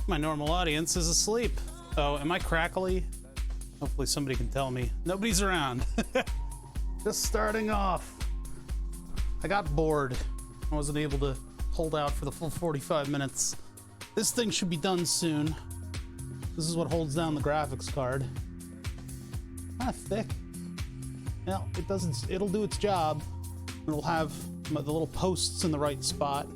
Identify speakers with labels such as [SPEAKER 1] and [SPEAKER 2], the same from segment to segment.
[SPEAKER 1] My normal audience is asleep. Oh, am I crackly? Hopefully somebody can tell me. Nobody's around. Just starting off. I got bored. I wasn't able to hold out for the full 45 minutes. This thing should be done soon. This is what holds down the graphics card. Kind of thick. Well, it doesn't. It'll do its job. It'll have the little posts in the right spot.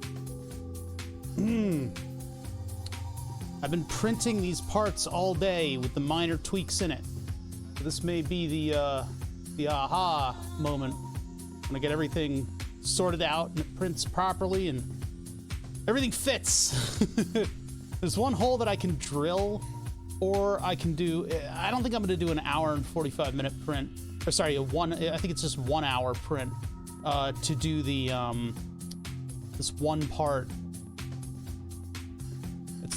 [SPEAKER 1] I've been printing these parts all day with the minor tweaks in it. This may be the aha moment when I get everything sorted out and it prints properly and everything fits. There's one hole that I can drill, or I can do. I don't think I'm going to do an hour and 45 minute print. Or sorry, I think it's just 1 hour print to do the this one part.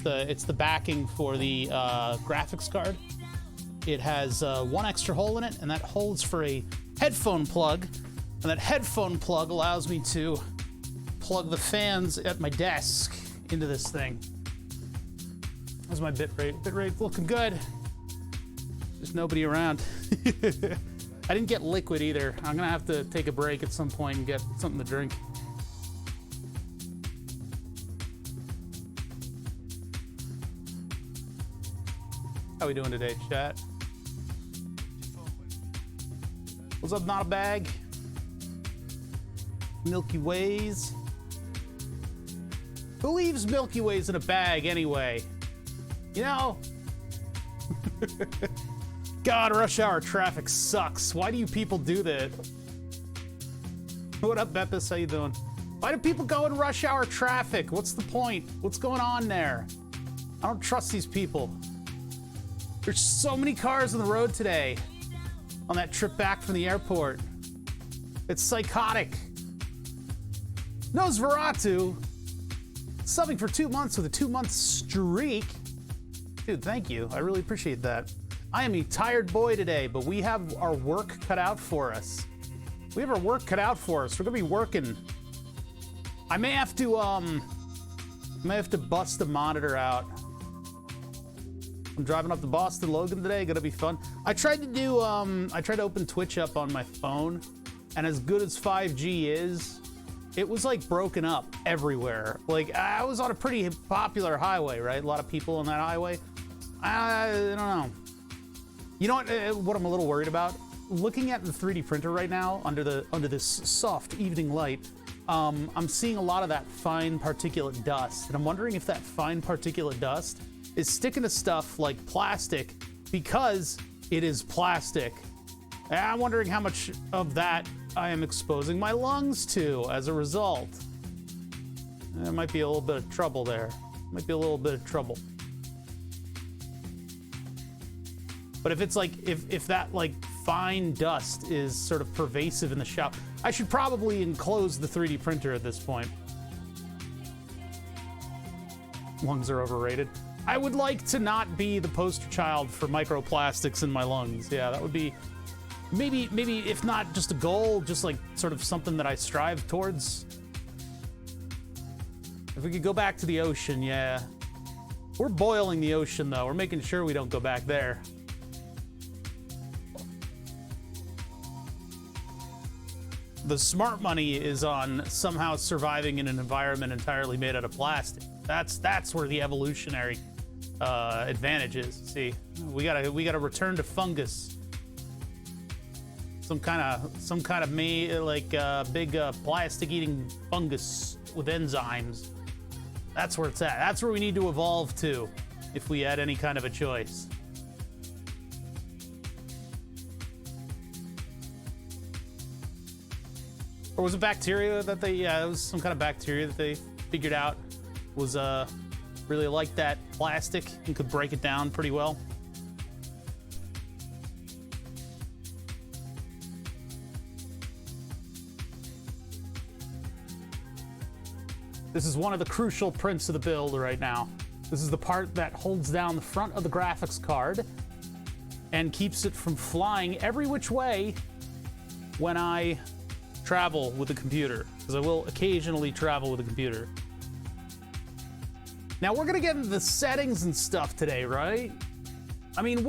[SPEAKER 1] It's the backing for the graphics card. It has one extra hole in it, and that hole is for a headphone plug. And that headphone plug allows me to plug the fans at my desk into this thing. How's my bit rate? Bit rate looking good. There's nobody around. I didn't get liquid either. I'm gonna have to take a break at some point and get something to drink. How we doing today, chat? What's up, not a bag? Milky Ways. Who leaves Milky Ways in a bag anyway? You know? God, rush hour traffic sucks. Why do you people do that? What up, Beppis? How you doing? Why do people go in rush hour traffic? What's the point? What's going on there? I don't trust these people. There's so many cars on the road today on that trip back from the airport. It's psychotic. Nosferatu, subbing for 2 months with a 2-month streak. Dude, thank you. I really appreciate that. I am a tired boy today, but we have our work cut out for us. We have our work cut out for us. We're gonna be working. I may have to bust the monitor out. I'm driving up to Boston Logan today. Gonna be fun. I tried to open Twitch up on my phone, and as good as 5G is, it was like broken up everywhere. Like, I was on a pretty popular highway, right? A lot of people on that highway. I don't know. You know what I'm a little worried about? Looking at the 3D printer right now under this soft evening light, I'm seeing a lot of that fine particulate dust, and I'm wondering if that fine particulate dust is sticking to stuff like plastic because it is plastic. And I'm wondering how much of that I am exposing my lungs to as a result. There might be a little bit of trouble there. Might be a little bit of trouble. But if it's like, if that like fine dust is sort of pervasive in the shop, I should probably enclose the 3D printer at this point. Lungs are overrated. I would like to not be the poster child for microplastics in my lungs. Yeah, that would be maybe if not just a goal, just like sort of something that I strive towards. If we could go back to the ocean, yeah. We're boiling the ocean though. We're making sure we don't go back there. The smart money is on somehow surviving in an environment entirely made out of plastic. That's where the evolutionary advantage is. See, we gotta return to fungus. Some kind of big plastic eating fungus with enzymes. That's where it's at. That's where we need to evolve to, if we had any kind of a choice. Or was it bacteria that they? Yeah, it was some kind of bacteria that they figured out was really like that plastic and could break it down pretty well. This is one of the crucial prints of the build right now. This is the part that holds down the front of the graphics card and keeps it from flying every which way when I travel with the computer, because I will occasionally travel with the computer. Now we're gonna get into the settings and stuff today, right? I mean,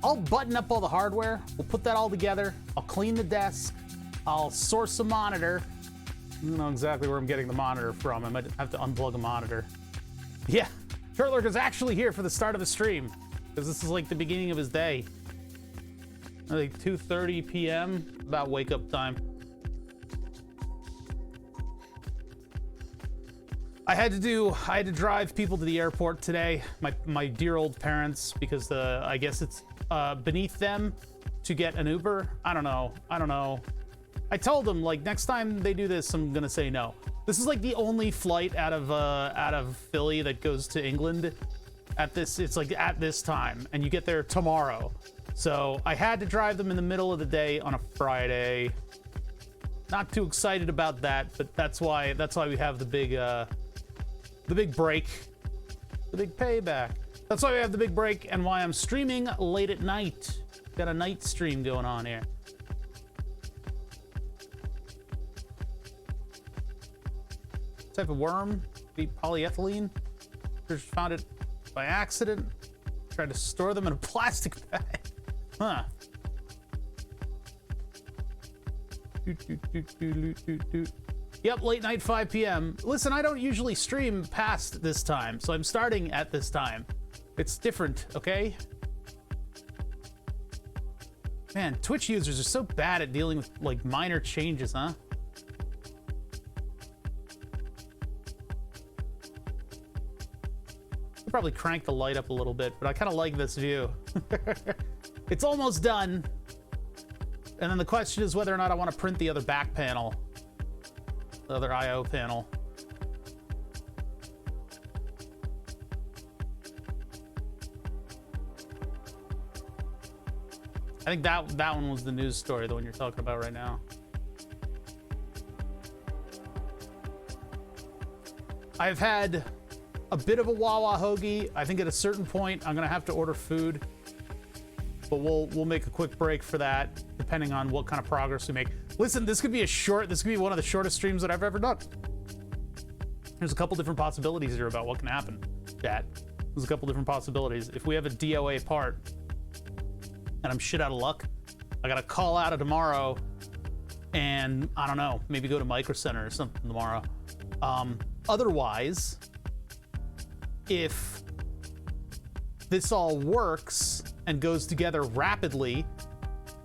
[SPEAKER 1] I'll button up all the hardware. We'll put that all together. I'll clean the desk. I'll source a monitor. I don't know exactly where I'm getting the monitor from. I might have to unplug a monitor. Yeah, Shortlurker's actually here for the start of the stream, because this is like the beginning of his day. I think 2:30 p.m., about wake-up time. I had to drive people to the airport today, my dear old parents, because I guess it's beneath them to get an Uber. I don't know. I told them, like, next time they do this, I'm gonna say no. This is like the only flight out of Philly that goes to England at this. It's like at this time, and you get there tomorrow. So I had to drive them in the middle of the day on a Friday. Not too excited about that, but that's why we have the big break, the big payback. That's why we have the big break, and why I'm streaming late at night. Got a night stream going on here. Type of worm, be polyethylene. Just found it by accident. Tried to store them in a plastic bag. Huh. Yep, late night, 5 p.m. Listen, I don't usually stream past this time, so I'm starting at this time. It's different, okay? Man, Twitch users are so bad at dealing with, like, minor changes, huh? I'll probably crank the light up a little bit, but I kind of like this view. It's almost done. And then the question is whether or not I want to print the other back panel. The other I/O panel. I think that one was the news story, the one you're talking about right now. I've had a bit of a Wawa hoagie. I think at a certain point I'm gonna have to order food, but we'll make a quick break for that, depending on what kind of progress we make. Listen, this could be one of the shortest streams that I've ever done. There's a couple different possibilities here about what can happen, chat. There's a couple different possibilities. If we have a DOA part, and I'm shit out of luck, I gotta call out of tomorrow, and I don't know, maybe go to Micro Center or something tomorrow. Otherwise, if this all works and goes together rapidly,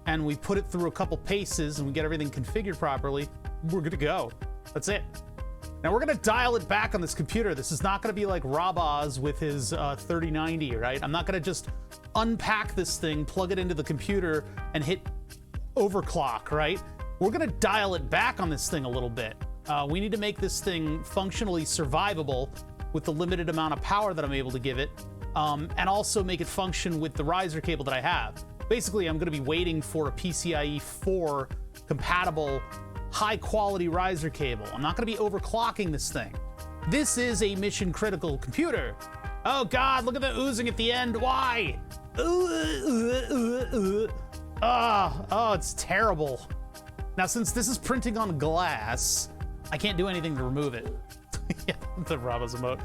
[SPEAKER 1] and we put it through a couple paces and we get everything configured properly, we're good to go. That's it. Now we're gonna dial it back on this computer. This is not gonna be like Rob Oz with his 3090, right? I'm not gonna just unpack this thing, plug it into the computer, and hit overclock, right? We're gonna dial it back on this thing a little bit. We need to make this thing functionally survivable with the limited amount of power that I'm able to give it, and also make it function with the riser cable that I have. Basically, I'm gonna be waiting for a PCIe 4 compatible high quality riser cable. I'm not gonna be overclocking this thing. This is a mission critical computer. Oh God, look at the oozing at the end. Why? Oh, it's terrible. Now, since this is printing on glass, I can't do anything to remove it. Yeah, the Rob's emote.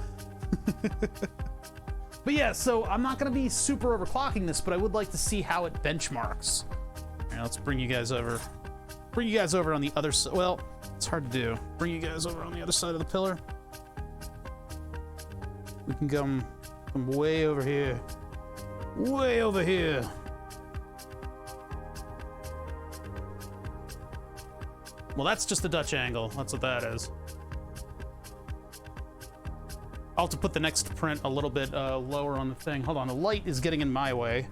[SPEAKER 1] But yeah, so I'm not gonna be super overclocking this, but I would like to see how it benchmarks. All right, let's bring you guys over. Bring you guys over on the other side. Well, it's hard to do. Bring you guys over on the other side of the pillar. We can come way over here. Way over here. Well, that's just a Dutch angle. That's what that is. I'll have to put the next print a little bit lower on the thing. Hold on, the light is getting in my way.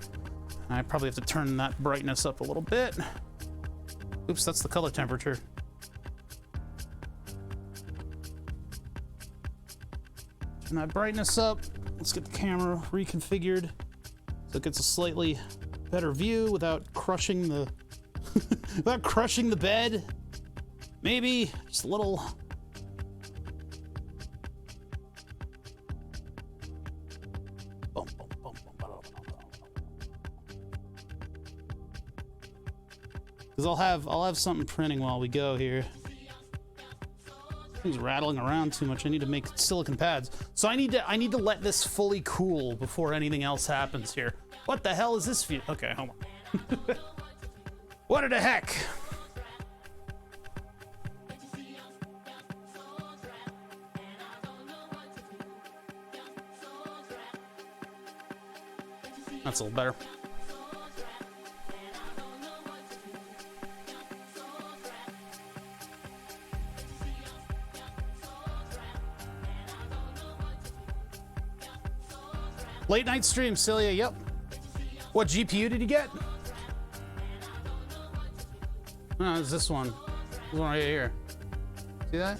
[SPEAKER 1] I probably have to turn that brightness up a little bit. Oops, that's the color temperature. Turn that brightness up. Let's get the camera reconfigured so it gets a slightly better view without crushing the without crushing the bed. Maybe just a little. Because I'll have something printing while we go here. Things rattling around too much. I need to make silicon pads. So I need to let this fully cool before anything else happens here. What the hell is this view? Okay, hold on. What the heck? That's a little better. Late night stream, Celia, yep. What GPU did you get? No, it's this one. This one right here. See that?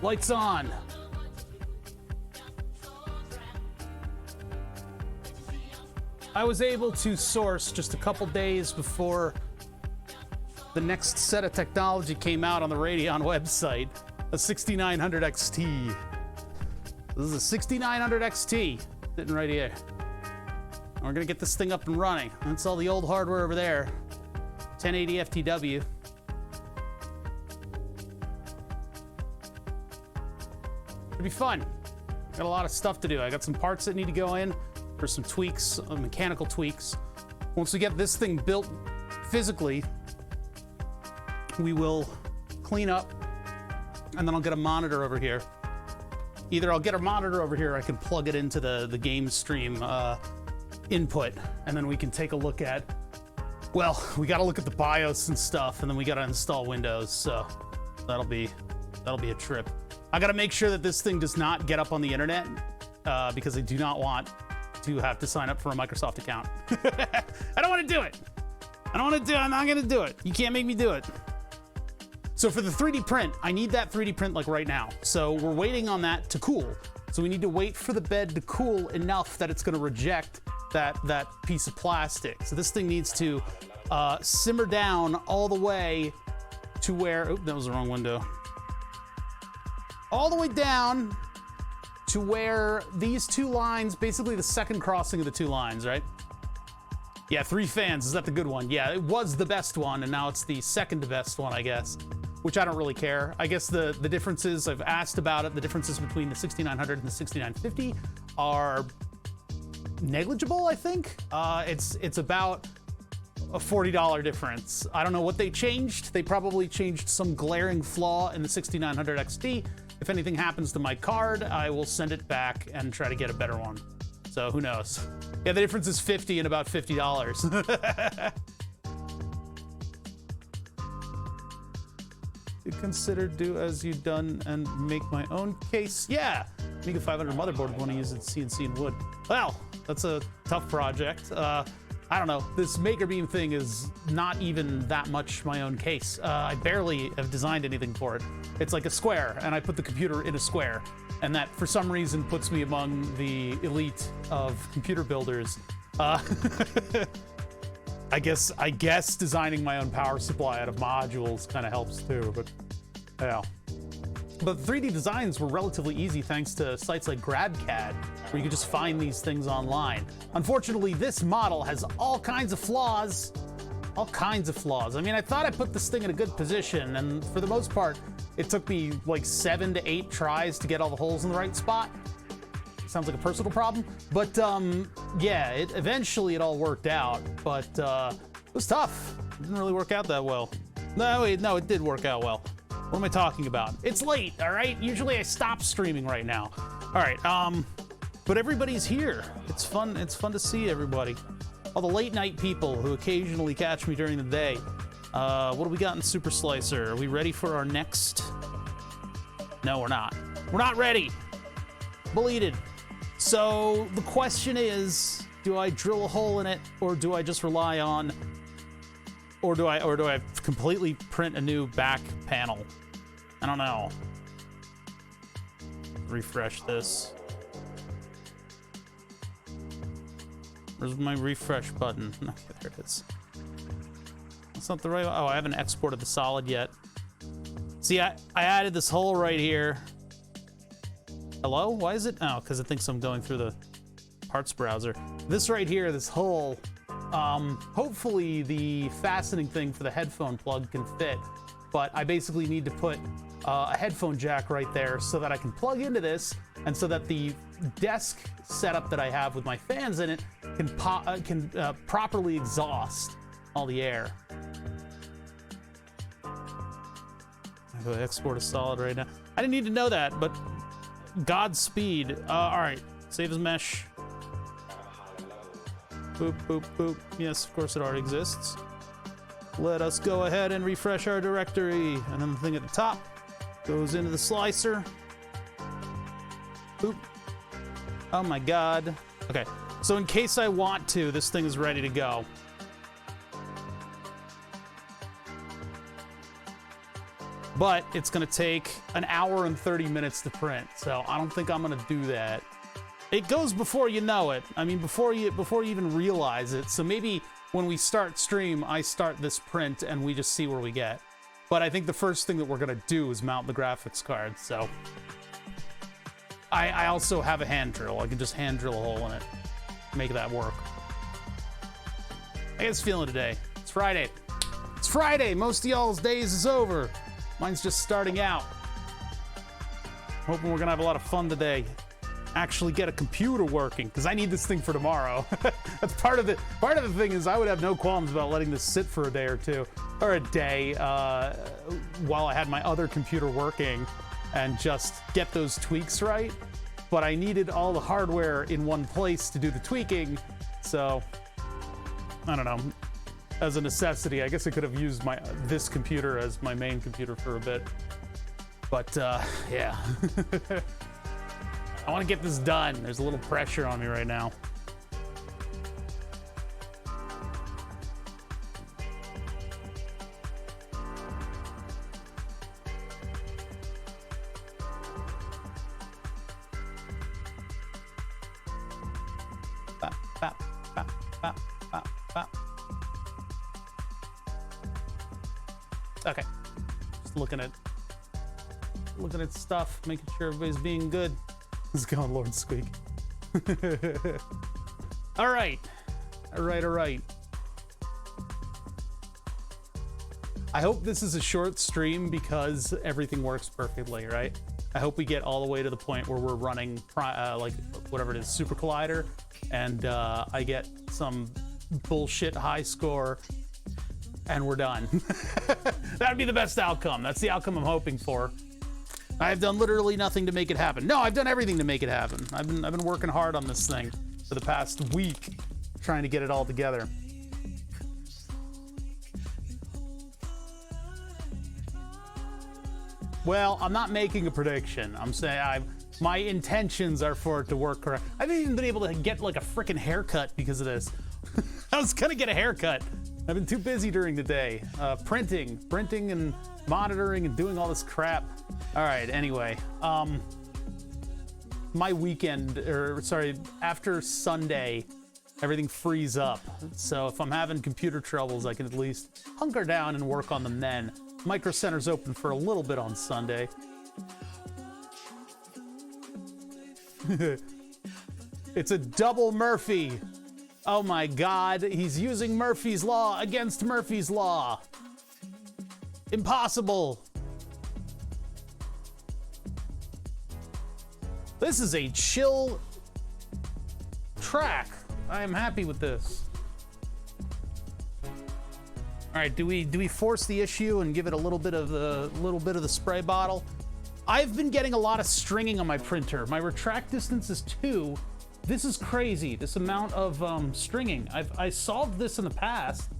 [SPEAKER 1] Lights on. I was able to source just a couple days before the next set of technology came out on the Radeon website, a 6900 XT. This is a 6900 XT sitting right here. And we're gonna get this thing up and running. That's all the old hardware over there. 1080 FTW. It'll be fun. Got a lot of stuff to do. I got some parts that need to go in for some tweaks, mechanical tweaks. Once we get this thing built physically, we will clean up, and then I'll get a monitor over here. Either I'll get a monitor over here, or I can plug it into the game stream input, and then we can take a look at, well, we got to look at the BIOS and stuff, and then we got to install Windows, so that'll be a trip. I got to make sure that this thing does not get up on the internet, because I do not want to have to sign up for a Microsoft account. I don't want to do it. I don't want to do it. I'm not going to do it. You can't make me do it. So for the 3D print, I need that 3D print like right now. So we're waiting on that to cool. So we need to wait for the bed to cool enough that it's going to reject that piece of plastic. So this thing needs to simmer down all the way to where, oh, that was the wrong window. All the way down to where these two lines, basically the second crossing of the two lines, right? Yeah, 3 fans, is that the good one? Yeah, it was the best one, and now it's the second best one, I guess, which I don't really care. I guess the differences, I've asked about it, the differences between the 6900 and the 6950 are negligible, I think. It's about a $40 difference. I don't know what they changed. They probably changed some glaring flaw in the 6900 XT. If anything happens to my card, I will send it back and try to get a better one. So who knows? Yeah, the difference is 50 and about $50. You consider do as you've done and make my own case? Yeah, Amiga 500 motherboard want to use it CNC and wood. Well, that's a tough project. I don't know. This Makerbeam thing is not even that much my own case. I barely have designed anything for it. It's like a square, and I put the computer in a square. And that, for some reason, puts me among the elite of computer builders. I guess designing my own power supply out of modules kind of helps too, but yeah. But 3D designs were relatively easy thanks to sites like GrabCAD, where you could just find these things online. Unfortunately, this model has all kinds of flaws. All kinds of flaws. I mean, I thought I put this thing in a good position, and for the most part, it took me like 7 to 8 tries to get all the holes in the right spot. Sounds like a personal problem, but yeah, eventually it all worked out, but it was tough. It didn't really work out that well. No, wait, no, it did work out well. What am I talking about? It's late, all right? Usually I stop streaming right now. All right, but everybody's here. It's fun to see everybody. All the late night people who occasionally catch me during the day. What do we got in Super Slicer? Are we ready for our next? No, we're not. We're not ready. Deleted. So the question is, do I drill a hole in it, or do I just rely on, or do I completely print a new back panel? I don't know. Refresh this. Where's my refresh button? Okay, there it is. That's not the right one. Oh, I haven't exported the solid yet. See, I added this hole right here. Hello? Why is it? Oh, because it thinks I'm going through the parts browser. This right here, this hole, hopefully the fastening thing for the headphone plug can fit. but I basically need to put a headphone jack right there so that I can plug into this, and so that the desk setup that I have with my fans in it can properly exhaust all the air. I go export a solid right now. I didn't need to know that, but Godspeed. All right, save as mesh. Boop, boop, boop. Yes, of course it already exists. Let us go ahead and refresh our directory. And then the thing at the top goes into the slicer. Boop. Oh my God. Okay, so in case I want to, this thing is ready to go. But it's gonna take an hour and 30 minutes to print, so I don't think I'm gonna do that. It goes before you know it. I mean, before you even realize it. So maybe when we start stream, I start this print and we just see where we get. But I think the first thing that we're gonna do is mount the graphics card. So I also have a hand drill. I can just hand drill a hole in it, make that work. I get this feeling today. It's Friday. It's Friday. Most of y'all's days is over. Mine's just starting out. Hoping we're gonna have a lot of fun today. Actually get a computer working, because I need this thing for tomorrow. That's part of the thing is I would have no qualms about letting this sit for a day or two, or a day, while I had my other computer working and just get those tweaks right. But I needed all the hardware in one place to do the tweaking, so I don't know. As a necessity, I guess I could have used this computer as my main computer for a bit. But yeah. I want to get this done. There's a little pressure on me right now. Bop, bop, bop, bop, bop, bop. Okay, just looking at stuff, making sure everybody's being good. How's it going, Lord Squeak? All right. I hope this is a short stream because everything works perfectly, right? I hope we get all the way to the point where we're running like whatever it is, Super Collider, and I get some bullshit high score and we're done. That'd be the best outcome. That's the outcome I'm hoping for. I've done literally nothing to make it happen. No, I've done everything to make it happen. I've been working hard on this thing for the past week, trying to get it all together. Well, I'm not making a prediction. I'm saying my intentions are for it to work correct. I haven't even been able to get like a freaking haircut because of this. I was gonna get a haircut. I've been too busy during the day, printing and monitoring and doing all this crap. All right, anyway, my weekend, after Sunday, everything frees up. So if I'm having computer troubles, I can at least hunker down and work on them then. Micro Center's open for a little bit on Sunday. It's a double Murphy. Oh my God, he's using Murphy's Law against Murphy's Law. Impossible. This is a chill track. I am happy with this. All right, do we force the issue and give it a little bit of the spray bottle? I've been getting a lot of stringing on my printer. My retract distance is 2. This is crazy. This amount of stringing. I solved this in the past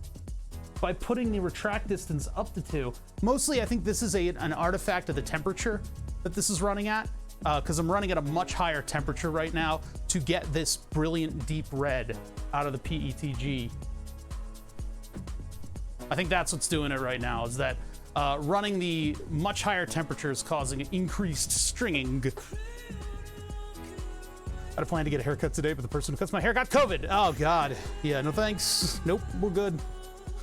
[SPEAKER 1] by putting the retract distance up to 2. Mostly, I think this is an artifact of the temperature that this is running at, because I'm running at a much higher temperature right now to get this brilliant deep red out of the PETG. I think that's what's doing it right now, is that running the much higher temperatures causing increased stringing. I had a plan to get a haircut today, but the person who cuts my hair got COVID. Oh God. Yeah, no thanks. Nope, we're good.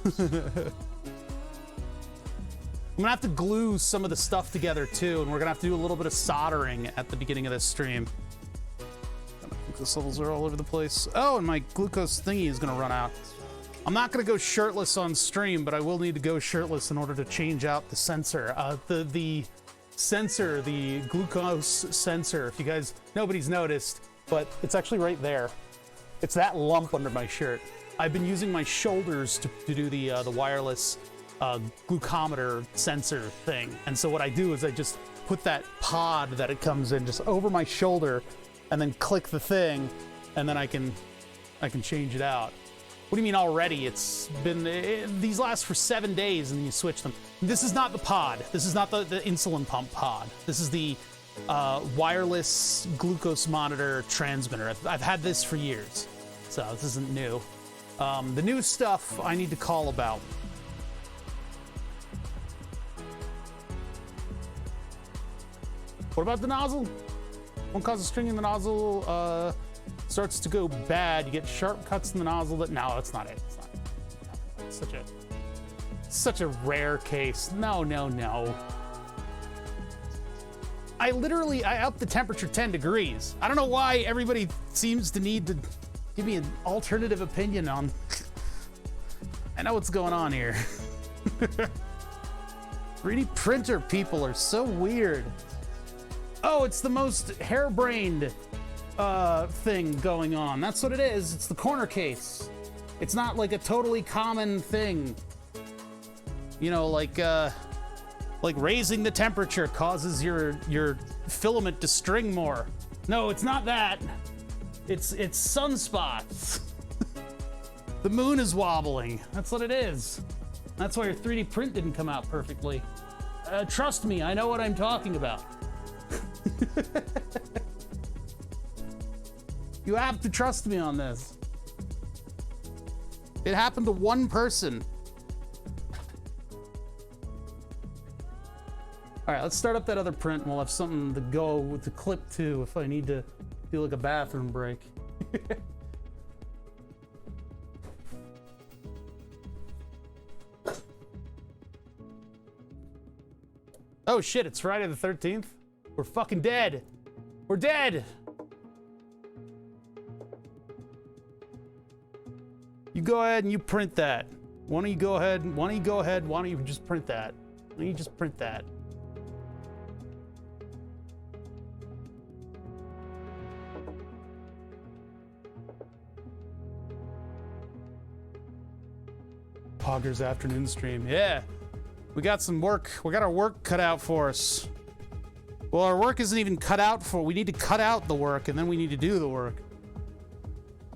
[SPEAKER 1] I'm gonna have to glue some of the stuff together too, and we're gonna have to do a little bit of soldering at the beginning of this stream. My glucose levels are all over the place. Oh, and my glucose thingy is gonna run out. I'm not going to go shirtless on stream, but I will need to go shirtless in order to change out the sensor. The sensor, the glucose sensor, if you guys, nobody's noticed, but it's actually right there. It's that lump under my shirt. I've been using my shoulders to do the wireless glucometer sensor thing. And so what I do is I just put that pod that it comes in just over my shoulder and then click the thing, and then I can change it out. What do you mean already? It's been, these last for 7 days and then you switch them. This is not the pod. This is not the insulin pump pod. This is the wireless glucose monitor transmitter. I've had this for years, so this isn't new. The new stuff I need to call about. What about the nozzle? Won't cause a string in the nozzle starts to go bad. You get sharp cuts in the nozzle. No, that's not it. It's not it. It's such a rare case. No. I upped the temperature 10 degrees. I don't know why everybody seems to need to give me an alternative opinion on. I know what's going on here. 3D printer people are so weird. Oh, it's the most harebrained thing going on. That's what it is. It's the corner case. It's not like a totally common thing. You know, like raising the temperature causes your filament to string more. No, it's not that. It's sunspots. The moon is wobbling. That's what it is. That's why your 3D print didn't come out perfectly. Trust me, I know what I'm talking about. You have to trust me on this. It happened to one person. All right, let's start up that other print and we'll have something to go with the clip too if I need to do like a bathroom break. Oh shit, it's Friday the 13th? We're fucking dead. We're dead. You go ahead and you print that. Why don't you go ahead? Why don't you just print that? Why don't you just print that? Pogger's afternoon stream. Yeah. We got some work. We got our work cut out for us. Well, our work isn't even cut out for. We need to cut out the work and then we need to do the work.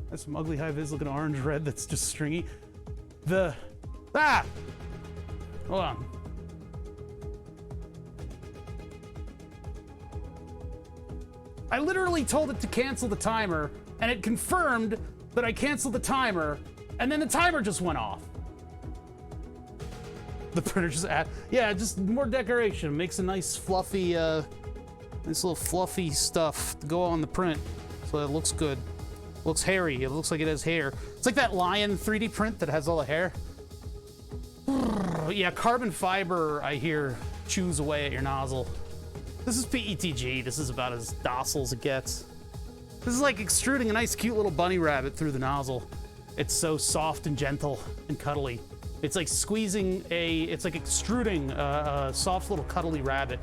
[SPEAKER 1] That's some ugly high-vis looking orange red that's just stringy. Hold on. I literally told it to cancel the timer and it confirmed that I canceled the timer and then the timer just went off. The printer just yeah, just more decoration. Makes a nice fluffy, nice little fluffy stuff to go on the print so it looks good. Looks hairy. It looks like it has hair. It's like that lion 3D print that has all the hair. Yeah, carbon fiber, I hear, chews away at your nozzle. This is PETG. This is about as docile as it gets. This is like extruding a nice cute little bunny rabbit through the nozzle. It's so soft and gentle and cuddly. It's like squeezing it's like extruding a soft little cuddly rabbit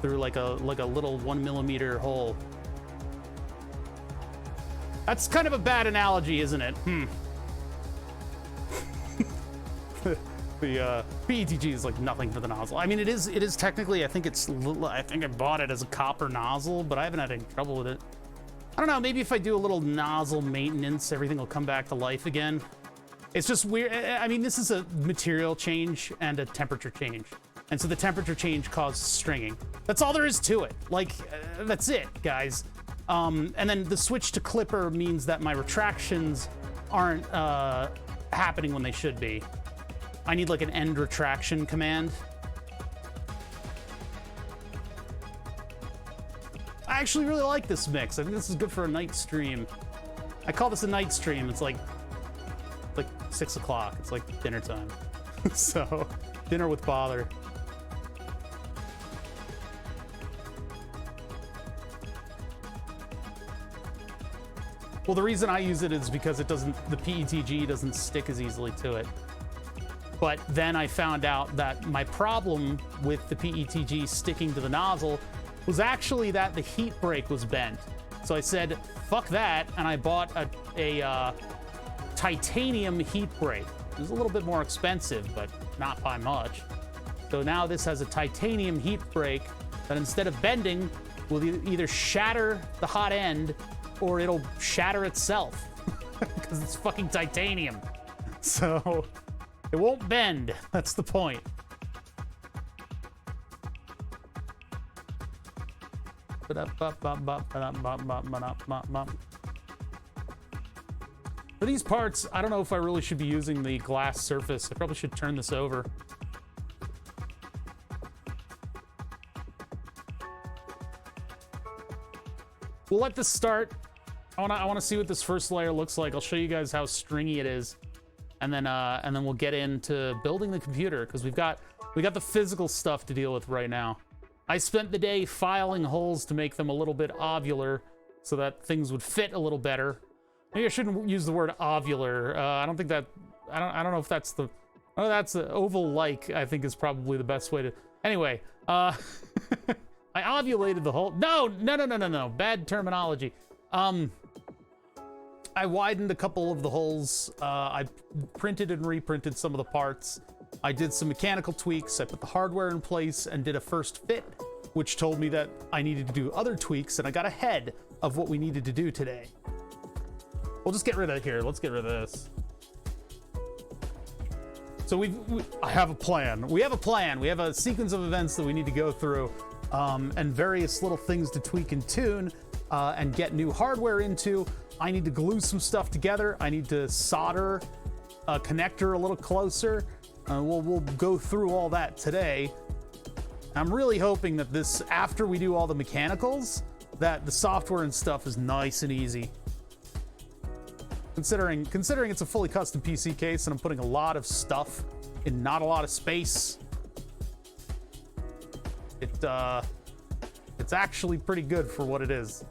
[SPEAKER 1] through like a little 1 millimeter hole. That's kind of a bad analogy, isn't it? The PETG is like nothing for the nozzle. I mean, it is technically, I think I bought it as a copper nozzle, but I haven't had any trouble with it. I don't know, maybe if I do a little nozzle maintenance, everything will come back to life again. It's just weird. I mean, this is a material change and a temperature change. And so the temperature change causes stringing. That's all there is to it. Like, that's it, guys. And then the switch to clipper means that my retractions aren't happening when they should be. I need like an end retraction command. I actually really like this mix. I think this is good for a night stream. I call this a night stream. It's like 6 o'clock. It's like dinner time. So, dinner with bother. Well, the reason I use it is because it doesn't, the PETG doesn't stick as easily to it. But then I found out that my problem with the PETG sticking to the nozzle was actually that the heat break was bent. So I said, fuck that, and I bought a titanium heat break. It was a little bit more expensive, but not by much. So now this has a titanium heat break that instead of bending, will either shatter the hot end or it'll shatter itself because it's fucking titanium. So it won't bend. That's the point. For these parts, I don't know if I really should be using the glass surface. I probably should turn this over. We'll let this start. I want to see what this first layer looks like. I'll show you guys how stringy it is, and then we'll get into building the computer because we got the physical stuff to deal with right now. I spent the day filing holes to make them a little bit ovular so that things would fit a little better. Maybe I shouldn't use the word ovular. I don't think that. I don't know if that's the. Oh, that's the oval-like. I think is probably the best way to. Anyway, I ovulated the hole. No. Bad terminology. I widened a couple of the holes. I printed and reprinted some of the parts. I did some mechanical tweaks. I put the hardware in place and did a first fit, which told me that I needed to do other tweaks, and I got ahead of what we needed to do today. We'll just get rid of it here. Let's get rid of this. So I have a plan. We have a plan. We have a sequence of events that we need to go through, and various little things to tweak and tune, and get new hardware into. I need to glue some stuff together. I need to solder a connector a little closer. We'll go through all that today. I'm really hoping that this, after we do all the mechanicals, that the software and stuff is nice and easy. Considering it's a fully custom PC case and I'm putting a lot of stuff in not a lot of space, it's actually pretty good for what it is.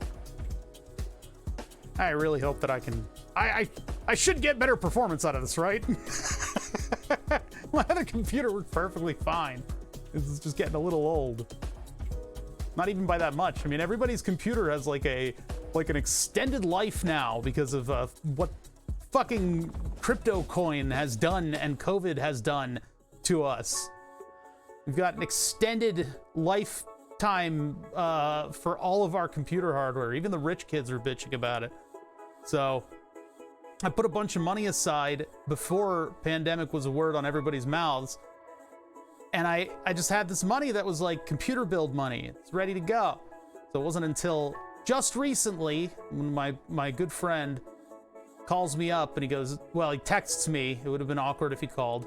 [SPEAKER 1] I really hope that I can. I should get better performance out of this, right? My other computer worked perfectly fine. It's just getting a little old. Not even by that much. I mean, everybody's computer has like an extended life now because of what fucking crypto coin has done and COVID has done to us. We've got an extended lifetime for all of our computer hardware. Even the rich kids are bitching about it. So I put a bunch of money aside before pandemic was a word on everybody's mouths. And I just had this money that was like computer build money. It's ready to go. So it wasn't until just recently when my good friend calls me up and he goes, well, he texts me. It would have been awkward if he called.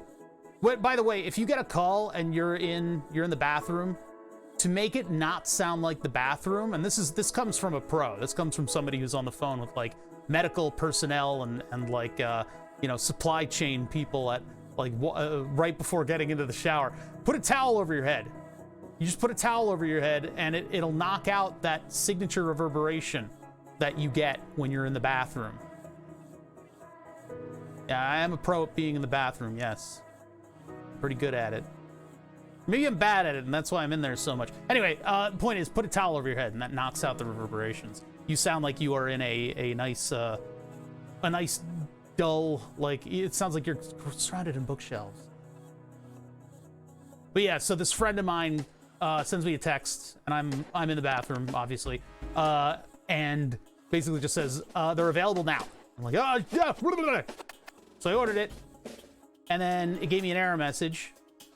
[SPEAKER 1] But by the way, if you get a call and you're in the bathroom, to make it not sound like the bathroom, and this comes from a pro. This comes from somebody who's on the phone with like medical personnel and like supply chain people at like right before getting into the shower. Put a towel over your head. You just put a towel over your head and it'll knock out that signature reverberation that you get when you're in the bathroom. Yeah, I am a pro at being in the bathroom, yes. Pretty good at it. Maybe I'm bad at it, and that's why I'm in there so much. Anyway, the point is, put a towel over your head, and that knocks out the reverberations. You sound like you are in a nice dull, like, it sounds like you're surrounded in bookshelves. But yeah, so this friend of mine sends me a text, and I'm in the bathroom, obviously, and basically just says, they're available now. I'm like, oh, yeah. So I ordered it, and then it gave me an error message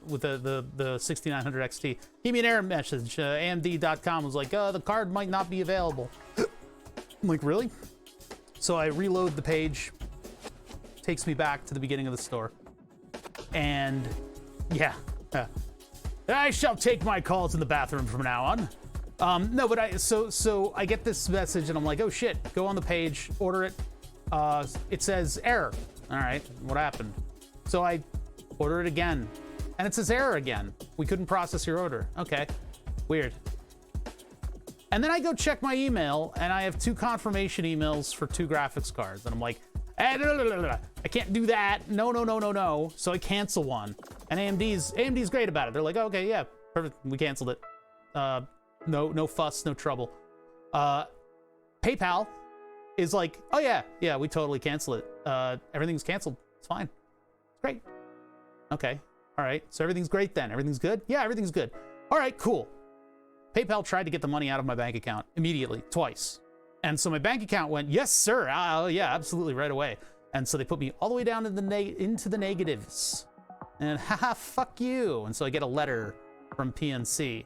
[SPEAKER 1] with the 6900 XT. Gave me an error message. AMD.com was like, the card might not be available. I'm like, really? So I reload the page. Takes me back to the beginning of the store. And yeah. I shall take my calls in the bathroom from now on. No, but so I get this message and I'm like, oh shit, go on the page, order it. It says error. All right, what happened? So I order it again, and it says error again. We couldn't process your order. Okay, weird. And then I go check my email, and I have 2 confirmation emails for 2 graphics cards. And I'm like, I can't do that. No. So I cancel one. And AMD's great about it. They're like, okay, yeah, perfect. We canceled it. No fuss, no trouble. PayPal is like, oh yeah, we totally cancel it. Everything's canceled. It's fine. It's great. Okay. All right. So everything's great then. Everything's good? Yeah, everything's good. All right, cool. PayPal tried to get the money out of my bank account immediately, twice. And so my bank account went, yes, sir. Yeah, absolutely, right away. And so they put me all the way down into the negatives. And haha, fuck you. And so I get a letter from PNC.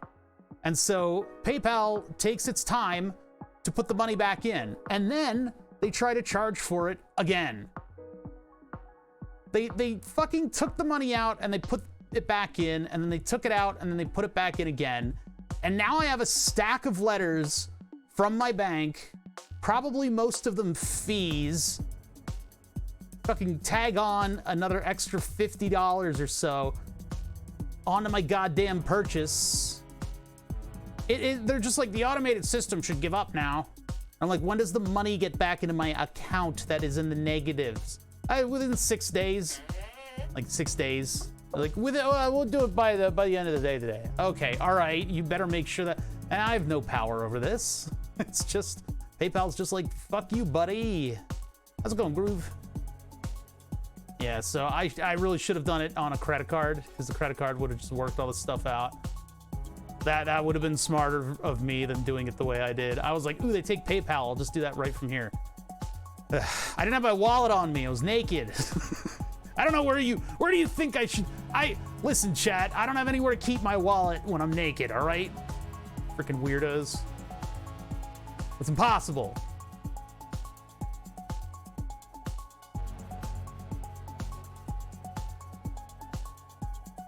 [SPEAKER 1] And so PayPal takes its time to put the money back in. And then they try to charge for it again. They fucking took the money out and they put it back in, and then they took it out and then they put it back in again. And now I have a stack of letters from my bank, probably most of them fees. Fucking tag on another extra $50 or so onto my goddamn purchase. They're just like, the automated system should give up now. I'm like, when does the money get back into my account that is in the negatives? Within 6 days. Like 6 days. Like, we'll do it by the end of the day today. Okay, all right, you better make sure that... And I have no power over this. It's just... PayPal's just like, fuck you, buddy. How's it going, Groove? Yeah, so I really should have done it on a credit card, because the credit card would have just worked all this stuff out. That would have been smarter of me than doing it the way I did. I was like, ooh, they take PayPal. I'll just do that right from here. I didn't have my wallet on me. I was naked. I don't know where do you think I should... Listen, chat, I don't have anywhere to keep my wallet when I'm naked, all right? Freaking weirdos. It's impossible.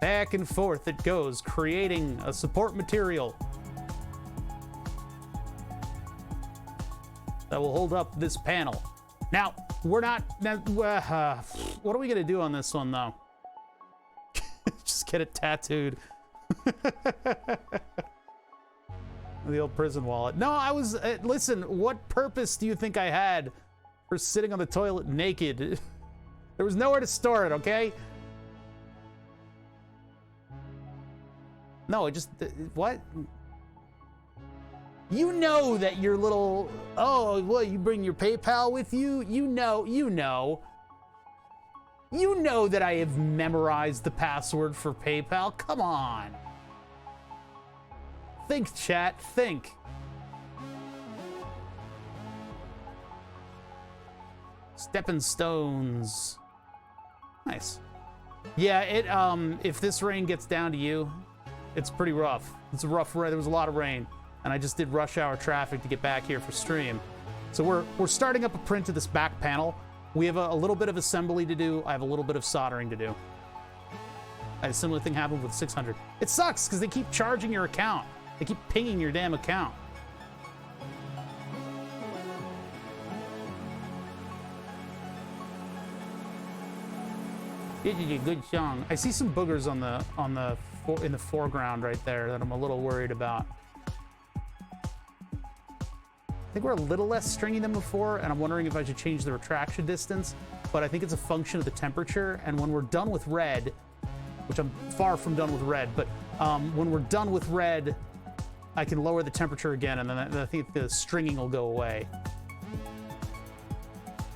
[SPEAKER 1] Back and forth it goes, creating a support material that will hold up this panel. Now, we're not... what are we going to do on this one, though? Just get it tattooed. The old prison wallet. No, I was... listen, what purpose do you think I had for sitting on the toilet naked? There was nowhere to store it, okay? No, it just... what? You know that your little... Oh, what, you bring your PayPal with you? You know that I have memorized the password for PayPal. Come on. Think, chat, think. Stepping stones. Nice. Yeah, if this rain gets down to you, it's pretty rough. It's a rough rain. There was a lot of rain. And I just did rush hour traffic to get back here for stream. So we're starting up a print of this back panel. We have a little bit of assembly to do. I have a little bit of soldering to do. I had a similar thing happen with 600. It sucks because they keep charging your account. They keep pinging your damn account. Good song. I see some boogers in the foreground right there that I'm a little worried about. I think we're a little less stringy than before, and I'm wondering if I should change the retraction distance, but I think it's a function of the temperature, and when we're done with red, which I'm far from done with red, but when we're done with red, I can lower the temperature again, and then I think the stringing will go away.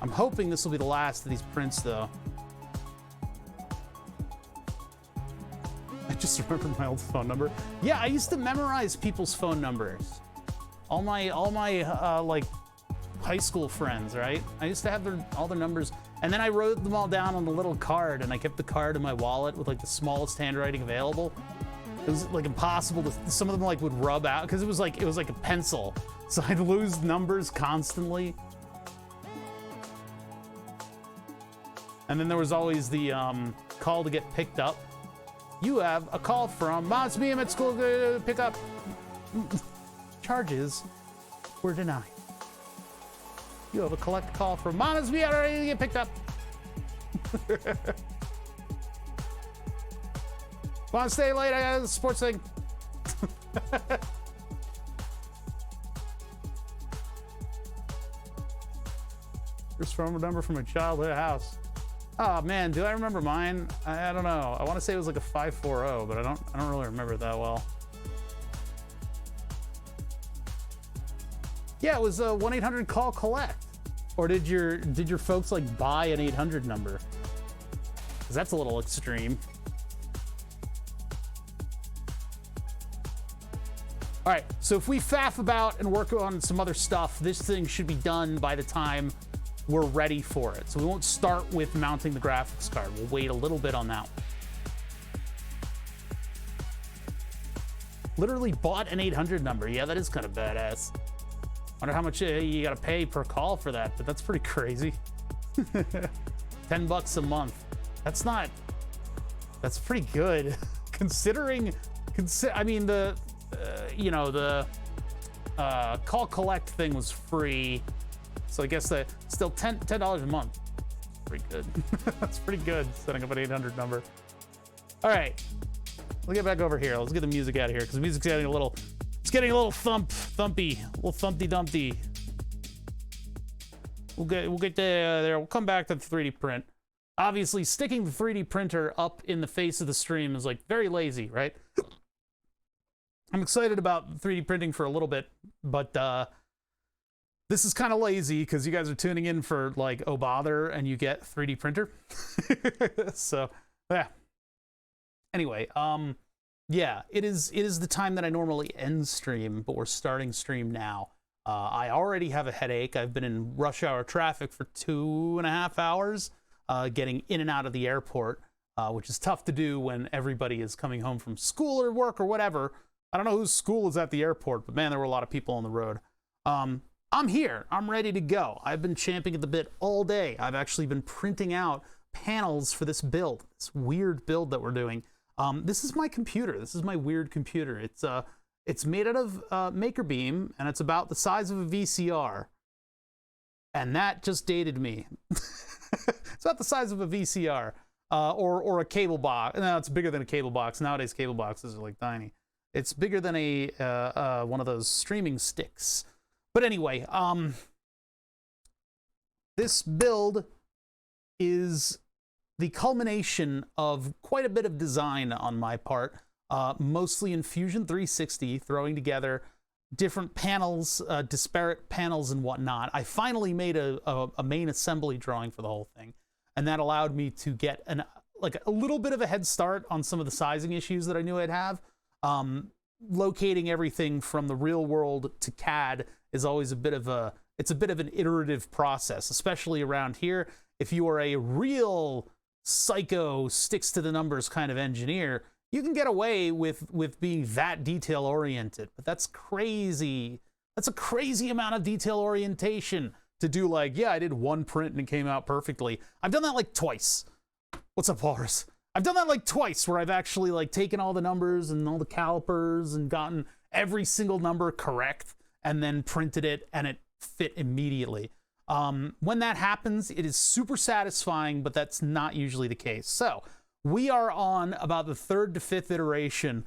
[SPEAKER 1] I'm hoping this will be the last of these prints, though. I just remembered my old phone number. Yeah, I used to memorize people's phone numbers. All my like high school friends, right? I used to have all their numbers, and then I wrote them all down on a little card, and I kept the card in my wallet with like the smallest handwriting available. It was like impossible to. Some of them like would rub out because it was like a pencil, so I'd lose numbers constantly. And then there was always the call to get picked up. You have a call from Mom, it's me. I'm at school. Pick up. Charges were denied. You have a collect call from Mom, it's me. I'm ready to get picked up. Want to stay late? I got a sports thing. First phone number from a childhood house. Oh man, do I remember mine? I don't know. I want to say it was like a 540, but I don't really remember it that well. Yeah, it was a 1-800 call collect. Or did your folks like buy an 800 number? Because that's a little extreme. All right, so if we faff about and work on some other stuff, this thing should be done by the time we're ready for it. So we won't start with mounting the graphics card. We'll wait a little bit on that one. Literally bought an 800 number. Yeah, that is kind of badass. Wonder how much you gotta pay per call for that, but that's pretty crazy. $10 a month. That's pretty good. Considering, I mean, the call collect thing was free. So I guess that still $10 a month. Pretty good. That's pretty good, setting up an 800 number. All right, we'll get back over here. Let's get the music out of here because the music's getting a little, thumpy, a little thumpy dumpty. We'll get there. We'll come back to the 3D print. Obviously, sticking the 3D printer up in the face of the stream is like very lazy, right? I'm excited about 3D printing for a little bit, but this is kind of lazy because you guys are tuning in for like, oh bother, and you get 3D printer. So yeah. Anyway, yeah, it is the time that I normally end stream, but we're starting stream now. I already have a headache. I've been in rush hour traffic for 2.5 hours, getting in and out of the airport, which is tough to do when everybody is coming home from school or work or whatever. I don't know whose school is at the airport, but man, there were a lot of people on the road. I'm here. I'm ready to go. I've been champing at the bit all day. I've actually been printing out panels for this build, this weird build that we're doing. This is my computer. This is my weird computer. It's made out of Makerbeam, and it's about the size of a VCR. And that just dated me. It's about the size of a VCR or a cable box. No, it's bigger than a cable box. Nowadays, cable boxes are like tiny. It's bigger than a one of those streaming sticks. But anyway, this build is the culmination of quite a bit of design on my part, mostly in Fusion 360, throwing together different panels, disparate panels and whatnot. I finally made a main assembly drawing for the whole thing, and that allowed me to get a little bit of a head start on some of the sizing issues that I knew I'd have. Locating everything from the real world to CAD is always a bit of an iterative process, especially around here. If you are a real psycho, sticks to the numbers kind of engineer, you can get away with being that detail oriented, but that's crazy. That's a crazy amount of detail orientation to do. Like, yeah, I did one print and it came out perfectly. I've done that like twice. What's up, Horace? I've done that like twice, where I've actually like taken all the numbers and all the calipers and gotten every single number correct and then printed it and it fit immediately. When that happens, it is super satisfying, but that's not usually the case. So we are on about the 3rd to 5th iteration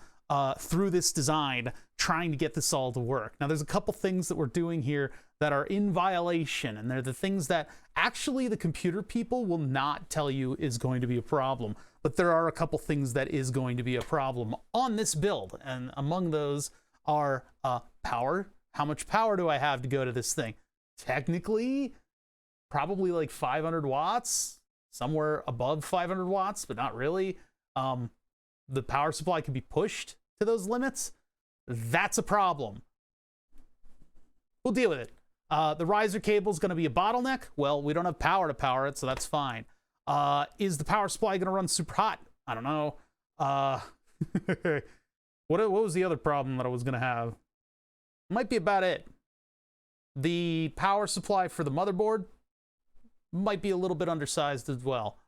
[SPEAKER 1] through this design, trying to get this all to work. Now, there's a couple things that we're doing here that are in violation, and they're the things that actually the computer people will not tell you is going to be a problem. But there are a couple things that is going to be a problem on this build, and among those are power. How much power do I have to go to this thing? Technically, probably like 500 watts, somewhere above 500 watts, but not really. The power supply can be pushed to those limits. That's a problem. We'll deal with it. The riser cable is going to be a bottleneck. Well, we don't have power to power it, so that's fine. Is the power supply going to run super hot? I don't know. What was the other problem that I was going to have? Might be about it. The power supply for the motherboard might be a little bit undersized as well.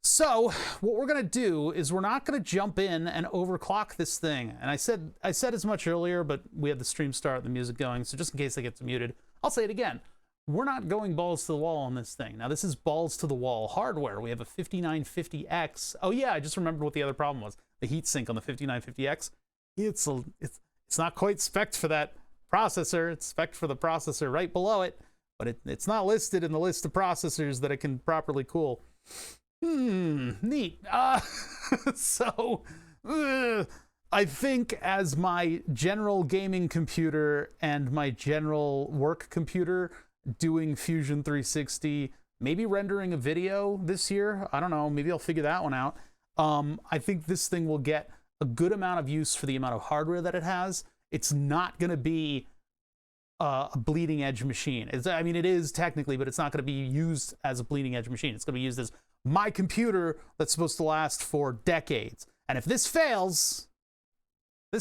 [SPEAKER 1] So what we're going to do is we're not going to jump in and overclock this thing. And I said as much earlier, but we had the stream start, the music going, so just in case I get muted, I'll say it again. We're not going balls to the wall on this thing. Now, this is balls to the wall hardware. We have a 5950X. Oh yeah, I just remembered what the other problem was. The heatsink on the 5950X. It's not quite spec'd for that processor. It's spec'd for the processor right below it. but it's not listed in the list of processors that it can properly cool. Neat. So, I think as my general gaming computer and my general work computer doing Fusion 360, maybe rendering a video this year, I don't know, maybe I'll figure that one out. I think this thing will get a good amount of use for the amount of hardware that it has. It's not going to be a bleeding edge machine. I mean, it is technically, but it's not going to be used as a bleeding edge machine. It's going to be used as my computer that's supposed to last for decades. And if this fails, I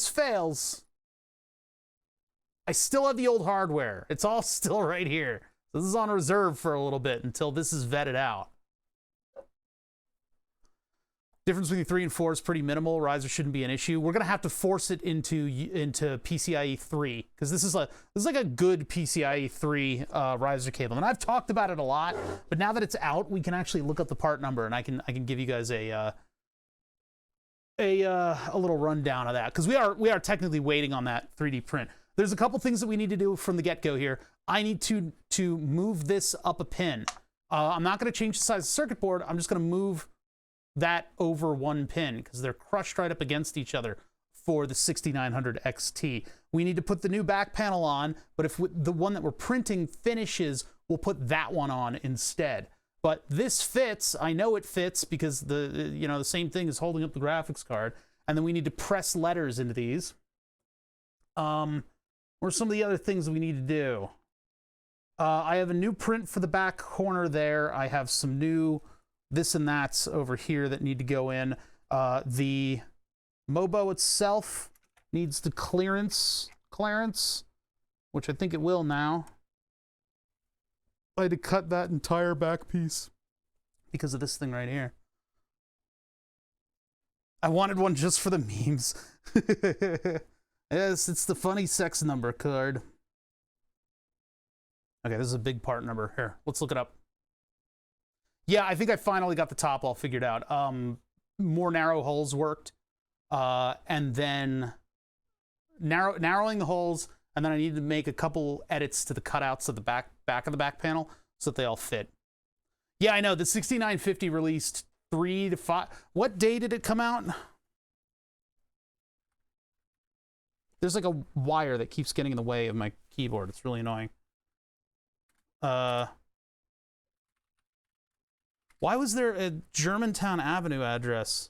[SPEAKER 1] still have the old hardware. It's all still right here. So this is on reserve for a little bit until this is vetted out. Difference between 3 and 4 is pretty minimal. Riser shouldn't be an issue. We're gonna have to force it into PCIe 3 because this is like a good PCIe 3 riser cable, and I've talked about it a lot. But now that it's out, we can actually look up the part number, and I can give you guys a little rundown of that because we are technically waiting on that 3D print. There's a couple things that we need to do from the get-go here. I need to move this up a pin. I'm not going to change the size of the circuit board. I'm just going to move that over one pin because they're crushed right up against each other for the 6900 XT. We need to put the new back panel on, but if the one that we're printing finishes, we'll put that one on instead. But this fits. I know it fits because the same thing is holding up the graphics card. And then we need to press letters into these. What are some of the other things we need to do? I have a new print for the back corner there. I have some new this and that's over here that need to go in. The mobo itself needs the clearance, which I think it will now. I had to cut that entire back piece because of this thing right here. I wanted one just for the memes. Yes, it's the funny sex number card. Okay, this is a big part number. Here, let's look it up. Yeah, I think I finally got the top all figured out. More narrow holes worked. And then narrowing the holes, and then I needed to make a couple edits to the cutouts of the back of the back panel so that they all fit. Yeah, I know, the 6950 released 3 to 5. What day did it come out? There's like a wire that keeps getting in the way of my keyboard. It's really annoying. Why was there a Germantown Avenue address?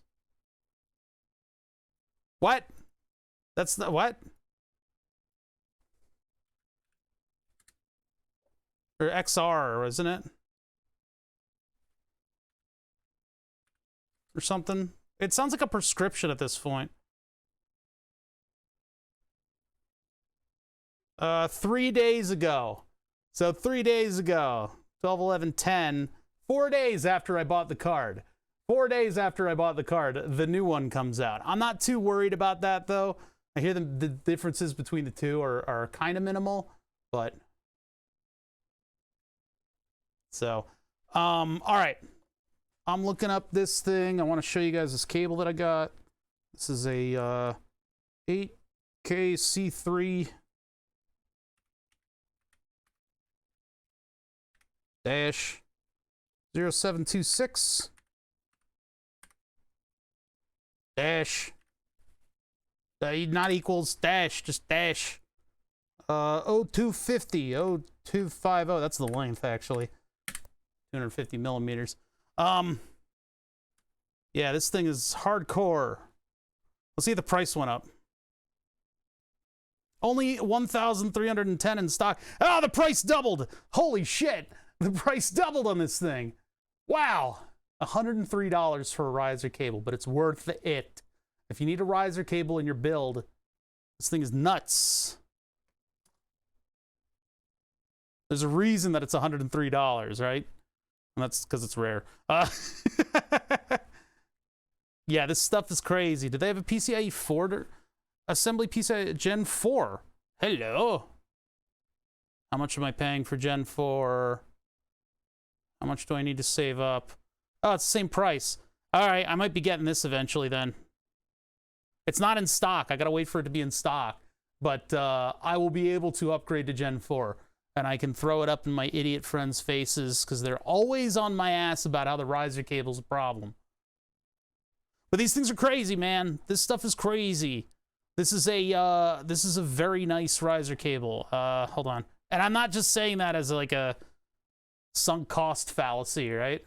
[SPEAKER 1] What? That's the what? Or XR, isn't it? Or something. It sounds like a prescription at this point. 3 days ago. So 3 days ago, 12/11/10, 4 days after I bought the card. 4 days after I bought the card, the new one comes out. I'm not too worried about that, though. I hear the differences between the two are kind of minimal, but... So, all right. I'm looking up this thing. I want to show you guys this cable that I got. This is a 8KC3 dash 0726 dash not equals dash, just dash 0250 0250. That's the length, actually. 250 millimeters. Yeah, this thing is hardcore. Let's see if the price went up. Only 1,310 in stock. Oh, the price doubled. Holy shit. The price doubled on this thing. Wow. $103 for a riser cable, but it's worth it. If you need a riser cable in your build, this thing is nuts. There's a reason that it's $103, right? And that's because it's rare. Yeah, this stuff is crazy. Do they have a PCIe 4 assembly PCIe Gen 4? Hello. How much am I paying for Gen 4? How much do I need to save up? Oh, it's the same price. All right, I might be getting this eventually then. It's not in stock. I gotta wait for it to be in stock. But I will be able to upgrade to Gen 4. and I can throw it up in my idiot friends' faces because they're always on my ass about how the riser cable's a problem. But these things are crazy, man. This stuff is crazy. This is a very nice riser cable. Hold on. And I'm not just saying that as like a sunk cost fallacy, right?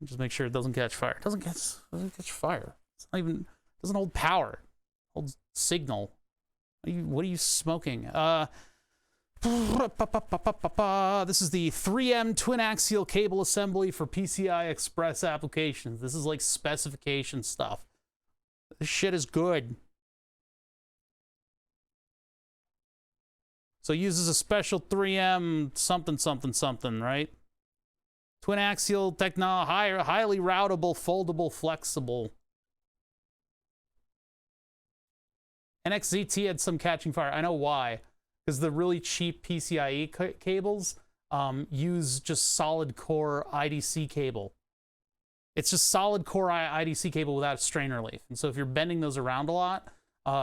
[SPEAKER 1] Just make sure it doesn't catch fire. It doesn't catch fire. It's not even, it doesn't hold power. It holds signal. What are you smoking? This is the 3M twin axial cable assembly for PCI Express applications. This is like specification stuff. This shit is good. So it uses a special 3M something something something, right? Twin axial technology, highly routable, foldable, flexible. NXZT had some catching fire. I know why. Because the really cheap PCIe cables use just solid core IDC cable. It's just solid core IDC cable without a strain relief. And so if you're bending those around a lot,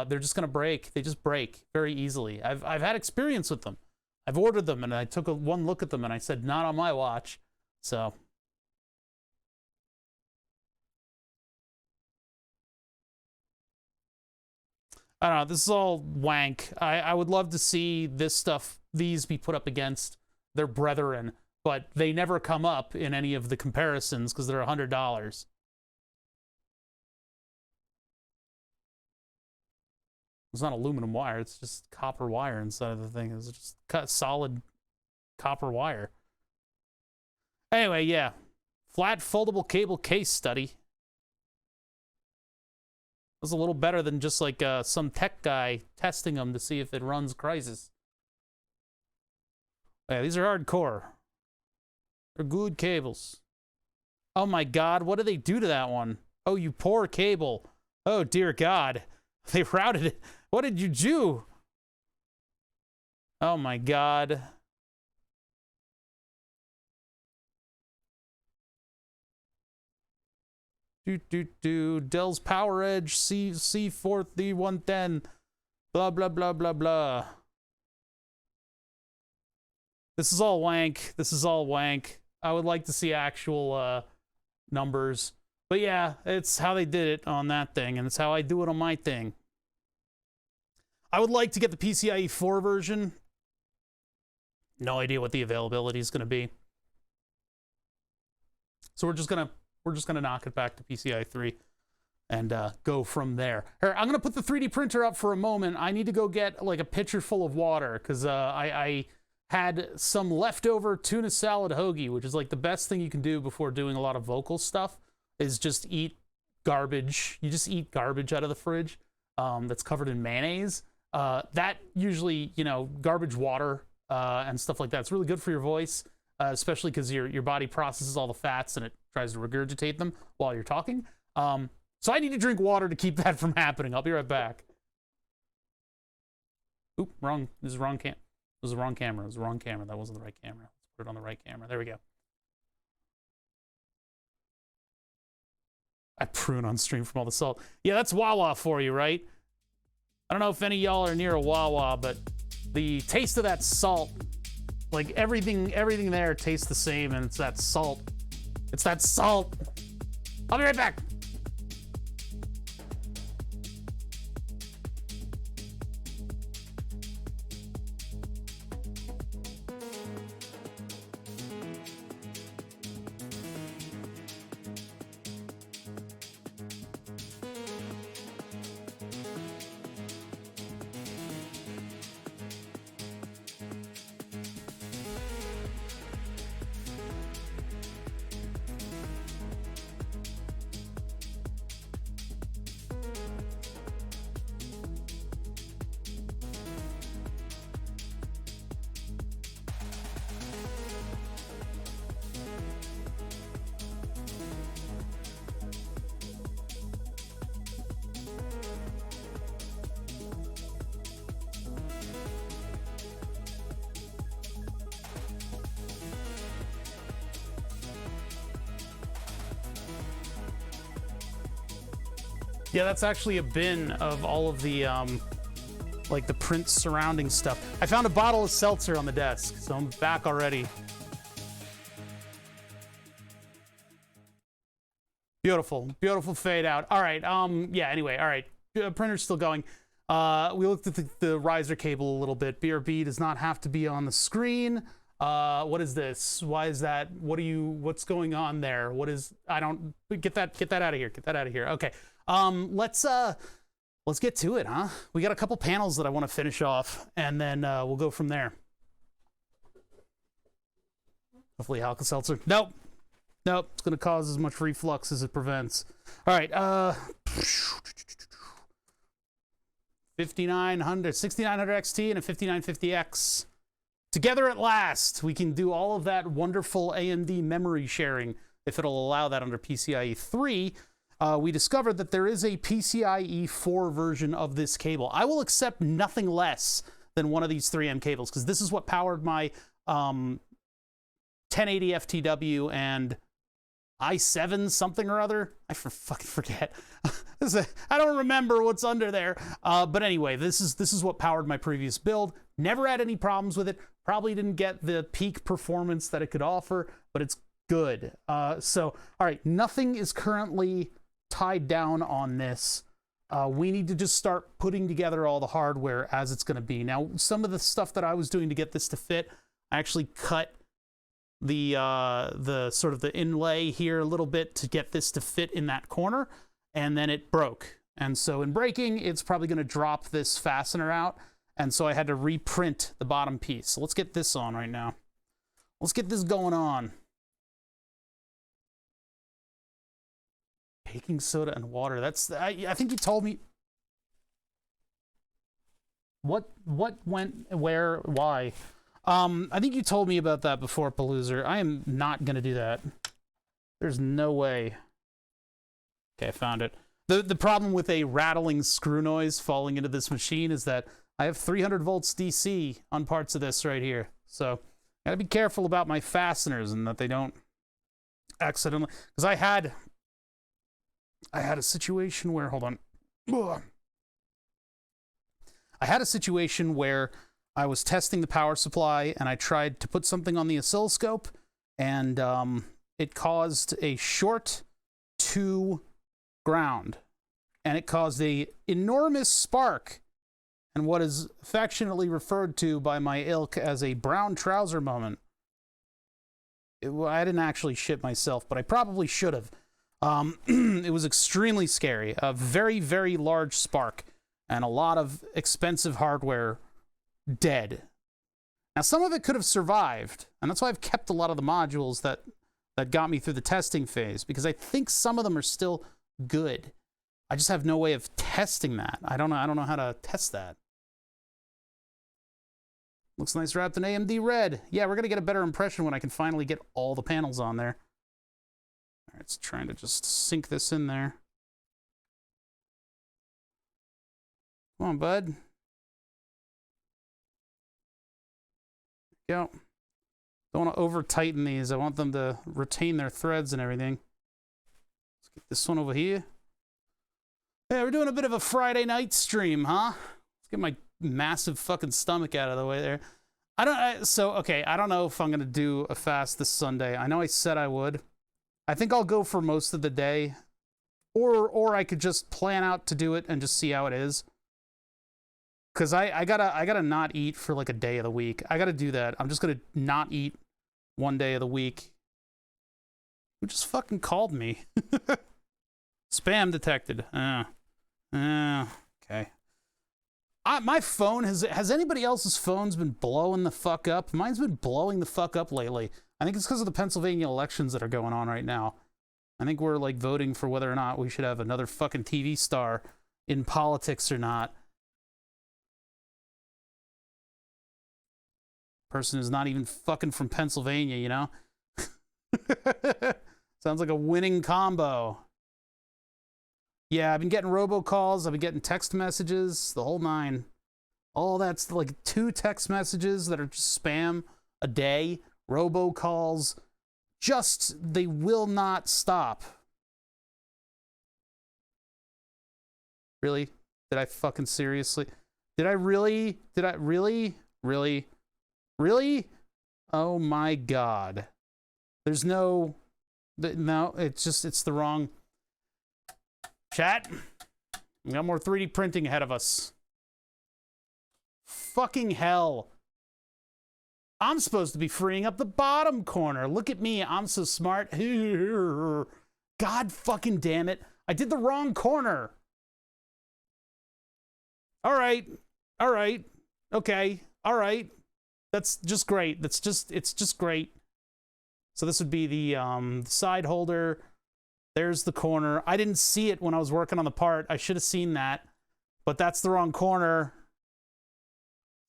[SPEAKER 1] they're just going to break. They just break very easily. I've had experience with them. I've ordered them, and I took one look at them, and I said, not on my watch. So I don't know. This is all wank. I would love to see these be put up against their brethren, but they never come up in any of the comparisons because they're $100. It's not aluminum wire. It's just copper wire inside of the thing. It's just cut solid copper wire. Anyway, yeah. Flat foldable cable case study. It was a little better than just like some tech guy testing them to see if it runs Crysis. Yeah, these are hardcore. They're good cables. Oh my God, what did they do to that one? Oh, you poor cable. Oh dear God. They routed it. What did you do? Oh my God. Dell's Power Edge C4D110. Blah, blah, blah, blah, blah. This is all wank. This is all wank. I would like to see actual numbers. But yeah, it's how they did it on that thing, and it's how I do it on my thing. I would like to get the PCIe 4 version. No idea what the availability is going to be. So we're just gonna knock it back to PCI 3 and go from there. Here, I'm gonna put the 3D printer up for a moment. I need to go get like a pitcher full of water because I had some leftover tuna salad hoagie, which is like the best thing you can do before doing a lot of vocal stuff, is just eat garbage. You just eat garbage out of the fridge that's covered in mayonnaise. That usually, you know, garbage water and stuff like that. It's really good for your voice, especially because your body processes all the fats and it tries to regurgitate them while you're talking. So I need to drink water to keep that from happening. I'll be right back. Oop, wrong. This is wrong cam. It was the wrong camera. It was the wrong camera. That wasn't the right camera. Let's put it on the right camera. There we go. I prune on stream from all the salt. Yeah, that's Wawa for you, right? I don't know if any of y'all are near a Wawa, but the taste of that salt, like everything there tastes the same, and it's that salt. It's that salt. I'll be right back. Yeah, that's actually a bin of all of the, like the print surrounding stuff. I found a bottle of seltzer on the desk, so I'm back already. Beautiful, beautiful fade out. All right, yeah, anyway, all right. Printer's still going. We looked at the riser cable a little bit. BRB does not have to be on the screen. What is this? Why is that? What's going on there? What is, I don't, get that out of here. Get that out of here. Okay. Let's get to it, huh? We got a couple panels that I want to finish off, and then we'll go from there. Hopefully Alka-Seltzer. Nope. Nope. It's going to cause as much reflux as it prevents. All right. 6900 XT and a 5950X. Together at last, we can do all of that wonderful AMD memory sharing, if it'll allow that under PCIe 3. We discovered that there is a PCIe 4 version of this cable. I will accept nothing less than one of these 3M cables, because this is what powered my 1080 FTW and i7 something or other. I fucking forget. I don't remember what's under there. But anyway, this is what powered my previous build. Never had any problems with it. Probably didn't get the peak performance that it could offer, but it's good. So, all right, nothing is currently tied down on this. We need to just start putting together all the hardware as it's going to be. Now, some of the stuff that I was doing to get this to fit, I actually cut the sort of the inlay here a little bit to get this to fit in that corner, and then it broke. And so in breaking, it's probably going to drop this fastener out, and so I had to reprint the bottom piece. So let's get this on right now. Let's get this going on. Baking soda and water. That's, I think you told me. What went where, why? I think you told me about that before, Paloozer. I am not going to do that. There's no way. Okay, I found it. The problem with a rattling screw noise falling into this machine is that I have 300 volts DC on parts of this right here. So, gotta be careful about my fasteners and that they don't accidentally... Because I had a situation where... Hold on. Ugh. I had a situation where I was testing the power supply, and I tried to put something on the oscilloscope, and it caused a short to ground, and it caused a enormous spark, and what is affectionately referred to by my ilk as a brown trouser moment. I didn't actually shit myself, but I probably should have. It was extremely scary. A very, very large spark, and a lot of expensive hardware dead. Now, some of it could have survived, and that's why I've kept a lot of the modules that got me through the testing phase, because I think some of them are still good. I just have no way of testing that. I don't know how to test that. Looks nice wrapped in AMD red. Yeah, we're gonna get a better impression when I can finally get all the panels on there. All right, it's trying to just sink this in there. Come on, bud. Go. Don't want to over tighten these. I want them to retain their threads and everything. Let's get this one over here. Yeah, we're doing a bit of a Friday night stream, huh? Let's get my massive fucking stomach out of the way there. Okay, I don't know if I'm gonna do a fast this Sunday. I know I said I would. I think I'll go for most of the day, or I could just plan out to do it and just see how it is. Cause I gotta not eat for like a day of the week. I gotta do that. I'm just gonna not eat one day of the week. Who just fucking called me? Spam detected. Okay. My phone has anybody else's phones been blowing the fuck up? Mine's been blowing the fuck up lately. I think it's because of the Pennsylvania elections that are going on right now. I think we're like voting for whether or not we should have another fucking TV star in politics or not. Person who's not even fucking from Pennsylvania, you know? Sounds like a winning combo. Yeah, I've been getting robocalls, I've been getting text messages, the whole nine. All that's like 2 text messages that are just spam a day, robocalls. Just, they will not stop. Really? Did I fucking seriously? Did I really? Did I really? Really? Really? Oh my God. There's no, no, it's just, it's the wrong. Chat, we got more 3D printing ahead of us. Fucking hell. I'm supposed to be freeing up the bottom corner. Look at me, I'm so smart. God fucking damn it. I did the wrong corner. All right, okay, all right. That's just great. It's just great. So this would be the side holder. There's the corner. I didn't see it when I was working on the part. I should have seen that, but that's the wrong corner.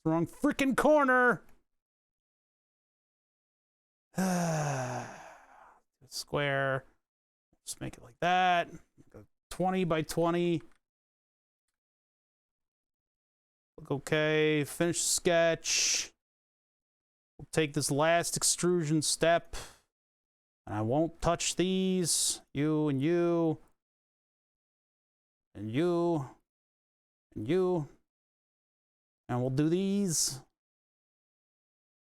[SPEAKER 1] The wrong freaking corner. Square. Just make it like that. 20 by 20. Look okay. Finish sketch. We'll take this last extrusion step. And I won't touch these. You and you. And you. And you. And we'll do these.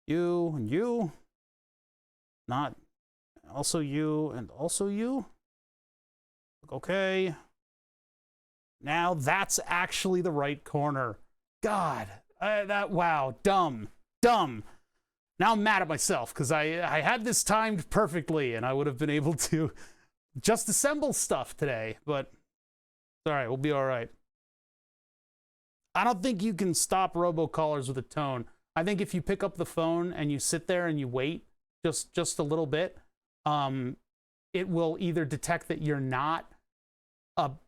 [SPEAKER 1] You and you. Not. Also you and also you. Look okay. Now that's actually the right corner. God. Wow. Dumb. Dumb. Now I'm mad at myself because I had this timed perfectly and I would have been able to just assemble stuff today, but it's all right. We'll be all right. I don't think you can stop robocallers with a tone. I think if you pick up the phone and you sit there and you wait just a little bit, it will either detect that you're not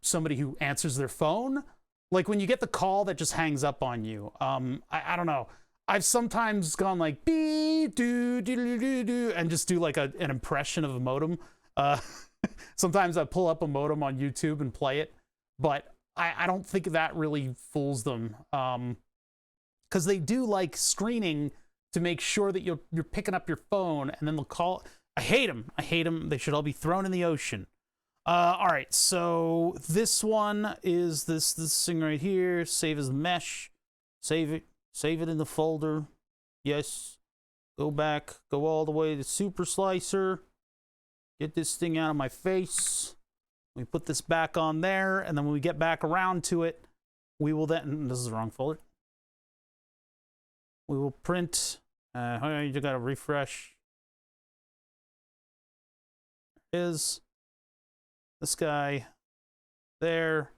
[SPEAKER 1] somebody who answers their phone. Like when you get the call that just hangs up on you. I don't know. I've sometimes gone like and just do like an impression of a modem. Sometimes I pull up a modem on YouTube and play it, but I don't think that really fools them, because they do like screening to make sure that you're picking up your phone, and then they'll call. I hate them. I hate them. They should all be thrown in the ocean. All right, so this one is this thing right here. Save as mesh. Save it. Save it in the folder. Yes. Go back. Go all the way to Super Slicer. Get this thing out of my face. We put this back on there, and then when we get back around to it, we will then... This is the wrong folder. We will print... you gotta refresh. There is this guy. There.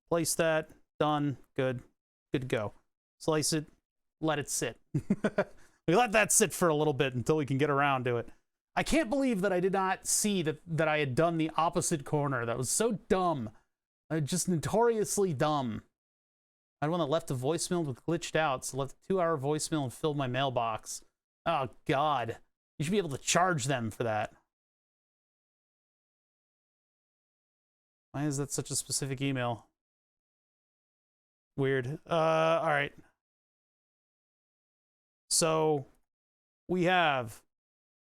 [SPEAKER 1] Place that. Done. Good. Good to go. Slice it. Let it sit. We let that sit for a little bit until we can get around to it. I can't believe that I did not see that I had done the opposite corner. That was so dumb. Just notoriously dumb. I had one that left a voicemail but glitched out, so left a 2-hour voicemail and filled my mailbox. Oh, God. You should be able to charge them for that. Why is that such a specific email? Weird. All right. So we have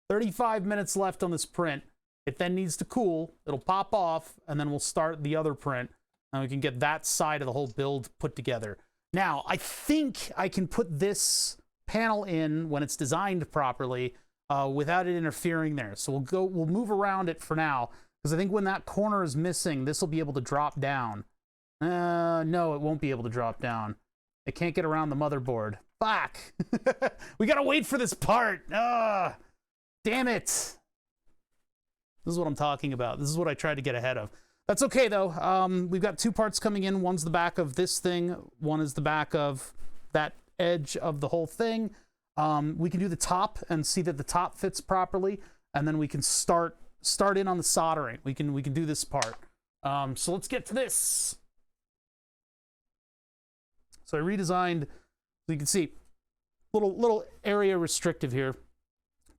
[SPEAKER 1] 35 minutes left on this print. It then needs to cool. It'll pop off, and then we'll start the other print, and we can get that side of the whole build put together. Now, I think I can put this panel in when it's designed properly without it interfering there. So we'll move around it for now, because I think when that corner is missing, this will be able to drop down. No, it won't be able to drop down. It can't get around the motherboard. Fuck! We gotta wait for this part! Damn it! This is what I'm talking about. This is what I tried to get ahead of. That's okay, though. We've got 2 parts coming in. One's the back of this thing. One is the back of that edge of the whole thing. We can do the top and see that the top fits properly, and then we can start in on the soldering. We can do this part. So let's get to this. So I redesigned, so you can see, little area restrictive here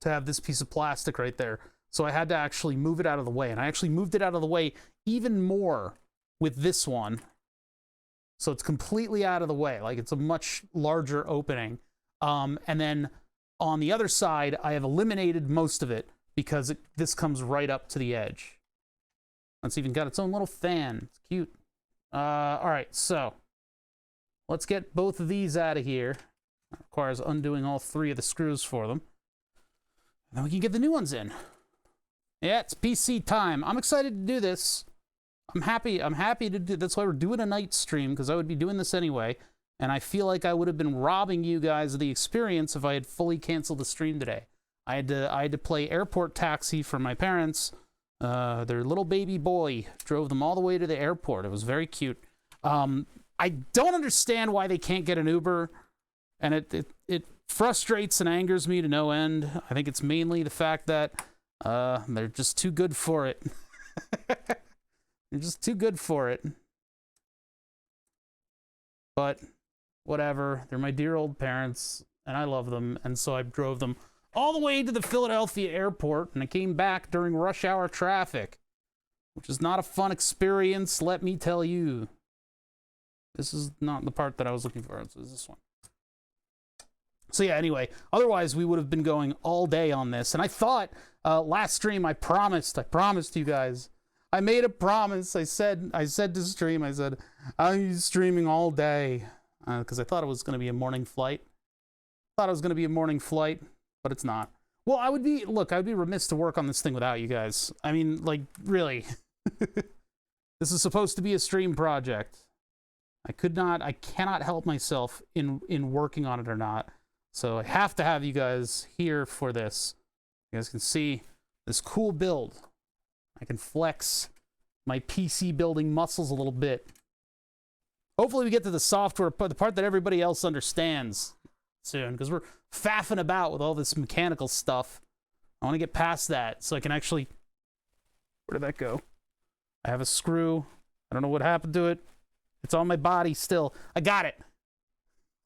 [SPEAKER 1] to have this piece of plastic right there. So I had to actually move it out of the way, and I actually moved it out of the way even more with this one. So it's completely out of the way, like it's a much larger opening. And then on the other side, I have eliminated most of it because this comes right up to the edge. It's even got its own little fan. It's cute. All right, so let's get both of these out of here. That requires undoing all 3 of the screws for them. And then we can get the new ones in. Yeah, it's PC time. I'm excited to do this. I'm happy to do. That's why we're doing a night stream, because I would be doing this anyway. And I feel like I would have been robbing you guys of the experience if I had fully canceled the stream today. I had to play airport taxi for my parents. Their little baby boy drove them all the way to the airport. It was very cute. I don't understand why they can't get an Uber, and it frustrates and angers me to no end. I think it's mainly the fact that they're just too good for it. They're just too good for it. But whatever. They're my dear old parents, and I love them, and so I drove them all the way to the Philadelphia airport, and I came back during rush hour traffic, which is not a fun experience, let me tell you. This is not the part that I was looking for. It's this one. So yeah, anyway, otherwise we would have been going all day on this. And I thought last stream I promised you guys. I made a promise. I said to stream, I said, I'm streaming all day. Because I thought it was going to be a morning flight. But it's not. Well, I would be remiss to work on this thing without you guys. I mean, like, really. This is supposed to be a stream project. I cannot help myself in working on it or not. So I have to have you guys here for this. You guys can see this cool build. I can flex my PC building muscles a little bit. Hopefully we get to the software part, the part that everybody else understands soon, because we're faffing about with all this mechanical stuff. I want to get past that so I can actually... Where did that go? I have a screw. I don't know what happened to it. It's on my body still. I got it.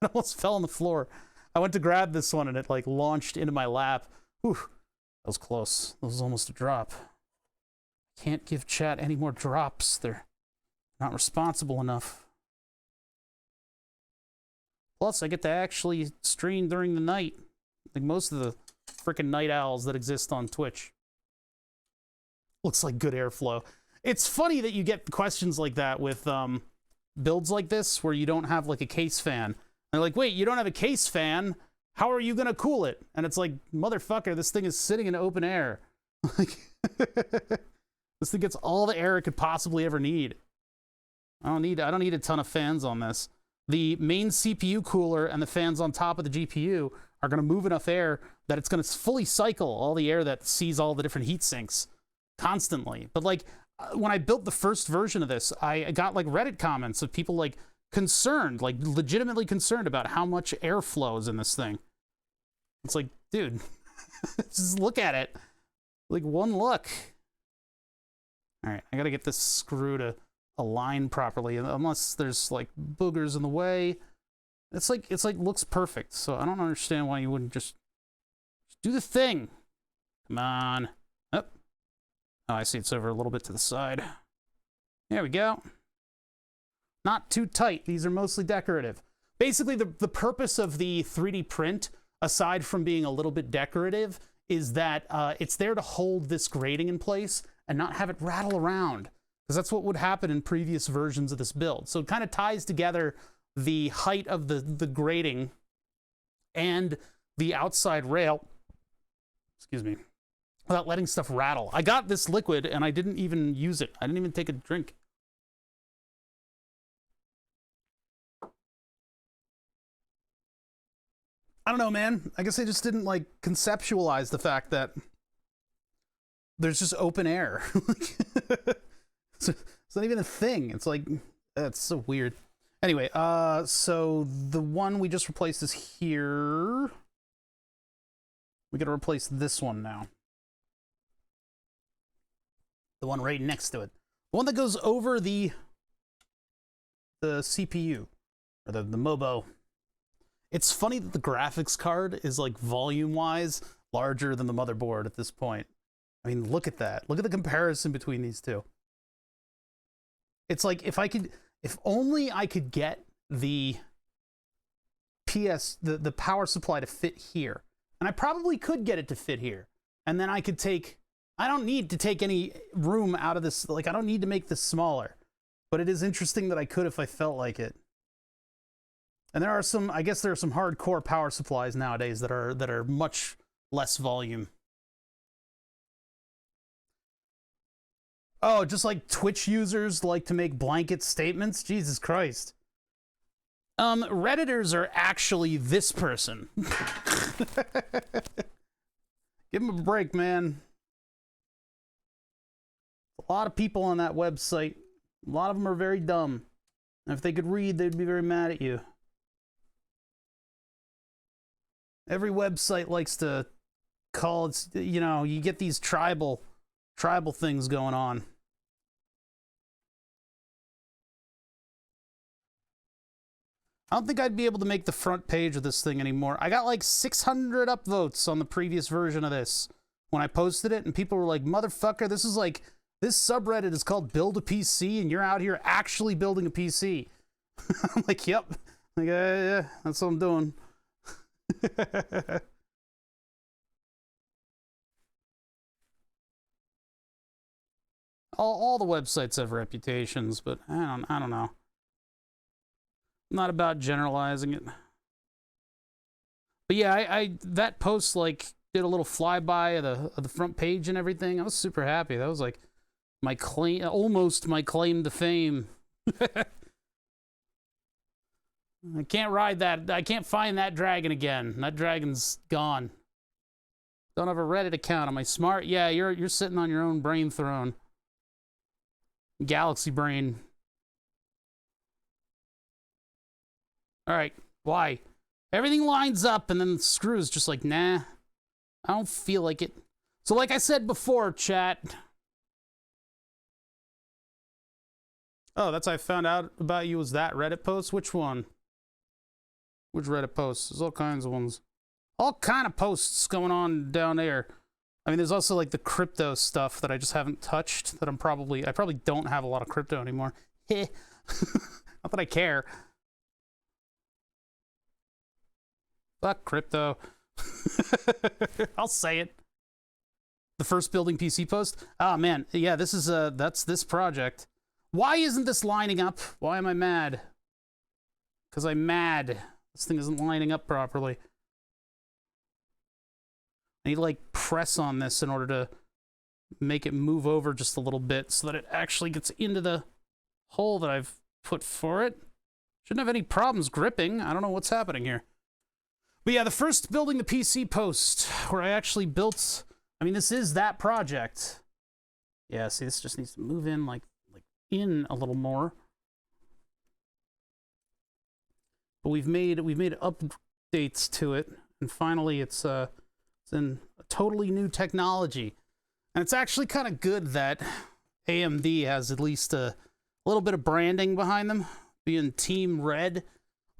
[SPEAKER 1] It almost fell on the floor. I went to grab this one and it like launched into my lap. Whew. That was close. That was almost a drop. Can't give chat any more drops. They're not responsible enough. Plus, I get to actually stream during the night. Like most of the freaking night owls that exist on Twitch. Looks like good airflow. It's funny that you get questions like that with builds like this where you don't have like a case fan. And they're like, wait, you don't have a case fan? How are you gonna cool it? And it's like, motherfucker, this thing is sitting in open air. Like, this thing gets all the air it could possibly ever need. I don't need a ton of fans on this. The main CPU cooler and the fans on top of the GPU are gonna move enough air that it's gonna fully cycle all the air that sees all the different heat sinks constantly. But like, when I built the first version of this, I got like Reddit comments of people like concerned, like legitimately concerned about how much air flows in this thing. It's like, dude, just look at it. Like one look. All right, I gotta get this screw to align properly, unless there's like boogers in the way. It's like looks perfect. So I don't understand why you wouldn't just do the thing. Come on. Oh, I see it's over a little bit to the side. There we go. Not too tight. These are mostly decorative. Basically, the purpose of the 3D print, aside from being a little bit decorative, is that it's there to hold this grating in place and not have it rattle around. Because that's what would happen in previous versions of this build. So it kind of ties together the height of the grating and the outside rail. Excuse me. Without letting stuff rattle. I got this liquid and I didn't even use it. I didn't even take a drink. I don't know, man. I guess I just didn't like conceptualize the fact that there's just open air. It's not even a thing. It's like, that's so weird. Anyway, so the one we just replaced is here. We gotta replace this one now. The one right next to it. The one that goes over the CPU, or the mobo. It's funny that the graphics card is like volume-wise larger than the motherboard at this point. I mean, look at that. Look at the comparison between these two. It's like if only I could get the the power supply to fit here. And I probably could get it to fit here. And then I could I don't need to take any room out of this. Like, I don't need to make this smaller. But it is interesting that I could if I felt like it. And there are some, I guess there are some hardcore power supplies nowadays that are much less volume. Oh, just like Twitch users like to make blanket statements? Jesus Christ. Redditors are actually this person. Give him a break, man. A lot of people on that website. A lot of them are very dumb. And if they could read, they'd be very mad at you. Every website likes to call it, you know, you get these tribal things going on. I don't think I'd be able to make the front page of this thing anymore. I got like 600 upvotes on the previous version of this when I posted it, and people were like, motherfucker, this is like, this subreddit is called Build a PC, and you're out here actually building a PC. I'm like, yep. Like, yeah, that's what I'm doing. all the websites have reputations, but I don't know. I'm not about generalizing it. But yeah, I that post like did a little flyby of the front page and everything. I was super happy. That was like my claim, almost my claim to fame. I can't ride that. I can't find that dragon again. That dragon's gone. Don't have a Reddit account. Am I smart? Yeah, you're sitting on your own brain throne. Galaxy brain. All right, why? Everything lines up and then the screws just like, nah, I don't feel like it. So like I said before, chat. Oh, that's how I found out about you was that Reddit post? Which one? Which Reddit post? There's all kinds of ones. All kind of posts going on down there. I mean, there's also like the crypto stuff that I just haven't touched that I probably don't have a lot of crypto anymore. Not that I care. Fuck crypto. I'll say it. The first building PC post? Oh man, yeah, this is that's this project. Why isn't this lining up? Why am I mad? Because I'm mad. This thing isn't lining up properly. I need to like press on this in order to make it move over just a little bit so that it actually gets into the hole that I've put for it. Shouldn't have any problems gripping. I don't know what's happening here. But yeah, the first building the PC post where I actually built, I mean, this is that project. Yeah, see, this just needs to move in like in a little more. But we've made updates to it, and finally it's in a totally new technology. And it's actually kind of good that AMD has at least a little bit of branding behind them, being Team Red.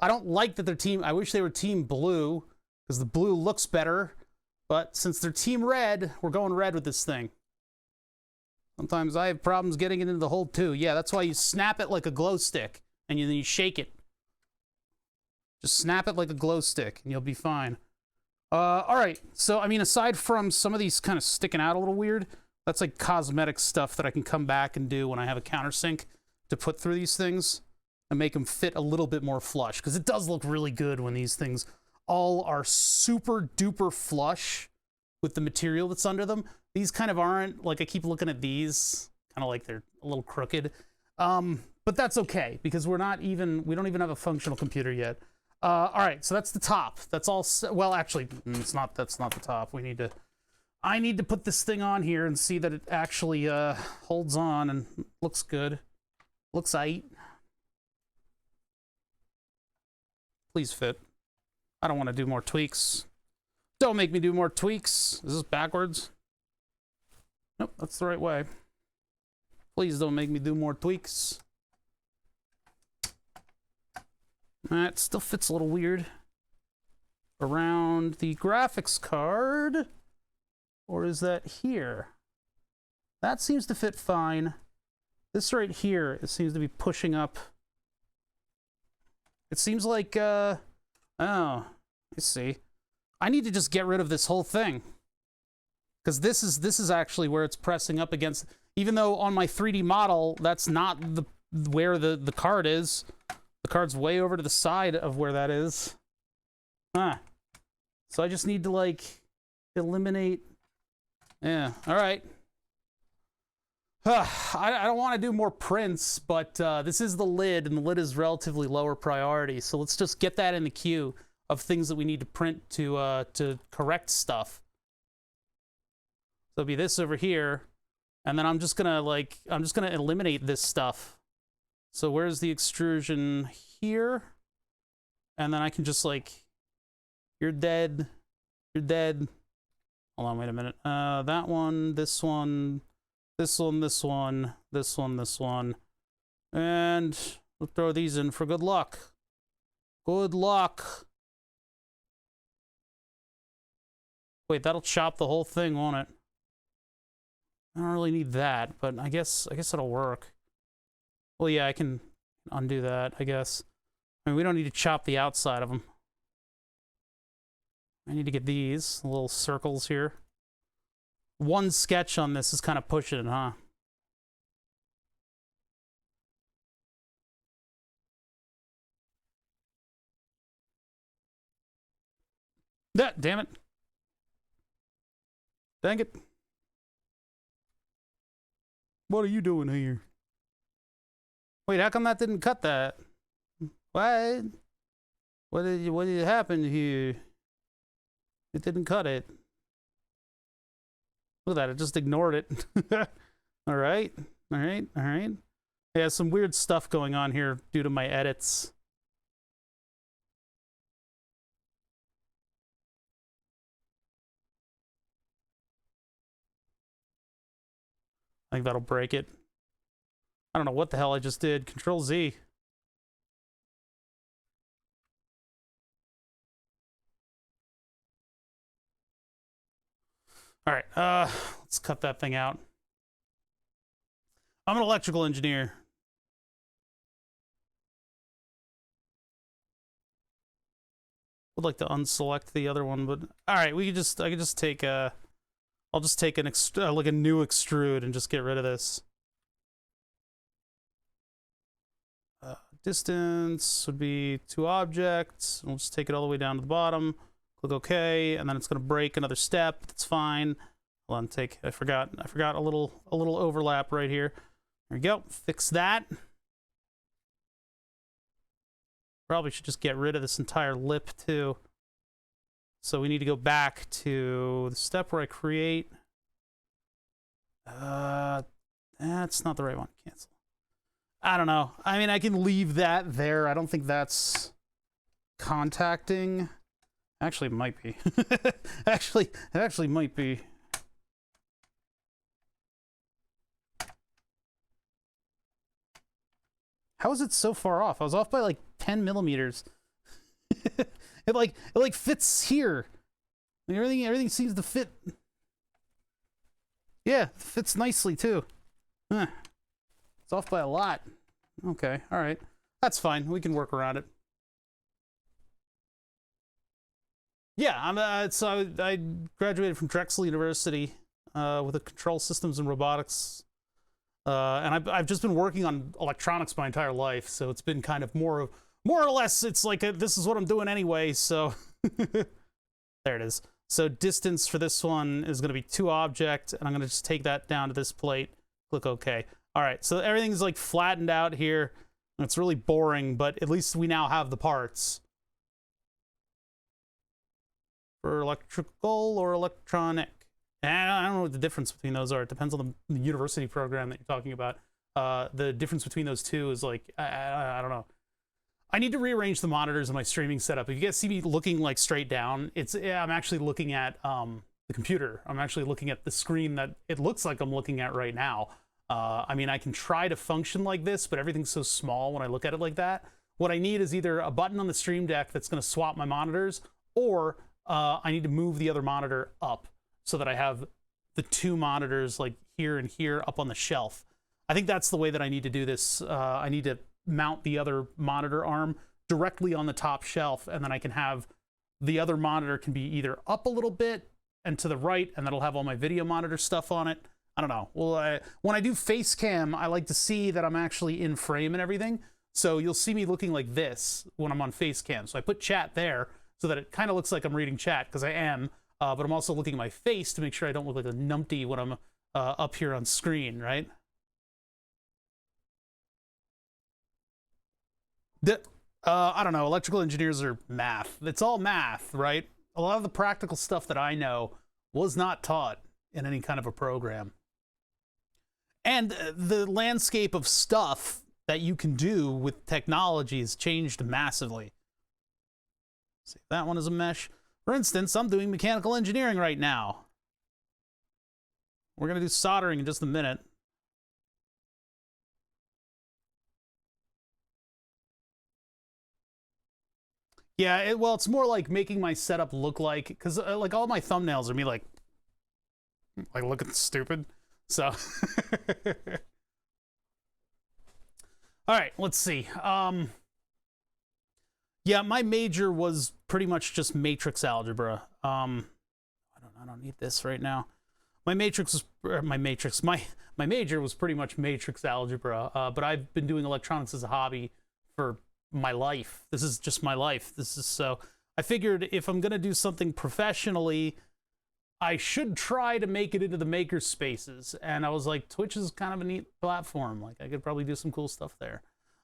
[SPEAKER 1] I don't like that they're team, I wish they were Team Blue, because the blue looks better, but since they're Team Red, we're going red with this thing. Sometimes I have problems getting it into the hole too. Yeah, that's why you snap it like a glow stick, and then you shake it. Just snap it like a glow stick, and you'll be fine. All right, so I mean, aside from some of these kind of sticking out a little weird, that's like cosmetic stuff that I can come back and do when I have a countersink to put through these things and make them fit a little bit more flush, because it does look really good when these things all are super duper flush with the material that's under them. These kind of aren't. Like, I keep looking at these, kind of like they're a little crooked. But that's okay, because we don't even have a functional computer yet. All right, so that's the top. That's all, well, actually, that's not the top. I need to put this thing on here and see that it actually holds on and looks good. Looks aight. Please fit. I don't want to do more tweaks. Don't make me do more tweaks. Is this backwards? Nope, that's the right way. Please don't make me do more tweaks. That still fits a little weird around the graphics card. Or is that here? That seems to fit fine. This right here, it seems to be pushing up. It seems like, oh, let's see. I need to just get rid of this whole thing. Because this is actually where it's pressing up against, even though on my 3D model, that's not where the card is. The card's way over to the side of where that is. Huh. So I just need to, like, eliminate... Yeah, all right. I don't want to do more prints, but this is the lid, and the lid is relatively lower priority. So let's just get that in the queue of things that we need to print to correct stuff. So it'll be this over here, and then I'm just gonna eliminate this stuff. So where's the extrusion? Here, and then I can just, like, you're dead, you're dead. Hold on, wait a minute. That one, this one, this one, this one, this one, this one. And we'll throw these in for good luck. Good luck. Wait, that'll chop the whole thing, won't it? I don't really need that, but I guess it'll work. Well, yeah, I can undo that, I guess. I mean, we don't need to chop the outside of them. I need to get these little circles here. One sketch on this is kind of pushing it, huh? Damn it. Dang it. What are you doing here? Wait, how come that didn't cut that? What? What did happen here? It didn't cut it. Look at that, it just ignored it. All right, all right, all right. Yeah, some weird stuff going on here due to my edits. I think that'll break it. I don't know what the hell I just did. Control Z. All right, let's cut that thing out. I'm an electrical engineer. Would like to unselect the other one, but all right, I could just take a, I'll just take an like a new extrude and just get rid of this. Distance would be 2 objects. We'll just take it all the way down to the bottom. Click OK, and then it's going to break another step. That's fine. Hold on, I forgot a little overlap right here. There we go. Fix that. Probably should just get rid of this entire lip too. So we need to go back to the step where I create. That's not the right one. Cancel. I don't know. I mean, I can leave that there. I don't think that's contacting. Actually, it might be. It actually might be. How is it so far off? I was off by like 10 millimeters. It like fits here. Like everything seems to fit. Yeah, it fits nicely too. Huh. It's off by a lot. Okay, all right. That's fine. We can work around it. Yeah, so I graduated from Drexel University with a control systems and robotics. And I've just been working on electronics my entire life, so it's been kind of more or less, it's like this is what I'm doing anyway, so there it is. So distance for this one is going to be 2 object, and I'm going to just take that down to this plate, click OK. All right, so everything's like flattened out here. It's really boring, but at least we now have the parts. For electrical or electronic. And I don't know what the difference between those are. It depends on the university program that you're talking about. The difference between those two is like, I don't know. I need to rearrange the monitors in my streaming setup. If you guys see me looking like straight down, I'm actually looking at the computer. I'm actually looking at the screen that it looks like I'm looking at right now. I mean, I can try to function like this, but everything's so small when I look at it like that. What I need is either a button on the Stream Deck that's going to swap my monitors, or I need to move the other monitor up so that I have the 2 monitors like here and here up on the shelf. I think that's the way that I need to do this. I need to mount the other monitor arm directly on the top shelf, and then I can have the other monitor can be either up a little bit and to the right, and that'll have all my video monitor stuff on it. I don't know. Well, when I do face cam, I like to see that I'm actually in frame and everything. So you'll see me looking like this when I'm on face cam. So I put chat there so that it kind of looks like I'm reading chat, because I am, but I'm also looking at my face to make sure I don't look like a numpty when I'm up here on screen, right? I don't know, electrical engineers are math. It's all math, right? A lot of the practical stuff that I know was not taught in any kind of a program. And the landscape of stuff that you can do with technology has changed massively. See, that one is a mesh. For instance, I'm doing mechanical engineering right now. We're going to do soldering in just a minute. Yeah, well, it's more like making my setup look like, because like all my thumbnails are me like looking stupid. So, all right, let's see. Yeah, my major was pretty much just matrix algebra. I don't need this right now. My major was pretty much matrix algebra. But I've been doing electronics as a hobby for my life. This is just my life. So I figured if I'm gonna do something professionally, I should try to make it into the maker spaces. And I was like, Twitch is kind of a neat platform. Like, I could probably do some cool stuff there.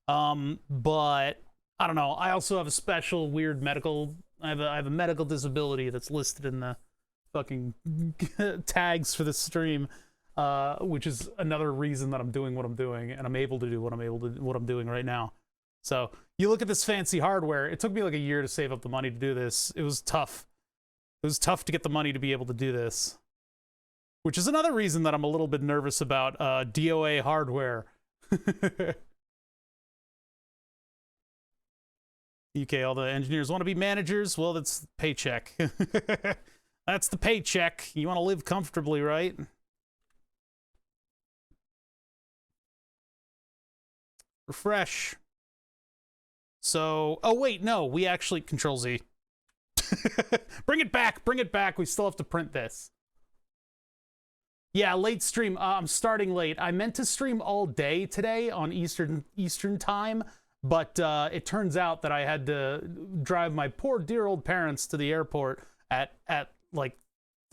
[SPEAKER 1] But I don't know. I also have a special weird medical. I have a medical disability that's listed in the fucking tags for the stream, which is another reason that I'm doing what I'm doing, and I'm able to do what I'm doing right now. So you look at this fancy hardware. It took me like a year to save up the money to do this. It was tough. It was tough to get the money to be able to do this, which is another reason that I'm a little bit nervous about DOA hardware. UK, all the engineers want to be managers. Well, that's paycheck. That's the paycheck. You want to live comfortably, right? Refresh. So, oh wait, no, we actually Control Z. Bring it back. We still have to print this. Yeah, late stream. I'm starting late. I meant to stream all day today on Eastern time, but it turns out that I had to drive my poor dear old parents to the airport at like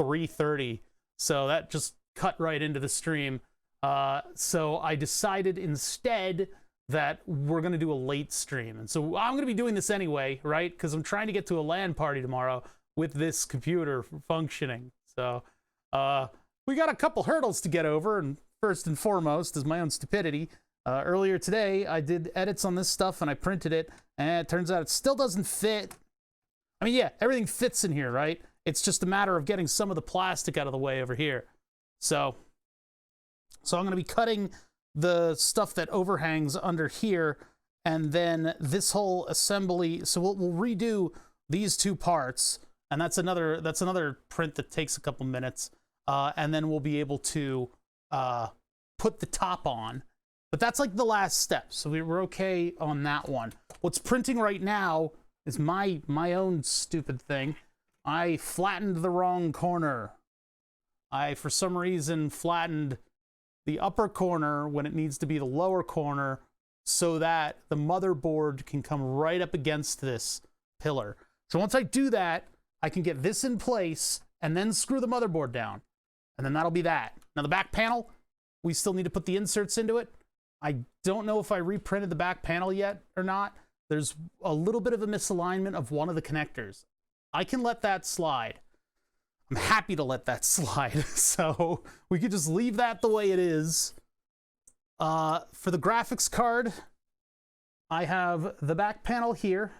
[SPEAKER 1] 3:30. So that just cut right into the stream. So I decided instead that we're going to do a late stream. And so I'm going to be doing this anyway, right? Because I'm trying to get to a LAN party tomorrow with this computer functioning. So we got a couple hurdles to get over. And first and foremost is my own stupidity. Earlier today, I did edits on this stuff and I printed it. And it turns out it still doesn't fit. I mean, yeah, everything fits in here, right? It's just a matter of getting some of the plastic out of the way over here. So I'm going to be cutting the stuff that overhangs under here, and then this whole assembly. So we'll redo these two parts, and that's another print that takes a couple minutes, and then we'll be able to put the top on. But that's like the last step, so we're okay on that one. What's printing right now is my own stupid thing. I flattened the wrong corner. I, for some reason, flattened the upper corner when it needs to be the lower corner so that the motherboard can come right up against this pillar. So once I do that, I can get this in place and then screw the motherboard down. And then that'll be that. Now the back panel, we still need to put the inserts into it. I don't know if I reprinted the back panel yet or not. There's a little bit of a misalignment of one of the connectors. I can let that slide. I'm happy to let that slide. So we could just leave that the way it is. For the graphics card, I have the back panel here.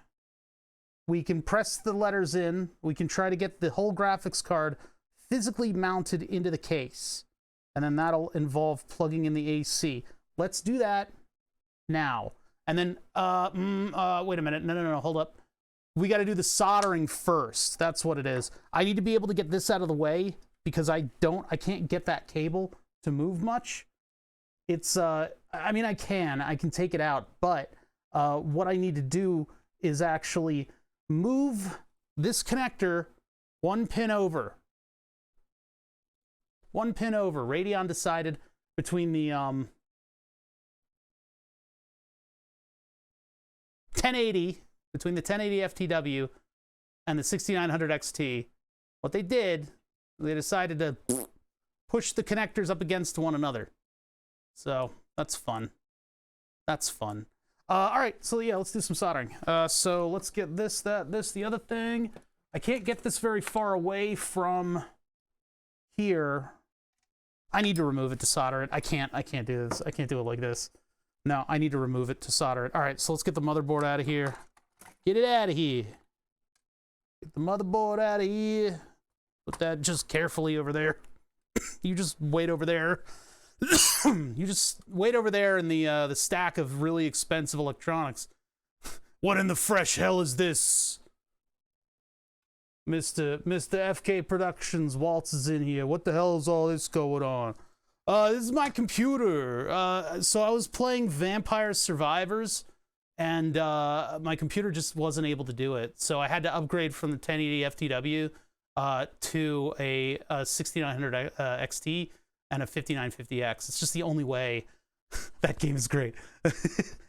[SPEAKER 1] We can press the letters in. We can try to get the whole graphics card physically mounted into the case. And then that'll involve plugging in the AC. Let's do that now. And then, wait a minute. No, hold up. We got to do the soldering first. That's what it is. I need to be able to get this out of the way because I can't get that cable to move much. It's, I mean, I can take it out, but what I need to do is actually move this connector one pin over. One pin over. Radeon decided between the, 1080, between the 1080 FTW and the 6900 XT, what they did, they decided to push the connectors up against one another. So that's fun. That's fun. All right, so yeah, let's do some soldering. So let's get this, the other thing. I can't get this very far away from here. I need to remove it to solder it. I can't do this. I can't do it like this. No, I need to remove it to solder it. All right, so let's get the motherboard out of here. Get it out of here. Get the motherboard out of here. Put that just carefully over there. You just wait over there. You just wait over there in the stack of really expensive electronics. What in the fresh hell is this? Mr. FK Productions Waltz is in here. What the hell is all this going on? This is my computer. So I was playing Vampire Survivors, and my computer just wasn't able to do it. So I had to upgrade from the 1080 FTW to a 6900 XT and a 5950X. It's just the only way. That game is great.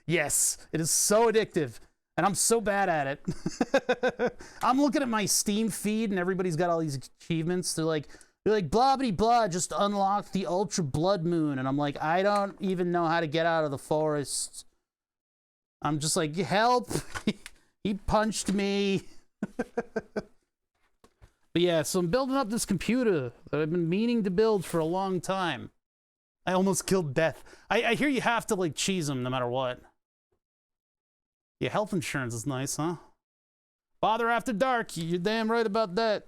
[SPEAKER 1] Yes, it is so addictive. And I'm so bad at it. I'm looking at my Steam feed, and everybody's got all these achievements. They're like blah blah blah, just unlocked the Ultra Blood Moon, and I'm like, I don't even know how to get out of the forest. I'm just like, help! He punched me. But yeah, so I'm building up this computer that I've been meaning to build for a long time. I almost killed Death. I hear you have to like cheese him no matter what. Yeah, health insurance is nice, huh? Father After Dark, you're damn right about that.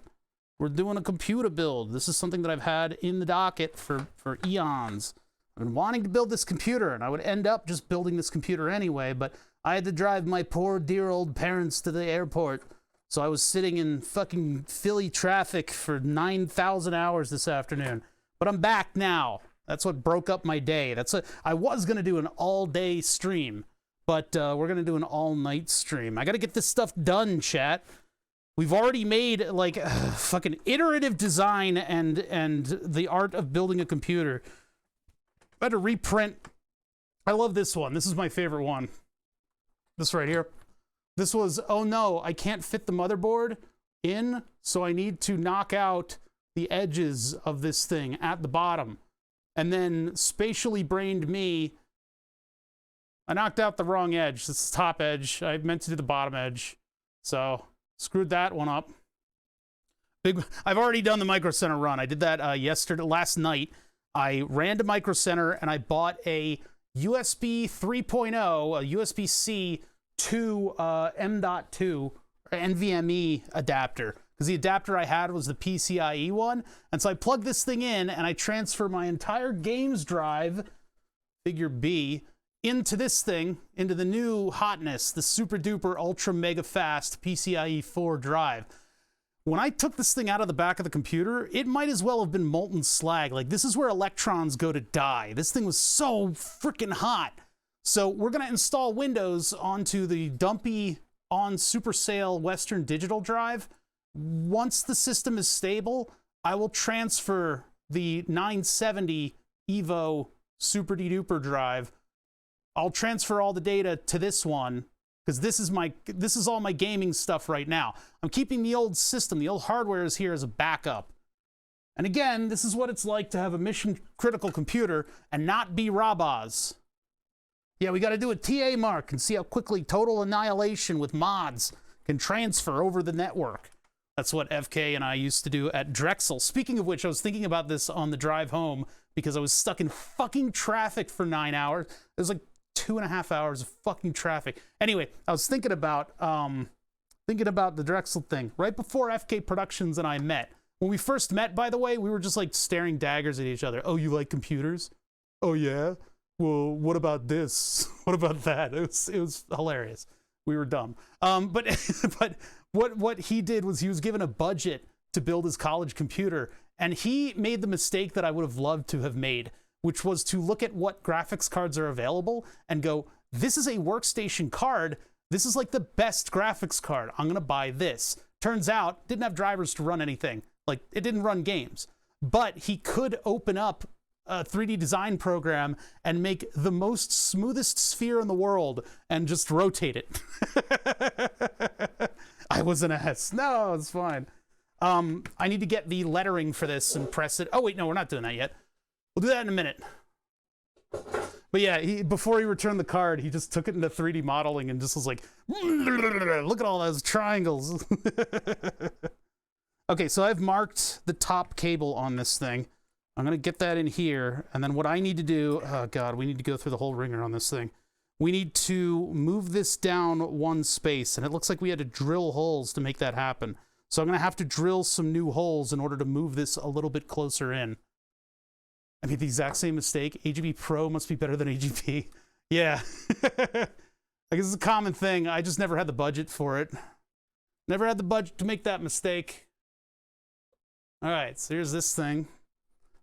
[SPEAKER 1] We're doing a computer build. This is something that I've had in the docket for eons. I've been wanting to build this computer, and I would end up just building this computer anyway, but I had to drive my poor, dear old parents to the airport, so I was sitting in fucking Philly traffic for 9,000 hours this afternoon. But I'm back now. That's what broke up my day. I was going to do an all-day stream, but we're going to do an all-night stream. I got to get this stuff done, chat. We've already made, like, fucking iterative design and the art of building a computer. I had to reprint. I love this one. This is my favorite one. This right here. This was, oh no, I can't fit the motherboard in, so I need to knock out the edges of this thing at the bottom. And then spatially brained me, I knocked out the wrong edge. This is the top edge. I meant to do the bottom edge. So, screwed that one up. I've already done the Micro Center run. I did that last night. I ran to Micro Center and I bought a USB 3.0, a USB-C to M.2 NVMe adapter. Because the adapter I had was the PCIe one. And so I plugged this thing in and I transfer my entire games drive, figure B, into this thing, into the new hotness, the super duper ultra mega fast PCIe 4 drive. When I took this thing out of the back of the computer, it might as well have been molten slag. Like, this is where electrons go to die. This thing was so freaking hot. So we're gonna install Windows onto the dumpy on super sale Western Digital drive. Once the system is stable, I will transfer the 970 Evo super duper drive. I'll transfer all the data to this one, because this is all my gaming stuff right now. I'm keeping the old system, the old hardware is here as a backup. And again, this is what it's like to have a mission critical computer and not be Rabaz. Yeah, we got to do a TA mark and see how quickly Total Annihilation with mods can transfer over the network. That's what FK and I used to do at Drexel. Speaking of which, I was thinking about this on the drive home because I was stuck in fucking traffic for 9 hours. It was like 2.5 hours of fucking traffic. Anyway, I was thinking about the Drexel thing right before FK Productions and I met. When we first met, by the way, we were just like staring daggers at each other. Oh, you like computers? Oh yeah. Well, what about this? What about that? It was hilarious. We were dumb. But what he did was he was given a budget to build his college computer, and he made the mistake that I would have loved to have made, which was to look at what graphics cards are available and go, this is a workstation card. This is like the best graphics card. I'm going to buy this. Turns out, didn't have drivers to run anything. Like, it didn't run games. But he could open up 3D design program and make the most smoothest sphere in the world and just rotate it. I was an ass. No, it's fine. I need to get the lettering for this and press it. Oh, wait, no, we're not doing that yet. We'll do that in a minute. But yeah, before he returned the card, he just took it into 3D modeling and just was like, look at all those triangles. Okay, so I've marked the top cable on this thing. I'm going to get that in here. And then what I need to do, oh God, we need to go through the whole ringer on this thing. We need to move this down one space. And it looks like we had to drill holes to make that happen. So I'm going to have to drill some new holes in order to move this a little bit closer in. I made the exact same mistake. AGB Pro must be better than AGP. Yeah. I guess it's a common thing. I just never had the budget for it. Never had the budget to make that mistake. All right, so here's this thing.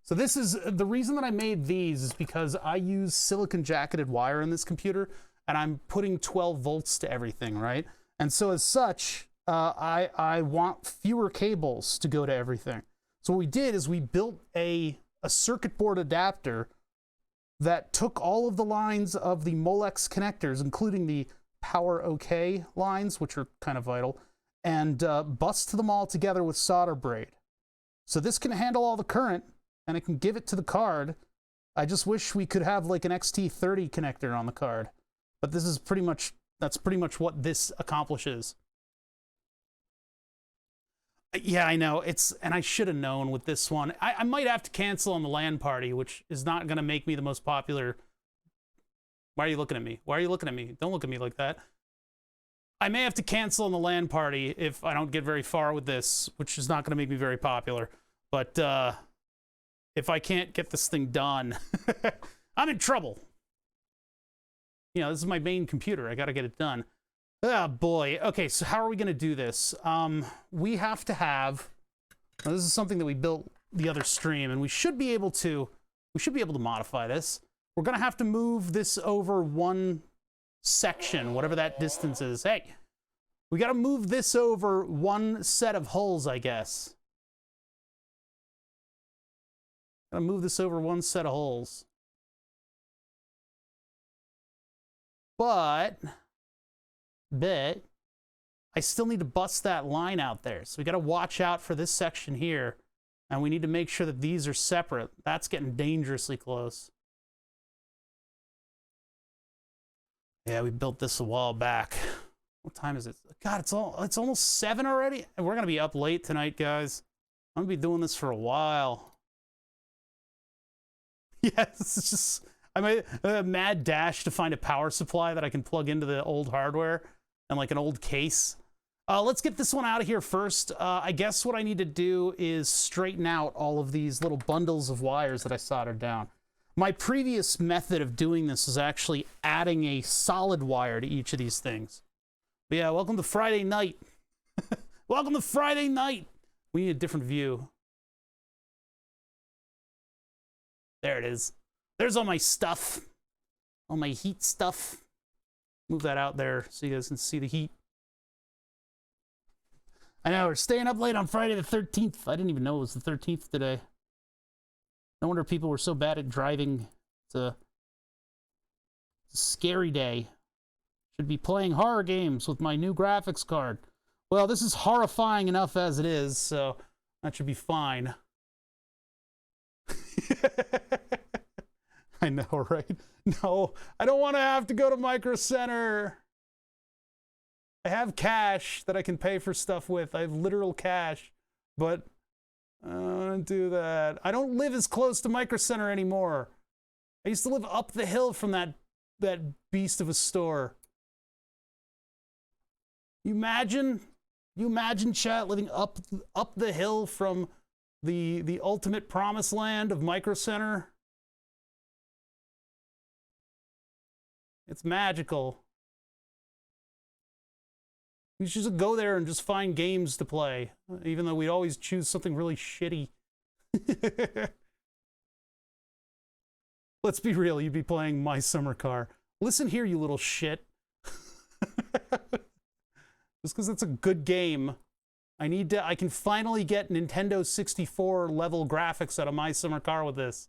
[SPEAKER 1] So this is, the reason that I made these is because I use silicon jacketed wire in this computer, and I'm putting 12 volts to everything, right? And so as such, I want fewer cables to go to everything. So what we did is we built a circuit board adapter that took all of the lines of the Molex connectors, including the power OK lines, which are kind of vital, and bust them all together with solder braid. So this can handle all the current, and it can give it to the card. I just wish we could have like an XT30 connector on the card. But this is pretty much, that's pretty much what this accomplishes. Yeah, I know. And I should have known with this one. I might have to cancel on the LAN party, which is not going to make me the most popular. Why are you looking at me? Why are you looking at me? Don't look at me like that. I may have to cancel on the LAN party if I don't get very far with this, which is not going to make me very popular. But if I can't get this thing done, I'm in trouble. You know, this is my main computer. I got to get it done. Oh, boy. Okay, so how are we going to do this? We have to have... Well, this is something that we built the other stream, and we should be able to modify this. We're going to have to move this over one section, whatever that distance is. Hey, we got to move this over one set of holes, I guess. Got to move this over one set of holes. But I still need to bust that line out there. So we got to watch out for this section here. And we need to make sure that these are separate. That's getting dangerously close. Yeah, we built this a while back. What time is it? God, it's almost 7 already. And we're going to be up late tonight, guys. I'm going to be doing this for a while. Yeah, this is just... I made a mad dash to find a power supply that I can plug into the old hardware and like an old case. Let's get this one out of here first. I guess what I need to do is straighten out all of these little bundles of wires that I soldered down. My previous method of doing this is actually adding a solid wire to each of these things. But yeah, welcome to Friday night. Welcome to Friday night. We need a different view. There it is. There's all my stuff. All my heat stuff. Move that out there so you guys can see the heat. I know, we're staying up late on Friday the 13th. I didn't even know it was the 13th today. No wonder people were so bad at driving. It's a scary day. Should be playing horror games with my new graphics card. Well, this is horrifying enough as it is, so that should be fine. I know, right? No, I don't want to have to go to Micro Center. I have cash that I can pay for stuff with. I have literal cash, but I don't want to do that. I don't live as close to Micro Center anymore. I used to live up the hill from that beast of a store. You imagine, chat, living up the hill from the ultimate promised land of Micro Center? It's magical. We should just go there and just find games to play, even though we'd always choose something really shitty. Let's be real, you'd be playing My Summer Car. Listen here, you little shit. Just because it's a good game, I can finally get Nintendo 64 level graphics out of My Summer Car with this.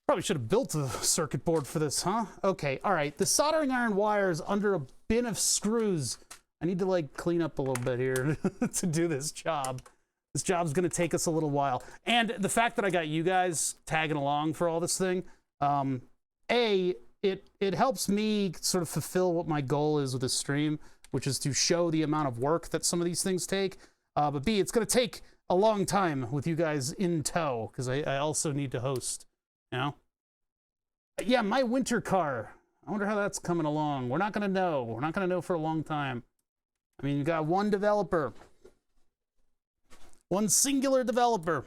[SPEAKER 1] Probably should have built a circuit board for this, huh? Okay, all right. The soldering iron wire is under a bin of screws. I need to, like, clean up a little bit here to do this job. This job's going to take us a little while. And the fact that I got you guys tagging along for all this thing, it helps me sort of fulfill what my goal is with this stream, which is to show the amount of work that some of these things take. But B, it's going to take a long time with you guys in tow, because I also need to host. You know? Yeah, my winter car. I wonder how that's coming along. We're not going to know. We're not going to know for a long time. I mean, you got one developer. One singular developer.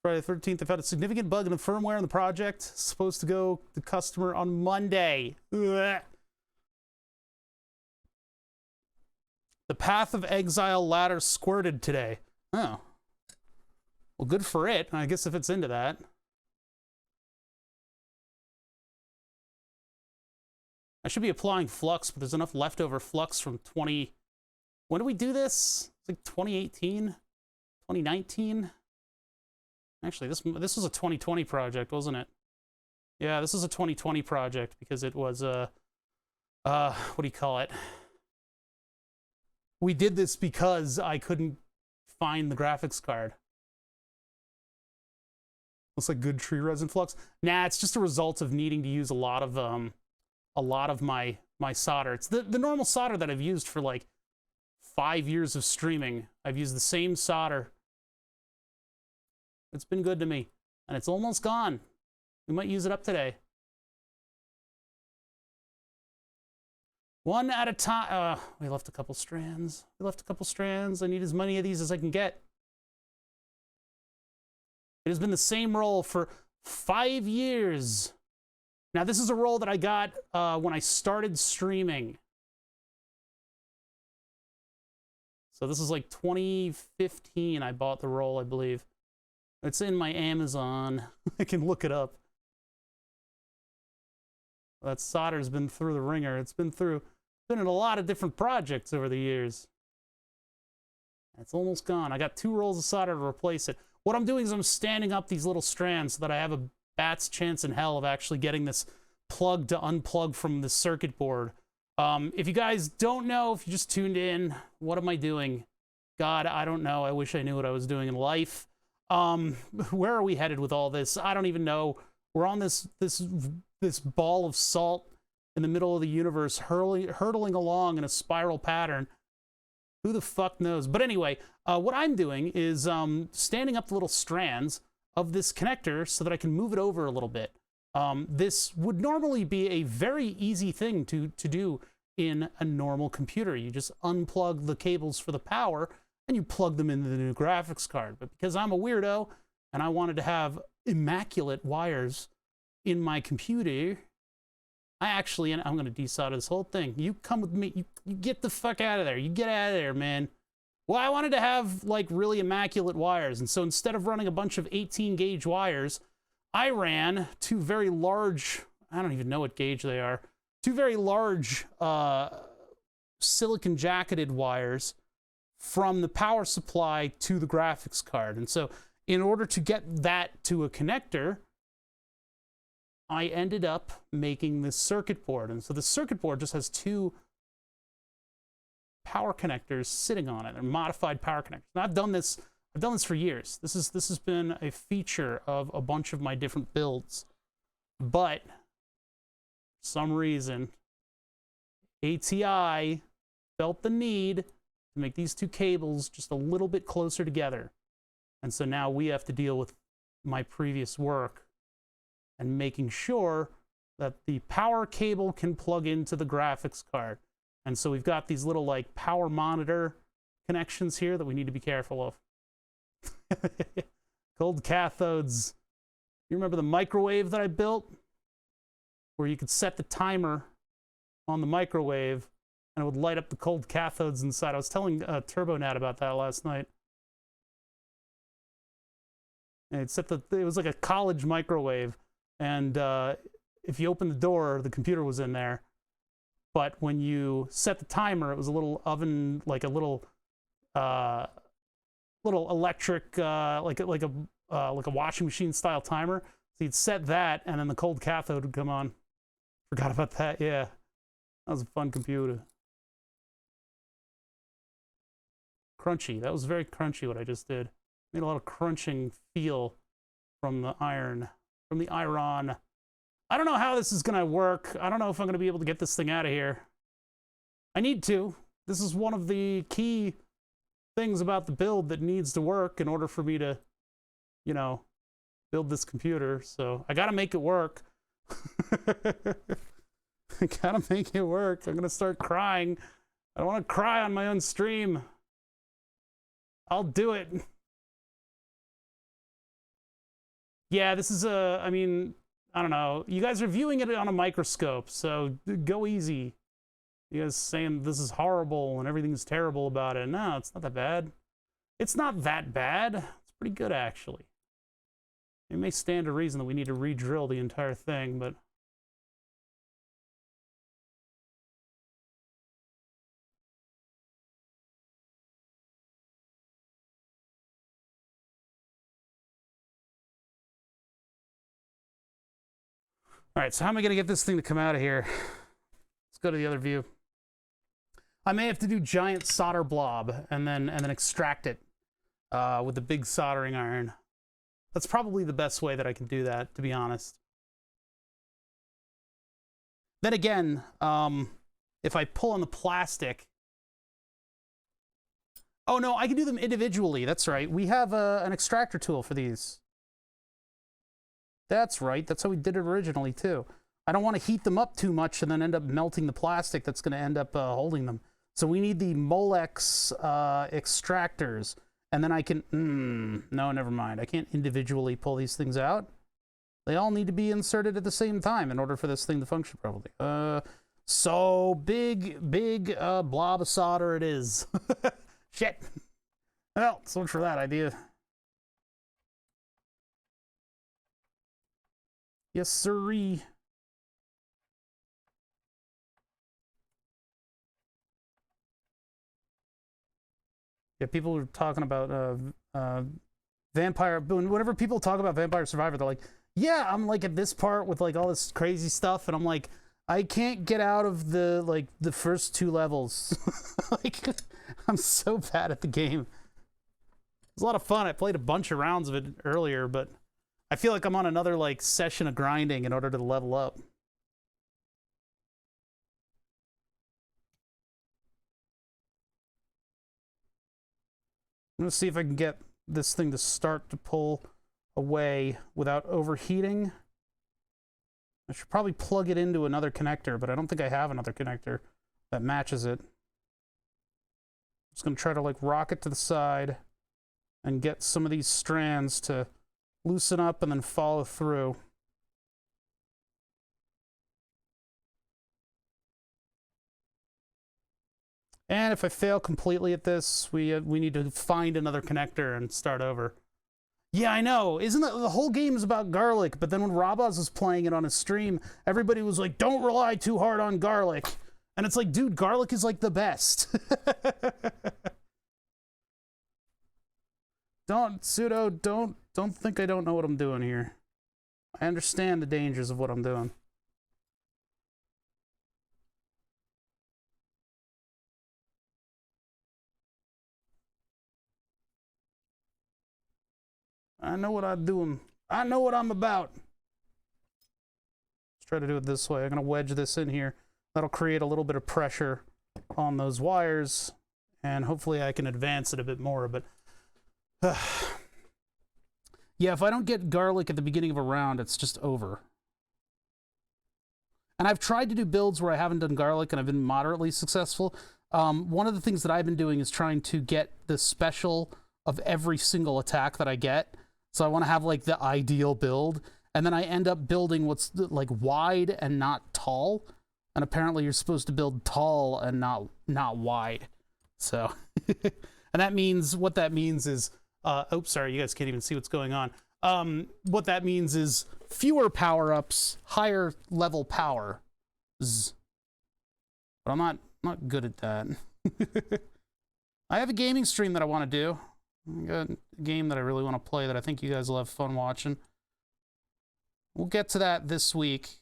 [SPEAKER 1] Friday the 13th, I found a significant bug in the firmware in the project. It's supposed to go to customer on Monday. Ugh. The Path of Exile ladder squirted today. Oh. Well, good for it, I guess, if it's into that. I should be applying flux, but there's enough leftover flux from 20... When did we do this? It's like 2018? 2019? Actually, this was a 2020 project, wasn't it? Yeah, this is a 2020 project because it was a... what do you call it? We did this because I couldn't find the graphics card. Looks like good tree resin flux. Nah, it's just a result of needing to use a lot of my solder. It's the normal solder that I've used for like 5 years of streaming. I've used the same solder. It's been good to me, and it's almost gone. We might use it up today. One at a time. We left a couple strands. We left a couple strands. I need as many of these as I can get. It has been the same roll for 5 years. Now, this is a roll that I got when I started streaming. So this is like 2015 I bought the roll, I believe. It's in my Amazon. I can look it up. That solder's been through the ringer. It's been in a lot of different projects over the years. It's almost gone. I got 2 rolls of solder to replace it. What I'm doing is I'm standing up these little strands so that I have a bat's chance in hell of actually getting this plug to unplug from the circuit board. If you guys don't know, if you just tuned in, what am I doing? God, I don't know. I wish I knew what I was doing in life. Where are we headed with all this? I don't even know. We're on this ball of salt in the middle of the universe, hurtling along in a spiral pattern. Who the fuck knows? But anyway, what I'm doing is standing up the little strands of this connector so that I can move it over a little bit. This would normally be a very easy thing to do in a normal computer. You just unplug the cables for the power and you plug them into the new graphics card. But because I'm a weirdo and I wanted to have immaculate wires in my computer, and I'm going to desolder this whole thing. You come with me. You get the fuck out of there. You get out of there, man. Well, I wanted to have, like, really immaculate wires. And so instead of running a bunch of 18-gauge wires, I ran 2 very large, I don't even know what gauge they are, 2 very large silicon jacketed wires from the power supply to the graphics card. And so in order to get that to a connector, I ended up making this circuit board. And so the circuit board just has 2 power connectors sitting on it. They're modified power connectors. And I've done this for years. This has been a feature of a bunch of my different builds. But for some reason, ATI felt the need to make these 2 cables just a little bit closer together. And so now we have to deal with my previous work and making sure that the power cable can plug into the graphics card. And so we've got these little, like, power monitor connections here that we need to be careful of. Cold cathodes. You remember the microwave that I built? Where you could set the timer on the microwave and it would light up the cold cathodes inside. I was telling TurboNat about that last night. And it was like a college microwave. And if you opened the door, the computer was in there. But when you set the timer, it was a little oven, like a little electric, like a like a washing machine style timer. So you'd set that, and then the cold cathode would come on. Forgot about that. Yeah, that was a fun computer. Crunchy. That was very crunchy what I just did. Made a lot of crunching feel from the iron, from the iron. I don't know how this is gonna work. I don't know if I'm gonna be able to get this thing out of here. I need to. This is one of the key things about the build that needs to work in order for me to, you know, build this computer. So I gotta make it work. I gotta make it work. I'm gonna start crying. I don't wanna cry on my own stream. I'll do it. Yeah, this is a, I mean, I don't know. You guys are viewing it on a microscope, so go easy. You guys saying this is horrible and everything's terrible about it. No, it's not that bad. It's not that bad. It's pretty good, actually. It may stand to reason that we need to re-drill the entire thing, but... All right, so how am I going to get this thing to come out of here? Let's go to the other view. I may have to do giant solder blob and then extract it with the big soldering iron. That's probably the best way that I can do that, to be honest. Then again, if I pull on the plastic... Oh, no, I can do them individually. That's right. We have an extractor tool for these. That's right. That's how we did it originally, too. I don't want to heat them up too much and then end up melting the plastic that's going to end up holding them. So we need the Molex extractors. And then I can... no, never mind. I can't individually pull these things out. They all need to be inserted at the same time in order for this thing to function properly. So big blob of solder it is. Shit. Well, so much for that idea. Yes, sirree. Yeah, people are talking about Vampire. Whenever people talk about Vampire Survivor, they're like, yeah, I'm like at this part with like all this crazy stuff, and I'm like, I can't get out of the first 2 levels. Like, I'm so bad at the game. It was a lot of fun. I played a bunch of rounds of it earlier, but I feel like I'm on another like session of grinding in order to level up. I'm gonna see if I can get this thing to start to pull away without overheating. I should probably plug it into another connector, but I don't think I have another connector that matches it. I'm just gonna try to like rock it to the side and get some of these strands to loosen up and then follow through. And if I fail completely at this, we need to find another connector and start over. Yeah, I know. Isn't that the whole game is about garlic? But then when Rabaz was playing it on his stream, everybody was like, "Don't rely too hard on garlic." And it's like, dude, garlic is like the best. Don't think I don't know what I'm doing here. I understand the dangers of what I'm doing. I know what I'm doing. I know what I'm about. Let's try to do it this way. I'm going to wedge this in here. That'll create a little bit of pressure on those wires, and hopefully I can advance it a bit more, but... yeah, if I don't get garlic at the beginning of a round, it's just over. And I've tried to do builds where I haven't done garlic, and I've been moderately successful. One of the things that I've been doing is trying to get the special of every single attack that I get. So I want to have like the ideal build, and then I end up building what's like wide and not tall. And apparently you're supposed to build tall and not wide. So, and that means, what that means is, oops, sorry, you guys can't even see what's going on. What that means is fewer power-ups, higher level power. But I'm not good at that. I have a gaming stream that I want to do. I got a game that I really want to play that I think you guys will have fun watching. We'll get to that this week,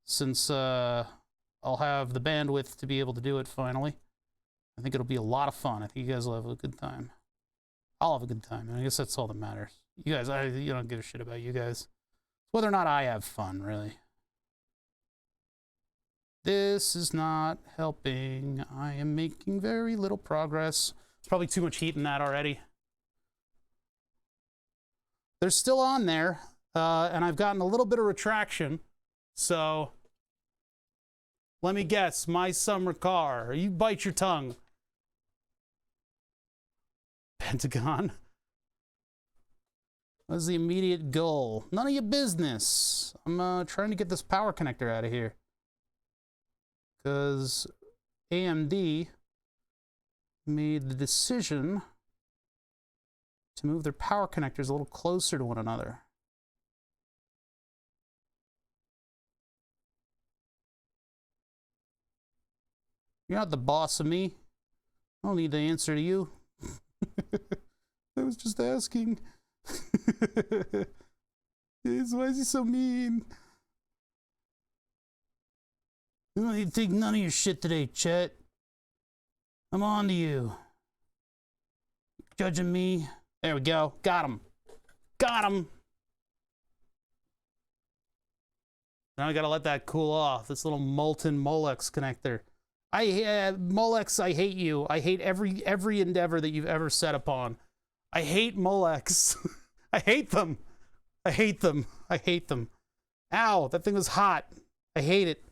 [SPEAKER 1] since I'll have the bandwidth to be able to do it finally. I think it'll be a lot of fun. I think you guys will have a good time. I'll have a good time, and I guess that's all that matters. You guys, you don't give a shit about you guys. Whether or not I have fun, really. This is not helping. I am making very little progress. There's probably too much heat in that already. They're still on there, and I've gotten a little bit of retraction. So, let me guess. My summer car. You bite your tongue. Pentagon. What's the immediate goal? None of your business. I'm trying to get this power connector out of here. Because AMD made the decision to move their power connectors a little closer to one another. You're not the boss of me. I don't need the answer to you. I was just asking. Why is he so mean? I don't need to take none of your shit today, Chet. I'm on to you. Judging me. There we go. Got him. Got him. Now I gotta let that cool off. This little molten Molex connector. Molex, I hate you. I hate every endeavor that you've ever set upon. I hate Molex. I hate them. I hate them. I hate them. Ow, that thing was hot. I hate it.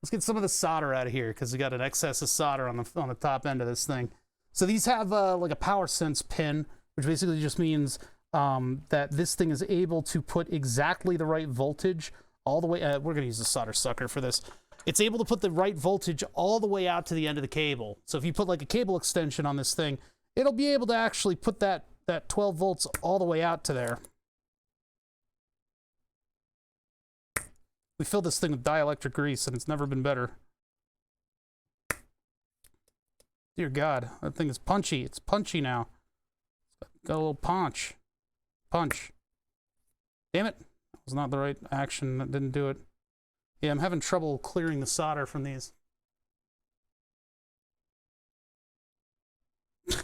[SPEAKER 1] Let's get some of the solder out of here, because we got an excess of solder on the top end of this thing. So these have like a power sense pin, which basically just means that this thing is able to put exactly the right voltage all the way. We're going to use a solder sucker for this. It's able to put the right voltage all the way out to the end of the cable. So if you put like a cable extension on this thing, it'll be able to actually put that 12 volts all the way out to there. We filled this thing with dielectric grease, and it's never been better. Dear God, that thing is punchy. It's punchy now. Got a little punch. Punch. Damn it. That was not the right action. That didn't do it. Yeah, I'm having trouble clearing the solder from these.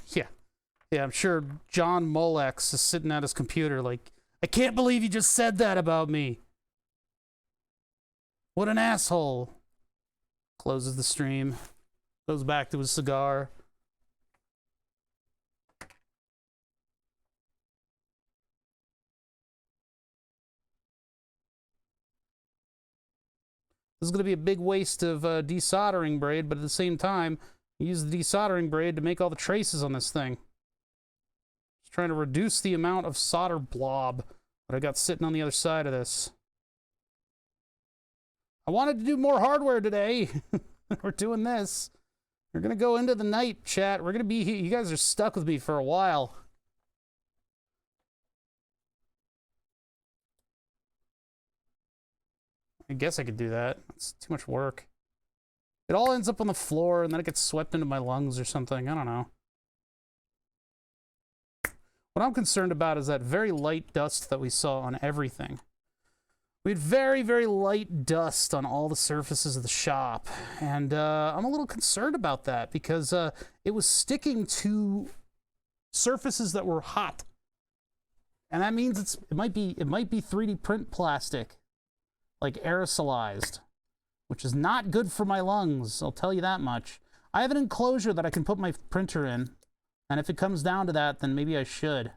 [SPEAKER 1] Yeah. Yeah, I'm sure John Molex is sitting at his computer like, I can't believe you just said that about me. What an asshole. Closes the stream. Goes back to his cigar. This is going to be a big waste of desoldering braid, but at the same time, use the desoldering braid to make all the traces on this thing. Just trying to reduce the amount of solder blob that I got sitting on the other side of this. I wanted to do more hardware today. We're doing this. We're going to go into the night, chat. We're going to be here. You guys are stuck with me for a while. I guess I could do that. It's too much work. It all ends up on the floor, and then it gets swept into my lungs or something. I don't know. What I'm concerned about is that very light dust that we saw on everything. We had very, very light dust on all the surfaces of the shop, and I'm a little concerned about that because it was sticking to surfaces that were hot, and that means it might be 3D print plastic, like aerosolized, which is not good for my lungs. I'll tell you that much. I have an enclosure that I can put my printer in, and if it comes down to that, then maybe I should.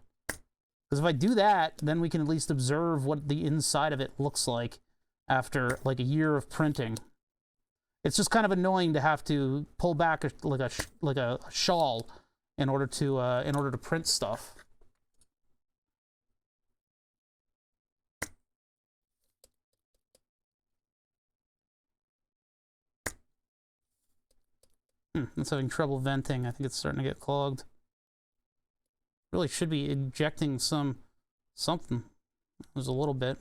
[SPEAKER 1] Because if I do that, then we can at least observe what the inside of it looks like after like a year of printing. It's just kind of annoying to have to pull back like a shawl in order to print stuff. It's having trouble venting. I think it's starting to get clogged. Really should be injecting something. There's a little bit.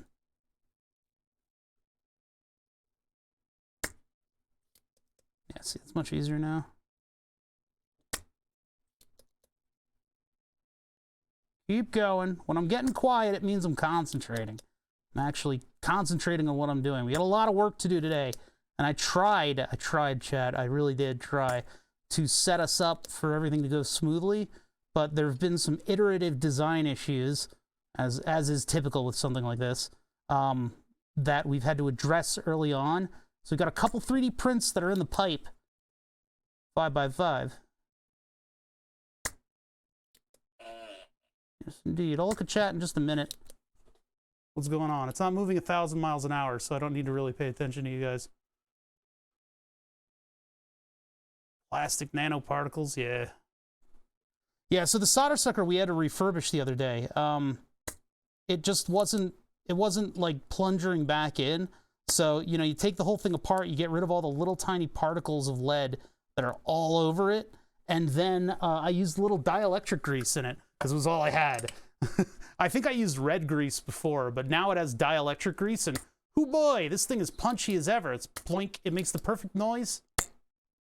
[SPEAKER 1] Yeah, see, it's much easier now. Keep going. When I'm getting quiet, it means I'm concentrating. I'm actually concentrating on what I'm doing. We got a lot of work to do today. And I tried, chat. I really did try to set us up for everything to go smoothly. But there have been some iterative design issues, as is typical with something like this, that we've had to address early on. So we've got a couple 3D prints that are in the pipe. 5x5. Yes, indeed. I'll look at chat in just a minute. What's going on? It's not moving 1,000 miles an hour, so I don't need to really pay attention to you guys. Plastic nanoparticles, yeah. Yeah, so the solder sucker we had to refurbish the other day. It just wasn't like plunging back in. So, you know, you take the whole thing apart, you get rid of all the little tiny particles of lead that are all over it, and then I used a little dielectric grease in it, because it was all I had. I think I used red grease before, but now it has dielectric grease, and oh boy, this thing is punchy as ever. It's plink, it makes the perfect noise. It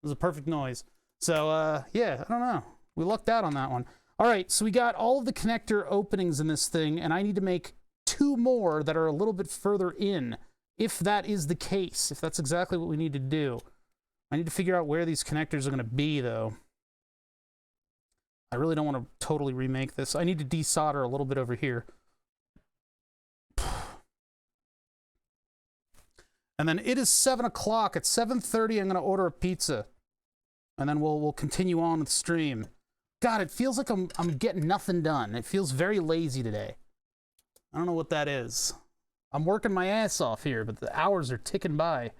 [SPEAKER 1] was a perfect noise. So, yeah, I don't know. We lucked out on that one. All right, so we got all of the connector openings in this thing, and I need to make 2 more that are a little bit further in, if that is the case, if that's exactly what we need to do. I need to figure out where these connectors are going to be, though. I really don't want to totally remake this. I need to desolder a little bit over here. And then it is 7 o'clock. At 7:30, I'm going to order a pizza. And then we'll continue on with the stream. God, it feels like I'm getting nothing done. It feels very lazy today. I don't know what that is. I'm working my ass off here, but the hours are ticking by.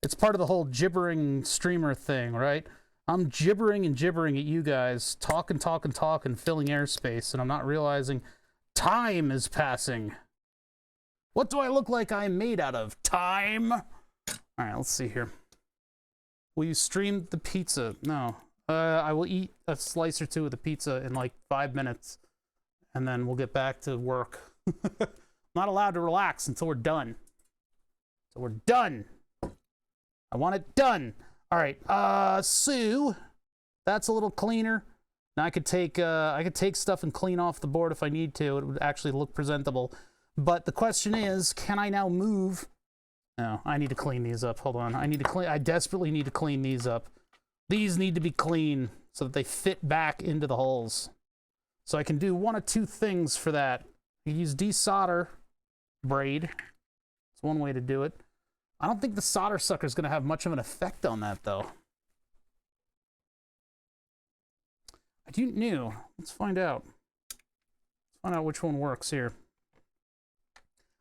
[SPEAKER 1] It's part of the whole gibbering streamer thing, right? I'm gibbering and gibbering at you guys, talking, filling airspace, and I'm not realizing time is passing. What do I look like I'm made out of? Time? All right, let's see here. Will you stream the pizza? No. I will eat a slice or 2 of the pizza in like 5 minutes, and then we'll get back to work. Not allowed to relax until we're done. So we're done. I want it done. All right, so that's a little cleaner. Now I could take stuff and clean off the board if I need to. It would actually look presentable. But the question is, can I now move? No, I need to clean these up. Hold on. I desperately need to clean these up. These need to be clean so that they fit back into the holes. So I can do 1 of 2 things for that. I can use desolder braid. It's one way to do it. I don't think the solder sucker is going to have much of an effect on that, though. I do know. Let's find out. Let's find out which one works here.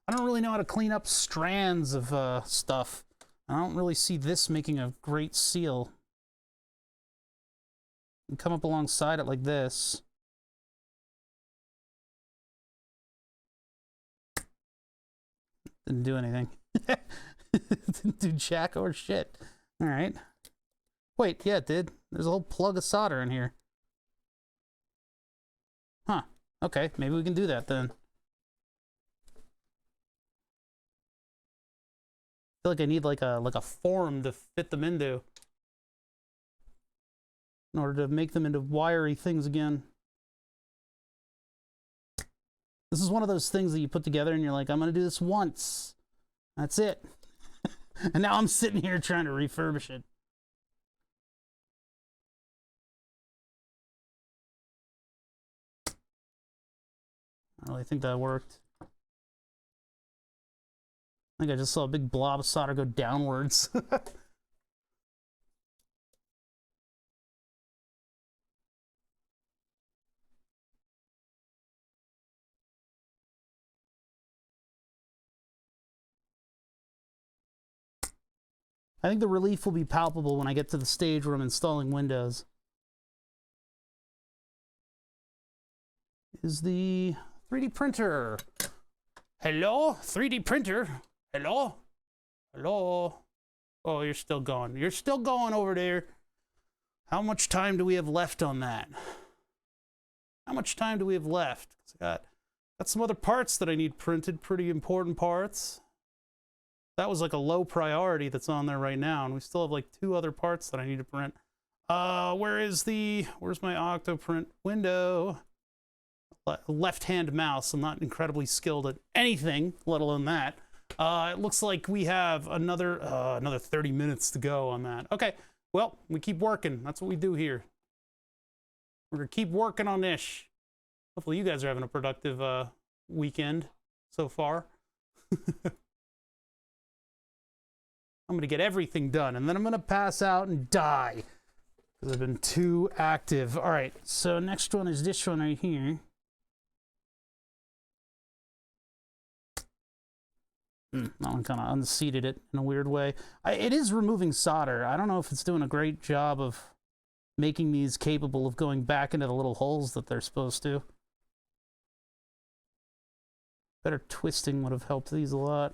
[SPEAKER 1] I don't really know how to clean up strands of stuff. I don't really see this making a great seal. You come up alongside it like this. Didn't do anything. Didn't do jack or shit. All right. Wait, yeah, it did. There's a whole plug of solder in here. Huh. Okay, maybe we can do that then. I feel like I need like a form to fit them into in order to make them into wiry things again. This is one of those things that you put together and you're like, I'm gonna do this once. That's it. And now I'm sitting here trying to refurbish it. I really think that worked. I think I just saw a big blob of solder go downwards. I think the relief will be palpable when I get to the stage where I'm installing Windows. Is the 3D printer. Hello? 3D printer? Hello? Hello? Oh, you're still going. You're still going over there. How much time do we have left on that? How much time do we have left? I got some other parts that I need printed, pretty important parts. That was like a low priority that's on there right now, and we still have like 2 other parts that I need to print. Where's my Octoprint window? Left-hand mouse. I'm not incredibly skilled at anything, let alone that. It looks like we have another 30 minutes to go on that. Okay, well, we keep working. That's what we do here. We're gonna keep working on this. Hopefully you guys are having a productive weekend so far. I'm gonna get everything done, and then I'm gonna pass out and die because I've been too active. All right, so next one is this one right here. That one kind of unseated it in a weird way. It is removing solder. I don't know if it's doing a great job of making these capable of going back into the little holes that they're supposed to. Better twisting would have helped these a lot.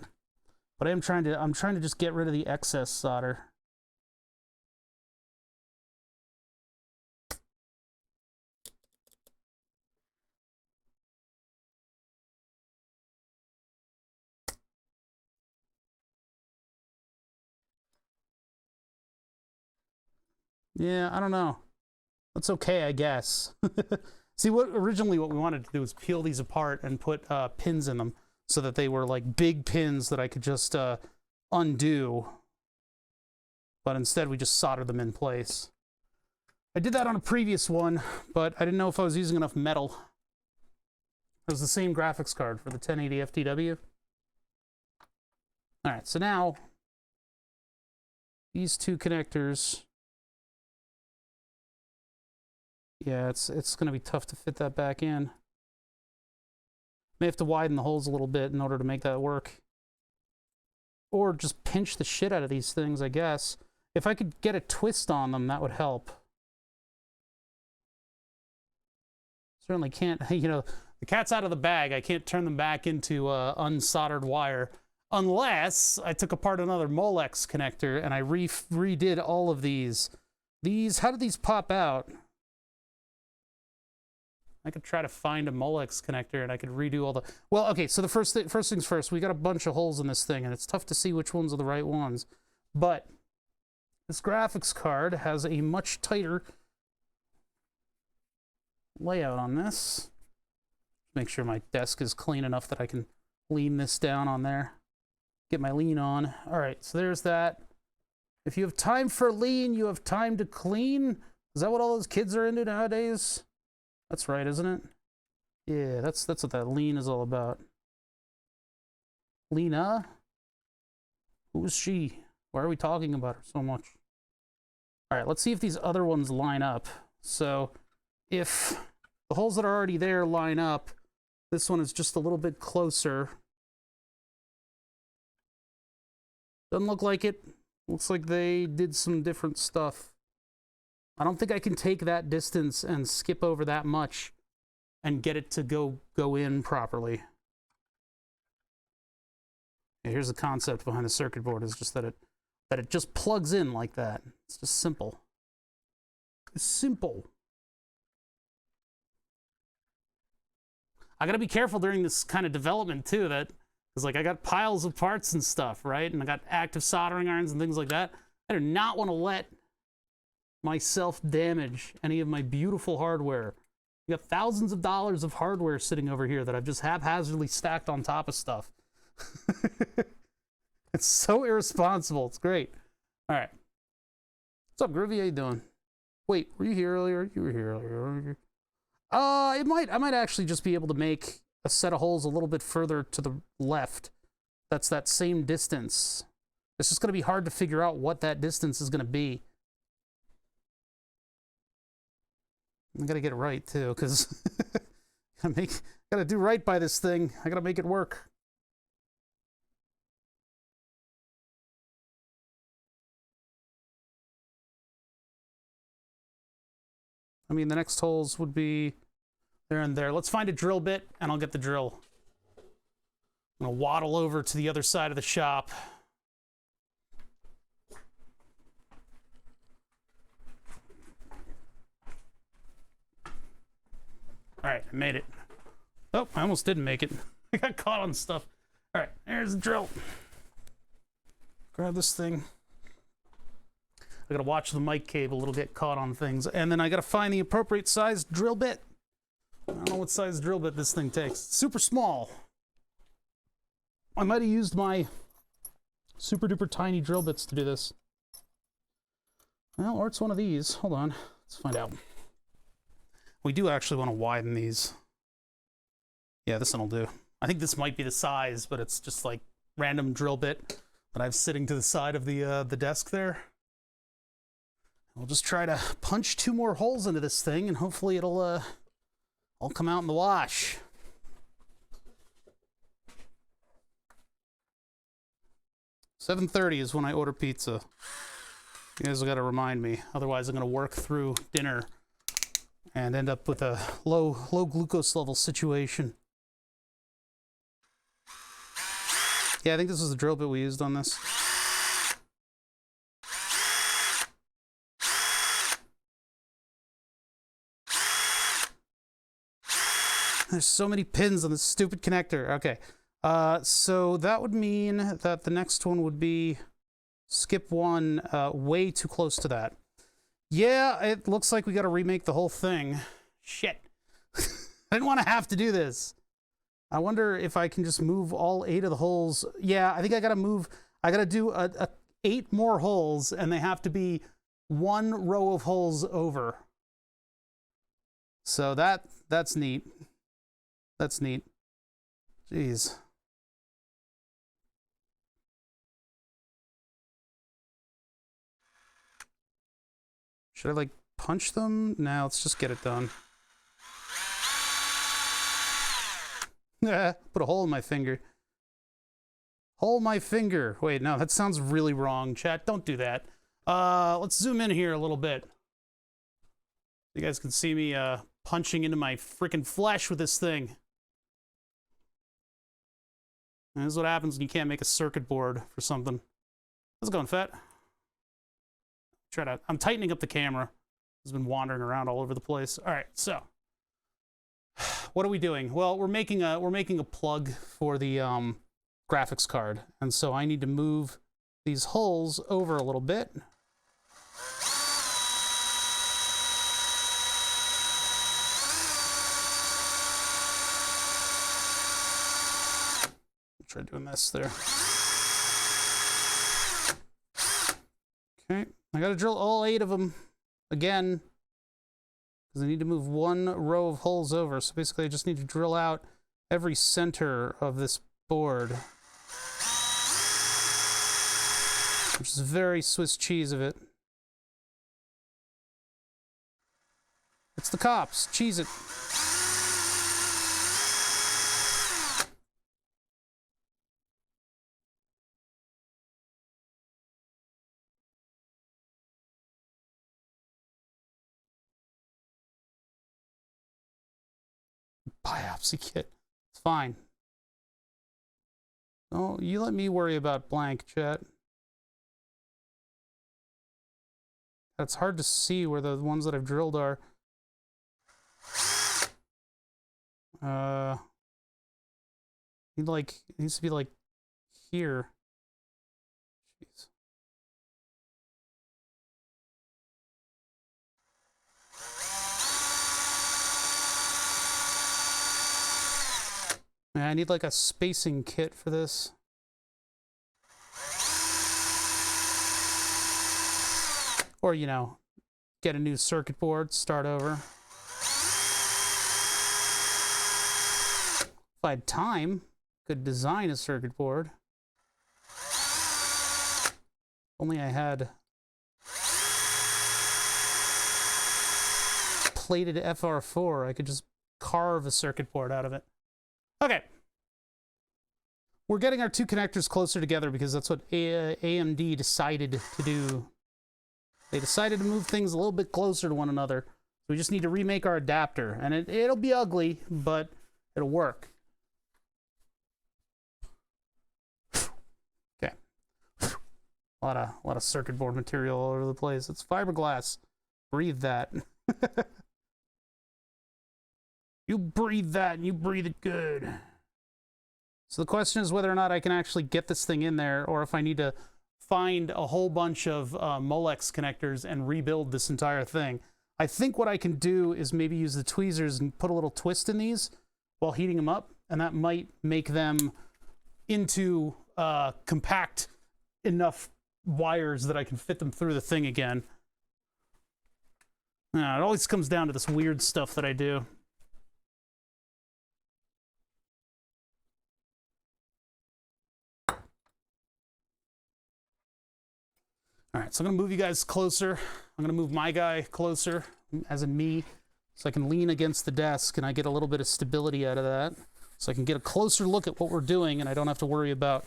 [SPEAKER 1] But I'm trying to just get rid of the excess solder. Yeah, I don't know. That's okay, I guess. See, originally what we wanted to do was peel these apart and put pins in them so that they were like big pins that I could just undo. But instead we just soldered them in place. I did that on a previous one, but I didn't know if I was using enough metal. It was the same graphics card for the 1080 FTW. All right, so now these two connectors. Yeah, it's going to be tough to fit that back in. May have to widen the holes a little bit in order to make that work. Or just pinch the shit out of these things, I guess. If I could get a twist on them, that would help. Certainly can't, you know, the cat's out of the bag. I can't turn them back into unsoldered wire. Unless I took apart another Molex connector and I redid all of these. How did these pop out? I could try to find a Molex connector and I could redo all the... Well, okay, so the first things first, we got a bunch of holes in this thing and it's tough to see which ones are the right ones. But this graphics card has a much tighter layout on this. Make sure my desk is clean enough that I can lean this down on there. Get my lean on. All right, so there's that. If you have time for lean, you have time to clean. Is that what all those kids are into nowadays? That's right, isn't it? Yeah, that's what that lean is all about. Lena? Who is she? Why are we talking about her so much? All right, let's see if these other ones line up. So if the holes that are already there line up, this one is just a little bit closer. Doesn't look like it. Looks like they did some different stuff. I don't think I can take that distance and skip over that much and get it to go in properly. Yeah, here's the concept behind the circuit board, is just that it just plugs in like that. It's just simple. It's simple. I gotta be careful during this kind of development too, because like I got piles of parts and stuff, right? And I got active soldering irons and things like that. I do not want to let myself damage any of my beautiful hardware. You got thousands of dollars of hardware sitting over here that I've just haphazardly stacked on top of stuff. It's so irresponsible. It's great. All right. What's up, Groovy? How you doing? Wait, were you here earlier? You were here earlier. I might actually just be able to make a set of holes a little bit further to the left. That's that same distance. It's just going to be hard to figure out what that distance is going to be. I gotta get it right too, because gotta do right by this thing. I gotta make it work. I mean, the next holes would be there and there. Let's find a drill bit, and I'll get the drill. I'm gonna waddle over to the other side of the shop. All right, I made it. Oh, I almost didn't make it. I got caught on stuff. All right, there's the drill. Grab this thing. I gotta watch the mic cable, it'll get caught on things. And then I gotta find the appropriate size drill bit. I don't know what size drill bit this thing takes. It's super small. I might have used my super duper tiny drill bits to do this. Well, or it's one of these. Hold on, let's find out. We do actually want to widen these. Yeah, this one will do. I think this might be the size, but it's just like random drill bit that I have sitting to the side of the desk there. We'll just try to punch 2 more holes into this thing, and hopefully it'll all come out in the wash. $7:30 is when I order pizza. You guys have got to remind me, otherwise I'm going to work through dinner and end up with a low glucose level situation. Yeah, I think this was the drill bit we used on this. There's so many pins on this stupid connector. Okay, so that would mean that the next one would be skip 1, way too close to that. Yeah, it looks like we got to remake the whole thing. Shit. I didn't want to have to do this. I wonder if I can just move all 8 of the holes. Yeah, I think I got to do 8 more holes, and they have to be 1 row of holes over. So that's neat. That's neat. Jeez. Should I, like, punch them? Nah, let's just get it done. Put a hole in my finger. Hole my finger. Wait, no, that sounds really wrong, chat. Don't do that. Let's zoom in here a little bit. You guys can see me punching into my freaking flesh with this thing. And this is what happens when you can't make a circuit board for something. How's it going, Fat? I'm tightening up the camera. It's been wandering around all over the place. All right, so what are we doing? Well, we're making a plug for the graphics card, and so I need to move these holes over a little bit. Try doing this there. Okay, I gotta drill all 8 of them again because I need to move 1 row of holes over. So basically I just need to drill out every center of this board, which is very Swiss cheese of it. It's the cops. Cheese it. Biopsy kit. It's fine. Oh, you let me worry about blank, chat. It's hard to see where the ones that I've drilled are. It needs to be like here. Jeez. Yeah, I need like a spacing kit for this. Or, you know, get a new circuit board, start over. If I had time, could design a circuit board. Only I had plated FR4, I could just carve a circuit board out of it. Okay. We're getting our 2 connectors closer together because that's what AMD decided to do. They decided to move things a little bit closer to one another. We just need to remake our adapter, and it'll be ugly, but it'll work. Okay. A lot of circuit board material all over the place. It's fiberglass. Breathe that. You breathe that, and you breathe it good. So the question is whether or not I can actually get this thing in there, or if I need to find a whole bunch of Molex connectors and rebuild this entire thing. I think what I can do is maybe use the tweezers and put a little twist in these while heating them up, and that might make them into compact enough wires that I can fit them through the thing again. It always comes down to this weird stuff that I do. All right, so I'm gonna move you guys closer. I'm gonna move my guy closer, as in me, so I can lean against the desk and I get a little bit of stability out of that. So I can get a closer look at what we're doing and I don't have to worry about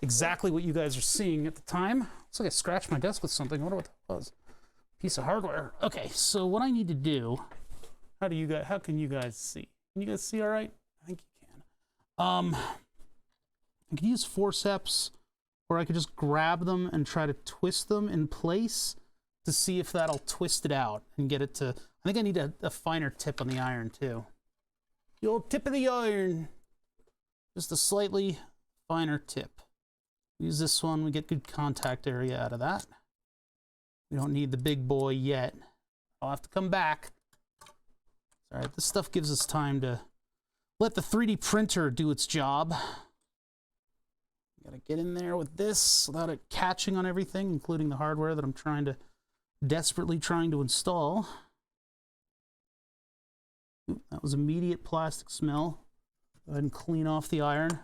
[SPEAKER 1] exactly what you guys are seeing at the time. Looks like I scratched my desk with something. I wonder what that was. Piece of hardware. Okay, so what I need to do, how can you guys see? Can you guys see all right? I think you can. I can use forceps, or I could just grab them and try to twist them in place to see if that'll twist it out and get it to, I think I need a finer tip on the iron too. The old tip of the iron. Just a slightly finer tip. Use this one, we get good contact area out of that. We don't need the big boy yet. I'll have to come back. All right, this stuff gives us time to let the 3D printer do its job. Gotta get in there with this without it catching on everything, including the hardware that I'm desperately trying to install. Oop, that was immediate plastic smell. Go ahead and clean off the iron.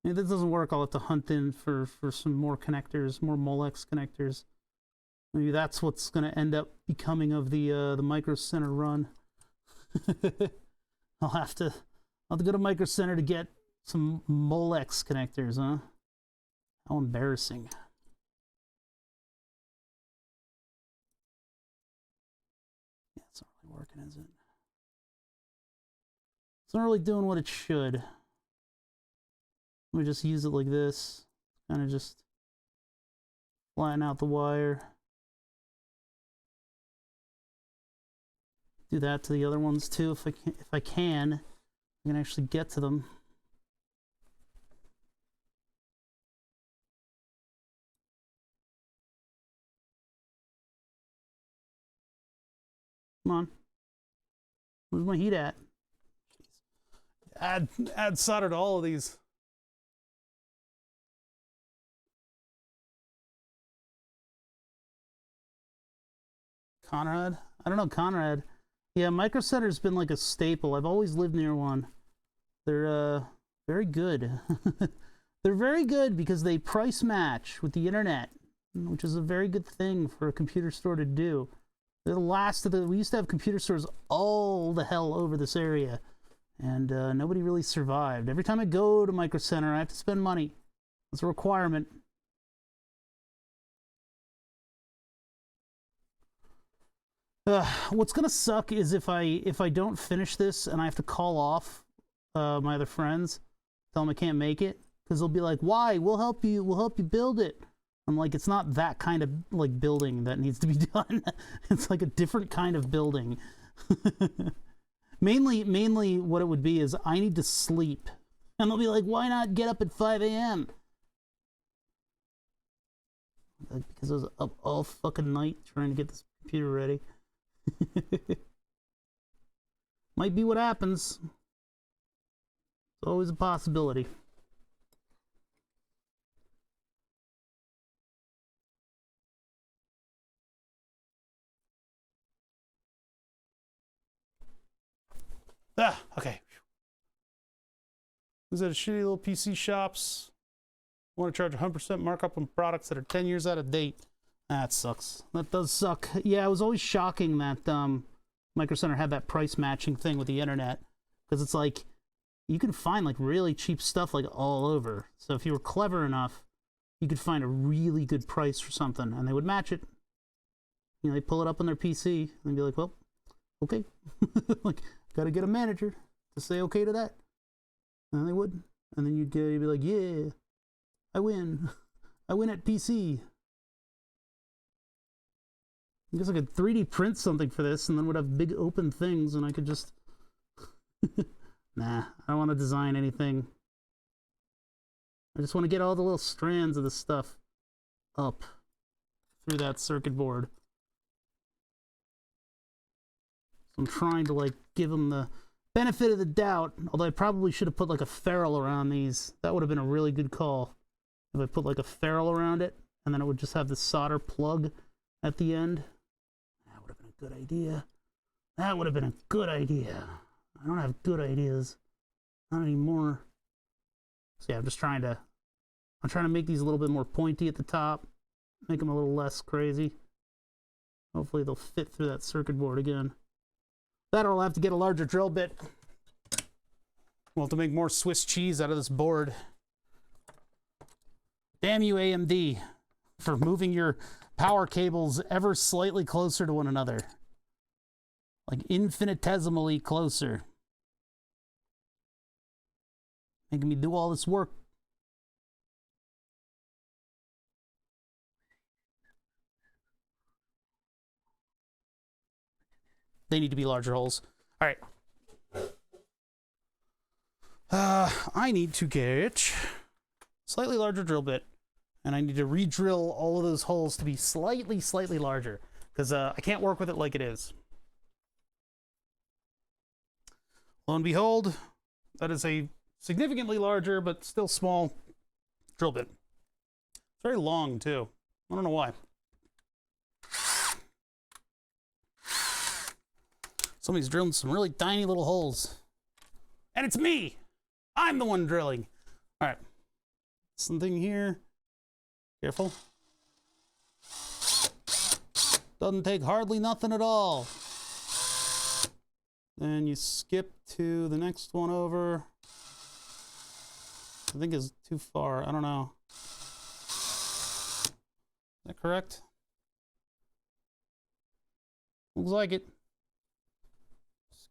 [SPEAKER 1] If this doesn't work, I'll have to hunt in for some more connectors, more Molex connectors. Maybe that's what's going to end up becoming of the Micro Center run. I'll have to go to Micro Center to get some Molex connectors, huh? How embarrassing. Yeah, it's not really working, is it? It's not really doing what it should. Let me just use it like this. Kind of just flatten out the wire. Do that to the other ones too if I can. I can actually get to them. Come on. Where's my heat at? Add solder to all of these. Conrad? I don't know, Conrad. Yeah, Micro Center's been like a staple. I've always lived near one. They're very good. They're very good because they price match with the internet, which is a very good thing for a computer store to do. They're the last of the... We used to have computer stores all the hell over this area, and nobody really survived. Every time I go to Micro Center, I have to spend money. It's a requirement. What's gonna suck is if I don't finish this and I have to call off my other friends, tell them I can't make it, because they'll be like, "Why? We'll help you build it." I'm like, it's not that kind of like building that needs to be done. It's like a different kind of building. mainly what it would be is I need to sleep, and they'll be like, "Why not get up at 5 a.m.?" Because I was up all fucking night trying to get this computer ready. Might be what happens. It's always a possibility. Okay. These are the shitty little PC shops. Want to charge 100% markup on products that are 10 years out of date. That sucks. That does suck. Yeah, it was always shocking that Micro Center had that price matching thing with the internet, because it's like you can find like really cheap stuff like all over. So if you were clever enough, you could find a really good price for something, and they would match it. You know, they pull it up on their PC and be like, "Well, okay." Like, got to get a manager to say okay to that. And they would. And then you'd be like, "Yeah, I win. I win at PC." I guess I could 3D print something for this and then would have big open things and I could just... Nah, I don't want to design anything. I just want to get all the little strands of the stuff up through that circuit board. So I'm trying to like give them the benefit of the doubt, although I probably should have put like a ferrule around these. That would have been a really good call. If I put like a ferrule around it, and then it would just have the solder plug at the end. That would have been a good idea. That would have been a good idea. I don't have good ideas. Not anymore. So yeah, I'm trying to make these a little bit more pointy at the top. Make them a little less crazy. Hopefully they'll fit through that circuit board again. That or I'll have to get a larger drill bit. We'll have to make more Swiss cheese out of this board. Damn you, AMD, for moving your power cables ever slightly closer to one another. Like infinitesimally closer. Making me do all this work. They need to be larger holes. All right. I need to get slightly larger drill bit, and I need to re-drill all of those holes to be slightly larger, because I can't work with it like it is. Lo and behold, that is a significantly larger but still small drill bit. It's very long too. I don't know why. Somebody's drilling some really tiny little holes. And it's me! I'm the one drilling. All right. Something here. Careful. Doesn't take hardly nothing at all. Then you skip to the next one over. I think it's too far. I don't know. Is that correct? Looks like it.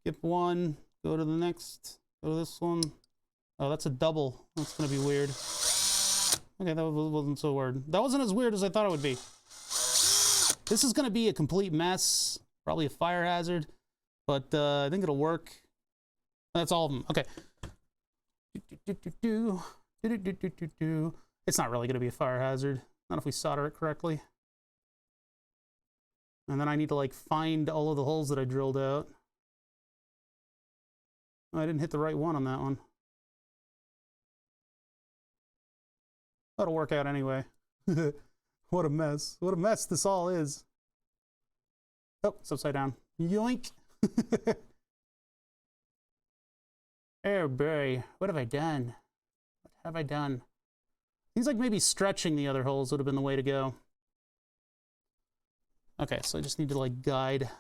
[SPEAKER 1] Skip one, go to the next, go to this one. Oh, that's a double. That's gonna be weird. Okay, that wasn't so weird. That wasn't as weird as I thought it would be. This is gonna be a complete mess. Probably a fire hazard, but I think it'll work. That's all of them. Okay. It's not really gonna be a fire hazard. Not if we solder it correctly. And then I need to like find all of the holes that I drilled out. Oh, I didn't hit the right one on that one. That'll work out anyway. What a mess. What a mess this all is. Oh, it's upside down. Yoink. Oh boy, what have I done? What have I done? Seems like maybe stretching the other holes would have been the way to go. Okay, so I just need to like guide.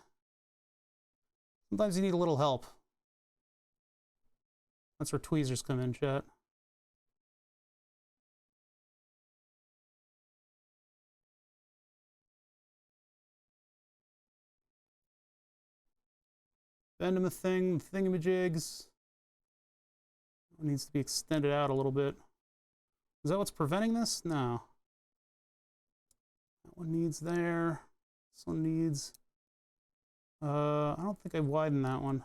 [SPEAKER 1] Sometimes you need a little help. That's where tweezers come in, chat. Bend them a thing, thingamajigs. It needs to be extended out a little bit. Is that what's preventing this? No. That one needs there. This one needs... I don't think I widened that one.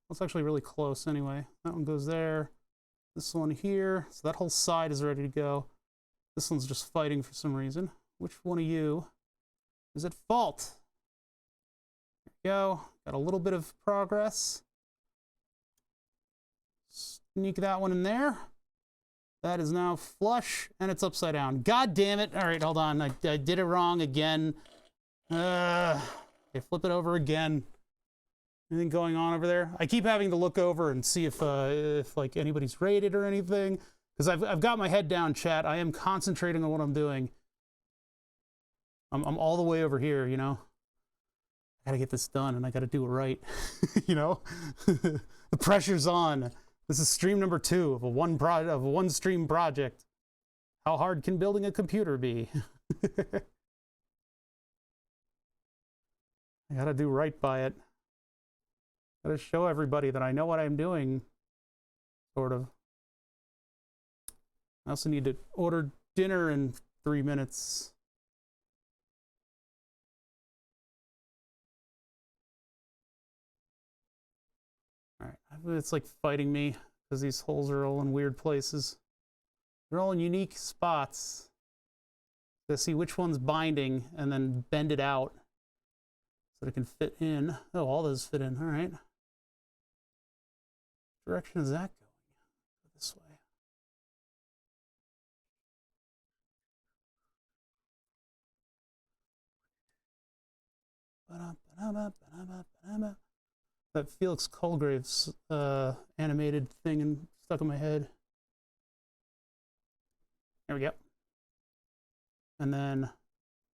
[SPEAKER 1] That's actually really close anyway. That one goes there. This one here. So that whole side is ready to go. This one's just fighting for some reason. Which one of you is at fault? There we go. Got a little bit of progress. Sneak that one in there. That is now flush, and it's upside down. God damn it. All right, hold on. I did it wrong again. Okay, flip it over again. Anything going on over there? I keep having to look over and see if like anybody's rated or anything, because I've got my head down, chat. I am concentrating on what I'm doing. I'm all the way over here, you know. I gotta get this done, and I gotta do it right. You know, the pressure's on. This is stream number 2 of a one stream project. How hard can building a computer be? I gotta do right by it. Gotta show everybody that I know what I'm doing, sort of. I also need to order dinner in 3 minutes. All right, it's like fighting me because these holes are all in weird places. They're all in unique spots. To see which one's binding and then bend it out so it can fit in. Oh, all those fit in. All right. What direction is that going? This way. That Felix Colgrave's animated thing and stuck in my head. There we go. And then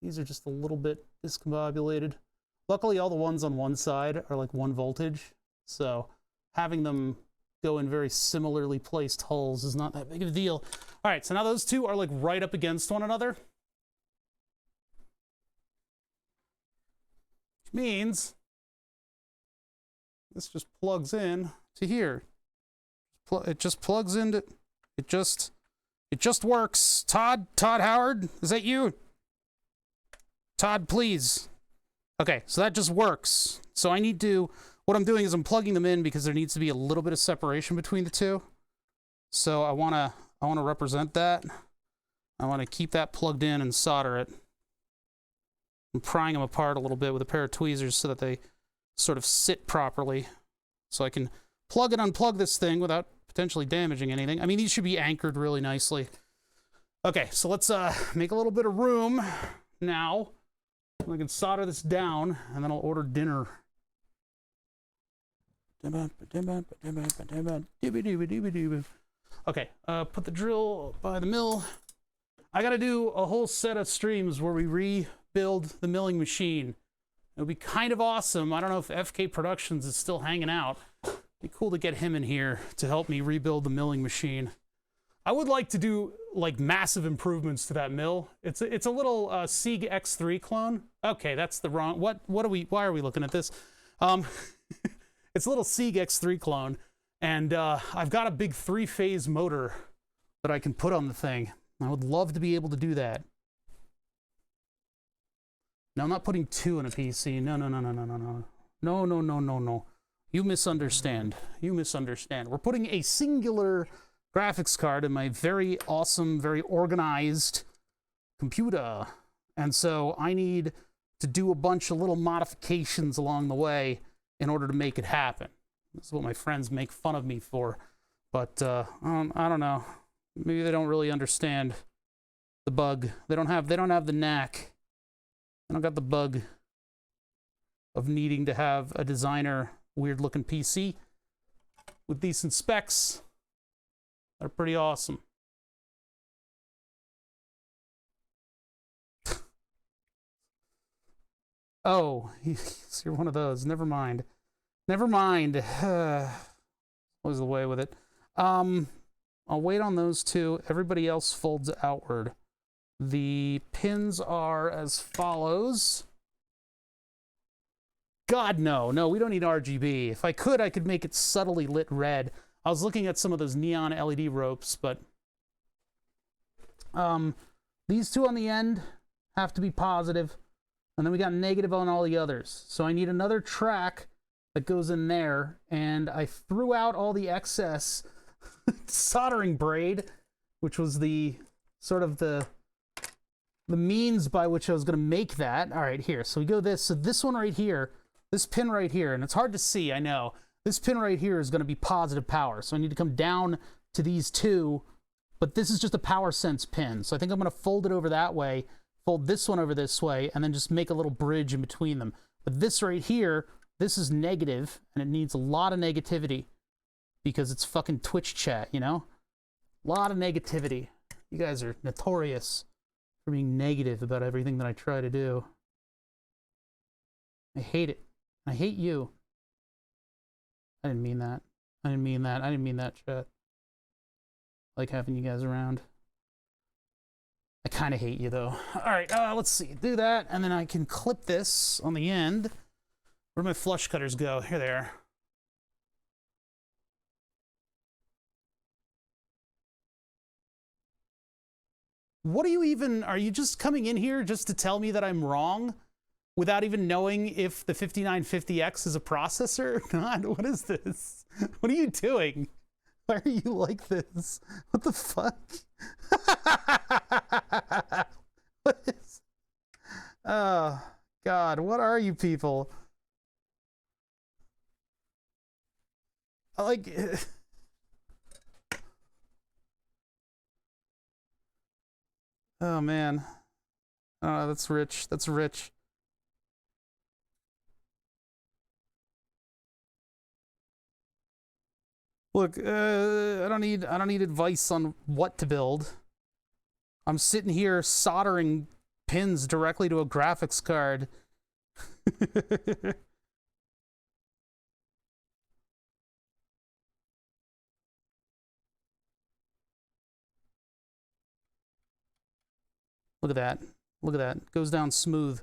[SPEAKER 1] these are just a little bit discombobulated. Luckily, all the ones on one side are like 1 voltage, so having them go in very similarly placed holes is not that big of a deal. All right, so now those two are like right up against one another, which means this just plugs in to here. It just plugs into, it just works. Todd Howard, is that you? Todd, please. Okay, so that just works. So I need to, what I'm doing is I'm plugging them in because there needs to be a little bit of separation between the two. So I want to represent that. I want to keep that plugged in and solder it. I'm prying them apart a little bit with a pair of tweezers so that they sort of sit properly. So I can plug and unplug this thing without potentially damaging anything. I mean, these should be anchored really nicely. Okay, so let's make a little bit of room now. I can solder this down, and then I'll order dinner. Okay, put the drill by the mill. I gotta do a whole set of streams where we rebuild the milling machine. It would be kind of awesome. I don't know if FK Productions is still hanging out. It'd be cool to get him in here to help me rebuild the milling machine. I would like to do like massive improvements to that mill. It's a little Sieg X3 clone. Okay, that's the wrong. Why are we looking at this? It's a little Sieg X3 clone, and I've got a big 3-phase motor that I can put on the thing. I would love to be able to do that. No, I'm not putting 2 in a PC. No. You misunderstand. We're putting a singular graphics card in my very awesome, very organized computer. And so I need to do a bunch of little modifications along the way in order to make it happen. This is what my friends make fun of me for. But I don't know. Maybe they don't really understand the bug. They don't have the knack. I don't got the bug of needing to have a designer weird looking PC with decent specs. They're pretty awesome. Oh, you're one of those. Never mind. Always the way with it. I'll wait on those two. Everybody else folds outward. The pins are as follows. God, no, we don't need RGB. If I could make it subtly lit red. I was looking at some of those neon LED ropes, but these two on the end have to be positive, and then we got negative on all the others. So I need another track that goes in there, and I threw out all the excess soldering braid, which was the sort of the means by which I was going to make that. All right, here. So we go this. So this one right here, this pin right here, and it's hard to see, I know. This pin right here is going to be positive power. So I need to come down to these two, but this is just a power sense pin. So I think I'm going to fold it over that way, fold this one over this way, and then just make a little bridge in between them. But this right here, this is negative, and it needs a lot of negativity because it's fucking Twitch chat, you know? A lot of negativity. You guys are notorious for being negative about everything that I try to do. I hate it. I hate you. I didn't mean that. I didn't mean that, chat. I like having you guys around. I kind of hate you, though. All right, let's see. Do that, and then I can clip this on the end. Where'd my flush cutters go? Here they are. What are you just coming in here just to tell me that I'm wrong without even knowing if the 5950X is a processor? God, what is this? What are you doing? Why are you like this? What the fuck? What is... Oh, God, what are you people? Like... Oh, man. Oh, that's rich. That's rich. Look, I don't need advice on what to build. I'm sitting here soldering pins directly to a graphics card. Look at that. Look at that. Goes down smooth.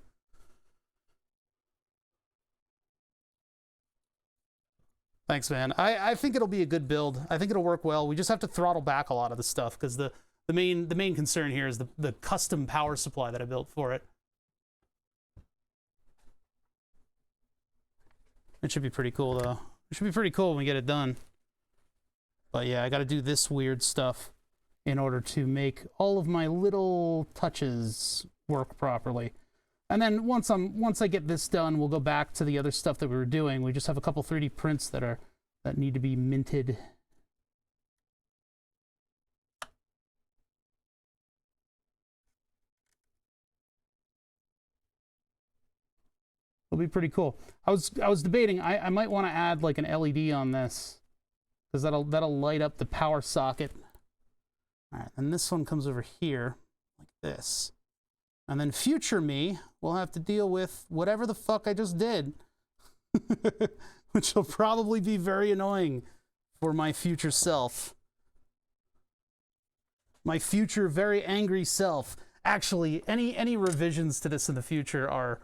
[SPEAKER 1] Thanks, man. I think it'll be a good build. I think it'll work well. We just have to throttle back a lot of the stuff because the main concern here is the custom power supply that I built for it. It should be pretty cool, though. It should be pretty cool when we get it done. But yeah, I got to do this weird stuff in order to make all of my little touches work properly. And then once I get this done, we'll go back to the other stuff that we were doing. We just have a couple 3D prints that need to be minted. It'll be pretty cool. I was debating I might want to add like an LED on this because that'll light up the power socket. All right, and this one comes over here like this. And then future me will have to deal with whatever the fuck I just did. Which will probably be very annoying for my future self. My future very angry self. Actually, any revisions to this in the future are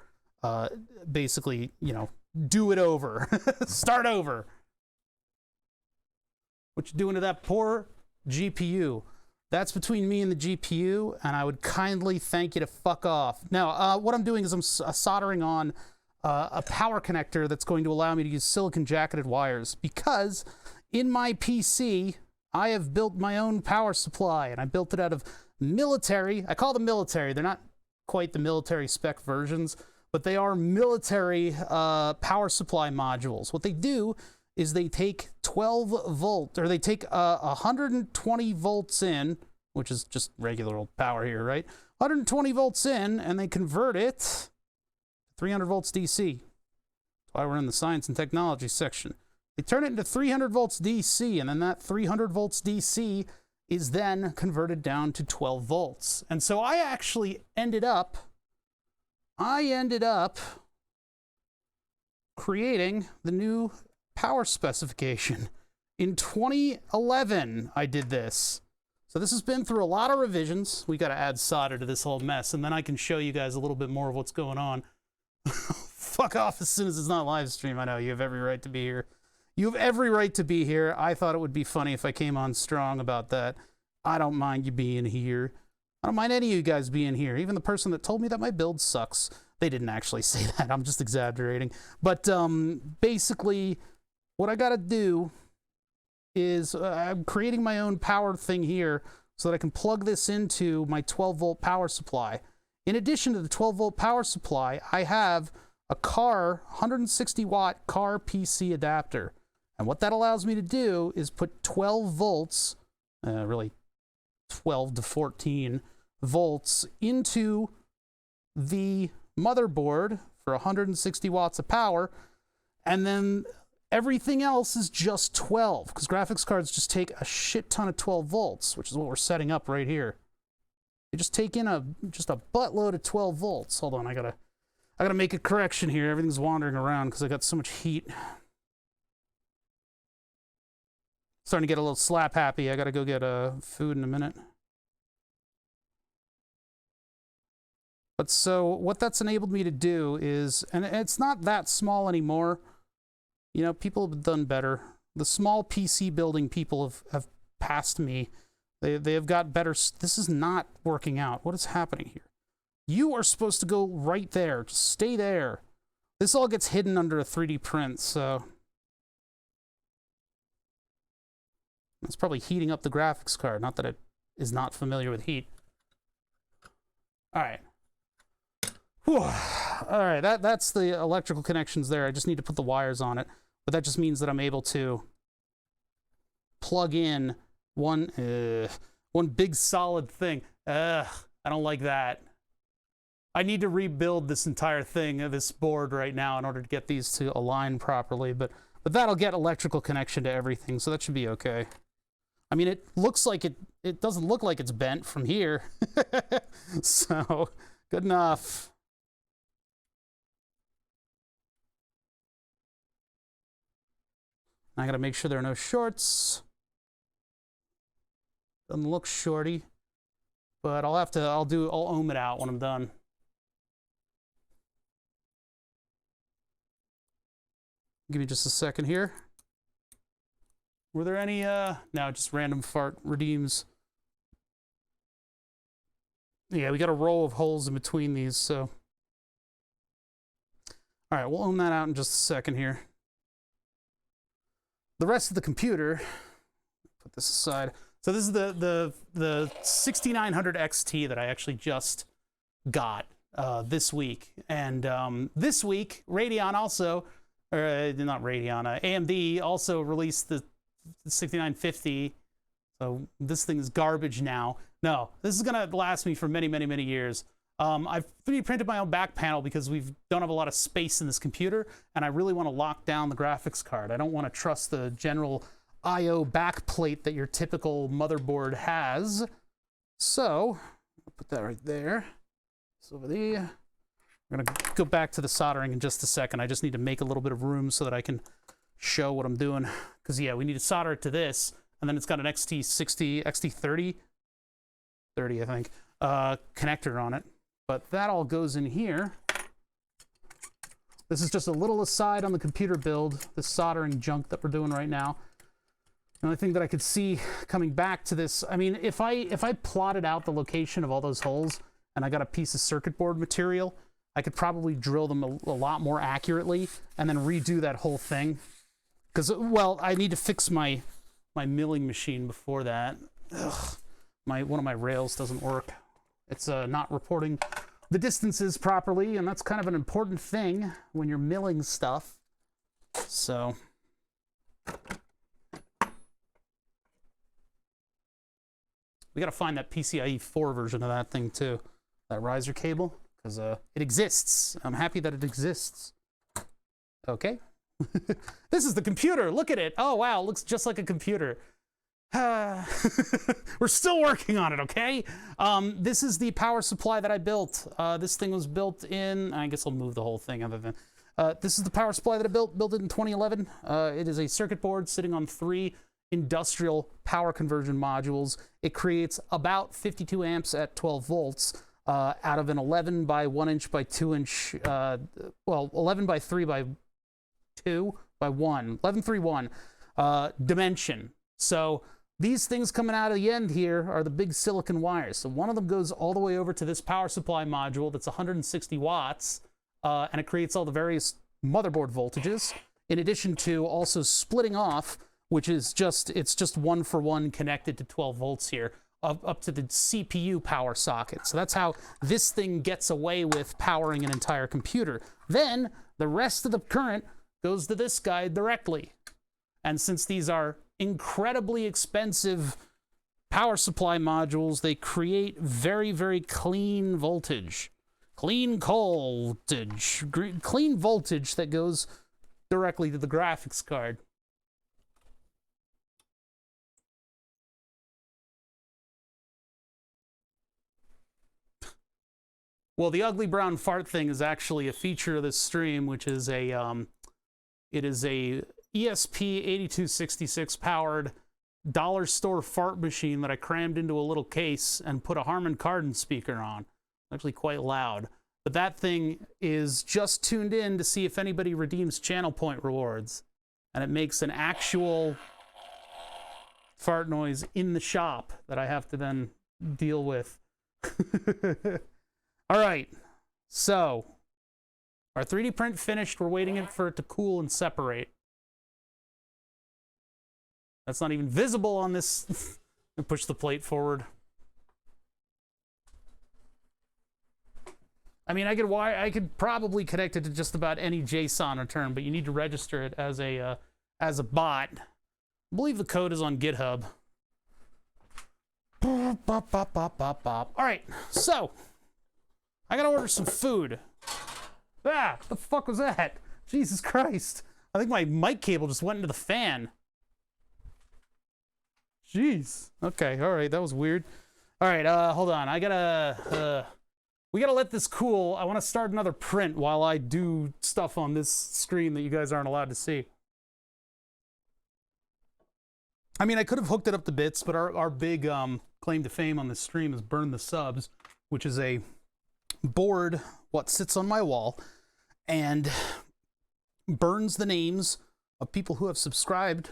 [SPEAKER 1] basically, you know, do it over. Start over. What you doing to that poor GPU? That's between me and the GPU, and I would kindly thank you to fuck off. Now, what I'm doing is I'm soldering on a power connector that's going to allow me to use silicon jacketed wires, because in my PC, I have built my own power supply, and I built it out of military. I call them military. They're not quite the military spec versions, but they are military power supply modules. What they do is they take 12 volt, or they take 120 volts in, which is just regular old power here, right? 120 volts in, and they convert it to 300 volts DC. That's why we're in the science and technology section. They turn it into 300 volts DC, and then that 300 volts DC is then converted down to 12 volts. And so I actually ended up creating the new power specification. In 2011, I did this. So this has been through a lot of revisions. We got to add solder to this whole mess, and then I can show you guys a little bit more of what's going on. Fuck off as soon as it's not live stream. I know, you have every right to be here. You have every right to be here. I thought it would be funny if I came on strong about that. I don't mind you being here. I don't mind any of you guys being here. Even the person that told me that my build sucks. They didn't actually say that. I'm just exaggerating. But basically, what I got to do is I'm creating my own power thing here so that I can plug this into my 12-volt power supply. In addition to the 12-volt power supply, I have a 160-watt car PC adapter. And what that allows me to do is put 12 volts, really 12 to 14 volts, into the motherboard for 160 watts of power, and then everything else is just 12, because graphics cards just take a shit ton of 12 volts, which is what we're setting up right here. They just take in just a buttload of 12 volts. Hold on, I gotta make a correction here. Everything's wandering around because I got so much heat. Starting to get a little slap happy. I gotta go get food in a minute. But so what that's enabled me to do is, and it's not that small anymore. You know, people have done better. The small PC building people have passed me. They have got better. This is not working out. What is happening here? You are supposed to go right there. Just stay there. This all gets hidden under a 3D print, so. It's probably heating up the graphics card. Not that it is not familiar with heat. All right. Whew. All right, that's the electrical connections there. I just need to put the wires on it. But that just means that I'm able to plug in one big solid thing. I don't like that. I need to rebuild this entire thing, this board right now, in order to get these to align properly. But that'll get electrical connection to everything, so that should be okay. I mean, it looks like it doesn't look like it's bent from here. So, good enough. I gotta make sure there are no shorts. Doesn't look shorty, but I'll ohm it out when I'm done. Give me just a second here. Were there any, no, just random fart redeems. Yeah, we got a row of holes in between these, so. All right, we'll ohm that out in just a second here. The rest of the computer, put this aside. So this is the 6900 XT that I actually just got this week. And this week, Radeon also, or not Radeon, AMD also released the 6950. So this thing is garbage now. No, this is gonna last me for many, many, many years. I've 3D printed my own back panel because we don't have a lot of space in this computer, and I really want to lock down the graphics card. I don't want to trust the general I/O back plate that your typical motherboard has. So, I'll put that right there. It's over there. I'm gonna go back to the soldering in just a second. I just need to make a little bit of room so that I can show what I'm doing. Because yeah, we need to solder it to this, and then it's got an XT30, I think, connector on it. But that all goes in here. This is just a little aside on the computer build, this soldering junk that we're doing right now. The only thing that I could see coming back to this, I mean, if I plotted out the location of all those holes and I got a piece of circuit board material, I could probably drill them a lot more accurately and then redo that whole thing. Because, well, I need to fix my milling machine before that. Ugh, one of my rails doesn't work. It's not reporting the distances properly, and that's kind of an important thing when you're milling stuff. So, we gotta find that PCIe 4 version of that thing too, that riser cable, because it exists. I'm happy that it exists. Okay. This is the computer. Look at it. Oh wow, it looks just like a computer. We're still working on it, okay? This is the power supply that I built. This thing was built in, I guess I'll move the whole thing other than, this is the power supply that I built it in 2011. It is a circuit board sitting on 3 industrial power conversion modules. It creates about 52 amps at 12 volts out of an 11 by 1 inch by 2 inch, well, 11 by 3 by 2 by 1, 1131 dimension. So these things coming out of the end here are the big silicon wires. So one of them goes all the way over to this power supply module that's 160 watts, and it creates all the various motherboard voltages, in addition to also splitting off, which is it's just 1-for-1 connected to 12 volts here, up to the CPU power socket. So that's how this thing gets away with powering an entire computer. Then the rest of the current goes to this guy directly. And since these are incredibly expensive power supply modules, they create very, very clean voltage. Clean voltage. Clean voltage that goes directly to the graphics card. Well, the ugly brown fart thing is actually a feature of this stream, which is it is a ESP8266 powered dollar store fart machine that I crammed into a little case and put a Harman Kardon speaker on. Actually quite loud. But that thing is just tuned in to see if anybody redeems channel point rewards. And it makes an actual fart noise in the shop that I have to then deal with. All right, so our 3D print finished. We're waiting for it to cool and separate. That's not even visible on this. And push the plate forward. I mean, I could probably connect it to just about any JSON return, but you need to register it as a bot. I believe the code is on GitHub. All right, so I gotta order some food. Ah, what the fuck was that? Jesus Christ! I think my mic cable just went into the fan. Jeez. Okay. All right, that was weird. All right. Hold on. We gotta let this cool. I want to start another print while I do stuff on this screen that you guys aren't allowed to see. I mean, I could have hooked it up to bits, but our big claim to fame on this stream is Burn the Subs, which is a board what sits on my wall and burns the names of people who have subscribed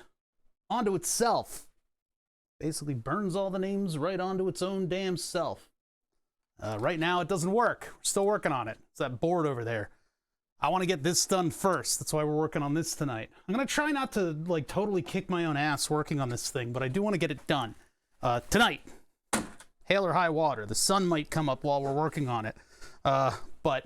[SPEAKER 1] onto itself. Basically burns all the names right onto its own damn self. Right now it doesn't work. We're still working on it. It's that board over there. I want to get this done first. That's why we're working on this tonight. I'm going to try not to like totally kick my own ass working on this thing, but I do want to get it done. Tonight, hail or high water. The sun might come up while we're working on it. But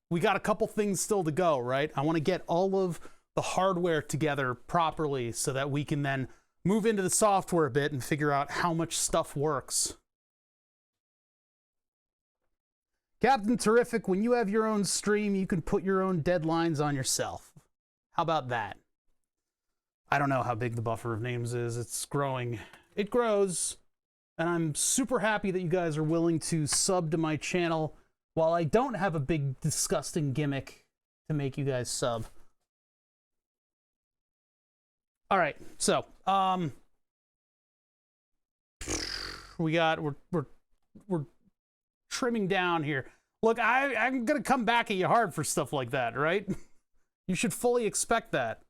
[SPEAKER 1] we got a couple things still to go, right? I want to get all of the hardware together properly so that we can then move into the software a bit and figure out how much stuff works. Captain Terrific, when you have your own stream, you can put your own deadlines on yourself. How about that? I don't know how big the buffer of names is. It's growing. It grows. And I'm super happy that you guys are willing to sub to my channel while I don't have a big, disgusting gimmick to make you guys sub. All right, so we're trimming down here. Look, I'm gonna come back at you hard for stuff like that, right? You should fully expect that.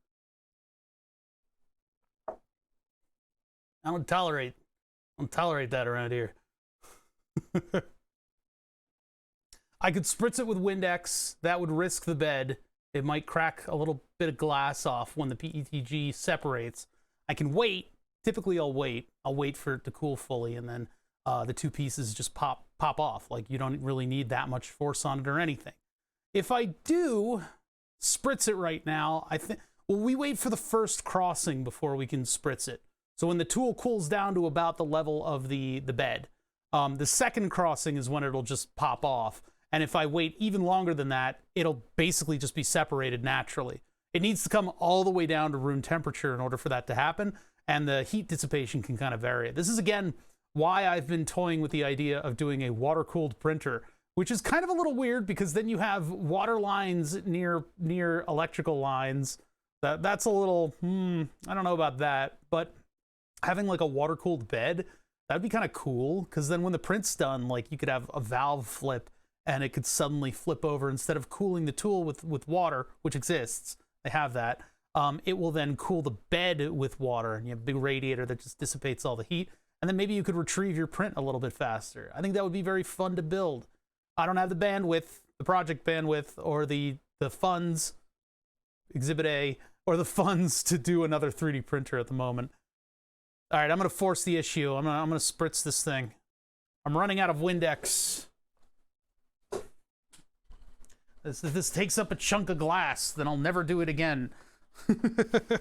[SPEAKER 1] I don't tolerate that around here. I could spritz it with Windex. That would risk the bed. It might crack a little bit of glass off when the PETG separates. I can wait. Typically, I'll wait. I'll wait for it to cool fully, and then the two pieces just pop off. Like, you don't really need that much force on it or anything. If I do spritz it right now, I think, well, we wait for the first crossing before we can spritz it. So when the tool cools down to about the level of the bed, the second crossing is when it'll just pop off. And if I wait even longer than that, it'll basically just be separated naturally. It needs to come all the way down to room temperature in order for that to happen, and the heat dissipation can kind of vary. This is, again, why I've been toying with the idea of doing a water-cooled printer, which is kind of a little weird because then you have water lines near electrical lines. That's a little, I don't know about that, but having like a water-cooled bed, that'd be kind of cool, because then when the print's done, like, you could have a valve flip and it could suddenly flip over. Instead of cooling the tool with water, which exists, they have that, it will then cool the bed with water, and you have a big radiator that just dissipates all the heat, and then maybe you could retrieve your print a little bit faster. I think that would be very fun to build. I don't have the bandwidth, the project bandwidth, or the funds, Exhibit A, or the funds to do another 3D printer at the moment. All right, I'm going to force the issue. I'm going to spritz this thing. I'm running out of Windex. If this takes up a chunk of glass, then I'll never do it again. God,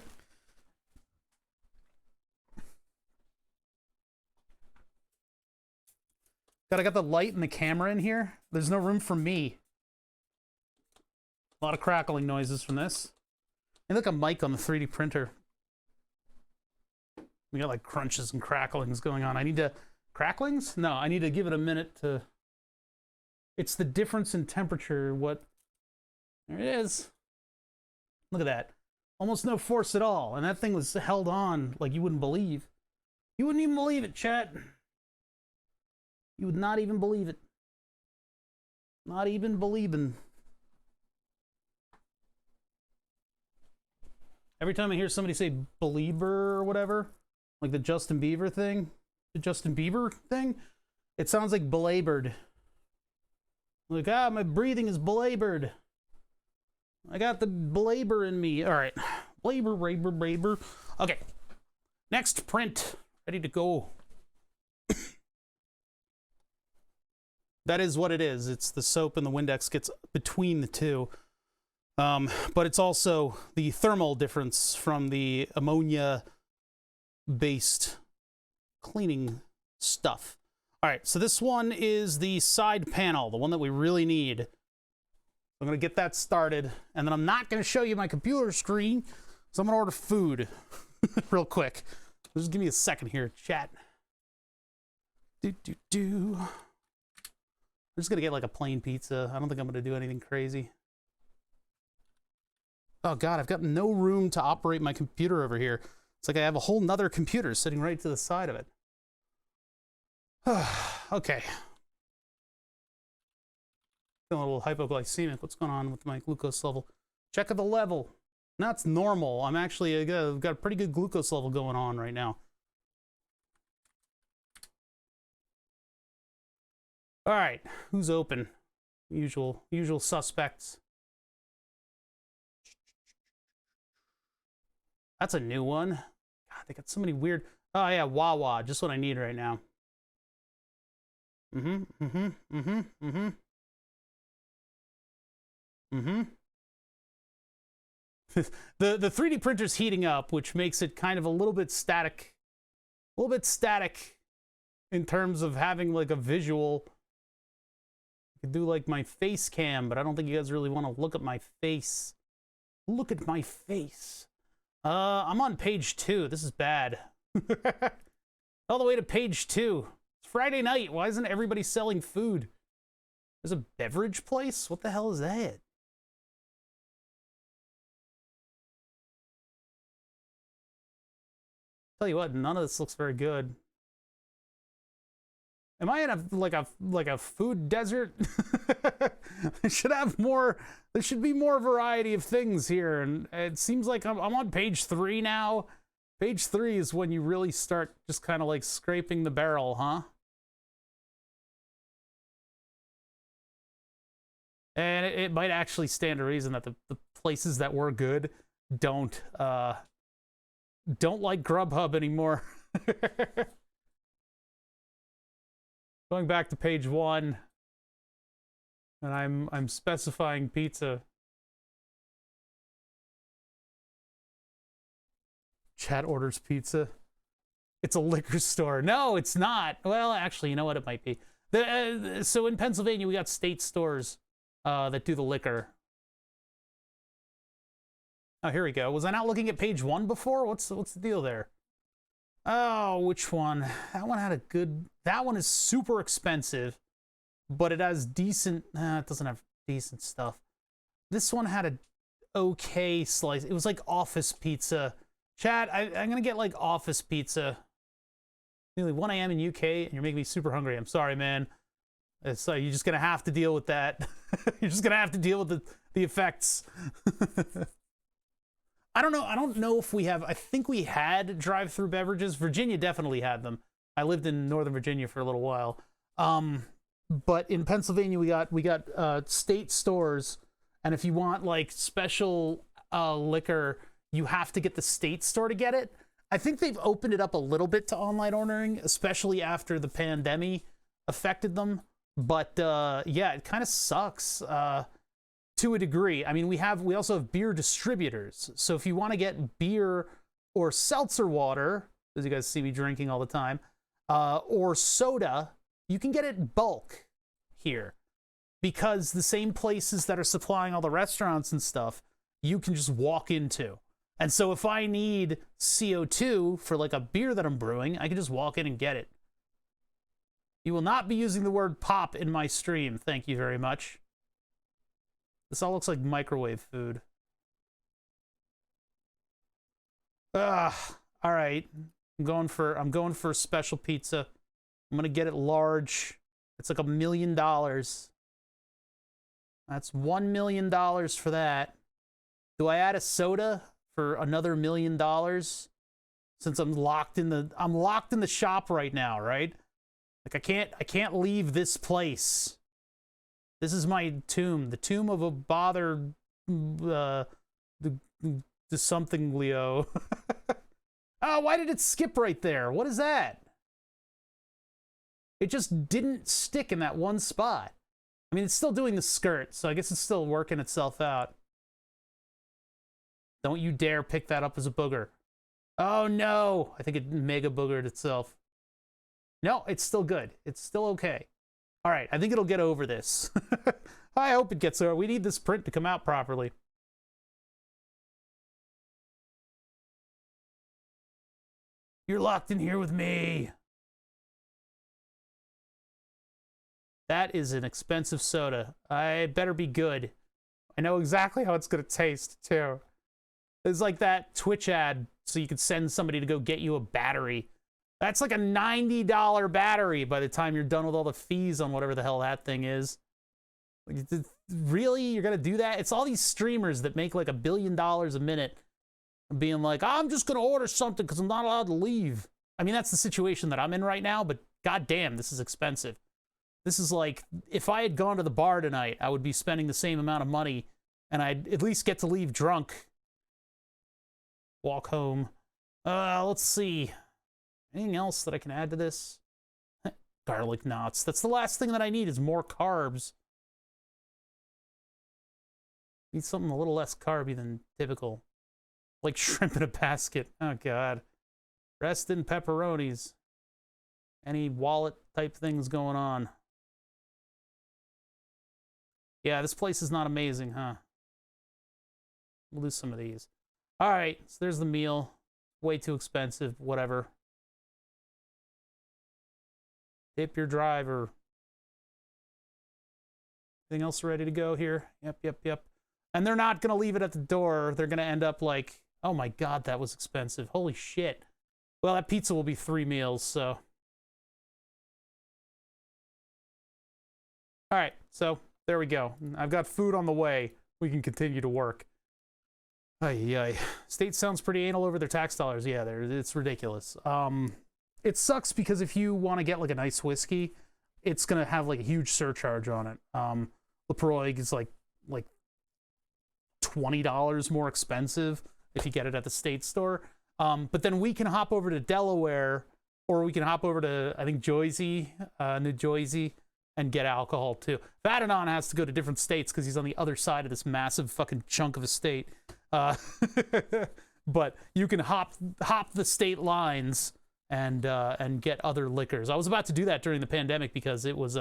[SPEAKER 1] I got the light and the camera in here. There's no room for me. A lot of crackling noises from this. And look, a mic on the 3D printer. We got like crunches and cracklings going on. I need to... Cracklings? No, I need to give it a minute to... It's the difference in temperature. What... There it is. Look at that. Almost no force at all. And that thing was held on like you wouldn't believe. You wouldn't even believe it, chat. You would not even believe it. Not even believing. Every time I hear somebody say believer or whatever, like the Justin Bieber thing, it sounds like belabored. Like, my breathing is belabored. I got the belabor in me. All right. Belabor. Okay. Next print. Ready to go. That is what it is. It's the soap and the Windex gets between the two. But it's also the thermal difference from the ammonia-based cleaning stuff. All right, so this one is the side panel, the one that we really need. I'm going to get that started, and then I'm not going to show you my computer screen, so I'm going to order food real quick. Just give me a second here, chat. I'm just going to get like a plain pizza. I don't think I'm going to do anything crazy. Oh God, I've got no room to operate my computer over here. It's like I have a whole nother computer sitting right to the side of it. Okay. Feeling a little hypoglycemic. What's going on with my glucose level? Check of the level. That's normal. I'm actually I've got a pretty good glucose level going on right now. All right, who's open? Usual suspects. That's a new one. God, they got so many weird. Oh yeah, Wawa, just what I need right now. The 3D printer's heating up, which makes it kind of a little bit static. In terms of having like a visual. I could do like my face cam, but I don't think you guys really want to look at my face. Look at my face. I'm on page 2. This is bad. All the way to page 2. It's Friday night. Why isn't everybody selling food? There's a beverage place? What the hell is that? Tell you what, none of this looks very good. Am I in a food desert? I should have more. There should be more variety of things here, and it seems like I'm on page 3 now. Page 3 is when you really start just kind of like scraping the barrel, huh? And it might actually stand to reason that the places that were good don't like Grubhub anymore. Going back to page 1, and I'm specifying pizza. Chat orders pizza. It's a liquor store. No, it's not. Well, actually, you know what? It might be. So in Pennsylvania, we got state stores that do the liquor. Oh, here we go. Was I not looking at page 1 before? What's the deal there? Oh, which one? That one had a good... That one is super expensive, but it has decent... it doesn't have decent stuff. This one had a okay slice. It was like office pizza. Chat, I'm going to get like office pizza. Nearly 1 a.m. in UK, and you're making me super hungry. I'm sorry, man. So you're just going to have to deal with that. You're just going to have to deal with the effects. I don't know if we have. I think we had drive-through beverages. Virginia definitely had them. I lived in Northern Virginia for a little while. But in Pennsylvania, we got state stores, and if you want like special liquor, you have to get the state store to get it. I think they've opened it up a little bit to online ordering, especially after the pandemic affected them. But yeah, it kind of sucks. To a degree. I mean, we also have beer distributors. So if you want to get beer or seltzer water, as you guys see me drinking all the time, or soda, you can get it bulk here. Because the same places that are supplying all the restaurants and stuff, you can just walk into. And so if I need CO2 for like a beer that I'm brewing, I can just walk in and get it. You will not be using the word pop in my stream. Thank you very much. This all looks like microwave food. All right. I'm going for a special pizza. I'm gonna get it large. It's like $1 million. That's $1 million for that. Do I add a soda for another $1 million? Since I'm locked in the shop right now, right? Like I can't leave this place. This is my tomb, the tomb of a bothered the something Leo. Oh, why did it skip right there? What is that? It just didn't stick in that one spot. I mean, it's still doing the skirt, so I guess it's still working itself out. Don't you dare pick that up as a booger. Oh, no. I think it mega boogered itself. No, it's still good. It's still okay. All right, I think it'll get over this. I hope it gets over. We need this print to come out properly. You're locked in here with me. That is an expensive soda. I better be good. I know exactly how it's going to taste, too. It's like that Twitch ad, so you could send somebody to go get you a battery. That's like a $90 battery by the time you're done with all the fees on whatever the hell that thing is. Really? You're going to do that? It's all these streamers that make like $1 billion a minute being like, I'm just going to order something because I'm not allowed to leave. I mean, that's the situation that I'm in right now, but goddamn, this is expensive. This is like, if I had gone to the bar tonight, I would be spending the same amount of money, and I'd at least get to leave drunk. Walk home. Let's see. Anything else that I can add to this? Garlic knots. That's the last thing that I need is more carbs. Need something a little less carby than typical. Like shrimp in a basket. Oh, God. Rest in pepperonis. Any wallet type things going on? Yeah, this place is not amazing, huh? We'll do some of these. All right, so there's the meal. Way too expensive, whatever. Tip your driver. Anything else ready to go here? Yep. And they're not going to leave it at the door. They're going to end up like, oh my God, that was expensive. Holy shit. Well, that pizza will be 3 meals, so. All right, so there we go. I've got food on the way. We can continue to work. Ay. State sounds pretty anal over their tax dollars. Yeah, it's ridiculous. It sucks because if you want to get like a nice whiskey, it's gonna have like a huge surcharge on it. LaProig is like $20 more expensive if you get it at the state store. But then we can hop over to Delaware, or we can hop over to, I think, New Jersey, and get alcohol too. Vadanon has to go to different states because he's on the other side of this massive fucking chunk of a state. But you can hop the state lines and get other liquors. I was about to do that during the pandemic because it was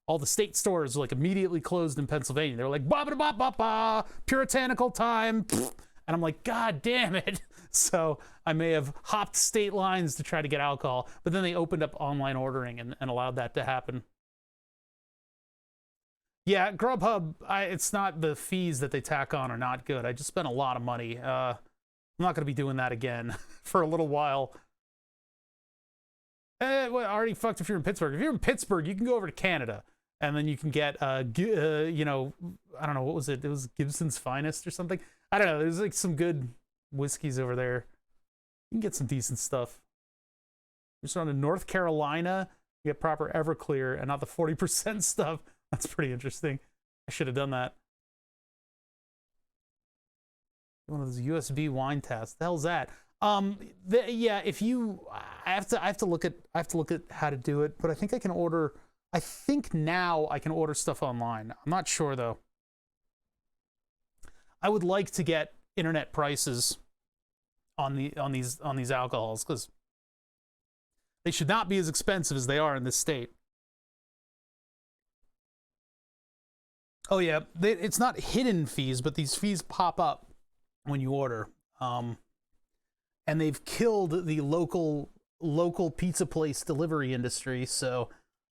[SPEAKER 1] all the state stores like immediately closed in Pennsylvania. They were like, ba-ba-ba-ba-ba, puritanical time. And I'm like, God damn it. So I may have hopped state lines to try to get alcohol, but then they opened up online ordering and allowed that to happen. Yeah, Grubhub, it's not the fees that they tack on are not good. I just spent a lot of money. I'm not going to be doing that again for a little while. Well, already fucked if you're in Pittsburgh. If you're in Pittsburgh, you can go over to Canada, and then you can get, you know, I don't know, what was it? It was Gibson's Finest or something. I don't know. There's like some good whiskeys over there. You can get some decent stuff. Just on to North Carolina, you get proper Everclear and not the 40% stuff. That's pretty interesting. I should have done that. One of those USB wine tests. The hell's that? Yeah, if you, I have to look at how to do it, but I think I can order. I think now I can order stuff online. I'm not sure though. I would like to get internet prices on these alcohols because they should not be as expensive as they are in this state. Oh yeah, it's not hidden fees, but these fees pop up when you order. And they've killed the local pizza place delivery industry, so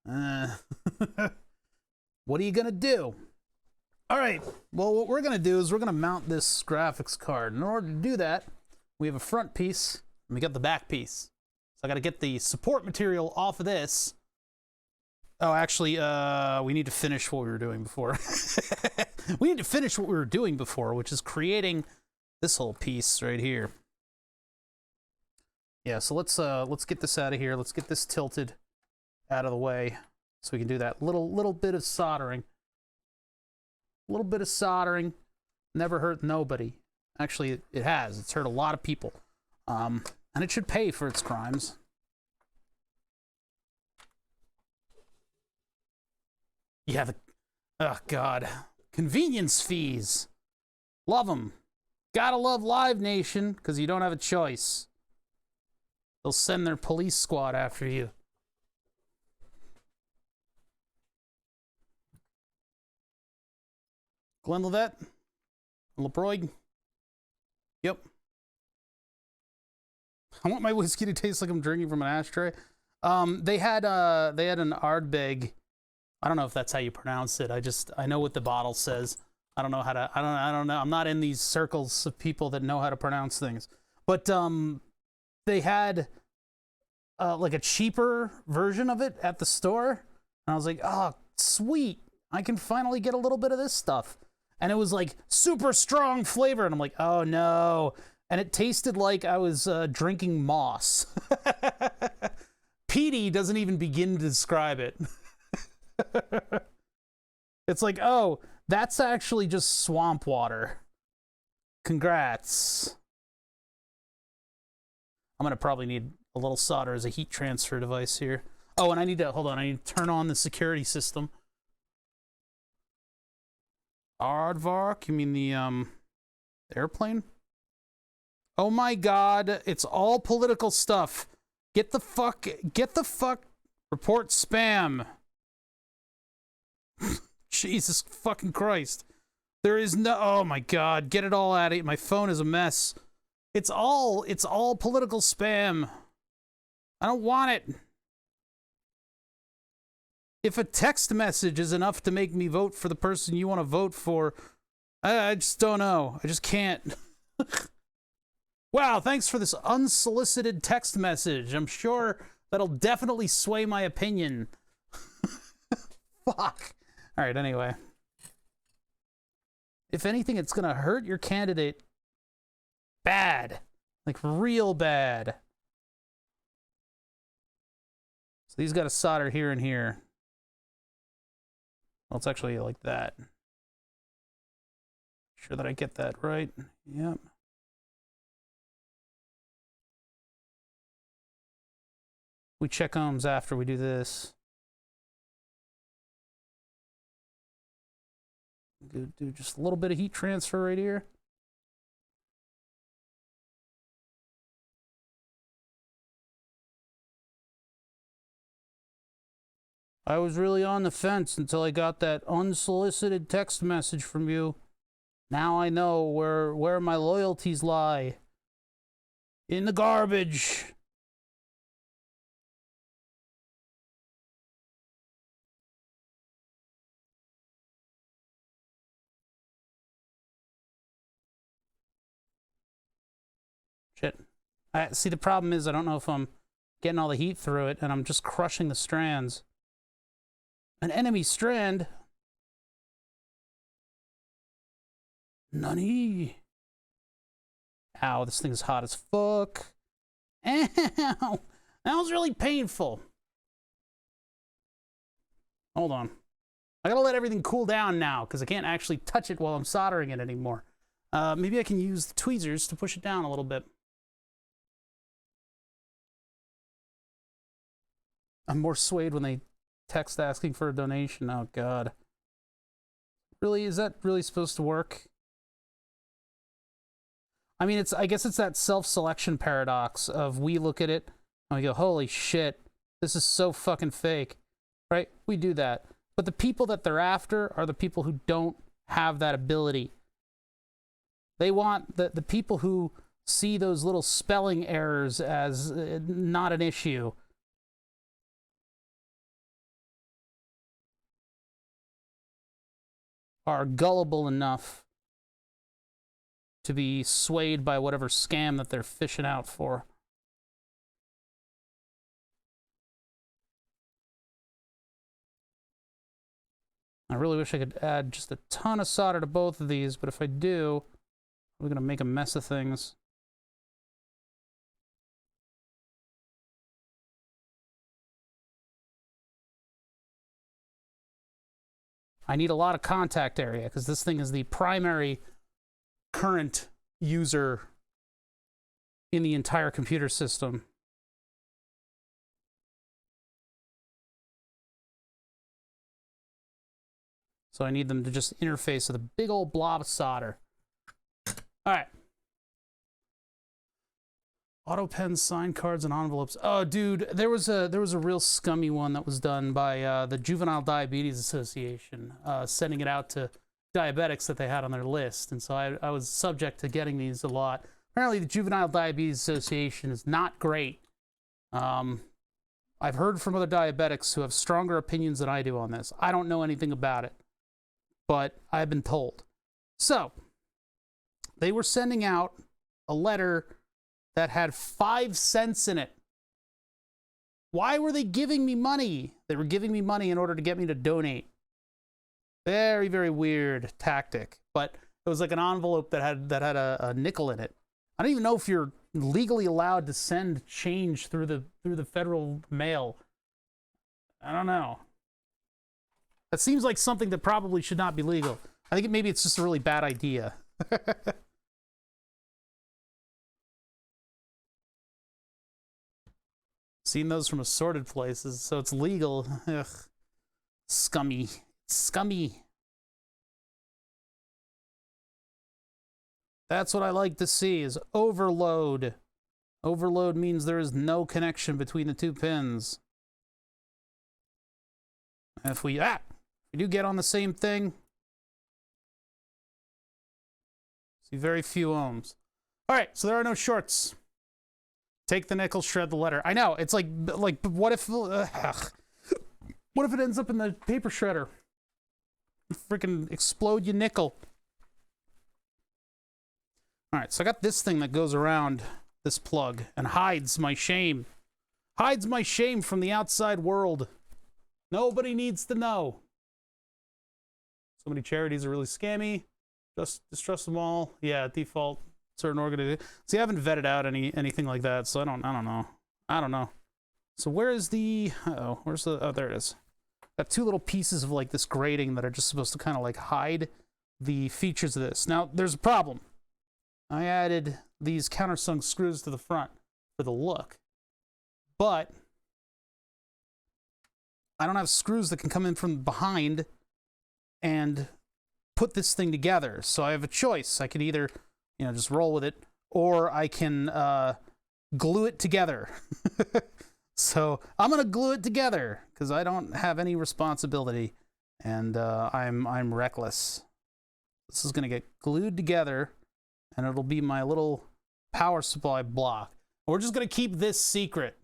[SPEAKER 1] what are you gonna do? All right, well, what we're gonna do is we're gonna mount this graphics card. In order to do that, we have a front piece and we got the back piece. So I gotta get the support material off of this. Oh, actually, we need to finish what we were doing before. We need to finish what we were doing before, which is creating this whole piece right here. Yeah, so let's get this out of here. Let's get this tilted out of the way so we can do that little bit of soldering. A little bit of soldering never hurt nobody. Actually, it has. It's hurt a lot of people. And it should pay for its crimes. Yeah, oh, God. Convenience fees. Love them. Gotta love Live Nation, because you don't have a choice. They'll send their police squad after you. Glenlivet? LeBroy? Yep. I want my whiskey to taste like I'm drinking from an ashtray. They had an Ardbeg. I don't know if that's how you pronounce it. I know what the bottle says. I don't know how to. I don't know. I'm not in these circles of people that know how to pronounce things. But they had like a cheaper version of it at the store, and I was like, oh, sweet! I can finally get a little bit of this stuff. And it was like super strong flavor, and I'm like, oh no! And it tasted like I was drinking moss. Petey doesn't even begin to describe it. It's like, oh, that's actually just swamp water. Congrats. I'm gonna probably need a little solder as a heat transfer device here. Oh, and I need to, hold on, I need to turn on the security system. Aardvark, you mean the airplane? Oh my God, it's all political stuff. Get the fuck, report spam. Jesus fucking Christ. There is no, oh my God, get it all out of it. My phone is a mess. It's all political spam. I don't want it. If a text message is enough to make me vote for the person you want to vote for, I just don't know. I just can't. Wow, thanks for this unsolicited text message. I'm sure that'll definitely sway my opinion. Fuck. All right, anyway. If anything, it's going to hurt your candidate bad. Like, real bad. So these got to solder here and here. Well, it's actually like that. Sure that I get that right. Yep. We check ohms after we do this. Good, do just a little bit of heat transfer right here. I was really on the fence until I got that unsolicited text message from you. Now I know where my loyalties lie. In the garbage. Shit. See, the problem is I don't know if I'm getting all the heat through it, and I'm just crushing the strands. An enemy strand? Nani? Ow, this thing's hot as fuck. Ow! That was really painful. Hold on. I gotta let everything cool down now, because I can't actually touch it while I'm soldering it anymore. Maybe I can use the tweezers to push it down a little bit. I'm more swayed when they text asking for a donation. Oh, God. Really? Is that really supposed to work? I mean, I guess it's that self-selection paradox of we look at it and we go, holy shit, this is so fucking fake. Right? We do that. But the people that they're after are the people who don't have that ability. They want the people who see those little spelling errors as not an issue. Are gullible enough to be swayed by whatever scam that they're fishing out for. I really wish I could add just a ton of solder to both of these, but if I do, we're gonna make a mess of things. I need a lot of contact area because this thing is the primary current user in the entire computer system. So I need them to just interface with a big old blob of solder. All right. Auto pens, sign cards, and envelopes. Oh, dude, there was a real scummy one that was done by the Juvenile Diabetes Association, sending it out to diabetics that they had on their list. And so I was subject to getting these a lot. Apparently, the Juvenile Diabetes Association is not great. I've heard from other diabetics who have stronger opinions than I do on this. I don't know anything about it, but I've been told. So, they were sending out a letter that had 5 cents in it. Why were they giving me money? They were giving me money in order to get me to donate. Very, very weird tactic. But it was like an envelope that had a nickel in it. I don't even know if you're legally allowed to send change through the federal mail. I don't know. That seems like something that probably should not be legal. I think maybe it's just a really bad idea. Seen those from assorted places, so it's legal. Ugh. Scummy. Scummy. That's what I like to see, is overload. Overload means there is no connection between the two pins. If we do get on the same thing, see very few ohms. All right, so there are no shorts. Take the nickel, shred the letter. I know, it's like what if it ends up in the paper shredder? Freaking explode your nickel. All right, so I got this thing that goes around this plug and hides my shame. Hides my shame from the outside world. Nobody needs to know. So many charities are really scammy. Just distrust them all. Yeah, default certain organizations. See, I haven't vetted out anything like that, so I don't know. I don't know. So where is the? Where's the? Oh, there it is. Got 2 little pieces of like this grating that are just supposed to kind of like hide the features of this. Now there's a problem. I added these countersunk screws to the front for the look, but I don't have screws that can come in from behind and put this thing together. So I have a choice. I can either, just roll with it, or I can glue it together. So I'm gonna glue it together because I don't have any responsibility, and I'm reckless. This is gonna get glued together, and it'll be my little power supply block. We're just gonna keep this secret.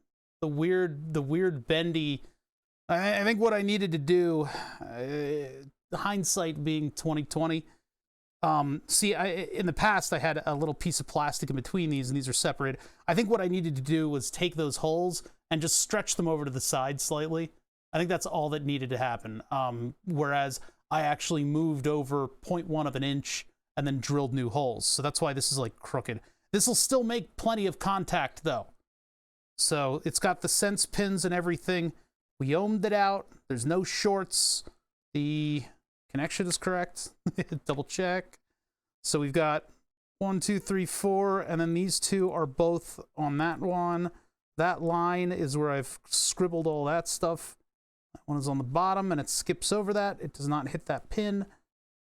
[SPEAKER 1] The weird bendy. I think what I needed to do, hindsight being 2020. See, in the past I had a little piece of plastic in between these, and these are separated. I think what I needed to do was take those holes and just stretch them over to the side slightly. I think that's all that needed to happen. Whereas I actually moved over 0.1 of an inch and then drilled new holes. So that's why this is like crooked. This will still make plenty of contact though. So it's got the sense pins and everything. We ohmed it out. There's no shorts. The connection is correct. Double check. So we've got 1, 2, 3, 4, and then these 2 are both on that one. That line is where I've scribbled all that stuff. That one is on the bottom, and it skips over that. It does not hit that pin.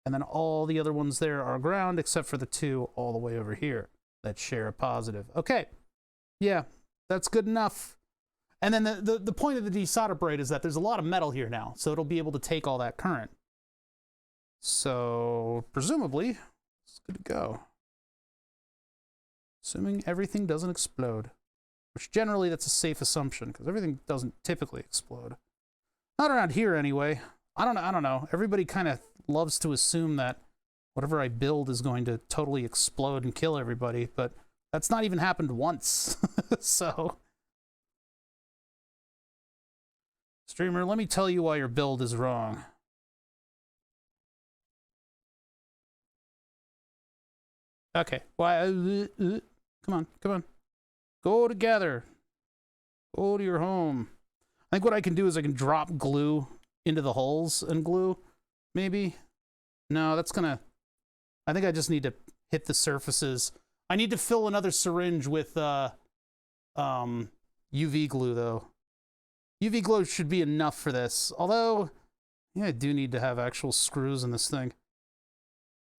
[SPEAKER 1] And then all the other ones there are ground, except for the 2 all the way over here that share a positive. Okay. Yeah, that's good enough. And then the point of the desolder braid is that there's a lot of metal here now, so it'll be able to take all that current. So presumably, it's good to go. Assuming everything doesn't explode, which generally that's a safe assumption because everything doesn't typically explode. Not around here anyway. I don't know. Everybody kind of loves to assume that whatever I build is going to totally explode and kill everybody, but that's not even happened once. So, streamer, let me tell you why your build is wrong. Okay. Why? Come on. Go together. Go to your home. I think what I can do is I can drop glue into the holes and glue, maybe. No, that's gonna. I think I just need to hit the surfaces. I need to fill another syringe with UV glue, though. UV glue should be enough for this. Although, yeah, I do need to have actual screws in this thing.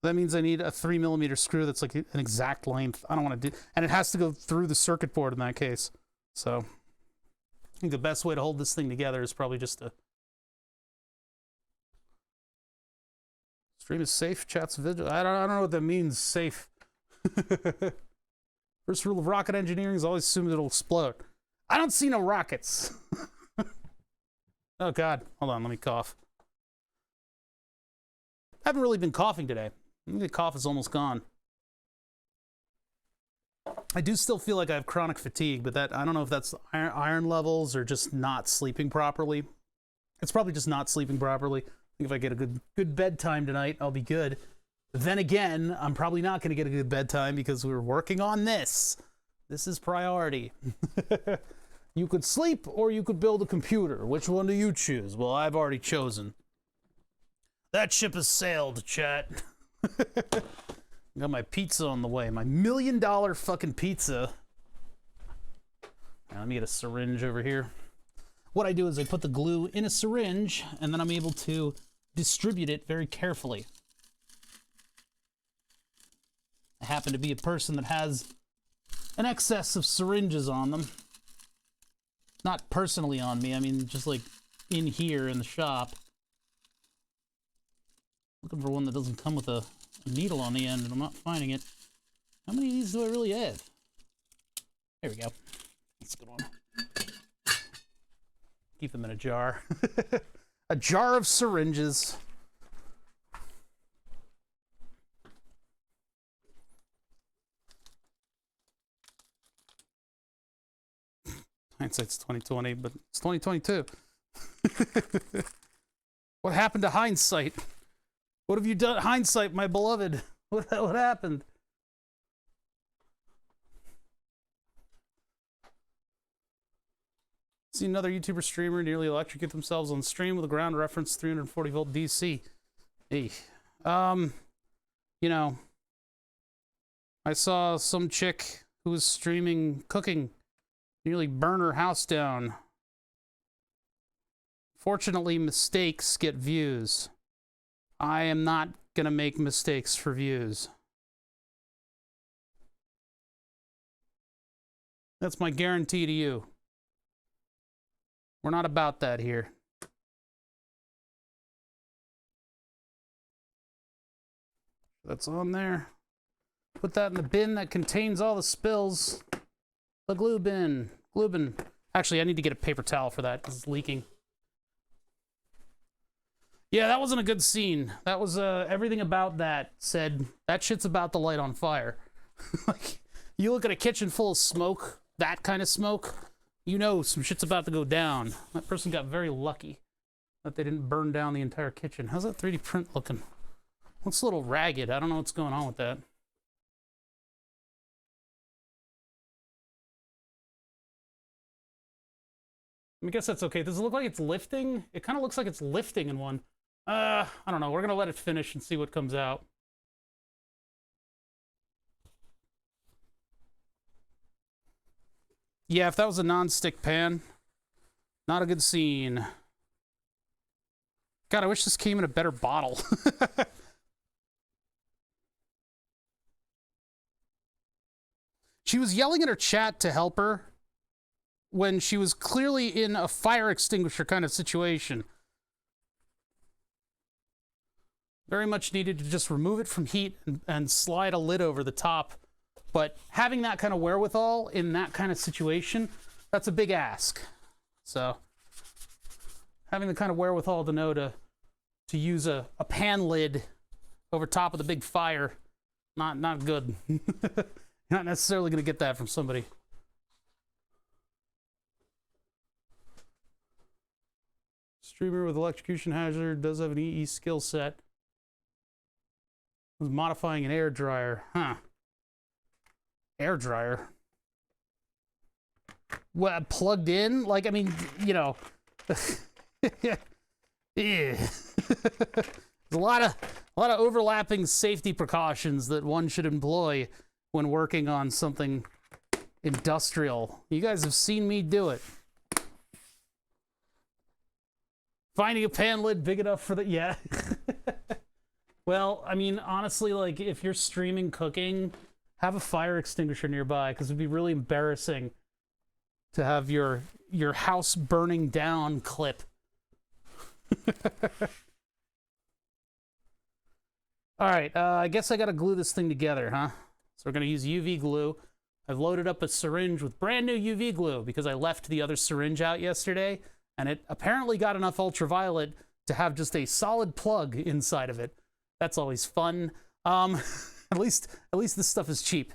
[SPEAKER 1] That means I need a 3mm screw that's like an exact length. I don't want to do... And it has to go through the circuit board in that case. So, I think the best way to hold this thing together is probably just to... Stream is safe, chat's vigil. I don't know what that means, safe. First rule of rocket engineering is always assume it'll explode. I don't see no rockets. Oh, God. Hold on, let me cough. I haven't really been coughing today. I think the cough is almost gone. I do still feel like I have chronic fatigue, but that I don't know if that's iron levels or just not sleeping properly. It's probably just not sleeping properly. I think if I get a good bedtime tonight, I'll be good. Then again, I'm probably not going to get a good bedtime because we're working on this. This is priority. You could sleep or you could build a computer. Which one do you choose? Well, I've already chosen. That ship has sailed, chat. Got my pizza on the way. My $1 million fucking pizza. Now, let me get a syringe over here. What I do is I put the glue in a syringe, and then I'm able to distribute it very carefully. I happen to be a person that has an excess of syringes on them. Not personally on me, I mean just like in here in the shop. Looking for one that doesn't come with a needle on the end, and I'm not finding it. How many of these do I really have? There we go. That's a good one. Keep them in a jar. A jar of syringes. Hindsight's 2020, but it's 2022. What happened to hindsight? What have you done, hindsight, my beloved? What happened? See another YouTuber streamer nearly electrocute themselves on stream with a ground reference 340 volt DC. Hey, you know, I saw some chick who was streaming cooking nearly burn her house down. Fortunately, mistakes get views. I am not gonna make mistakes for views. That's my guarantee to you. We're not about that here. That's on there. Put that in the bin that contains all the spills. The glue bin. Glue bin. Actually, I need to get a paper towel for that because it's leaking. Yeah, that wasn't a good scene. That was, everything about that said, that shit's about to light on fire. Like, you look at a kitchen full of smoke, that kind of smoke, you know some shit's about to go down. That person got very lucky that they didn't burn down the entire kitchen. How's that 3D print looking? Looks a little ragged. I don't know what's going on with that. I guess that's okay. Does it look like it's lifting? It kind of looks like it's lifting in one. I don't know. We're going to let it finish and see what comes out. Yeah, if that was a non-stick pan, not a good scene. God, I wish this came in a better bottle. She was yelling at her chat to help her when she was clearly in a fire extinguisher kind of situation. Very much needed to just remove it from heat and slide a lid over the top. But having that kind of wherewithal in that kind of situation, that's a big ask. So having the kind of wherewithal to know to use a pan lid over top of the big fire, not good. Not necessarily going to get that from somebody. Streamer with electrocution hazard does have an EE skill set. Was modifying an air dryer. Huh. Air dryer? What, plugged in? Like, I mean, you know. There's a lot of overlapping safety precautions that one should employ when working on something industrial. You guys have seen me do it. Finding a pan lid big enough for the... Yeah. Well, I mean, honestly, like, if you're streaming cooking, have a fire extinguisher nearby, because it'd be really embarrassing to have your house burning down clip. All right, I guess I gotta glue this thing together, huh? So we're gonna use UV glue. I've loaded up a syringe with brand new UV glue because I left the other syringe out yesterday, and it apparently got enough ultraviolet to have just a solid plug inside of it. That's always fun. At least this stuff is cheap.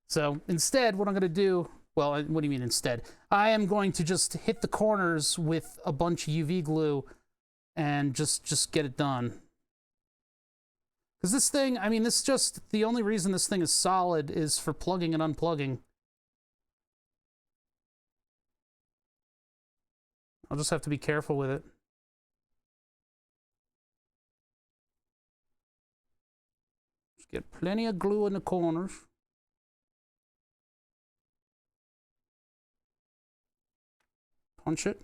[SPEAKER 1] So instead, what I'm gonna do, well, what do you mean instead? I am going to just hit the corners with a bunch of UV glue and just get it done. Because this thing, I mean, the only reason this thing is solid is for plugging and unplugging. I'll just have to be careful with it. Just get plenty of glue in the corners. Punch it.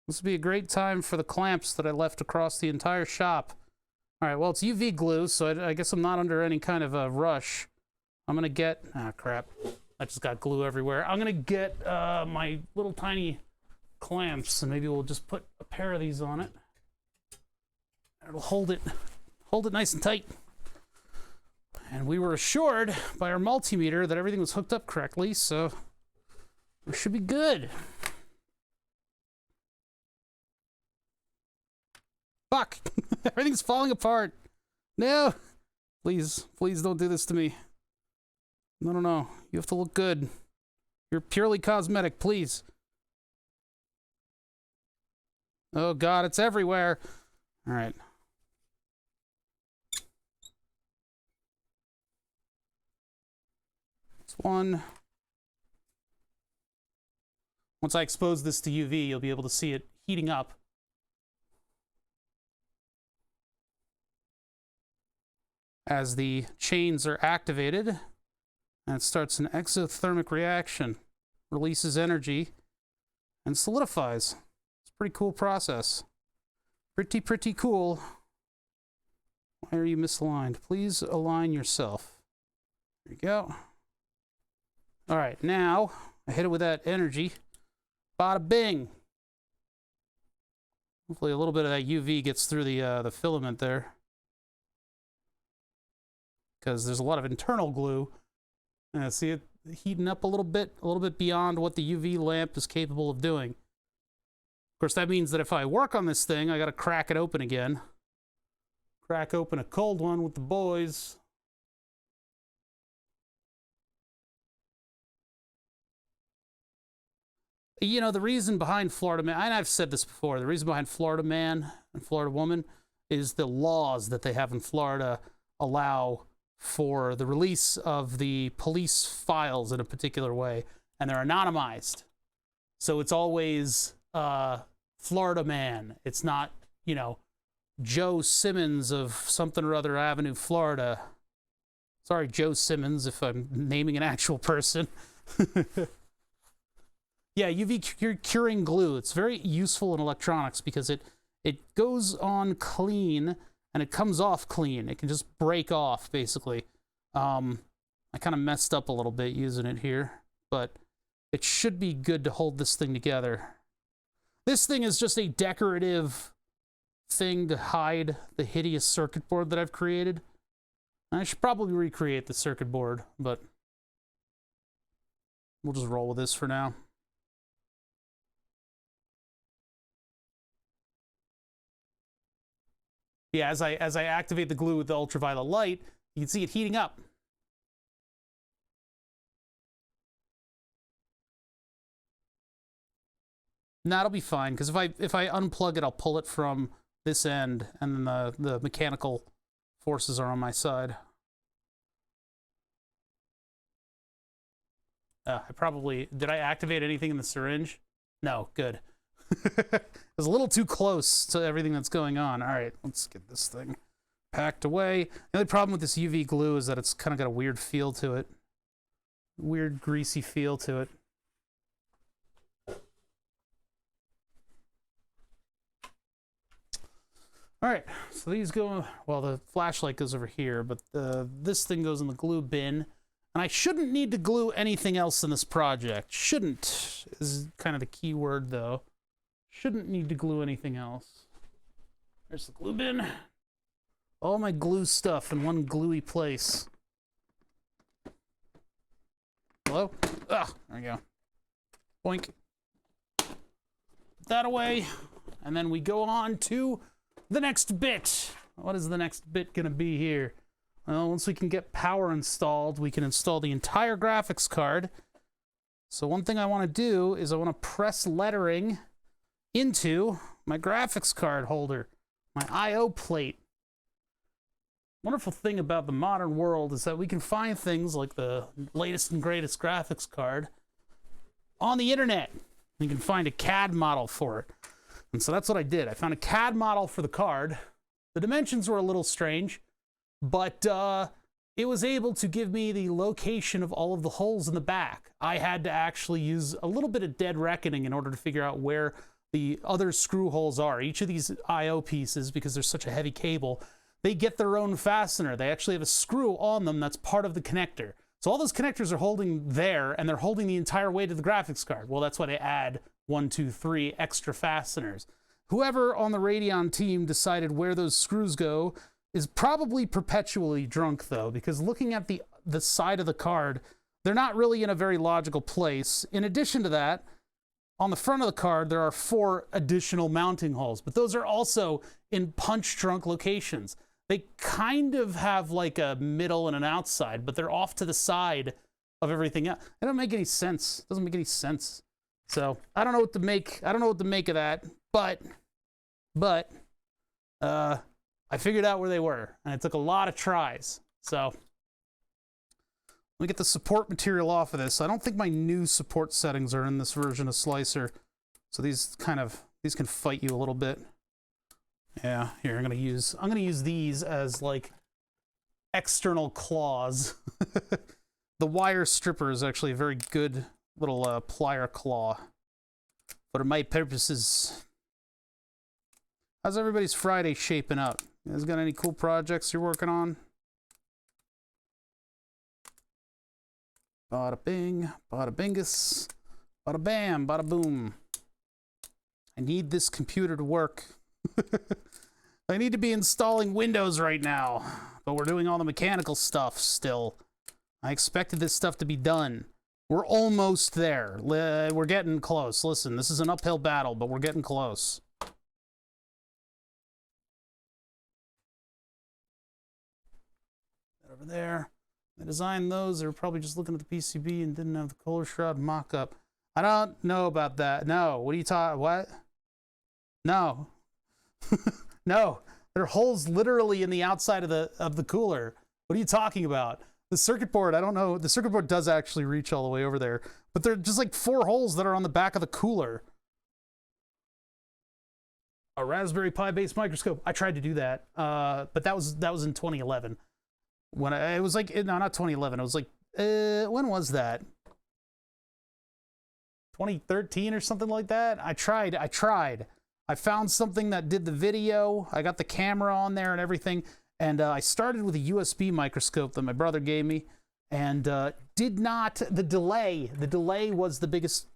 [SPEAKER 1] This would be a great time for the clamps that I left across the entire shop. All right, well, it's UV glue, so I guess I'm not under any kind of a rush. I'm gonna get, crap. I just got glue everywhere. I'm gonna get my little tiny clamps, and maybe we'll just put a pair of these on it. It'll hold it nice and tight. And we were assured by our multimeter that everything was hooked up correctly, so we should be good. Fuck! Everything's falling apart. No! Please don't do this to me. No. You have to look good. You're purely cosmetic, please. Oh God, it's everywhere. All right. It's one. Once I expose this to UV, you'll be able to see it heating up. As the chains are activated, and it starts an exothermic reaction, releases energy, and solidifies. It's a pretty cool process. Pretty cool. Why are you misaligned? Please align yourself. There you go. All right, now I hit it with that energy. Bada bing. Hopefully a little bit of that UV gets through the filament there, because there's a lot of internal glue. See it heating up a little bit beyond what the UV lamp is capable of doing. Of course, that means that if I work on this thing, I gotta crack it open again. Crack open a cold one with the boys. You know, the reason behind Florida Man, and I've said this before, the reason behind Florida Man and Florida Woman is the laws that they have in Florida allow for the release of the police files in a particular way, and they're anonymized. So it's always Florida Man. It's not, you know, Joe Simmons of something or other Avenue, Florida. Sorry, Joe Simmons, if I'm naming an actual person. Yeah, UV curing glue. It's very useful in electronics because it goes on clean and it comes off clean. It can just break off, basically. I kind of messed up a little bit using it here, but it should be good to hold this thing together. This thing is just a decorative thing to hide the hideous circuit board that I've created. I should probably recreate the circuit board, but we'll just roll with this for now. Yeah, as I activate the glue with the ultraviolet light, you can see it heating up. And that'll be fine, because if I unplug it, I'll pull it from this end, and then the mechanical forces are on my side. Did I activate anything in the syringe? No, good. It was a little too close to everything that's going on. All right, let's get this thing packed away. The only problem with this UV glue is that it's kind of got a weird feel to it. Weird, greasy feel to it. All right, so these go, well, the flashlight goes over here, but this thing goes in the glue bin. And I shouldn't need to glue anything else in this project. Shouldn't is kind of the key word, though. Shouldn't need to glue anything else. There's the glue bin. All my glue stuff in one gluey place. Hello? Ah, there we go. Boink. Put that away. And then we go on to the next bit. What is the next bit going to be here? Well, once we can get power installed, we can install the entire graphics card. So one thing I want to do is I want to press lettering into my graphics card holder, my I/O plate. Wonderful thing about the modern world is that we can find things like the latest and greatest graphics card on the internet. You can find a CAD model for it. And so that's what I did. I found a CAD model for the card. The dimensions were a little strange, but it was able to give me the location of all of the holes in the back. I had to actually use a little bit of dead reckoning in order to figure out where the other screw holes are. Each of these I/O pieces, because there's such a heavy cable, they get their own fastener. They actually have a screw on them that's part of the connector. So all those connectors are holding there, and they're holding the entire weight of the graphics card. Well, that's why they add 1, 2, 3 extra fasteners. Whoever on the Radeon team decided where those screws go is probably perpetually drunk, though, because looking at the side of the card, they're not really in a very logical place. In addition to that, on the front of the card, there are 4 additional mounting holes, but those are also in punch-drunk locations. They kind of have like a middle and an outside, but they're off to the side of everything else. It doesn't make any sense. It doesn't make any sense. So I don't know what to make. I don't know what to make of that, but I figured out where they were, and it took a lot of tries. So let me get the support material off of this. I don't think my new support settings are in this version of Slicer, so these can fight you a little bit. Yeah, here I'm gonna use these as like external claws. The wire stripper is actually a very good little plier claw for my purposes. How's everybody's Friday shaping up? You guys got any cool projects you're working on? Bada bing, bada bingus, bada bam, bada boom. I need this computer to work. I need to be installing Windows right now, but we're doing all the mechanical stuff still. I expected this stuff to be done. We're almost there. We're getting close. Listen, this is an uphill battle, but we're getting close. Over there. I designed those. They were probably just looking at the PCB and didn't have the Kohler shroud mock-up. I don't know about that. No. What are you talking? What? No. No. There are holes literally in the outside of the cooler. What are you talking about? The circuit board, I don't know. The circuit board does actually reach all the way over there, but they're just like 4 holes that are on the back of the cooler. A Raspberry Pi based microscope. I tried to do that, but that was in 2011. When it was like, no, not 2011. It was like, when was that? 2013 or something like that. I tried. I found something that did the video. I got the camera on there and everything. And I started with a USB microscope that my brother gave me, and the delay was the biggest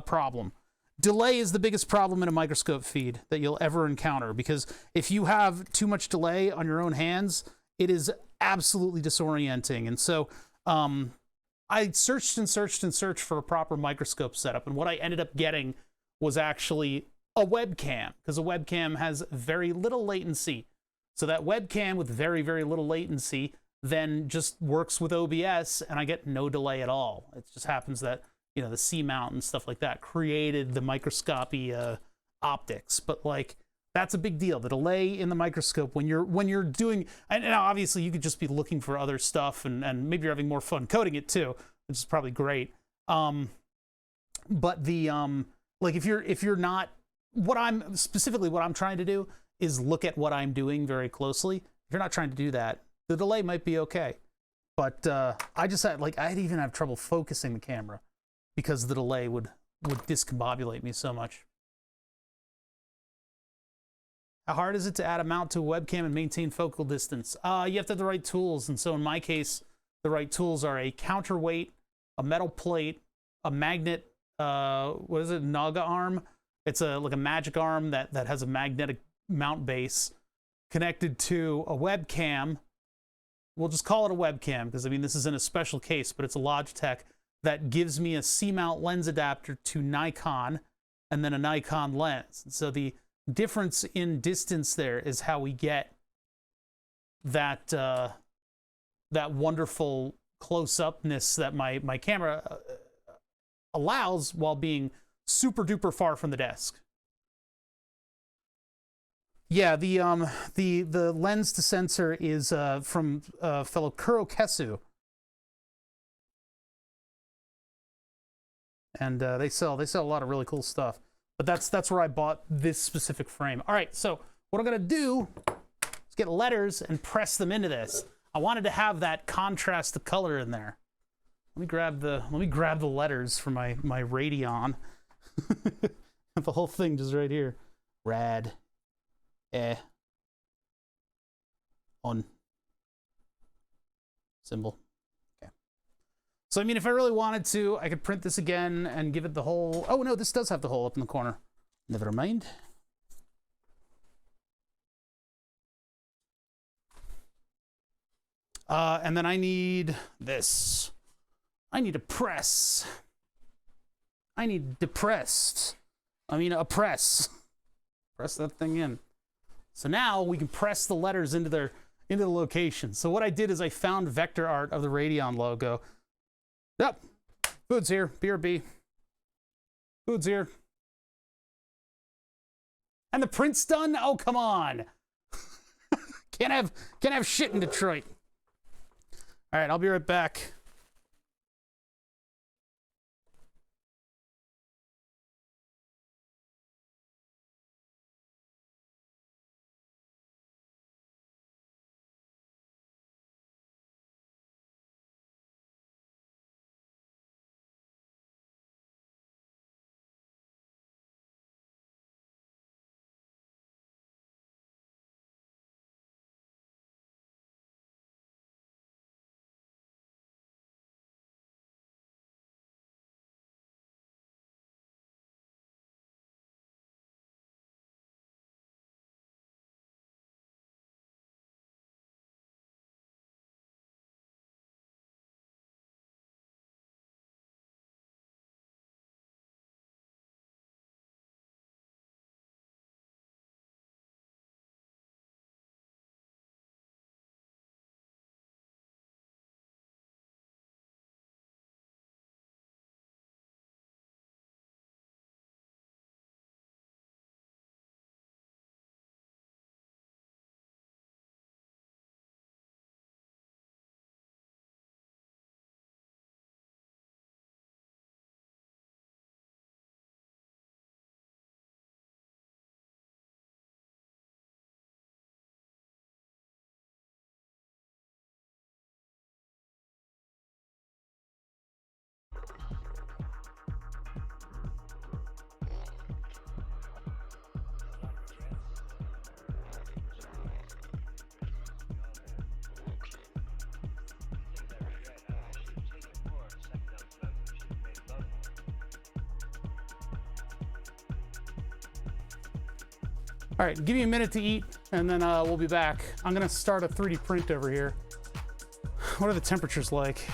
[SPEAKER 1] problem. Delay is the biggest problem in a microscope feed that you'll ever encounter, because if you have too much delay on your own hands, it is absolutely disorienting. And so I searched and searched and searched for a proper microscope setup, and what I ended up getting was actually a webcam, because a webcam has very little latency. So that webcam with very, very little latency then just works with OBS, and I get no delay at all. It just happens that, you know, the C-mount and stuff like that created the microscopy optics. But like, that's a big deal. The delay in the microscope when you're doing, and now obviously you could just be looking for other stuff, and maybe you're having more fun coding it too, which is probably great. But the like if you're not what I'm trying to do is look at what I'm doing very closely. If you're not trying to do that, the delay might be okay. But I'd even have trouble focusing the camera because the delay would discombobulate me so much. How hard is it to add a mount to a webcam and maintain focal distance? You have to have the right tools, and so in my case, the right tools are a counterweight, a metal plate, a magnet, what is it, Naga arm? It's like a magic arm that has a magnetic mount base connected to a webcam. We'll just call it a webcam because, I mean, this is in a special case, but it's a Logitech that gives me a C-mount lens adapter to Nikon and then a Nikon lens. So the difference in distance there is how we get that that wonderful close-upness that my camera allows while being super duper far from the desk. Yeah, the lens to sensor is from fellow Kuro Kesu, and they sell a lot of really cool stuff. But that's where I bought this specific frame. All right, so what I'm gonna do is get letters and press them into this. I wanted to have that contrast of color in there. Let me grab the letters for my Radeon. The whole thing just right here. Rad. On. Symbol. Okay. So, I mean, if I really wanted to, I could print this again and give it the whole... Oh, no, this does have the hole up in the corner. Never mind. And then I need this. I need a press. I need depressed. I mean, a press. Press that thing in. So now we can press the letters into the location. So what I did is I found vector art of the Radeon logo. Yep, food's here. BRB. Food's here. And the print's done? Oh, come on. Can't have shit in Detroit. All right, I'll be right back. All right, give me a minute to eat, and then we'll be back. I'm gonna start a 3D print over here. What are the temperatures like?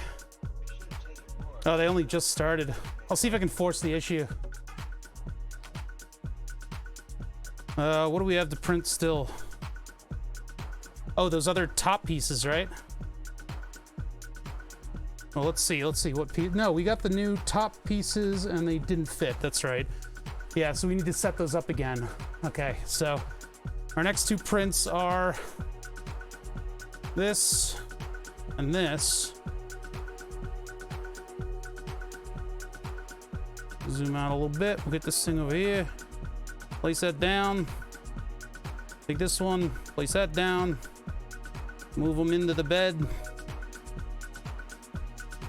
[SPEAKER 1] Oh, they only just started. I'll see if I can force the issue. What do we have to print still? Oh, those other top pieces, right? Well, let's see what piece. No, we got the new top pieces and they didn't fit. That's right. Yeah, so we need to set those up again. Okay, so our next two prints are this and this. Zoom out a little bit. We'll get this thing over here. Place that down. Take this one. Place that down. Move them into the bed.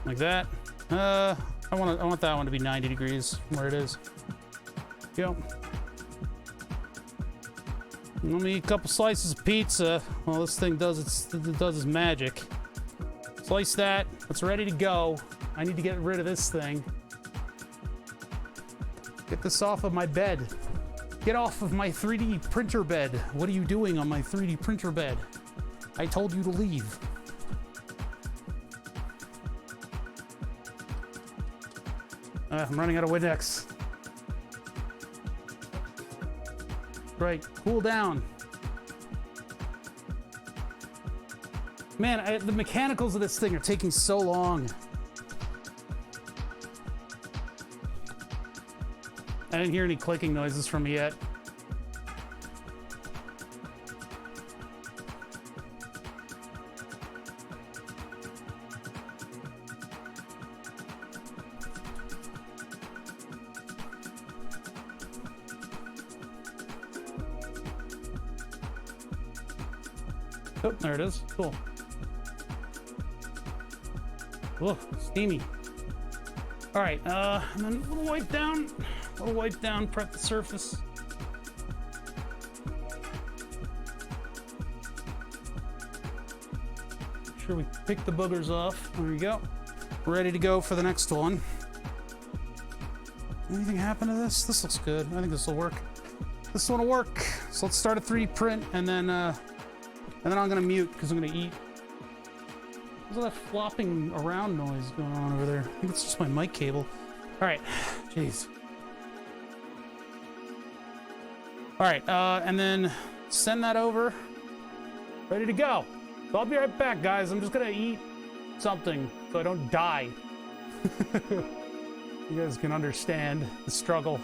[SPEAKER 1] Like that. I want that one to be 90 degrees where it is. Yep. Let me eat a couple slices of pizza while this thing does its magic. Slice that. It's ready to go. I need to get rid of this thing. Get this off of my bed. Get off of my 3D printer bed. What are you doing on my 3D printer bed? I told you to leave. I'm running out of Windex. Right, cool down. Man, the mechanicals of this thing are taking so long. I didn't hear any clicking noises from it yet. Oh, there it is. Cool. Oh, steamy. All right, and then a little wipe down, prep the surface. Make sure we pick the boogers off. There we go. We're ready to go for the next one. Anything happen to this? This looks good. I think this will work. This one will work. So let's start a 3D print, and then I'm gonna mute because I'm gonna eat. What's all that flopping around noise going on over there? I think it's just my mic cable. All right, jeez. All right, and then send that over. Ready to go. So I'll be right back, guys. I'm just gonna eat something so I don't die. You guys can understand the struggle.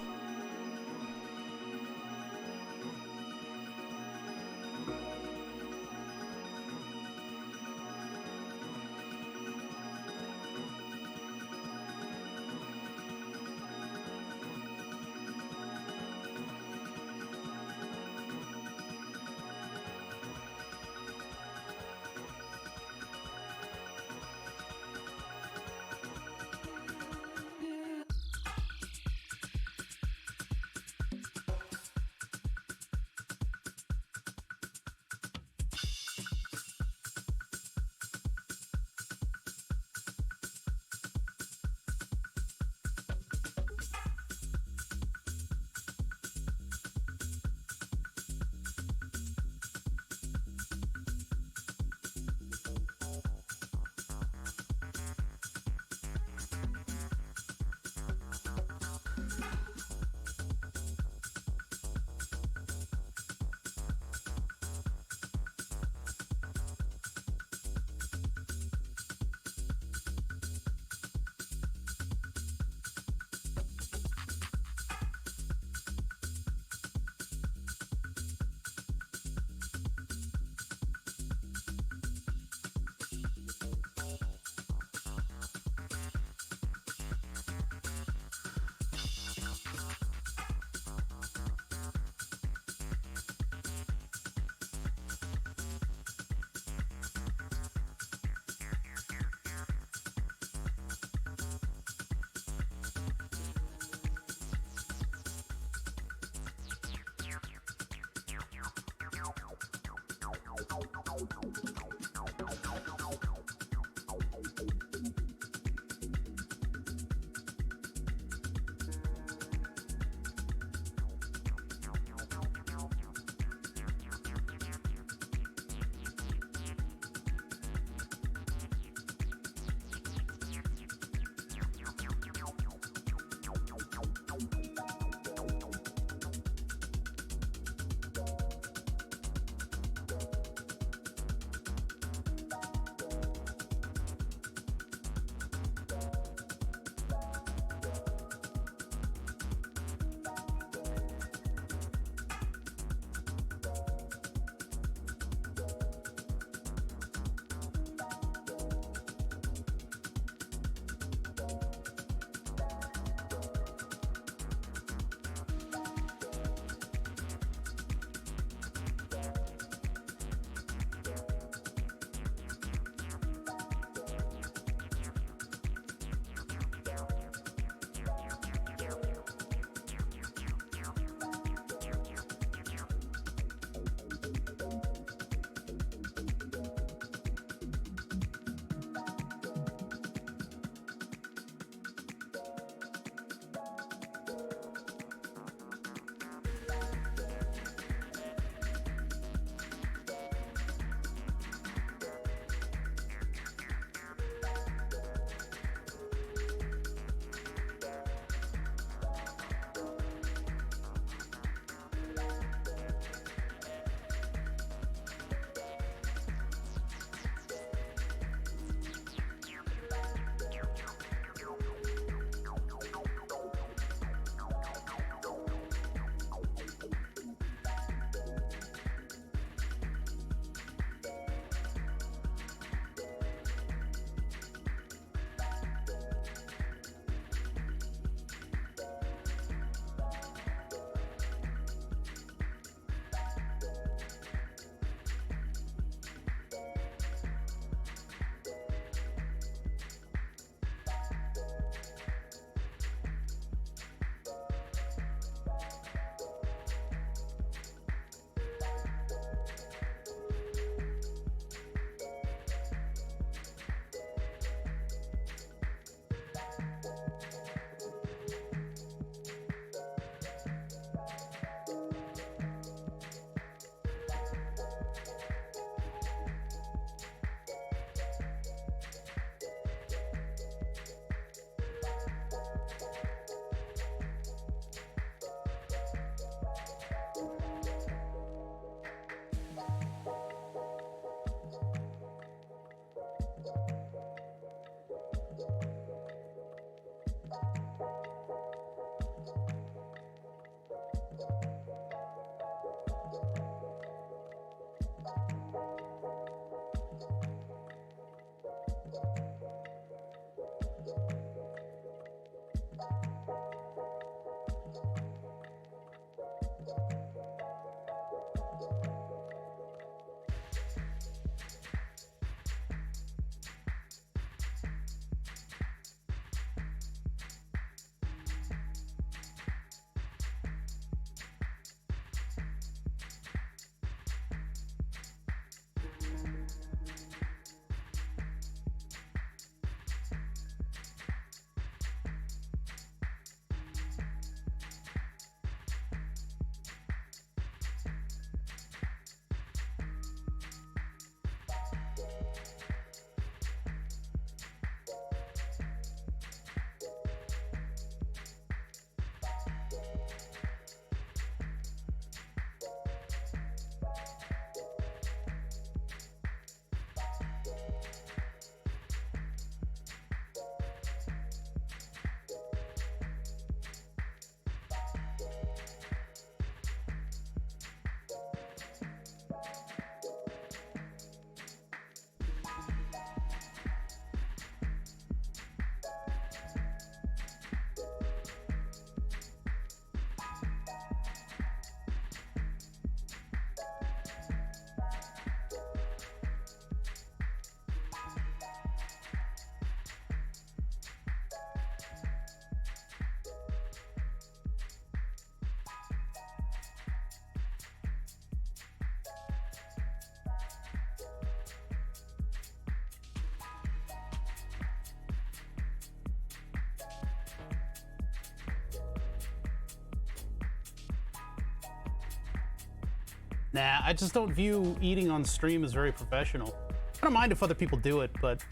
[SPEAKER 1] Nah, I just don't view eating on stream as very professional. I don't mind if other people do it, but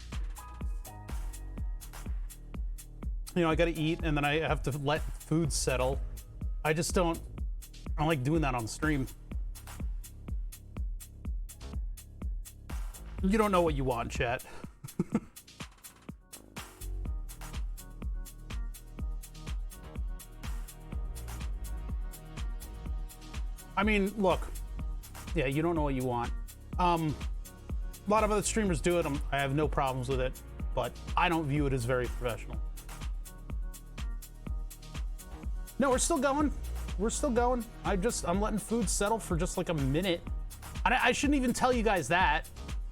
[SPEAKER 1] you know, I gotta eat and then I have to let food settle. I don't like doing that on stream. You don't know what you want, chat. I mean, look. Yeah, you don't know what you want. A lot of other streamers do it. I have no problems with it, but I don't view it as very professional. No, we're still going. We're still going. I'm letting food settle for just like a minute. I shouldn't even tell you guys that.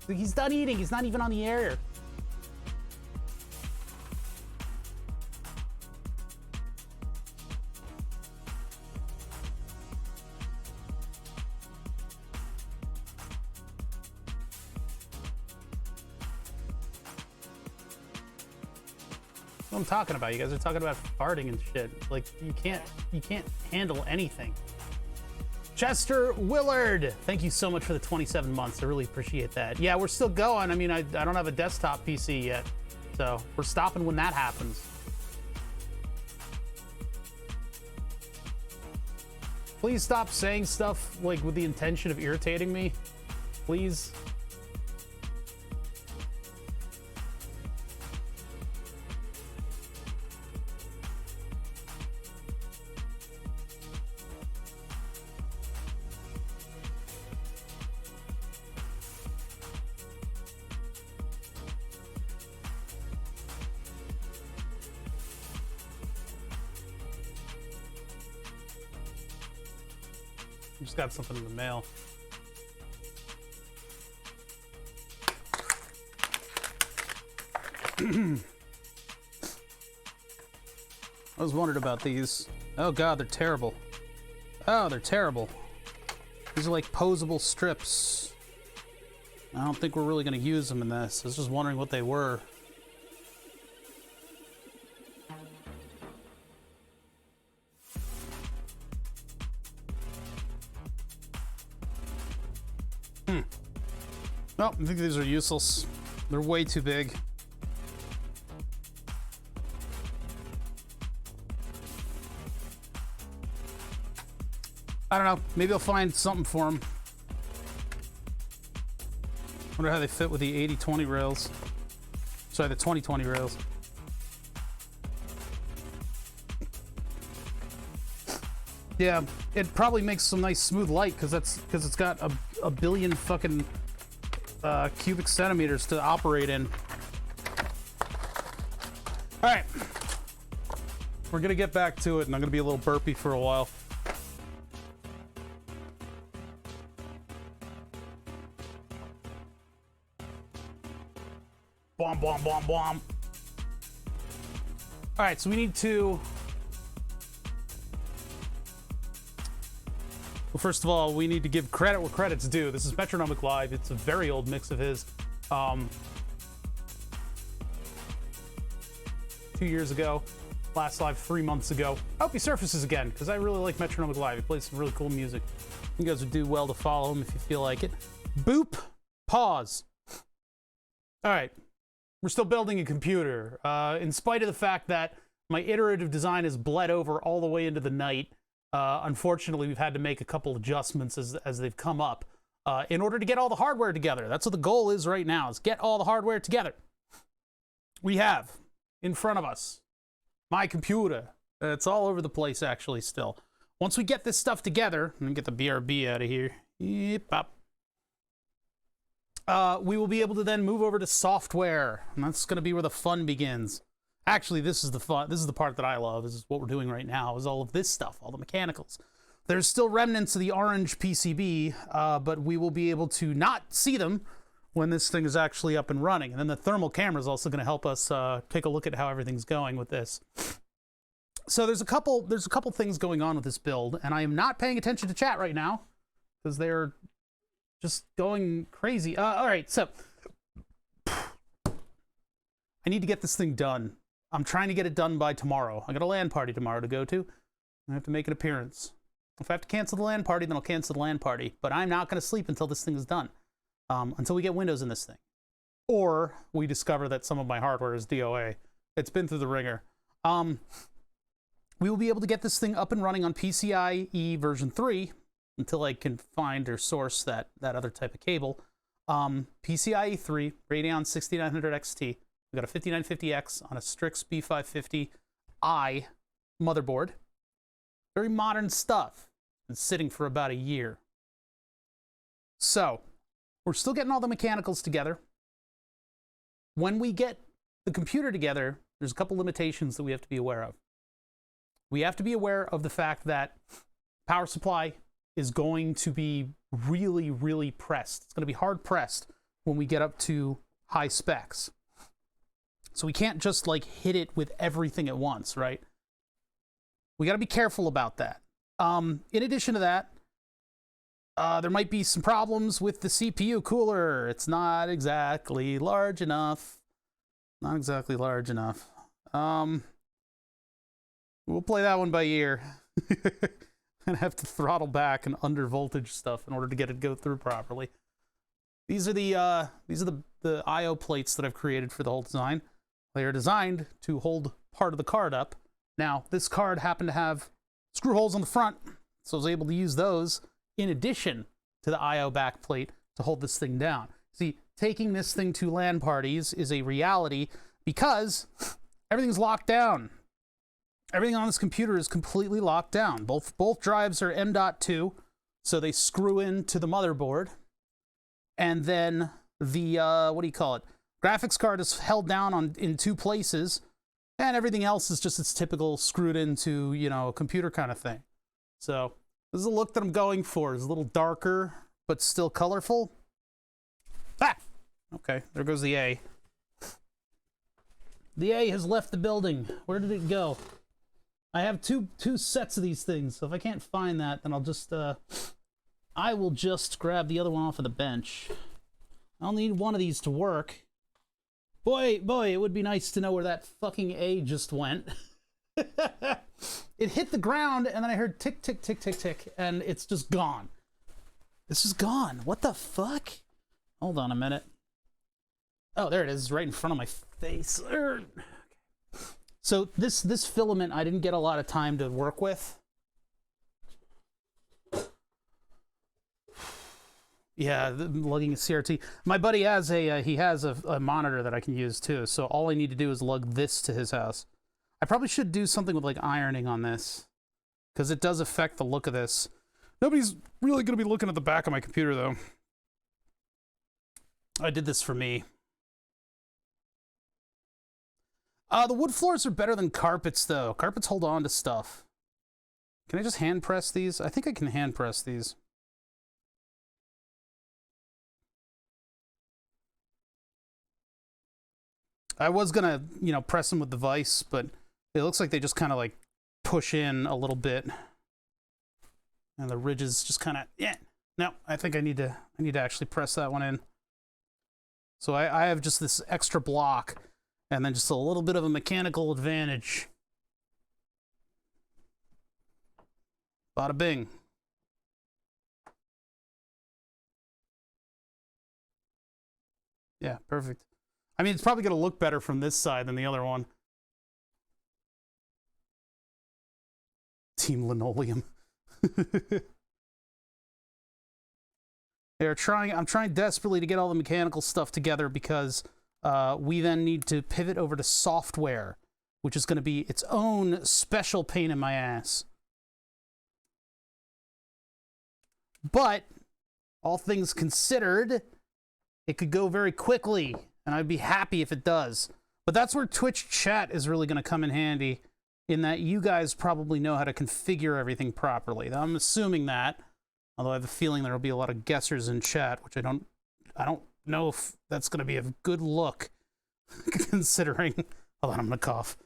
[SPEAKER 1] He's done eating. He's not even on the air. What I'm talking about. You guys are talking about farting and shit. Like you can't handle anything. Chester Willard, thank you so much for the 27 months. I really appreciate that. Yeah, we're still going. I mean, I don't have a desktop PC yet, so we're stopping when that happens. Please stop saying stuff like with the intention of irritating me. Please. Just got something in the mail. I was wondering about these. Oh god, they're terrible. Oh, they're terrible. These are like posable strips. I don't think we're really going to use them in this. I was just wondering what they were. Oh, I think these are useless. They're way too big. I don't know. Maybe I'll find something for them. Wonder how they fit with the 80-20 rails. Sorry, the 20-20 rails. Yeah, it probably makes some nice smooth light because it's got a billion fucking cubic centimeters to operate in. All right, we're gonna get back to it, and I'm gonna be a little burpy for a while. Bomb, bomb, bomb, bomb. All right, so we need to. Well, first of all, we need to give credit where credit's due. This is Metronomic Live. It's a very old mix of his. 2 years ago. Last live 3 months ago. I hope he surfaces again, because I really like Metronomic Live. He plays some really cool music. You guys would do well to follow him if you feel like it. Boop. Pause. All right. We're still building a computer. In spite of the fact that my iterative design has bled over all the way into the night, unfortunately, we've had to make a couple adjustments as they've come up in order to get all the hardware together. That's what the goal is right now, is get all the hardware together. We have in front of us my computer. It's all over the place, actually, still. Once we get this stuff together, let me get the BRB out of here. Yep, up. We will be able to then move over to software, and that's going to be where the fun begins. Actually, this is the fun. This is the part that I love. This is what we're doing right now, is all of this stuff, all the mechanicals. There's still remnants of the orange PCB, but we will be able to not see them when this thing is actually up and running. And then the thermal camera is also going to help us take a look at how everything's going with this. So there's a couple things going on with this build, and I am not paying attention to chat right now because they're just going crazy. All right, so I need to get this thing done. I'm trying to get it done by tomorrow. I got a LAN party tomorrow to go to. I have to make an appearance. If I have to cancel the LAN party, then I'll cancel the LAN party. But I'm not going to sleep until this thing is done. Until we get Windows in this thing. Or we discover that some of my hardware is DOA. It's been through the ringer. We will be able to get this thing up and running on PCIe version 3 until I can find or source that other type of cable. PCIe 3, Radeon 6900 XT. We got a 5950X on a Strix B550i motherboard. Very modern stuff. Been sitting for about a year. So, we're still getting all the mechanicals together. When we get the computer together, there's a couple limitations that we have to be aware of. We have to be aware of the fact that power supply is going to be really, really pressed. It's going to be hard pressed when we get up to high specs. So we can't just like hit it with everything at once, right? We got to be careful about that. In addition to that, there might be some problems with the CPU cooler. It's not exactly large enough. Not exactly large enough. We'll play that one by ear. And have to throttle back and under voltage stuff in order to get it to go through properly. These are the I/O plates that I've created for the whole design. They are designed to hold part of the card up. Now, this card happened to have screw holes on the front, so I was able to use those in addition to the I/O back plate to hold this thing down. See, taking this thing to LAN parties is a reality because everything's locked down. Everything on this computer is completely locked down. Both drives are M.2, so they screw into the motherboard. And then the, what do you call it? Graphics card is held down in two places, and everything else is just its typical screwed into, you know, a computer kind of thing. So this is a look that I'm going for. It's a little darker, but still colorful. Ah! Okay, there goes the A. The A has left the building. Where did it go? I have two sets of these things, so if I can't find that, then I'll just, I will just grab the other one off of the bench. I'll need one of these to work. Boy, it would be nice to know where that fucking A just went. It hit the ground, and then I heard tick, tick, tick, tick, tick, and it's just gone. This is gone. What the fuck? Hold on a minute. Oh, there it is, right in front of my face. So this filament I didn't get a lot of time to work with. Yeah, lugging a CRT. My buddy has a monitor that I can use too. So all I need to do is lug this to his house. I probably should do something with like ironing on this because it does affect the look of this. Nobody's really going to be looking at the back of my computer though. I did this for me. The wood floors are better than carpets, though. Carpets hold on to stuff. Can I just hand press these? I think I can hand press these. I was gonna, you know, press them with the vise, but it looks like they just kind of like push in a little bit, and the ridges just kind of yeah. No, I think I need to actually press that one in. So I have just this extra block. And then just a little bit of a mechanical advantage. Bada bing. Yeah, perfect. I mean, it's probably going to look better from this side than the other one. Team Linoleum. I'm trying desperately to get all the mechanical stuff together because we then need to pivot over to software, which is going to be its own special pain in my ass. But, all things considered, it could go very quickly, and I'd be happy if it does. But that's where Twitch chat is really going to come in handy, in that you guys probably know how to configure everything properly. I'm assuming that, although I have a feeling there will be a lot of guessers in chat, which I don't know if that's going to be a good look, considering... Hold on, I'm going to cough.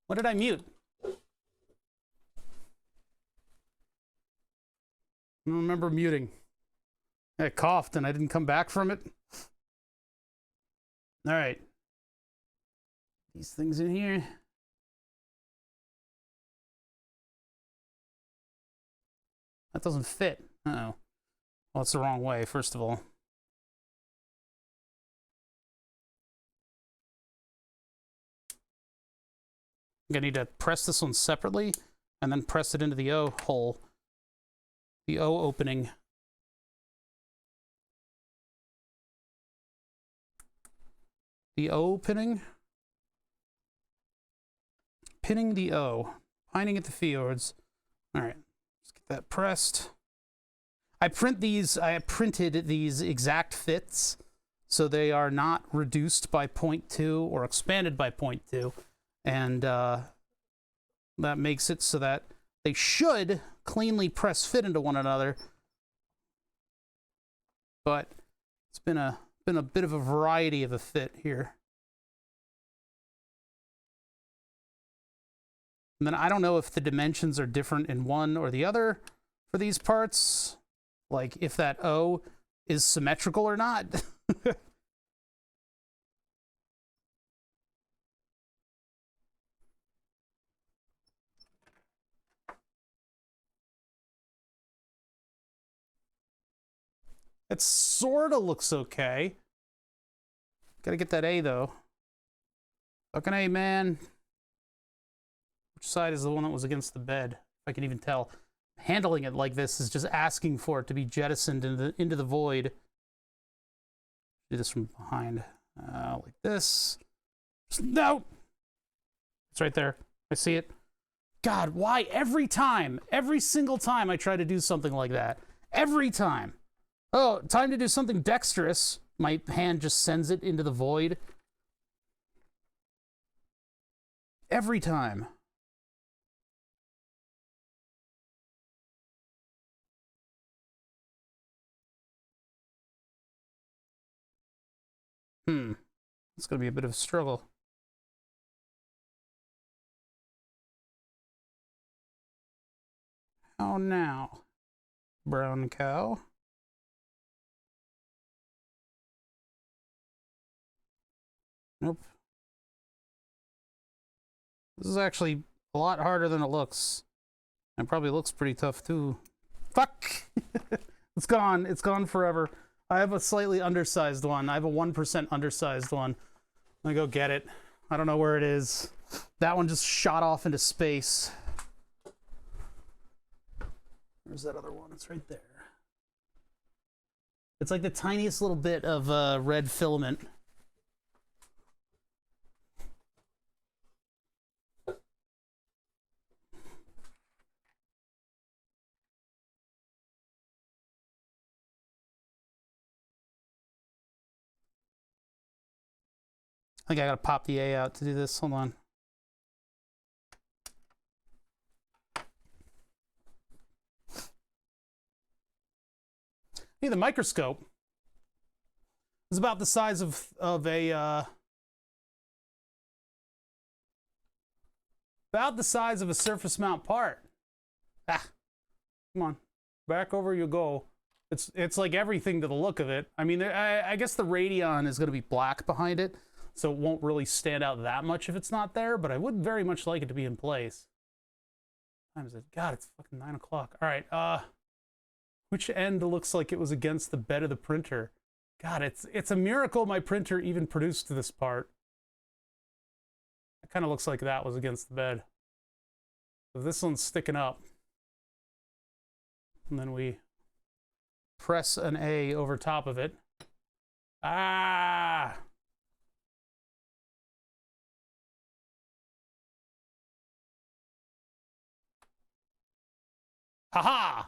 [SPEAKER 1] What did I mute? I don't remember muting. I coughed and I didn't come back from it. All right. These things in here. That doesn't fit. Uh-oh. Well, it's the wrong way, first of all. I'm gonna need to press this one separately and then press it into the O hole. The O opening. The O pinning? Pinning the O. Pining at the fjords. All right, let's get that pressed. I printed these exact fits so they are not reduced by 0.2 or expanded by 0.2. And that makes it so that they should cleanly press fit into one another. But it's been a bit of a variety of a fit here. And then I don't know if the dimensions are different in one or the other for these parts. Like if that O is symmetrical or not. It sort of looks okay. Gotta get that A, though. Fucking A, man. Which side is the one that was against the bed? If I can even tell. Handling it like this is just asking for it to be jettisoned into the void. Do this from behind. Like this. No! It's right there. I see it. God, why every time? Every single time I try to do something like that. Every time. Oh, time to do something dexterous. My hand just sends it into the void. Every time. It's going to be a bit of a struggle. How now, brown cow? Nope. This is actually a lot harder than it looks. And probably looks pretty tough too. Fuck! It's gone. It's gone forever. I have a slightly undersized one. I have a 1% undersized one. I'm gonna go get it. I don't know where it is. That one just shot off into space. Where's that other one? It's right there. It's like the tiniest little bit of red filament. I think I gotta pop the A out to do this. Hold on. Hey, the microscope is about the size of a about the size of a surface mount part. Ah, come on, back over you go. It's like everything to the look of it. I mean, I guess the Radeon is going to be black behind it, so it won't really stand out that much if it's not there. But I would very much like it to be in place. What time is it? God, it's fucking 9 o'clock. All right. Which end looks like it was against the bed of the printer? God, it's a miracle my printer even produced this part. It kind of looks like that was against the bed. So this one's sticking up. And then we press an A over top of it. Ah! Haha!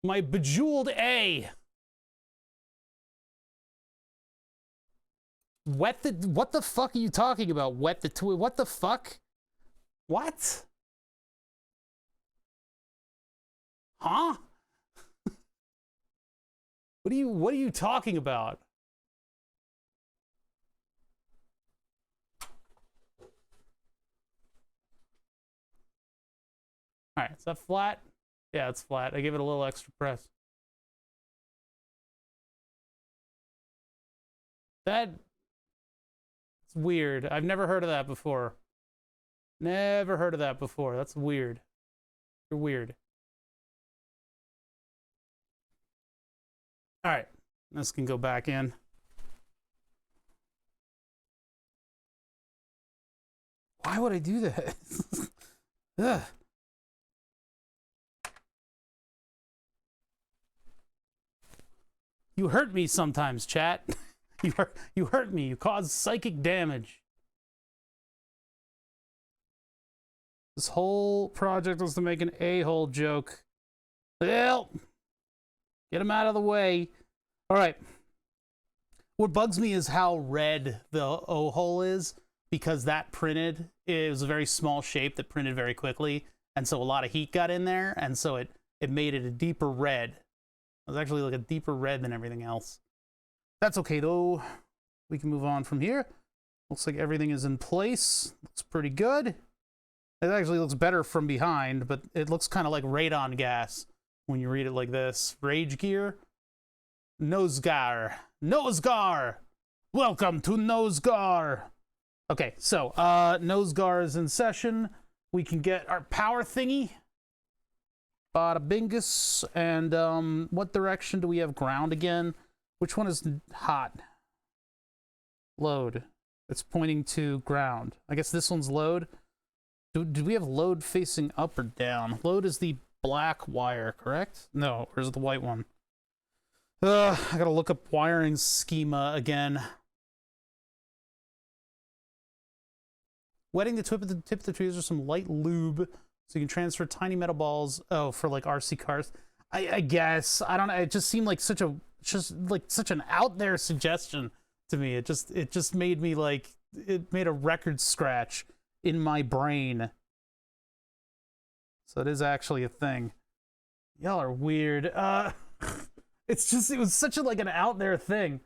[SPEAKER 1] My bejeweled A. What the fuck are you talking about? What the fuck? What? Huh? What are you talking about? All right, is that flat? Yeah, it's flat. I give it a little extra press. That's weird. I've never heard of that before. Never heard of that before. That's weird. You're weird. All right, this can go back in. Why would I do that? Ugh. You hurt me sometimes, chat. You hurt me. You cause psychic damage. This whole project was to make an a-hole joke. Well, get him out of the way. All right. What bugs me is how red the O-hole is, because that printed, it was a very small shape that printed very quickly, and so a lot of heat got in there, and so it made it a deeper red. It was actually like a deeper red than everything else. That's okay, though. We can move on from here. Looks like everything is in place. Looks pretty good. It actually looks better from behind, but it looks kind of like radon gas when you read it like this. Rage gear. Nosegar. Nosegar! Welcome to Nosegar! Okay, so, Nosegar is in session. We can get our power thingy. Bada bingus. And, what direction do we have ground again? Which one is hot? Load. It's pointing to ground. I guess this one's load. Do we have load facing up or down? Load is the black wire, correct? No, or is it the white one? I gotta look up wiring schema again. Wetting the tip of the tweezers with some light lube so you can transfer tiny metal balls. Oh, for like RC cars. I guess. I don't know. It just seemed like such an out there suggestion to me. It just made me like, it made a record scratch in my brain. So it is actually a thing. Y'all are weird. It's just, it was such a like an out there thing.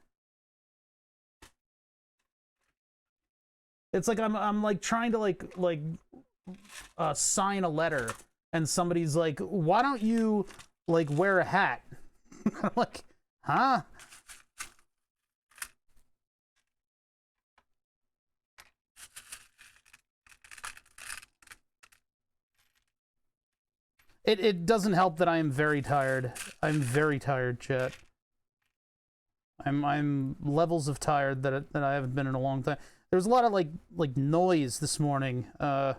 [SPEAKER 1] It's like I'm like trying to like sign a letter, and somebody's like, why don't you like wear a hat? I'm like, huh? It doesn't help that I am very tired. I'm very tired, chat. I'm levels of tired that I haven't been in a long time. There's a lot of like noise this morning for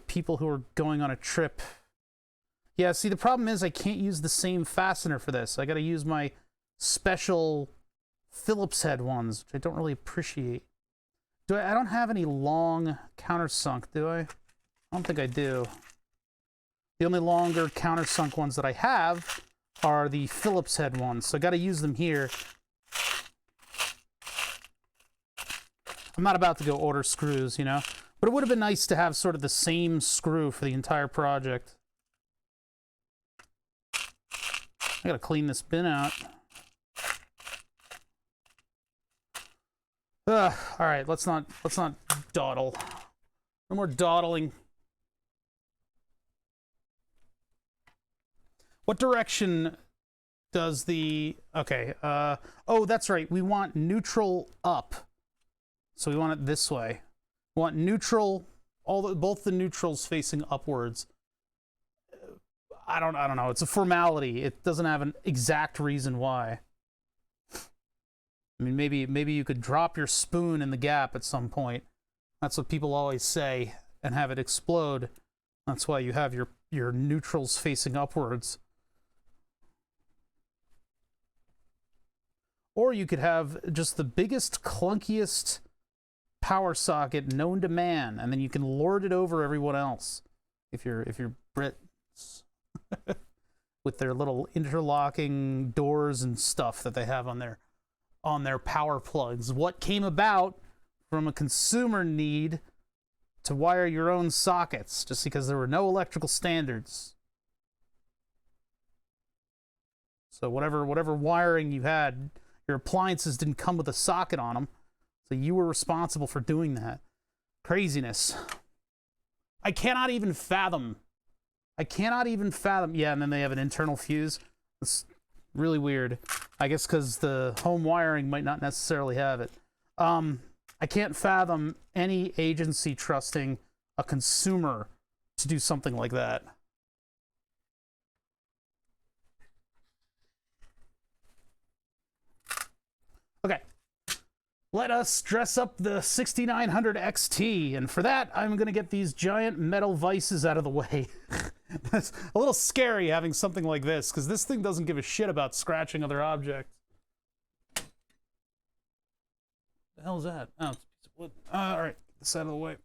[SPEAKER 1] people who are going on a trip. Yeah, see, the problem is I can't use the same fastener for this. I got to use my special Phillips head ones, which I don't really appreciate. I don't have any long countersunk, do I? I don't think I do. The only longer countersunk ones that I have are the Phillips head ones, so I got to use them here. I'm not about to go order screws, you know? But it would have been nice to have sort of the same screw for the entire project. I gotta clean this bin out. All right, let's not dawdle. No more dawdling. What direction does the... Okay, oh, that's right. We want neutral up. So we want it this way. We want neutral, both the neutrals facing upwards. I don't know. It's a formality. It doesn't have an exact reason why. I mean, maybe you could drop your spoon in the gap at some point. That's what people always say, and have it explode. That's why you have your neutrals facing upwards. Or you could have just the biggest, clunkiest power socket known to man, and then you can lord it over everyone else. If you're Brits. With their little interlocking doors and stuff that they have on their power plugs. What came about from a consumer need to wire your own sockets, just because there were no electrical standards. So whatever wiring you had, your appliances didn't come with a socket on them, so you were responsible for doing that. Craziness. I cannot even fathom I cannot even fathom. Yeah, and then they have an internal fuse. It's really weird. I guess because the home wiring might not necessarily have it. I can't fathom any agency trusting a consumer to do something like that. Okay. Let us dress up the 6900 XT, and for that, I'm going to get these giant metal vices out of the way. That's a little scary having something like this, because this thing doesn't give a shit about scratching other objects. The hell is that? Oh, it's a piece of wood. All right, get this out of the way.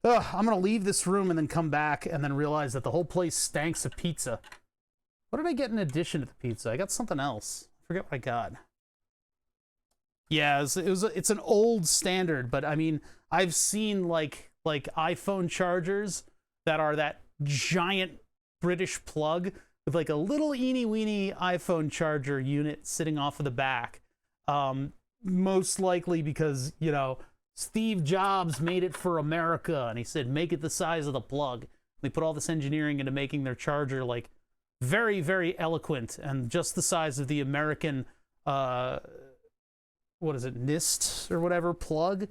[SPEAKER 1] I'm gonna leave this room and then come back and then realize that the whole place stanks of pizza. What did I get in addition to the pizza? I got something else. I forget what I got. Yeah, it's an old standard, but I mean, I've seen like iPhone chargers that are that giant British plug with like a little eeny weeny iPhone charger unit sitting off of the back. Most likely because, you know, Steve Jobs made it for America and he said, make it the size of the plug. They put all this engineering into making their charger like very, very eloquent and just the size of the American, what is it, NIST or whatever plug.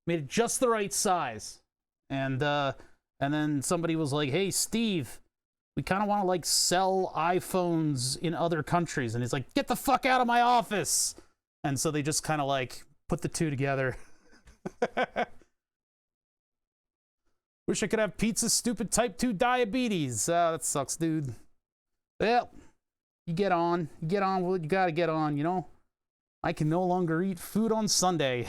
[SPEAKER 1] Made it just the right size. And then somebody was like, hey, Steve, we kind of want to like sell iPhones in other countries. And he's like, get the fuck out of my office. And so they just kind of like put the two together. Wish I could have pizza's stupid type 2 diabetes. That sucks, dude. Well, you get on what you gotta get on, you know? I can no longer eat food on Sunday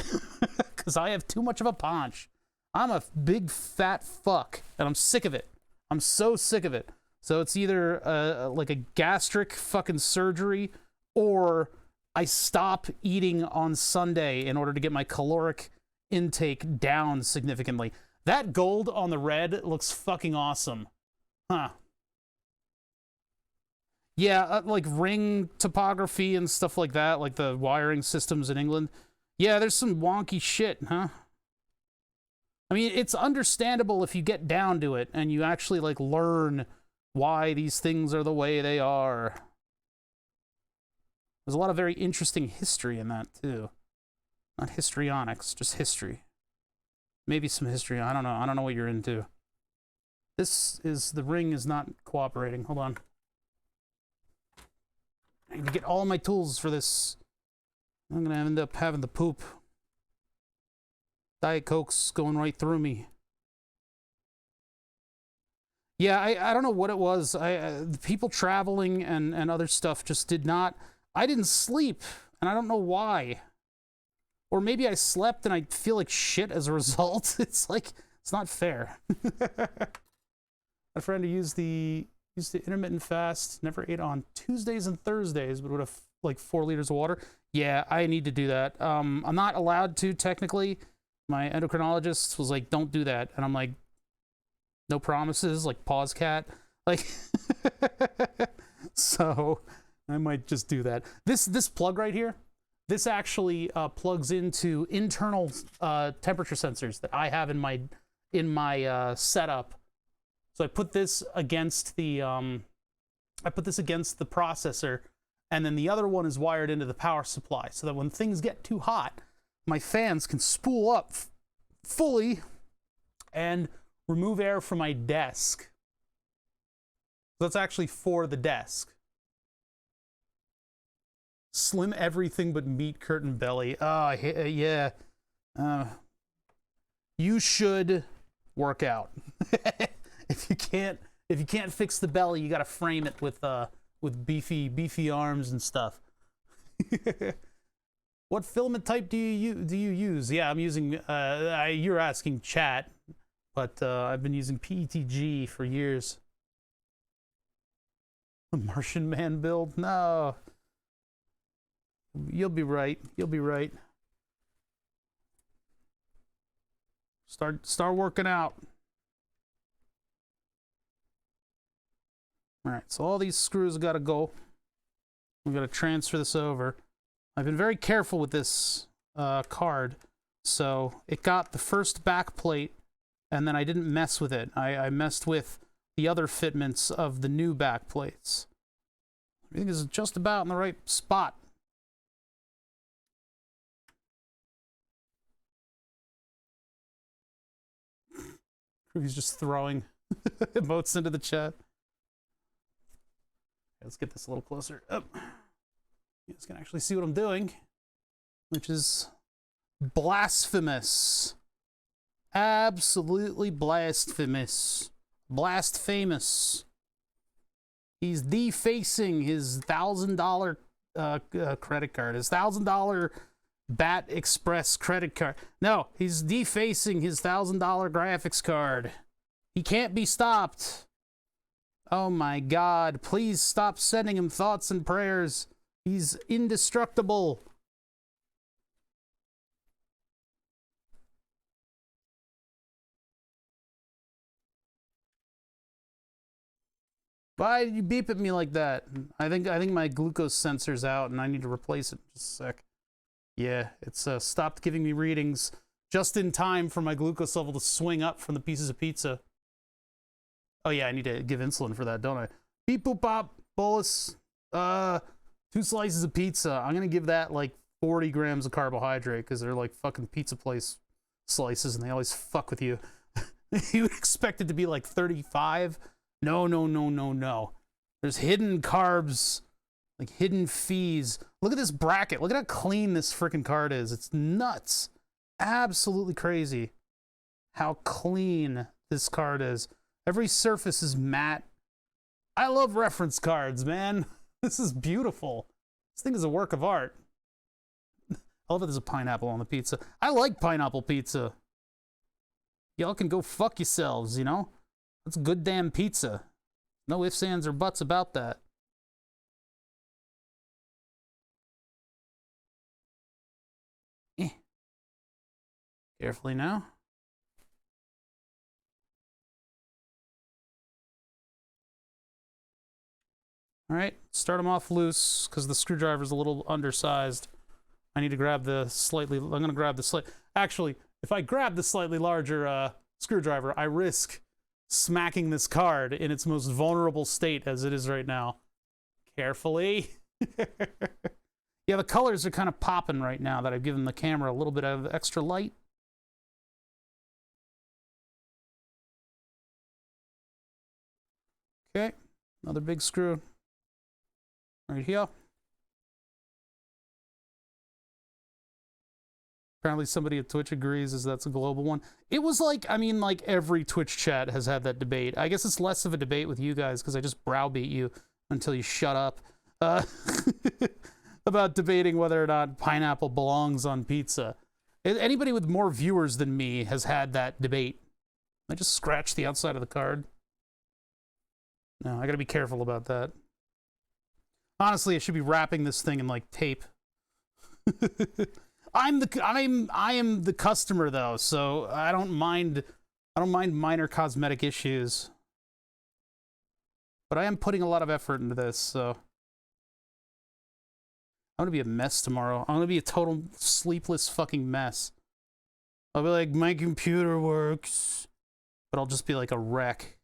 [SPEAKER 1] because I have too much of a paunch. I'm a big fat fuck and I'm sick of it. I'm so sick of it. So it's either like a gastric fucking surgery or I stop eating on Sunday in order to get my caloric intake down significantly. That gold on the red looks fucking awesome. Huh. Yeah, like ring topography and stuff like that, like the wiring systems in England. Yeah, there's some wonky shit, huh? I mean, it's understandable if you get down to it and you actually like learn why these things are the way they are. There's a lot of very interesting history in that, too. Not histrionics, just history. Maybe some history. I don't know. I don't know what you're into. The ring is not cooperating. Hold on. I need to get all my tools for this. I'm going to end up having the poop. Diet Coke's going right through me. Yeah, I don't know what it was. The people traveling and other stuff just did not... I didn't sleep, and I don't know why. Or maybe I slept and I feel like shit as a result. It's like, it's not fair. My friend who used the intermittent fast, never ate on Tuesdays and Thursdays, but would have like 4 liters of water. Yeah, I need to do that. I'm not allowed to, technically. My endocrinologist was like, don't do that. And I'm like, no promises, like pause cat. Like, so I might just do that. This plug right here, this actually plugs into internal temperature sensors that I have in my setup. So I put this against the processor, and then the other one is wired into the power supply, so that when things get too hot, my fans can spool up fully and remove air from my desk. So that's actually for the desk. Slim everything but meat curtain belly. Oh, yeah. You should work out. If you can't fix the belly, you gotta frame it with beefy arms and stuff. What filament type do you use? Yeah, I'm using. You're asking chat, but I've been using PETG for years. A Martian Man build? No. You'll be right. You'll be right. Start working out. All right, so all these screws got to go. We've got to transfer this over. I've been very careful with this card. So it got the first back plate and then I didn't mess with it. I messed with the other fitments of the new back plates. Everything is just about in the right spot. He's just throwing emotes into the chat. Let's get this a little closer up. You guys can actually see what I'm doing, which is blasphemous. Absolutely blasphemous. Blasphemous. He's defacing his $1,000 credit card, his $1,000 Bat Express credit card. No, he's defacing his $1,000 graphics card. He can't be stopped. Oh my God, please stop sending him thoughts and prayers. He's indestructible. Why did you beep at me like that? I think my glucose sensor's out and I need to replace it. Just a sec. Yeah, it's stopped giving me readings just in time for my glucose level to swing up from the pieces of pizza. Oh yeah, I need to give insulin for that, don't I? Beep boop pop bolus. 2 slices of pizza. I'm gonna give that like 40 grams of carbohydrate because they're like fucking pizza place slices and they always fuck with you. You would expect it to be like 35. No, no, no, no, no. There's hidden carbs, like hidden fees. Look at this bracket. Look at how clean this freaking card is. It's nuts. Absolutely crazy how clean this card is. Every surface is matte. I love reference cards, man. This is beautiful. This thing is a work of art. I love that there's a pineapple on the pizza. I like pineapple pizza. Y'all can go fuck yourselves, you know? That's good damn pizza. No ifs, ands, or buts about that. Carefully now. All right, start them off loose because the screwdriver's a little undersized. I need to grab the slightly, I'm gonna grab the actually, if I grab the slightly larger screwdriver, I risk smacking this card in its most vulnerable state as it is right now. Carefully. Yeah, the colors are kind of popping right now that I've given the camera a little bit of extra light. Okay, another big screw right here. Apparently somebody at Twitch agrees as that's a global one. It was like, I mean, like every Twitch chat has had that debate. I guess it's less of a debate with you guys because I just browbeat you until you shut up about debating whether or not pineapple belongs on pizza. Anybody with more viewers than me has had that debate. I just scratched the outside of the card. No, I gotta be careful about that. Honestly, I should be wrapping this thing in like tape. I am the customer though, so I don't mind minor cosmetic issues. But I am putting a lot of effort into this, so I'm gonna be a mess tomorrow. I'm gonna be a total sleepless fucking mess. I'll be like, my computer works, but I'll just be like a wreck.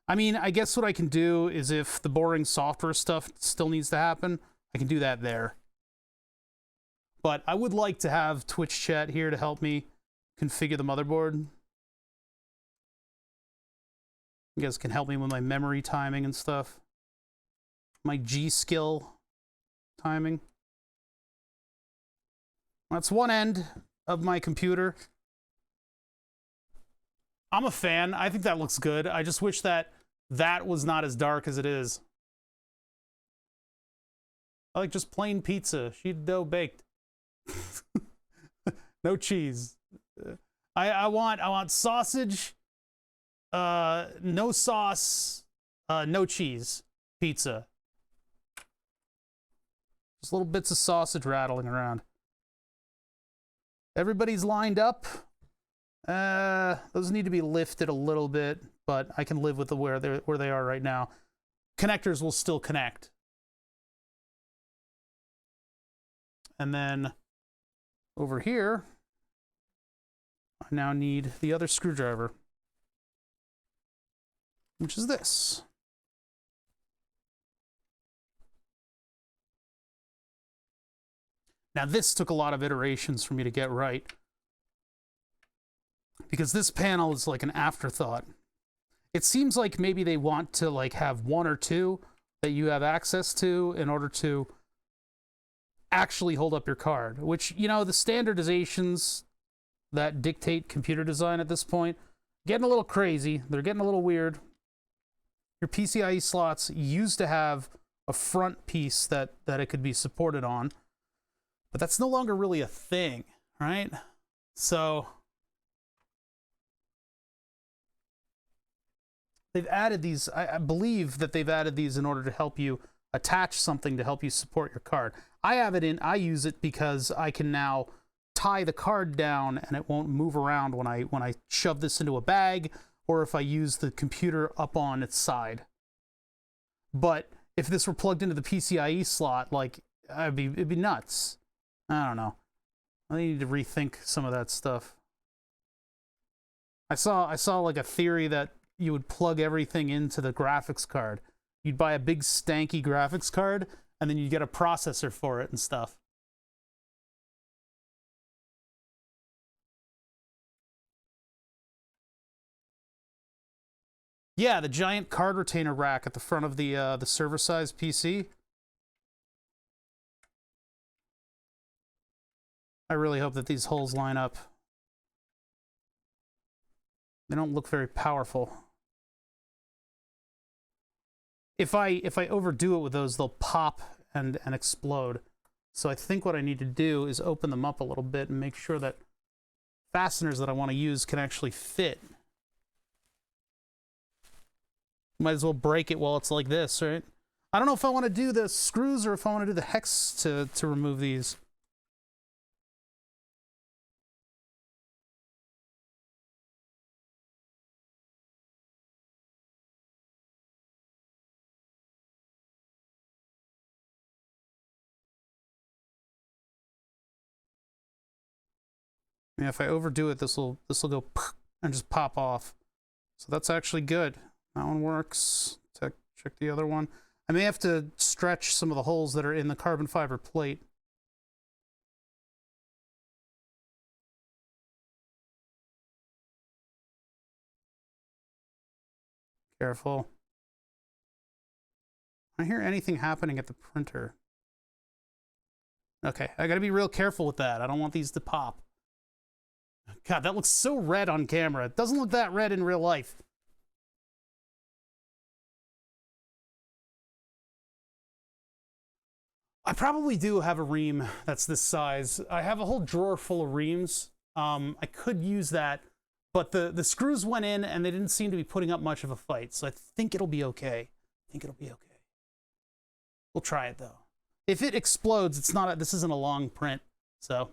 [SPEAKER 1] I mean, I guess what I can do is if the boring software stuff still needs to happen, I can do that there. But I would like to have Twitch chat here to help me configure the motherboard. You guys can help me with my memory timing and stuff. My G-skill timing. That's one end of my computer. I'm a fan. I think that looks good. I just wish that that was not as dark as it is. I like just plain pizza, sheet dough baked. No cheese. I want sausage, no sauce, no cheese pizza. Just little bits of sausage rattling around. Everybody's lined up. Those need to be lifted a little bit, but I can live with where they are right now. Connectors will still connect. And then over here, I now need the other screwdriver, which is this. Now this took a lot of iterations for me to get right, because this panel is like an afterthought. It seems like maybe they want to like have one or two that you have access to in order to actually hold up your card, which, you know, the standardizations that dictate computer design at this point, getting a little crazy. They're getting a little weird. Your PCIe slots used to have a front piece that it could be supported on, but that's no longer really a thing, right? So they've added these. I believe that they've added these in order to help you attach something to help you support your card. I use it because I can now tie the card down and it won't move around when I shove this into a bag, or if I use the computer up on its side. But if this were plugged into the PCIe slot, like, it'd be nuts. I don't know. I need to rethink some of that stuff. I saw like a theory that you would plug everything into the graphics card. You'd buy a big stanky graphics card, and then you'd get a processor for it and stuff. Yeah, the giant card retainer rack at the front of the server-side PC. I really hope that these holes line up. They don't look very powerful. If I overdo it with those, they'll pop and explode. So I think what I need to do is open them up a little bit and make sure that fasteners that I want to use can actually fit. Might as well break it while it's like this, right? I don't know if I want to do the screws or if I want to do the hex to remove these. Yeah, if I overdo it, this will go and just pop off. So that's actually good. That one works. Check the other one. I may have to stretch some of the holes that are in the carbon fiber plate. Careful. I don't hear anything happening at the printer. Okay, I gotta be real careful with that. I don't want these to pop. God, that looks so red on camera. It doesn't look that red in real life. I probably do have a ream that's this size. I have a whole drawer full of reams. I could use that, but the screws went in and they didn't seem to be putting up much of a fight, so I think it'll be okay. We'll try it, though. If it explodes, this isn't a long print, so...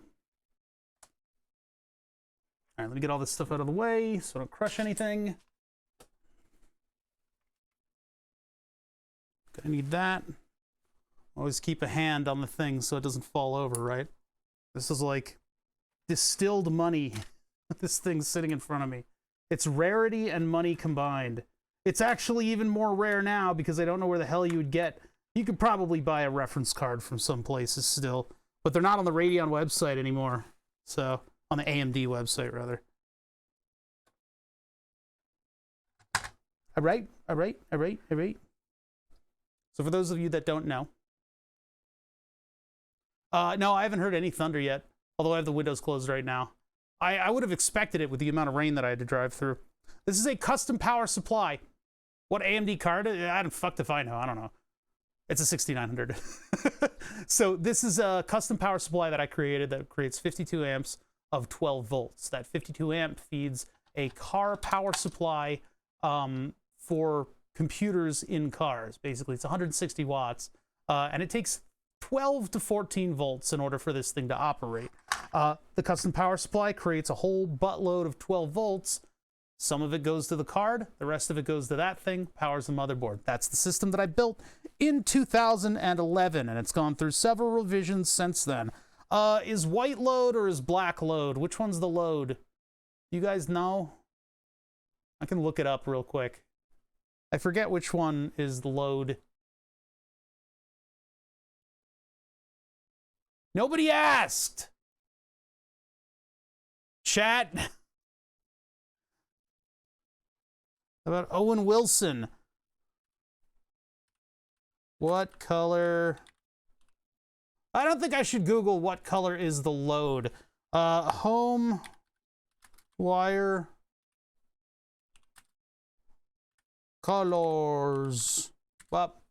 [SPEAKER 1] All right, let me get all this stuff out of the way so I don't crush anything. Gonna need that. Always keep a hand on the thing so it doesn't fall over, right? This is like distilled money. This thing's sitting in front of me. It's rarity and money combined. It's actually even more rare now because I don't know where the hell you would get. You could probably buy a reference card from some places still, but they're not on the Radeon website anymore. So... on the AMD website, rather. All right. So for those of you that don't know, no, I haven't heard any thunder yet, although I have the windows closed right now. I would have expected it with the amount of rain that I had to drive through. This is a custom power supply. What AMD card? I don't fuck if I know. I don't know. It's a 6900. So this is a custom power supply that I created that creates 52 amps of 12 volts. That 52 amp feeds a car power supply for computers in cars. Basically, it's 160 watts, and it takes 12 to 14 volts in order for this thing to operate. The custom power supply creates a whole buttload of 12 volts. Some of it goes to the card, the rest of it goes to that thing, powers the motherboard. That's the system that I built in 2011, and it's gone through several revisions since then. Is white load or is black load? Which one's the load? You guys know? I can look it up real quick. I forget which one is the load. Nobody asked! Chat. How about Owen Wilson? What color? I don't think I should Google what color is the load. Home wire colors. Up.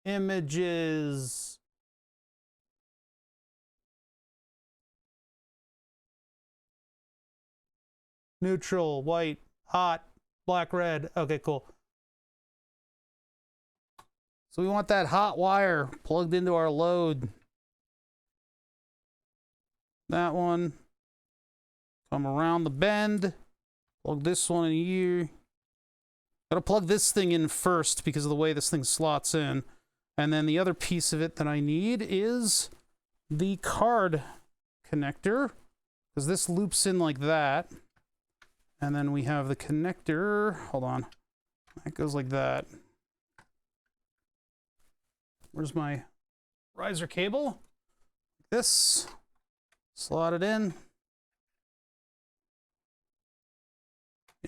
[SPEAKER 1] Images. Neutral, white, hot, black, red. Okay, cool. So we want that hot wire plugged into our load. That one. Come around the bend. Plug this one in here. Gotta plug this thing in first because of the way this thing slots in. And then the other piece of it that I need is the card connector, because this loops in like that. And then we have the connector. Hold on. That goes like that. Where's my riser cable? This. Slot it in.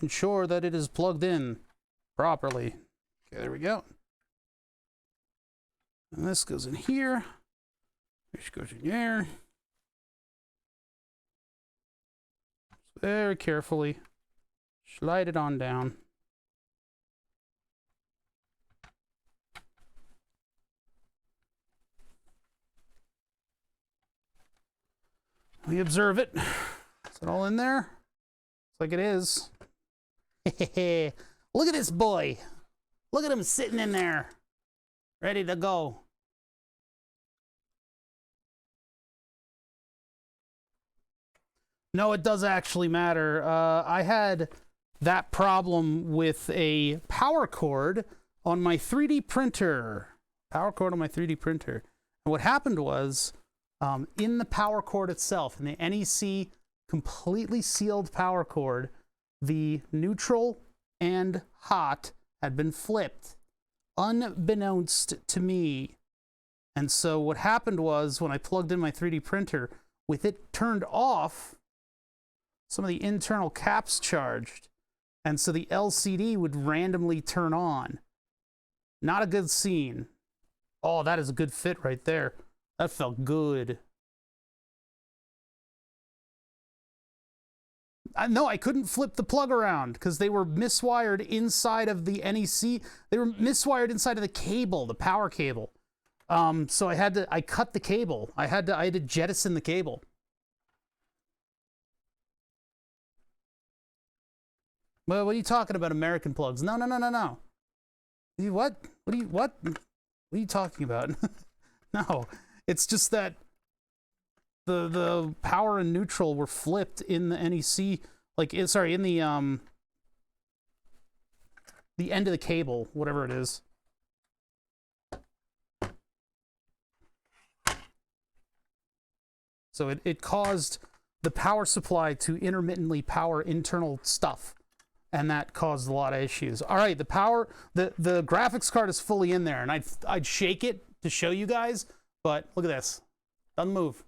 [SPEAKER 1] Ensure that it is plugged in properly. Okay, there we go. And this goes in here. This goes in there. Very carefully slide it on down. We observe it. Is it all in there? Looks like it is. Look at this boy. Look at him sitting in there, ready to go. No, it does actually matter. I had that problem with a power cord on my 3D printer. Power cord on my 3D printer. And what happened was, in the power cord itself, in the NEC completely sealed power cord, the neutral and hot had been flipped, unbeknownst to me. And so what happened was, when I plugged in my 3D printer, with it turned off, some of the internal caps charged, and so the LCD would randomly turn on. Not a good scene. Oh, that is a good fit right there. That felt good. No, I couldn't flip the plug around because they were miswired inside of the NEC. They were miswired inside of the cable, the power cable. So I cut the cable. I had to jettison the cable. Well, what are you talking about, American plugs? No. What? What are you talking about? No, it's just that the power and neutral were flipped in the NEC, in the end of the cable, whatever it is. So it caused the power supply to intermittently power internal stuff, and that caused a lot of issues. All right, the graphics card is fully in there, and I'd shake it to show you guys, but look at this. Doesn't move.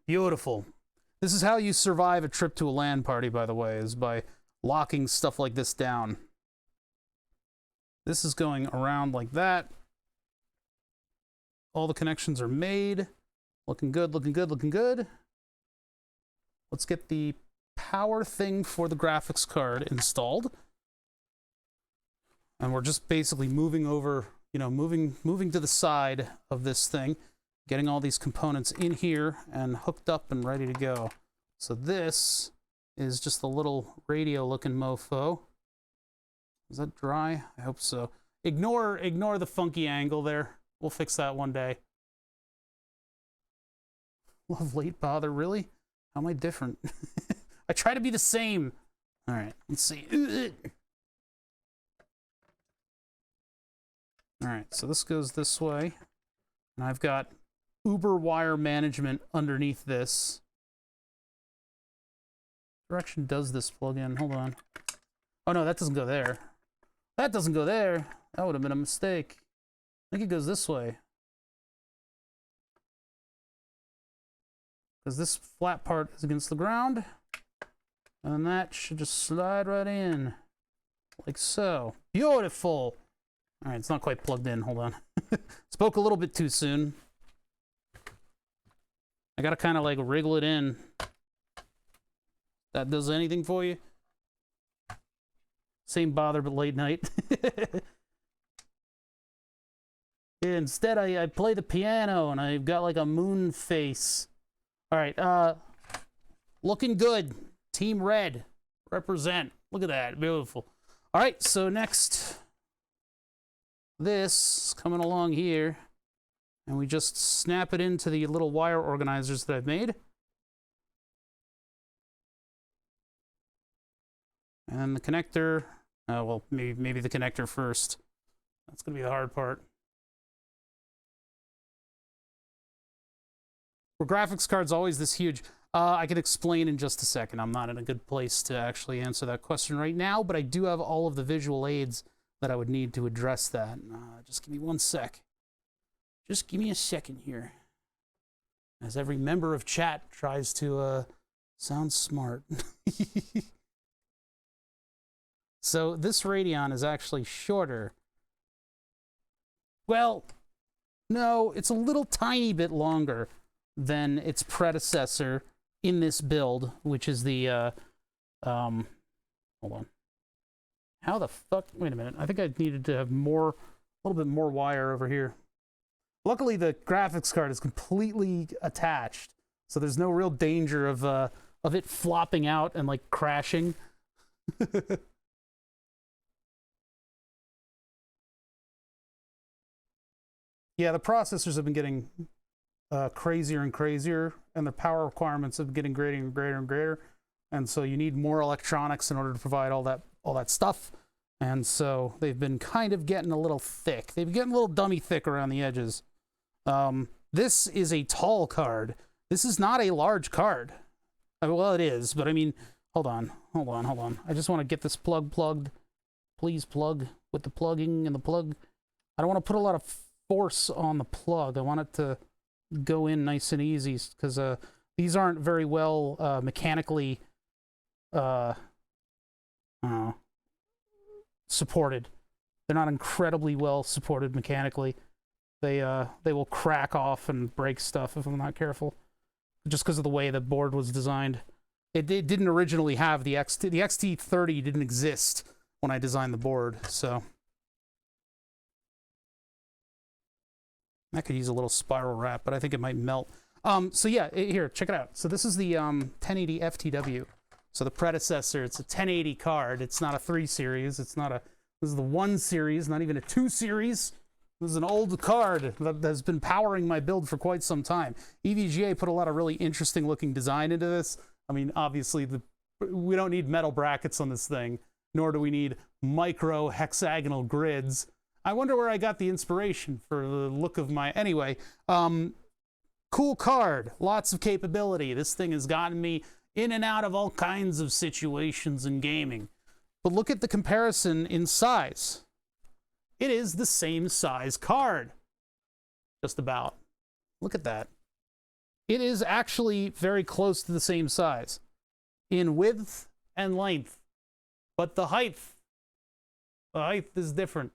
[SPEAKER 1] Beautiful. This is how you survive a trip to a LAN party, by the way, is by locking stuff like this down. This is going around like that. All the connections are made. Looking good, looking good, looking good. Let's get the power thing for the graphics card installed. And we're just basically moving over, moving to the side of this thing, getting all these components in here and hooked up and ready to go. So this is just a little radio looking mofo. Is that dry? I hope so. Ignore the funky angle there. We'll fix that one day. Love late bother, really? How am I different? I try to be the same. All right, let's see. All right, so this goes this way. And I've got uber wire management underneath this. Direction does this plug in? Hold on. Oh no, that doesn't go there. That doesn't go there. That would have been a mistake. I think it goes this way. Because this flat part is against the ground. And that should just slide right in. Like so. Beautiful! Alright, it's not quite plugged in. Hold on. Spoke a little bit too soon. I gotta kind of like wriggle it in. That does anything for you? Same bother, but late night. Instead, I play the piano, and I've got like a moon face. All right, looking good. Team Red, represent. Look at that, beautiful. All right, so next, this coming along here, and we just snap it into the little wire organizers that I've made. And then the connector, well, maybe the connector first. That's gonna be the hard part. Were graphics cards always this huge? I can explain in just a second. I'm not in a good place to actually answer that question right now, but I do have all of the visual aids that I would need to address that. Just give me one sec. Just give me a second here. As every member of chat tries to sound smart. So this Radeon is actually shorter. Well, no, it's a little tiny bit longer than its predecessor in this build, which is the, hold on. How the fuck, wait a minute, I think I needed to have a little bit more wire over here. Luckily, the graphics card is completely attached, so there's no real danger of it flopping out and, like, crashing. Yeah, the processors have been getting crazier and crazier, and the power requirements have been getting greater and greater and greater. And so you need more electronics in order to provide all that stuff. And so they've been kind of getting a little thick. They've been getting a little dummy thick around the edges. This is a tall card. This is not a large card. Well, it is, but I mean, hold on. I just want to get this plugged. Please plug with the plugging and the plug. I don't want to put a lot of force on the plug. I want it to go in nice and easy, because these aren't very well mechanically supported. They're not incredibly well supported mechanically. They will crack off and break stuff if I'm not careful, just because of the way the board was designed. It didn't originally have the XT30 didn't exist when I designed the board, so that could use a little spiral wrap, but I think it might melt. So yeah, here, check it out. So this is the 1080 FTW. So the predecessor, it's a 1080 card. It's not a 3 series. This is the 1 series, not even a 2 series. This is an old card that has been powering my build for quite some time. EVGA put a lot of really interesting looking design into this. I mean, obviously, we don't need metal brackets on this thing, nor do we need micro hexagonal grids. I wonder where I got the inspiration for the look of my... Anyway, cool card, lots of capability. This thing has gotten me in and out of all kinds of situations in gaming. But look at the comparison in size. It is the same size card. Just about. Look at that. It is actually very close to the same size in width and length. But the height is different.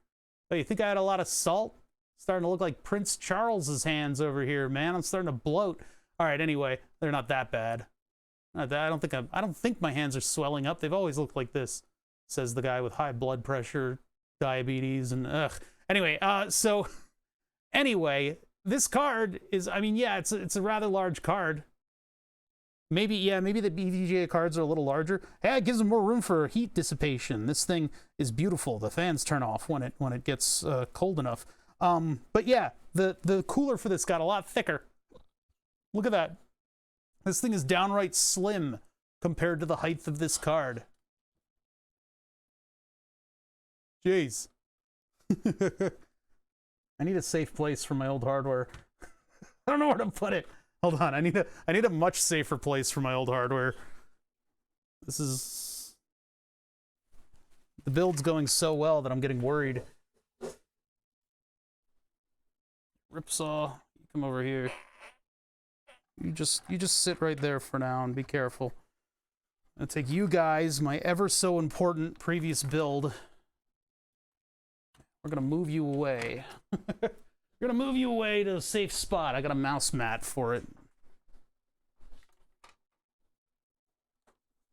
[SPEAKER 1] Oh, you think I had a lot of salt? Starting to look like Prince Charles's hands over here, man. I'm starting to bloat. All right, anyway, they're not that bad. I don't think my hands are swelling up. They've always looked like this, says the guy with high blood pressure, diabetes, and ugh. Anyway, anyway, this card is, I mean, yeah, it's a rather large card. Maybe the EVGA cards are a little larger. Hey, it gives them more room for heat dissipation. This thing is beautiful. The fans turn off when it gets cold enough. But yeah, the cooler for this got a lot thicker. Look at that. This thing is downright slim compared to the height of this card. Jeez. I need a safe place for my old hardware. I don't know where to put it. Hold on, I need a much safer place for my old hardware. This is... The build's going so well that I'm getting worried. Ripsaw, you come over here. You just sit right there for now and be careful. I'm gonna take you guys, my ever so important previous build. We're gonna move you away. We're gonna move you away to a safe spot. I got a mouse mat for it.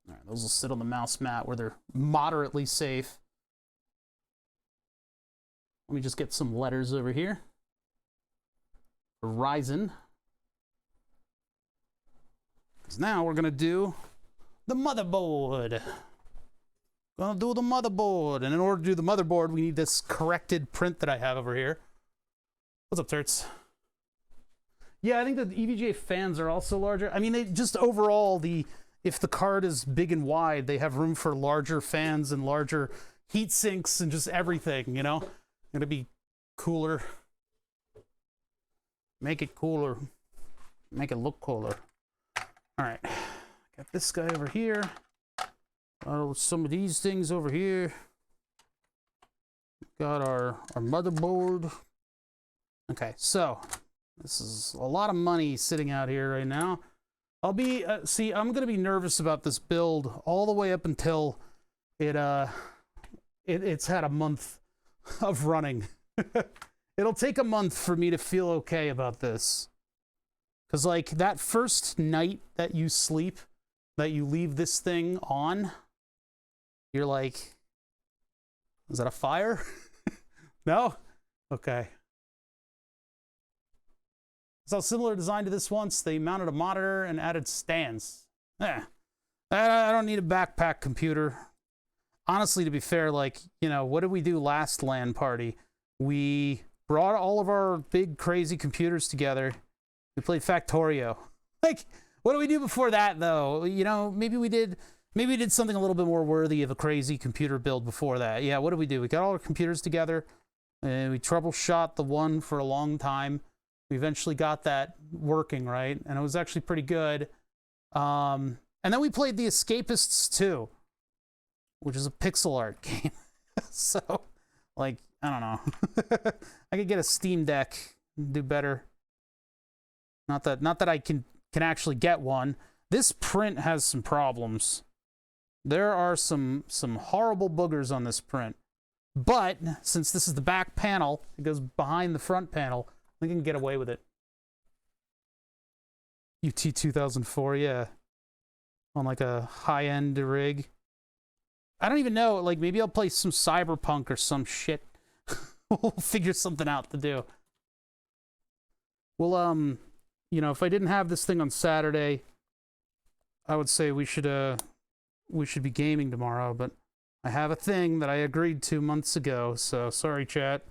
[SPEAKER 1] All right, those will sit on the mouse mat where they're moderately safe. Let me just get some letters over here. Horizon. Because now we're gonna do the motherboard. Gonna do the motherboard, and in order to do the motherboard, we need this corrected print that I have over here. What's up, Turts? Yeah, I think the EVGA fans are also larger. I mean, they just overall, if the card is big and wide, they have room for larger fans and larger heat sinks and just everything, you know? Gonna be cooler. Make it cooler. Make it look cooler. All right, got this guy over here. Some of these things over here. Got our motherboard. Okay, so this is a lot of money sitting out here right now. I'll be see, I'm gonna be nervous about this build all the way up until it's had a month of running. It'll take a month for me to feel okay about this. Because, like, that first night that you sleep, that you leave this thing on, you're like, is that a fire? No? Okay. So similar design to this once. They mounted a monitor and added stands. I don't need a backpack computer. Honestly, to be fair, like, you know, what did we do last LAN party? We brought all of our big, crazy computers together. We played Factorio. Like, what did we do before that, though? You know, maybe we did something a little bit more worthy of a crazy computer build before that. Yeah, what did we do? We got all our computers together, and we troubleshot the one for a long time. We eventually got that working, right? And it was actually pretty good. And then we played The Escapists 2, which is a pixel art game. So, like, I don't know. I could get a Steam Deck and do better. Not that I can actually get one. This print has some problems. There are some horrible boogers on this print. But since this is the back panel, it goes behind the front panel, I can get away with it. UT 2004, yeah. On like a high-end rig. I don't even know, like maybe I'll play some Cyberpunk or some shit. We'll figure something out to do. Well, you know, if I didn't have this thing on Saturday, I would say we should be gaming tomorrow, but I have a thing that I agreed to months ago, so sorry, chat.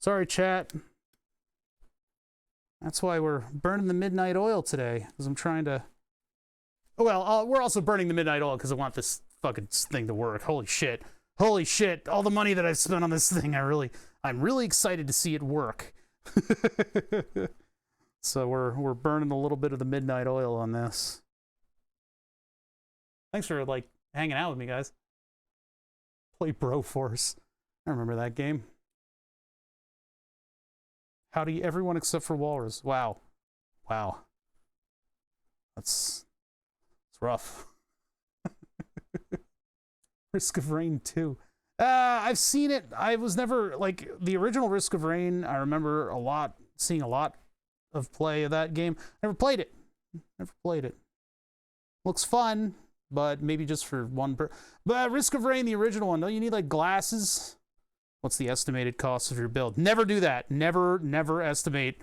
[SPEAKER 1] Sorry, chat. That's why we're burning the midnight oil today, because I'm trying to... Well, we're also burning the midnight oil because I want this fucking thing to work. Holy shit. Holy shit. All the money that I've spent on this thing, I'm really excited to see it work. So we're burning a little bit of the midnight oil on this. Thanks for, like, hanging out with me, guys. Play Broforce. I remember that game. Howdy, everyone except for Walrus. Wow. Wow. That's rough. Risk of Rain 2. I've seen it. I was never, like, the original Risk of Rain, I remember seeing a lot of play of that game. Never played it. Never played it. Looks fun, but maybe just for one But Risk of Rain, the original one, don't you need, like, glasses? What's the estimated cost of your build? Never do that. Never estimate.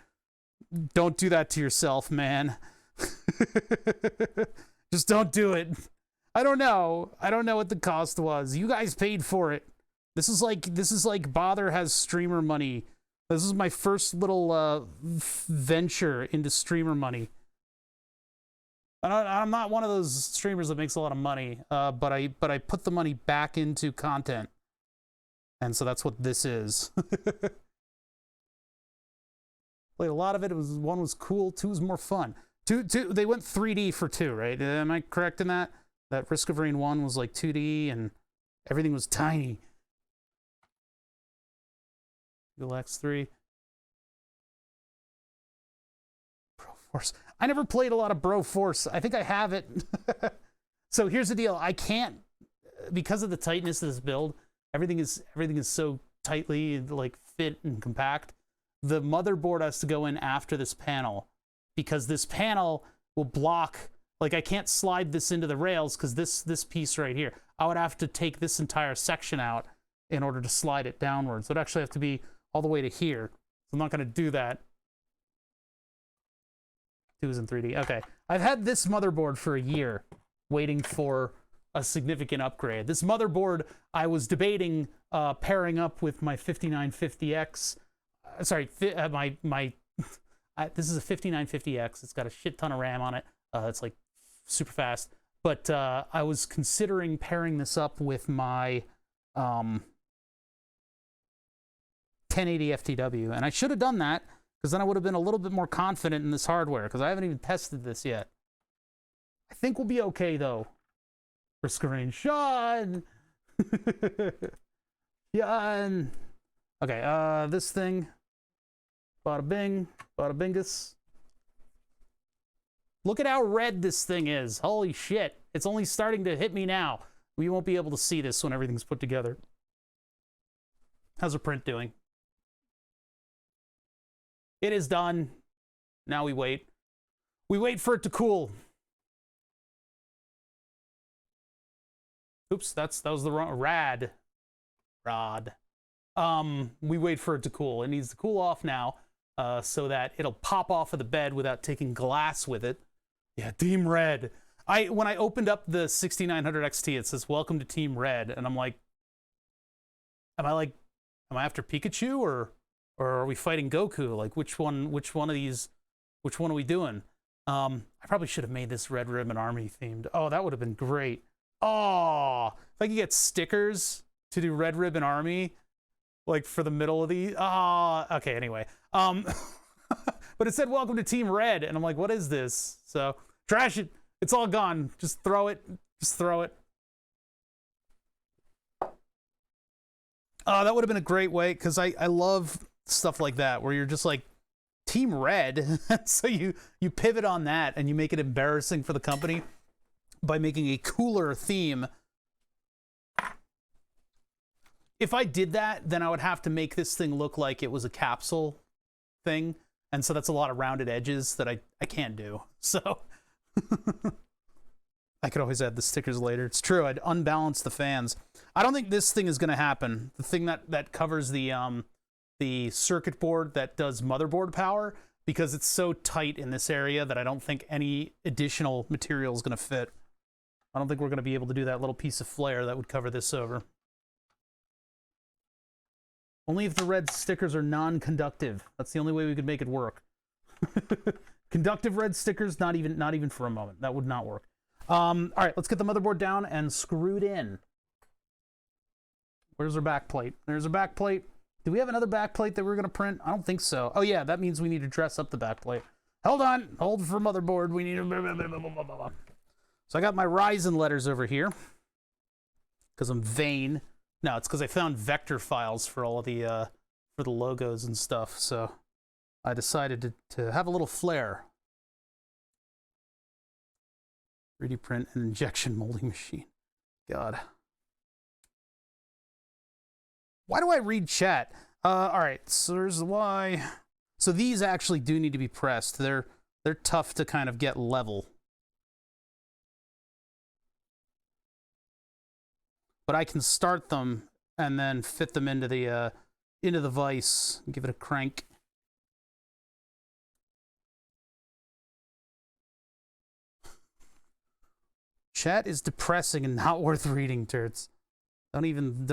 [SPEAKER 1] Don't do that to yourself, man. Just don't do it. I don't know what the cost was. You guys paid for it. This is like Bother has streamer money. This is my first little venture into streamer money. I'm not one of those streamers that makes a lot of money, but I put the money back into content. And so that's what this is. Played a lot of it. One was cool. 2 was more fun. Two. They went 3D for 2, right? Am I correct in that? That Risk of Rain 1 was like 2D and everything was tiny. Relax 3. Broforce. I never played a lot of Broforce. I think I have it. So here's the deal. I can't, because of the tightness of this build, everything is so tightly like fit and compact. The motherboard has to go in after this panel because this panel will block. Like I can't slide this into the rails because this piece right here, I would have to take this entire section out in order to slide it downwards. So it'd actually have to be all the way to here. So I'm not going to do that. 2's in 3D. Okay. I've had this motherboard for a year waiting for a significant upgrade. This motherboard I was debating pairing up with my 5950X. Sorry, this is a 5950X. It's got a shit ton of RAM on it. It's like super fast. But I was considering pairing this up with my 1080 FTW. And I should have done that because then I would have been a little bit more confident in this hardware because I haven't even tested this yet. I think we'll be okay, though. Risk of Rain, Sean! Sean! Okay, this thing. Bada bing, bada bingus. Look at how red this thing is. Holy shit. It's only starting to hit me now. We won't be able to see this when everything's put together. How's the print doing? It is done. Now we wait. We wait for it to cool. Oops, that was the wrong rod. We wait for it to cool. It needs to cool off now, so that it'll pop off of the bed without taking glass with it. Yeah, Team Red. When I opened up the 6900 XT, it says "Welcome to Team Red," and I'm like, am I after Pikachu or are we fighting Goku? Like, which one are we doing? I probably should have made this Red Ribbon Army themed. Oh, that would have been great. Oh, if I could get stickers to do Red Ribbon Army, like for the middle of the, okay, anyway. But it said welcome to Team Red, and I'm like, what is this? So, trash it. It's all gone. Just throw it. Just throw it. That would have been a great way, because I love stuff like that, where you're just like, Team Red. So you pivot on that, and you make it embarrassing for the company by making a cooler theme. If I did that, then I would have to make this thing look like it was a capsule thing. And so that's a lot of rounded edges that I can't do. So I could always add the stickers later. It's true. I'd unbalance the fans. I don't think this thing is going to happen. The thing that covers the circuit board that does motherboard power, because it's so tight in this area that I don't think any additional material is going to fit. I don't think we're going to be able to do that little piece of flare that would cover this over. Only if the red stickers are non-conductive. That's the only way we could make it work. Conductive red stickers, not even for a moment. That would not work. All right, let's get the motherboard down and screwed in. Where's our back plate? There's a back plate. Do we have another back plate that we're going to print? I don't think so. Oh, yeah, that means we need to dress up the back plate. Hold on. Hold for motherboard. We need to... So I got my Ryzen letters over here because I'm vain. No, it's because I found vector files for all of the logos and stuff. So I decided to have a little flair. 3D print and injection molding machine. God. Why do I read chat? All right, so there's the why. So these actually do need to be pressed. They're tough to kind of get level. But I can start them and then fit them into the vise and give it a crank. Chat is depressing and not worth reading, turds. Don't even.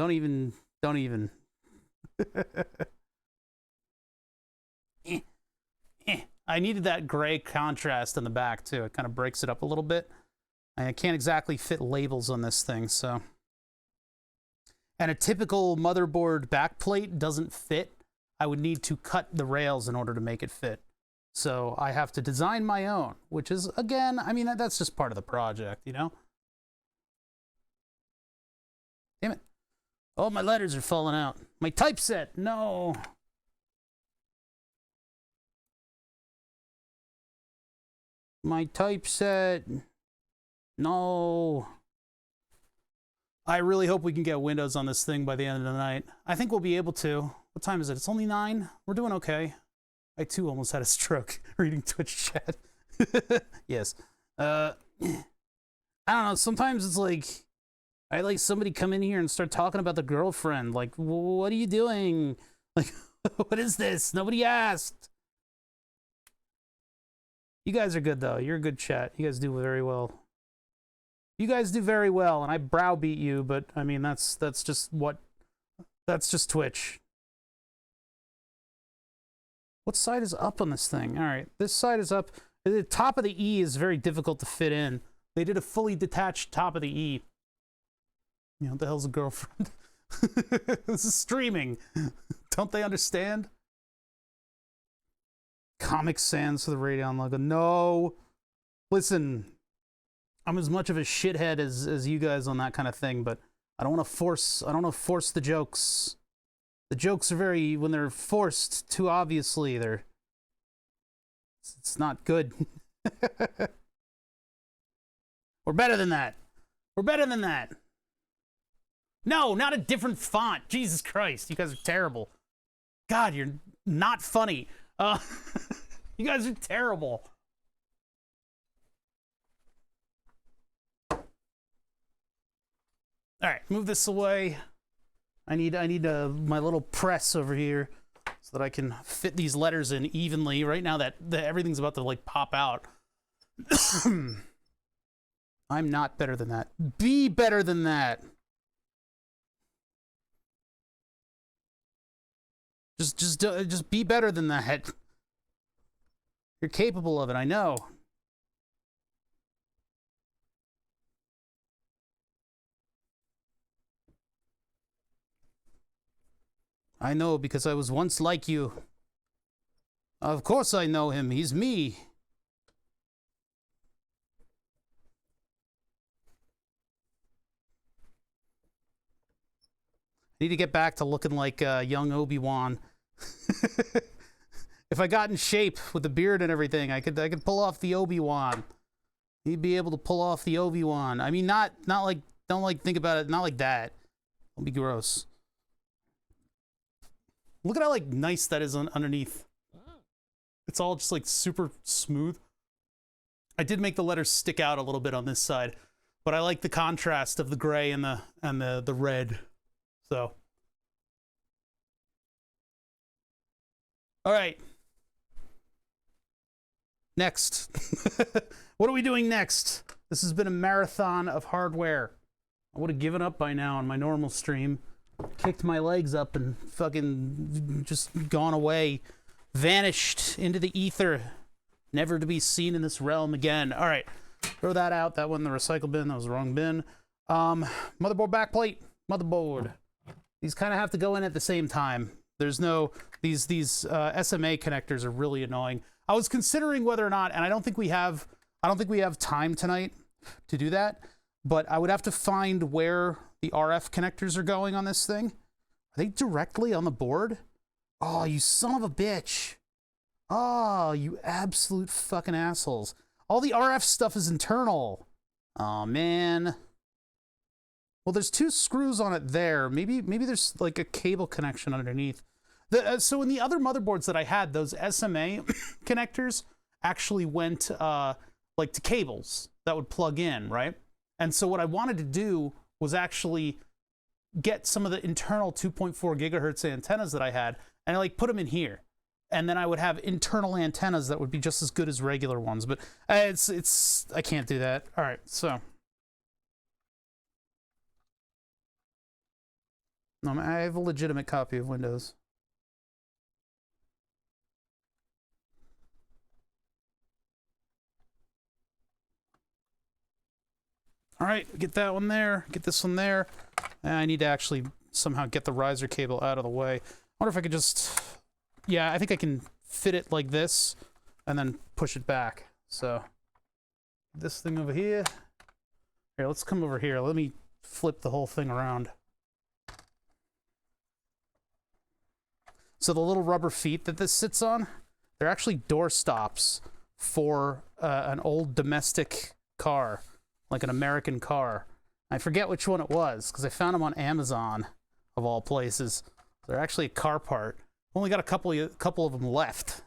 [SPEAKER 1] I needed that gray contrast in the back too. It kind of breaks it up a little bit. I can't exactly fit labels on this thing, so. And a typical motherboard backplate doesn't fit I would need to cut the rails in order to make it fit. So I have to design my own, which is, again, I mean, that's just part of the project, you know? Damn it. Oh, my letters are falling out. My typeset, no. My typeset, no. I really hope we can get Windows on this thing by the end of the night. I think we'll be able to. What time is it? It's only 9. We're doing okay. I too almost had a stroke reading Twitch chat. Yes. I don't know. Sometimes it's like I like somebody come in here and start talking about the girlfriend. Like, what are you doing? Like, what is this? Nobody asked. You guys are good though. You're a good chat. You guys do very well. You guys do very well, and I browbeat you, but I mean that's just Twitch. What side is up on this thing? All right, this side is up. The top of the E is very difficult to fit in. They did a fully detached top of the E. You know, what the hell's a girlfriend? This is streaming. Don't they understand? Comic Sans for the Radeon logo. No. Listen, I'm as much of a shithead as you guys on that kind of thing, but I don't want to force the jokes. The jokes are very, when they're forced too obviously, it's not good. We're better than that. We're better than that. No, not a different font. Jesus Christ, you guys are terrible. God, you're not funny. You guys are terrible. All right, move this away. I need my little press over here so that I can fit these letters in evenly. Right now that everything's about to like pop out. I'm not better than that. Be better than that. Just be better than that. You're capable of it, I know. I know because I was once like you. Of course I know him. He's me. I need to get back to looking like young Obi-Wan. If I got in shape with the beard and everything, I could pull off the Obi-Wan. He'd be able to pull off the Obi-Wan. I mean, not like, don't like think about it, not like that. It'll be gross. Look at how like nice that is underneath. It's all just like super smooth. I did make the letters stick out a little bit on this side, but I like the contrast of the gray and the red. So, all right. Next. What are we doing next? This has been a marathon of hardware. I would have given up by now on my normal stream. Kicked my legs up and fucking just gone away. Vanished into the ether. Never to be seen in this realm again. All right. Throw that out. That went in the recycle bin. That was the wrong bin. Motherboard backplate. Motherboard. These kind of have to go in at the same time. There's no... These SMA connectors are really annoying. I was considering whether or not, and I don't think we have time tonight to do that, but I would have to find where the RF connectors are going on this thing. Are they directly on the board? Oh, you son of a bitch. Oh, you absolute fucking assholes. All the RF stuff is internal. Oh, man. Well, there's 2 screws on it there. Maybe there's like a cable connection underneath. So in the other motherboards that I had, those SMA connectors actually went like to cables that would plug in, right? And so what I wanted to do was actually get some of the internal 2.4 gigahertz antennas that I had and like put them in here. And then I would have internal antennas that would be just as good as regular ones. But I can't do that. All right, so. No, I have a legitimate copy of Windows. All right, get that one there, get this one there. I need to actually somehow get the riser cable out of the way. I wonder if I could just yeah, I think I can fit it like this and then push it back. So this thing over here. Here, let's come over here. Let me flip the whole thing around. So the little rubber feet that this sits on, they're actually door stops for an old domestic car, like an American car. I forget which one it was, because I found them on Amazon, of all places. They're actually a car part. Only got a couple of them left.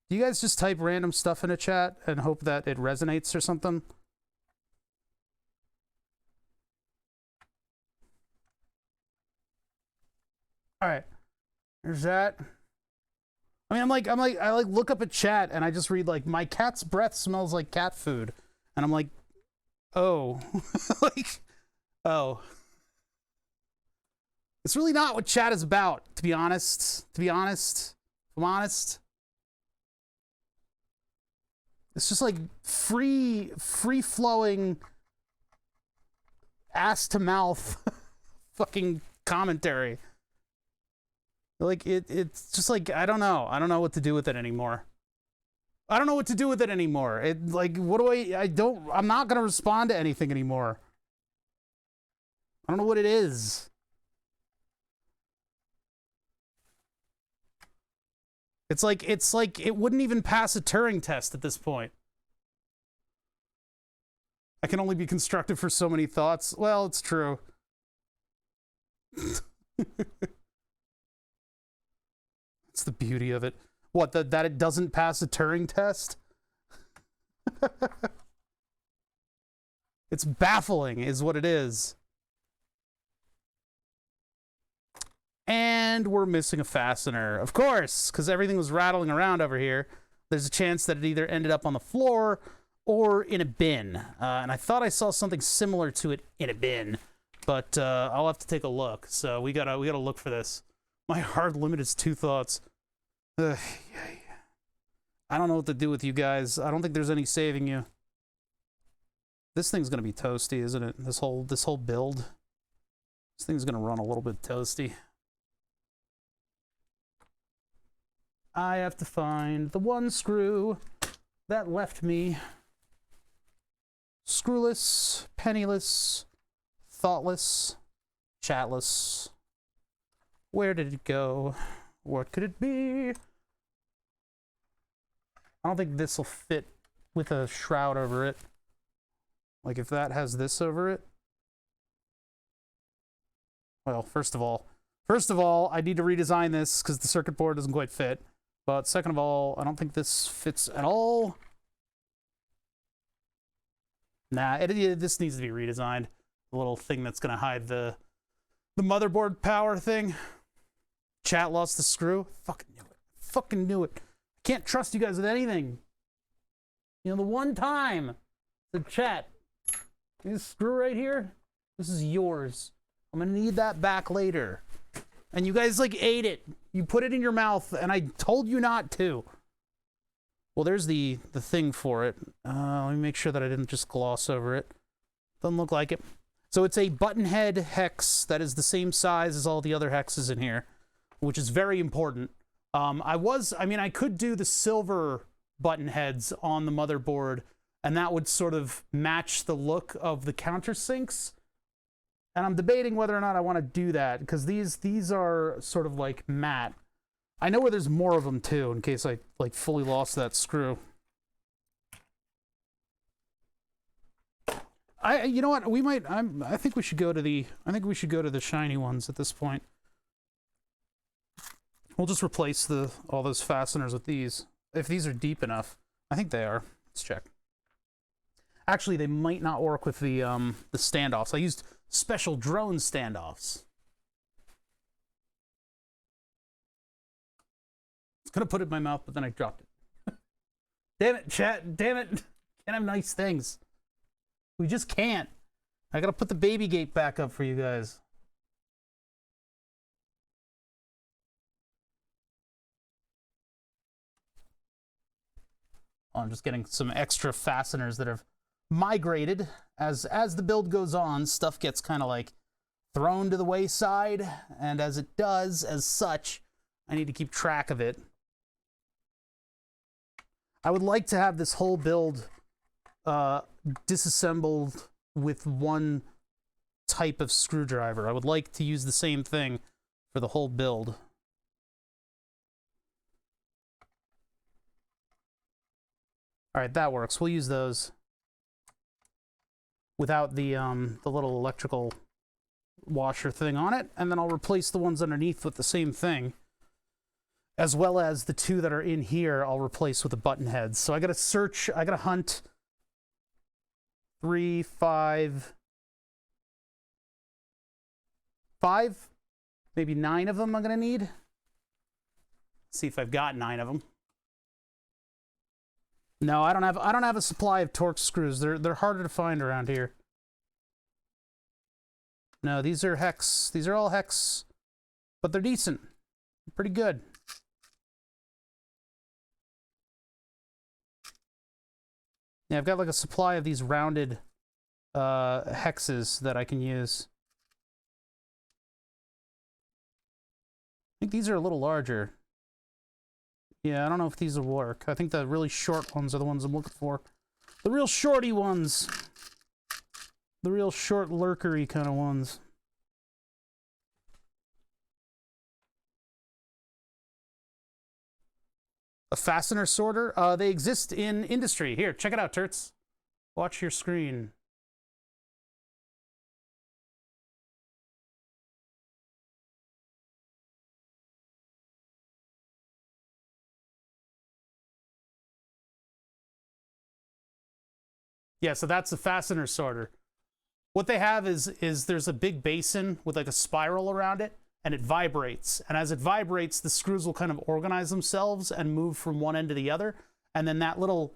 [SPEAKER 1] Do you guys just type random stuff in a chat and hope that it resonates or something? All right, there's that. I mean, I look up a chat and I just read like, my cat's breath smells like cat food, and I'm like, oh, like, oh. It's really not what chat is about, to be honest. If I'm honest. It's just like free-flowing, ass-to-mouth fucking commentary. Like, it's just like, I don't know. I don't know what to do with it anymore. I'm not gonna respond to anything anymore. I don't know what it is. It's like it wouldn't even pass a Turing test at this point. I can only be constructive for so many thoughts. Well, it's true. It's the beauty of it. What, that it doesn't pass a Turing test? It's baffling, is what it is. And we're missing a fastener. Of course, because everything was rattling around over here. There's a chance that it either ended up on the floor or in a bin. And I thought I saw something similar to it in a bin. But I'll have to take a look. So we gotta look for this. My hard limit is 2 thoughts. I don't know what to do with you guys. I don't think there's any saving you. This thing's gonna be toasty, isn't it? This whole build. This thing's gonna run a little bit toasty. I have to find the one screw that left me screwless, penniless, thoughtless, chatless. Where did it go? What could it be? I don't think this will fit with a shroud over it. Like if that has this over it. Well, first of all, I need to redesign this because the circuit board doesn't quite fit. But second of all, I don't think this fits at all. Nah, this needs to be redesigned. The little thing that's gonna hide the motherboard power thing. Chat lost the screw. Fucking knew it. I can't trust you guys with anything. You know, the one time the chat, this screw right here, this is yours. I'm gonna need that back later. And you guys like ate it. You put it in your mouth, and I told you not to. Well, there's the thing for it. Let me make sure that I didn't just gloss over it. Doesn't look like it. So it's a button head hex that is the same size as all the other hexes in here, which is very important. I could do the silver button heads on the motherboard, and that would sort of match the look of the countersinks. And I'm debating whether or not I want to do that, because these are sort of like matte. I know where there's more of them too, in case I like fully lost that screw. You know what? I think we should go to the shiny ones at this point. We'll just replace all those fasteners with these. If these are deep enough. I think they are. Let's check. Actually, they might not work with the standoffs. I used special drone standoffs. I was gonna put it in my mouth, but then I dropped it. Damn it, chat. Damn it. Can't have nice things. We just can't. I gotta put the baby gate back up for you guys. Oh, I'm just getting some extra fasteners that have migrated. As the build goes on, stuff gets kind of like thrown to the wayside, and as it does, as such, I need to keep track of it. I would like to have this whole build disassembled with one type of screwdriver. I would like to use the same thing for the whole build. All right, that works. We'll use those without the little electrical washer thing on it, and then I'll replace the ones underneath with the same thing, as well as the two that are in here I'll replace with the button heads. So I gotta search, I gotta hunt 3, 5, maybe 9 of them I'm gonna need. See if I've got 9 of them. No, I don't have a supply of Torx screws. They're harder to find around here. No, these are hex. These are all hex, but they're decent. Pretty good. Yeah, I've got like a supply of these rounded hexes that I can use. I think these are a little larger. Yeah, I don't know if these will work. I think the really short ones are the ones I'm looking for. The real shorty ones. The real short lurkery kind of ones. A fastener sorter? They exist in industry. Here, check it out, Turts. Watch your screen. Yeah, so that's the fastener sorter. What they have is there's a big basin with like a spiral around it, and it vibrates. And as it vibrates, the screws will kind of organize themselves and move from one end to the other. And then that little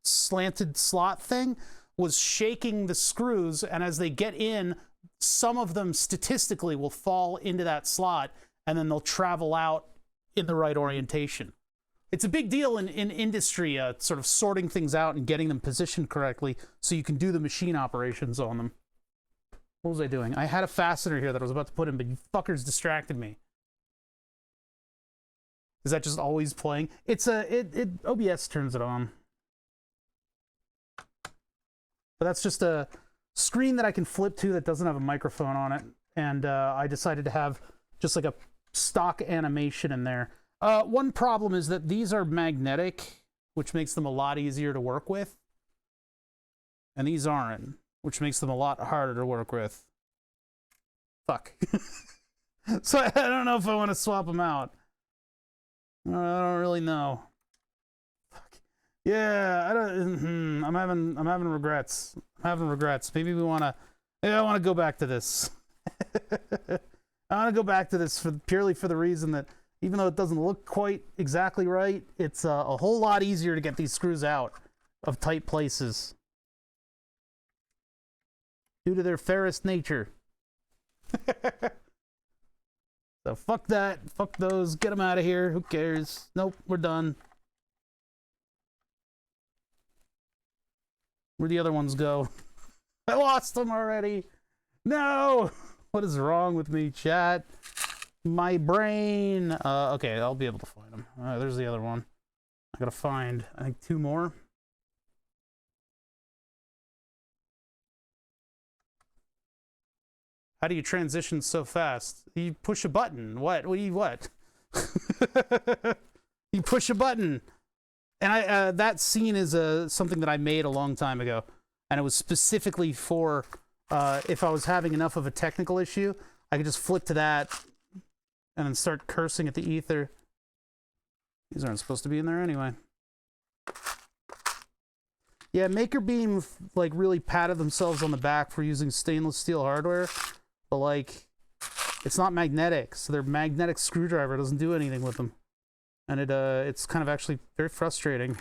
[SPEAKER 1] slanted slot thing was shaking the screws, and as they get in, some of them statistically will fall into that slot, and then they'll travel out in the right orientation. It's a big deal in industry, sort of sorting things out and getting them positioned correctly so you can do the machine operations on them. What was I doing? I had a fastener here that I was about to put in, but you fuckers distracted me. Is that just always playing? It's OBS turns it on. But that's just a screen that I can flip to that doesn't have a microphone on it. And I decided to have just like a stock animation in there. One problem is that these are magnetic, which makes them a lot easier to work with. And these aren't, which makes them a lot harder to work with. Fuck. So I don't know if I want to swap them out. I don't really know. Fuck. Yeah, I'm having regrets. I'm having regrets. Maybe we want to. Maybe I want to go back to this. I want to go back to this purely for the reason that even though it doesn't look quite exactly right, it's a whole lot easier to get these screws out of tight places due to their ferrous nature. So fuck that. Fuck those. Get them out of here. Who cares? Nope, we're done. Where'd the other ones go? I lost them already. No! What is wrong with me, chat? My brain. Okay, I'll be able to find them. All right, there's the other one. I gotta find, I think, 2 more. How do you transition so fast? You push a button. What? What? You push a button. And that scene is something that I made a long time ago, and it was specifically for if I was having enough of a technical issue, I could just flip to that and then start cursing at the ether. These aren't supposed to be in there anyway. Yeah, Makerbeam like really patted themselves on the back for using stainless steel hardware, but like it's not magnetic, so their magnetic screwdriver doesn't do anything with them, and it's kind of actually very frustrating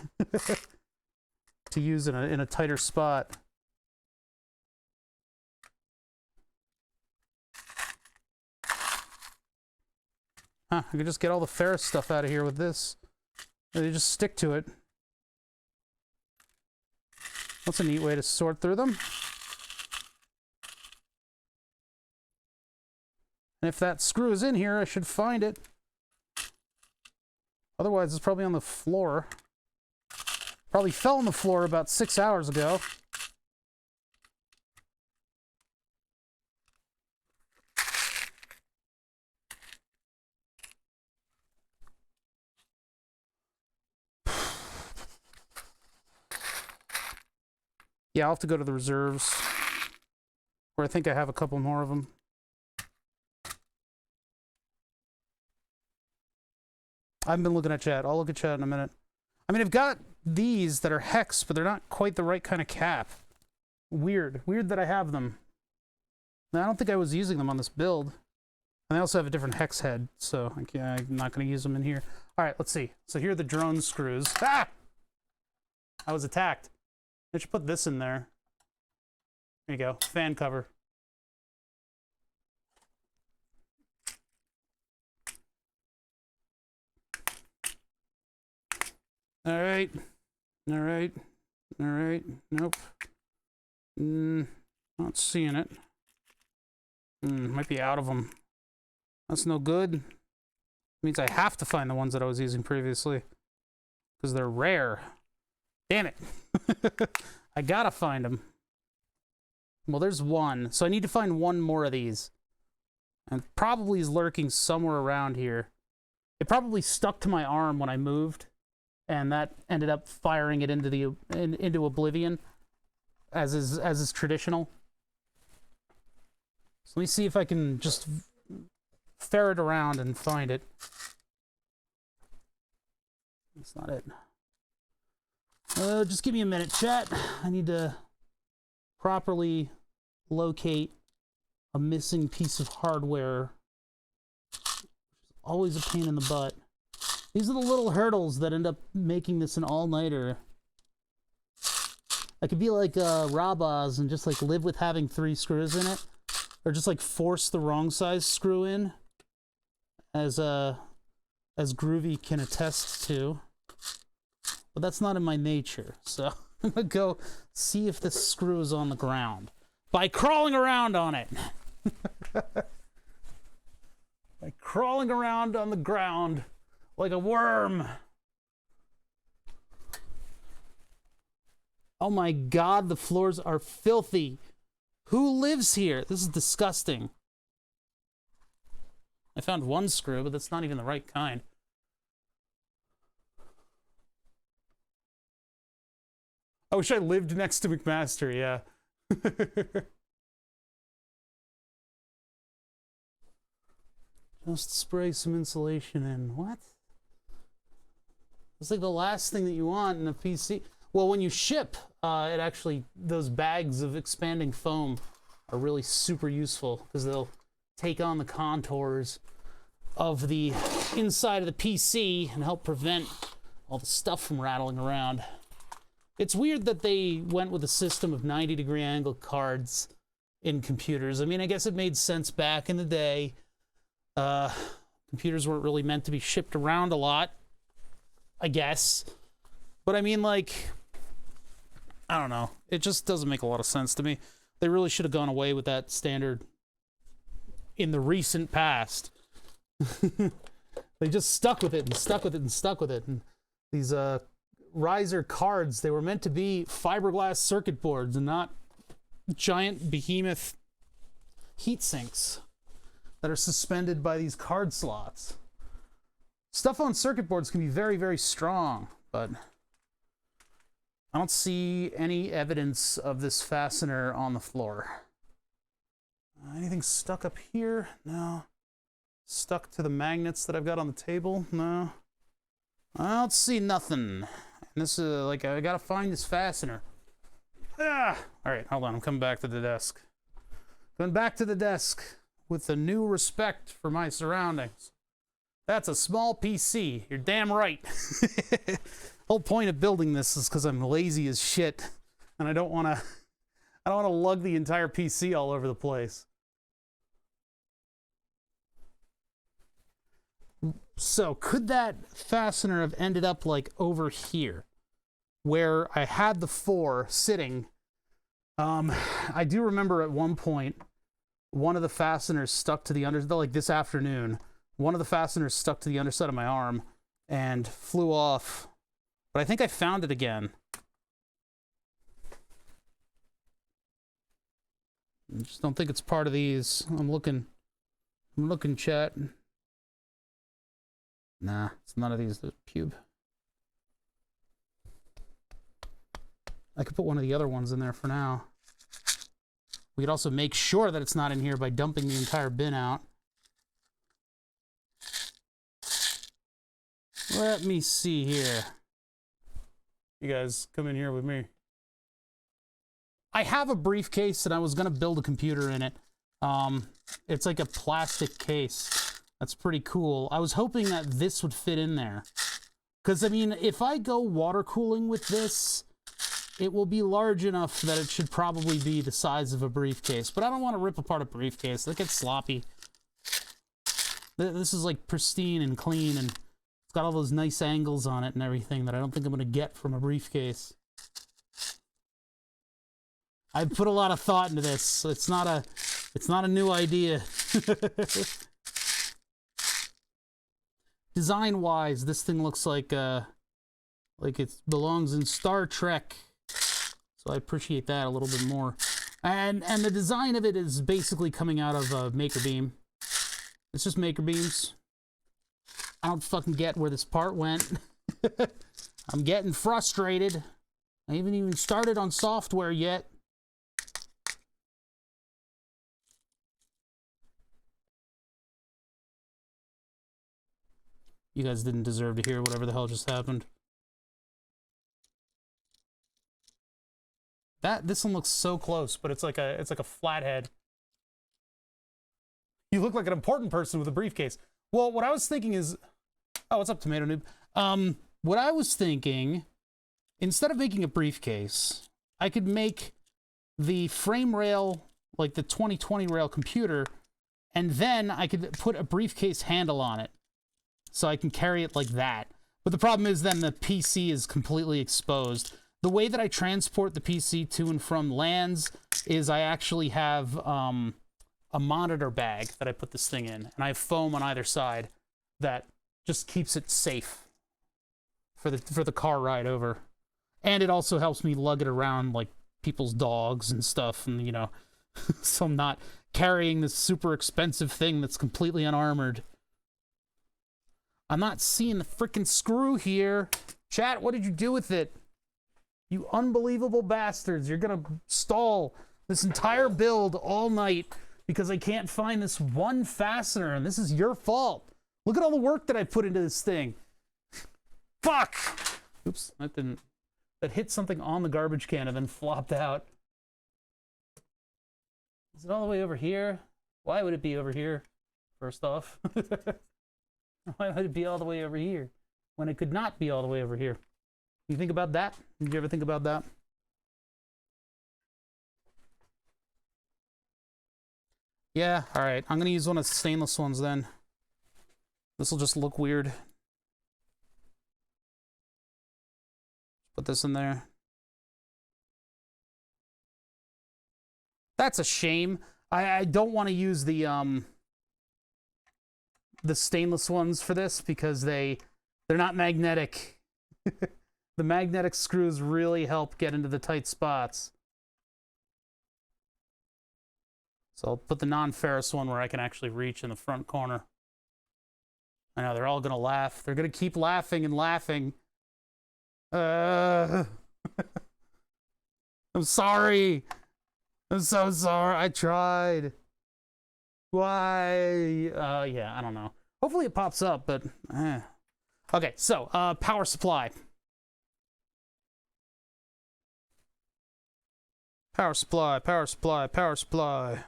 [SPEAKER 1] to use in a tighter spot. Huh, I can just get all the ferrous stuff out of here with this. They just stick to it. That's a neat way to sort through them. And if that screw is in here, I should find it. Otherwise, it's probably on the floor. Probably fell on the floor about 6 hours ago. Yeah, I'll have to go to the reserves, where I think I have a couple more of them. I haven't been looking at chat. I'll look at chat in a minute. I mean, I've got these that are hex, but they're not quite the right kind of cap. Weird. Weird that I have them. Now, I don't think I was using them on this build. And they also have a different hex head, so I'm not going to use them in here. All right, let's see. So here are the drone screws. Ah! I was attacked. I should put this in there. There you go. Fan cover. All right. All right. All right. Nope. Not seeing it. Might be out of them. That's no good. Means I have to find the ones that I was using previously. Because they're rare. Damn it. I gotta find them. Well, there's one. So I need to find one more of these. And probably is lurking somewhere around here. It probably stuck to my arm when I moved. And that ended up firing it into into oblivion. As is traditional. So let me see if I can just ferret around and find it. That's not it. Just give me a minute, chat. I need to properly locate a missing piece of hardware. Always a pain in the butt. These are the little hurdles that end up making this an all-nighter. I could be like Rabaz and just like live with having 3 screws in it. Or just like force the wrong size screw in. As Groovy can attest to. But that's not in my nature, so I'm gonna go see if this screw is on the ground. By crawling around on it! By crawling around on the ground like a worm. Oh my god, the floors are filthy. Who lives here? This is disgusting. I found one screw, but that's not even the right kind. I wish I lived next to McMaster, yeah. Just spray some insulation in. What? It's like the last thing that you want in a PC. Well, when you ship, it actually, those bags of expanding foam are really super useful because they'll take on the contours of the inside of the PC and help prevent all the stuff from rattling around. It's weird that they went with a system of 90-degree angle cards in computers. I mean, I guess it made sense back in the day. Computers weren't really meant to be shipped around a lot, I guess. But I mean, like, I don't know. It just doesn't make a lot of sense to me. They really should have gone away with that standard in the recent past. They just stuck with it and stuck with it and stuck with it. And these riser cards, they were meant to be fiberglass circuit boards and not giant behemoth heat sinks that are suspended by these card slots. Stuff on circuit boards can be very, very strong, but I don't see any evidence of this fastener on the floor. Anything stuck up here? No. Stuck to the magnets that I've got on the table? No. I don't see nothing. And this is like, I gotta find this fastener. Ah! Alright, hold on. I'm coming back to the desk. Coming back to the desk with a new respect for my surroundings. That's a small PC. You're damn right. The whole point of building this is because I'm lazy as shit, and I don't want to lug the entire PC all over the place. So could that fastener have ended up like over here, where I had the 4 sitting? I do remember at one point one of the fasteners stuck to the like this afternoon, one of the fasteners stuck to the underside of my arm and flew off. But I think I found it again. I just don't think it's part of these. I'm looking, chat. Nah, it's none of these. The pube. I could put one of the other ones in there for now. We could also make sure that it's not in here by dumping the entire bin out. Let me see here. You guys come in here with me. I have a briefcase and I was gonna build a computer in it. It's like a plastic case. That's pretty cool. I was hoping that this would fit in there. Because, I mean, if I go water cooling with this, it will be large enough that it should probably be the size of a briefcase. But I don't want to rip apart a briefcase. That gets sloppy. This is like pristine and clean, and it's got all those nice angles on it and everything that I don't think I'm going to get from a briefcase. I put a lot of thought into this. It's not a new idea. Design-wise, this thing looks like it belongs in Star Trek. So I appreciate that a little bit more. And the design of it is basically coming out of Makerbeam. It's just Makerbeams. I don't fucking get where this part went. I'm getting frustrated. I haven't even started on software yet. You guys didn't deserve to hear whatever the hell just happened. This one looks so close, but it's like a flathead. You look like an important person with a briefcase. Well, what I was thinking is, oh, what's up, Tomato Noob? What I was thinking, instead of making a briefcase, I could make the frame rail, like the 2020 rail computer, and then I could put a briefcase handle on it. So I can carry it like that. But the problem is then the PC is completely exposed. The way that I transport the PC to and from LANs is I actually have a monitor bag that I put this thing in. And I have foam on either side that just keeps it safe for the car ride over. And it also helps me lug it around like people's dogs and stuff. And, you know, so I'm not carrying this super expensive thing that's completely unarmored. I'm not seeing the freaking screw here. Chat, what did you do with it? You unbelievable bastards. You're gonna stall this entire build all night because I can't find this one fastener, and this is your fault. Look at all the work that I put into this thing. Fuck! Oops, that hit something on the garbage can and then flopped out. Is it all the way over here? Why would it be over here, first off? Why would it be all the way over here when it could not be all the way over here? You think about that? Did you ever think about that? Yeah, all right. I'm going to use one of the stainless ones then. This will just look weird. Put this in there. That's a shame. I don't want to use the stainless ones for this because they're not magnetic. The magnetic screws really help get into the tight spots. So I'll put the non-ferrous one where I can actually reach in the front corner. I know they're all gonna laugh. They're gonna keep laughing and laughing. I'm sorry. I'm so sorry. I tried. Why? Yeah, I don't know. Hopefully it pops up, but... Okay, so, power supply. Power supply, power supply, power supply.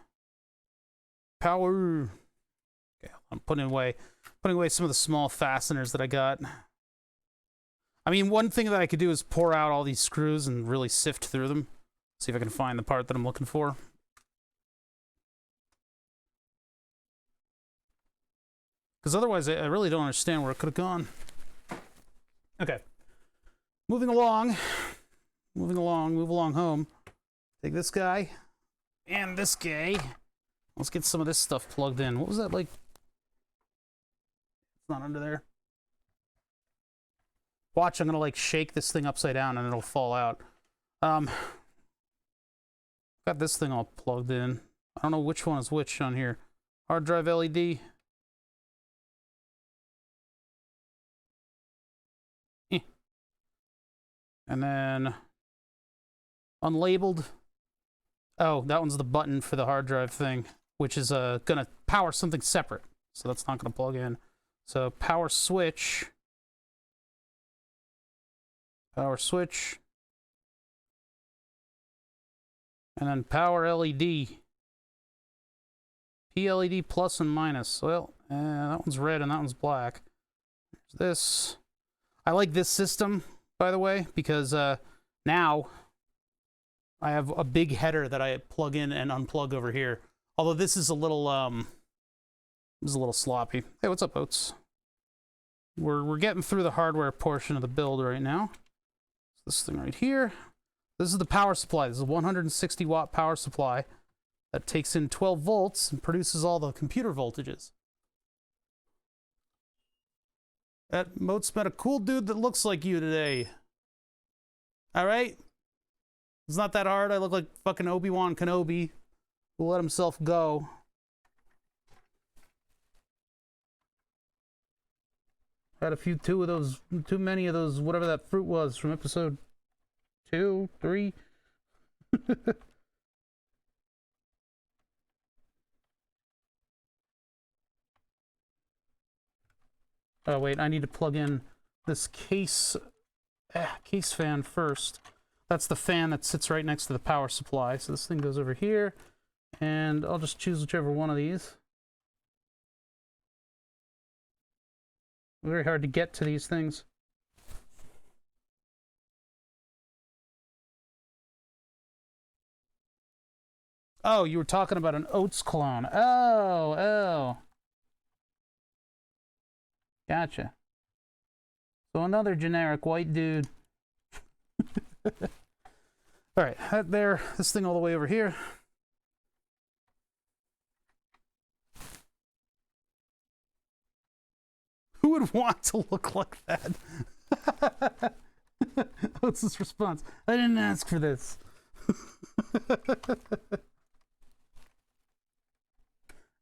[SPEAKER 1] Power. Okay, I'm putting away some of the small fasteners that I got. I mean, one thing that I could do is pour out all these screws and really sift through them. See if I can find the part that I'm looking for. Because otherwise, I really don't understand where it could have gone. Okay. Moving along. Move along home. Take this guy and this guy. Let's get some of this stuff plugged in. What was that like? It's not under there. Watch, I'm gonna like shake this thing upside down and it'll fall out. Got this thing all plugged in. I don't know which one is which on here. Hard drive LED. And then unlabeled. Oh, that one's the button for the hard drive thing, which is gonna power something separate. So that's not gonna plug in. So power switch. Power switch. And then power LED. PLED plus and minus. Well, that one's red and that one's black. There's this. I like this system, by the way, because now I have a big header that I plug in and unplug over here. Although this is a little sloppy. Hey, what's up, Oats? We're getting through the hardware portion of the build right now. This thing right here. This is the power supply. This is a 160 watt power supply that takes in 12 volts and produces all the computer voltages. That Moats met a cool dude that looks like you today. All right? It's not that hard. I look like fucking Obi-Wan Kenobi who let himself go. Had too many of those, whatever that fruit was from episode 2, 3. Oh wait, I need to plug in this case fan first. That's the fan that sits right next to the power supply. So this thing goes over here, and I'll just choose whichever one of these. Very hard to get to these things. Oh, you were talking about an Oats clone. Oh. Gotcha. So another generic white dude. All right, this thing all the way over here. Who would want to look like that? What's his response? I didn't ask for this.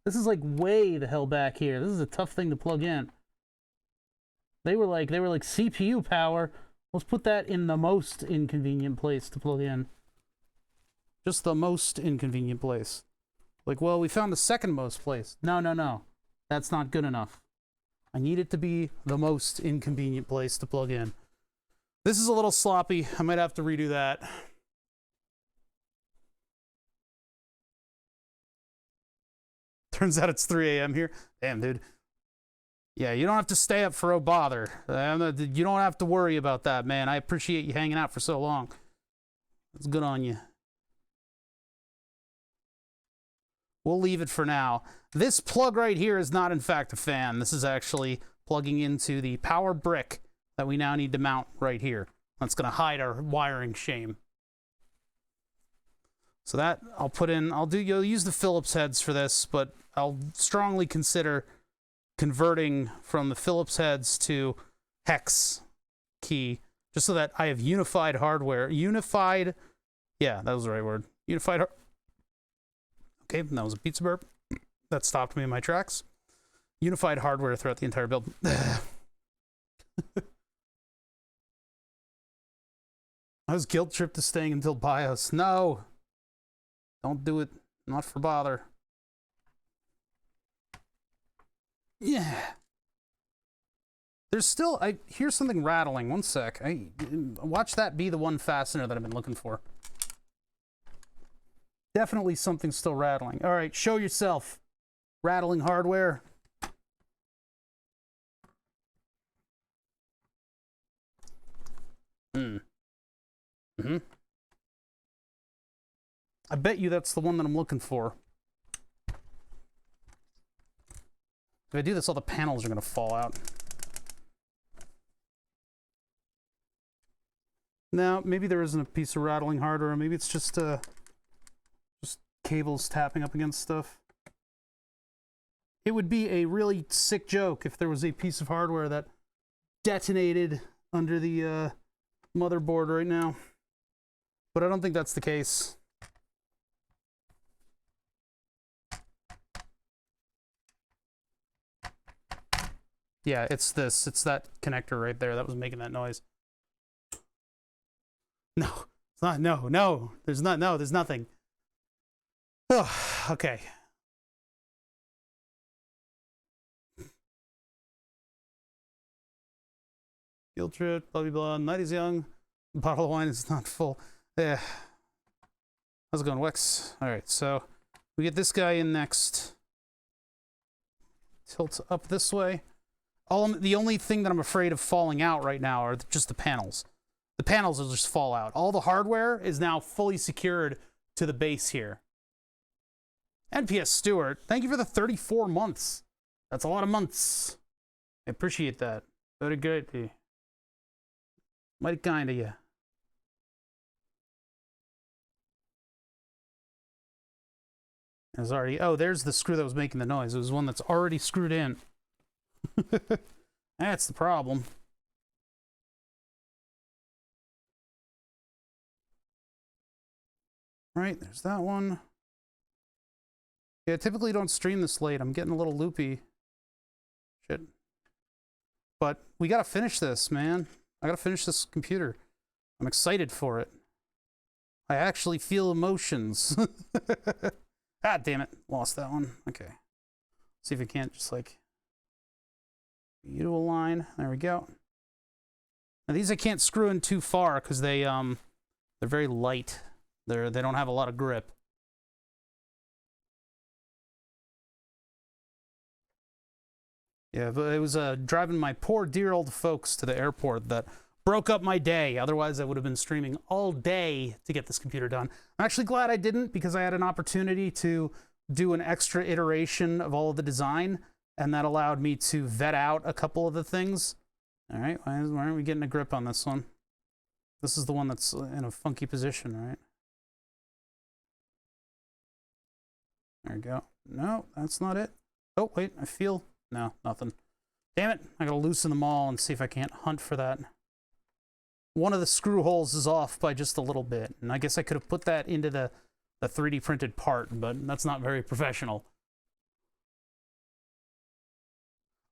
[SPEAKER 1] This is like way the hell back here. This is a tough thing to plug in. They were like CPU power. Let's put that in the most inconvenient place to plug in. Just the most inconvenient place. Like, well, we found the second most place. No. That's not good enough. I need it to be the most inconvenient place to plug in. This is a little sloppy. I might have to redo that. Turns out it's 3 a.m. here. Damn, dude. Yeah, you don't have to stay up for bother. You don't have to worry about that, man. I appreciate you hanging out for so long. It's good on you. We'll leave it for now. This plug right here is not, in fact, a fan. This is actually plugging into the power brick that we now need to mount right here. That's going to hide our wiring shame. So that I'll put in. You'll use the Phillips heads for this, but I'll strongly consider converting from the Phillips heads to hex key, just so that I have unified hardware. Yeah, that was the right word. Unified. Okay, that was a pizza burp. That stopped me in my tracks. Unified hardware throughout the entire build. I was guilt tripped to staying until BIOS. No! Don't do it. Not for bother. Yeah. There's still... I hear something rattling. One sec. Watch that be the one fastener that I've been looking for. Definitely something still rattling. All right, show yourself. Rattling hardware. I bet you that's the one that I'm looking for. If I do this, all the panels are going to fall out. Now, maybe there isn't a piece of rattling hardware. Maybe it's just cables tapping up against stuff. It would be a really sick joke if there was a piece of hardware that detonated under the motherboard right now. But I don't think that's the case. Yeah, it's this. It's that connector right there that was making that noise. No, it's not. No, no. There's not. No, there's nothing. Oh, okay. Field trip, blah, blah, blah. Night is young. Bottle of wine is not full. Yeah. How's it going, Wex? All right, so we get this guy in next. Tilt up this way. The only thing that I'm afraid of falling out right now are just the panels. The panels will just fall out. All the hardware is now fully secured to the base here. NPS Stewart, thank you for the 34 months. That's a lot of months. I appreciate that. Very good. Mighty kind of you. There's already... Oh, there's the screw that was making the noise. It was one that's already screwed in. That's the problem. Right, there's that one. Yeah, typically don't stream this late. I'm getting a little loopy. Shit. But we gotta finish this, man. I gotta finish this computer. I'm excited for it. I actually feel emotions. Ah, damn it. Lost that one. Okay. See if I can't just like... You to align. There we go. Now these I can't screw in too far because they're very light. They don't have a lot of grip. Yeah, but it was driving my poor dear old folks to the airport that broke up my day. Otherwise, I would have been streaming all day to get this computer done. I'm actually glad I didn't because I had an opportunity to do an extra iteration of all of the design, and that allowed me to vet out a couple of the things. All right, why aren't we getting a grip on this one? This is the one that's in a funky position, right? There we go. No, that's not it. Oh, wait, I feel... No, nothing. Damn it, I gotta loosen them all and see if I can't hunt for that. One of the screw holes is off by just a little bit, and I guess I could have put that into the 3D printed part, but that's not very professional.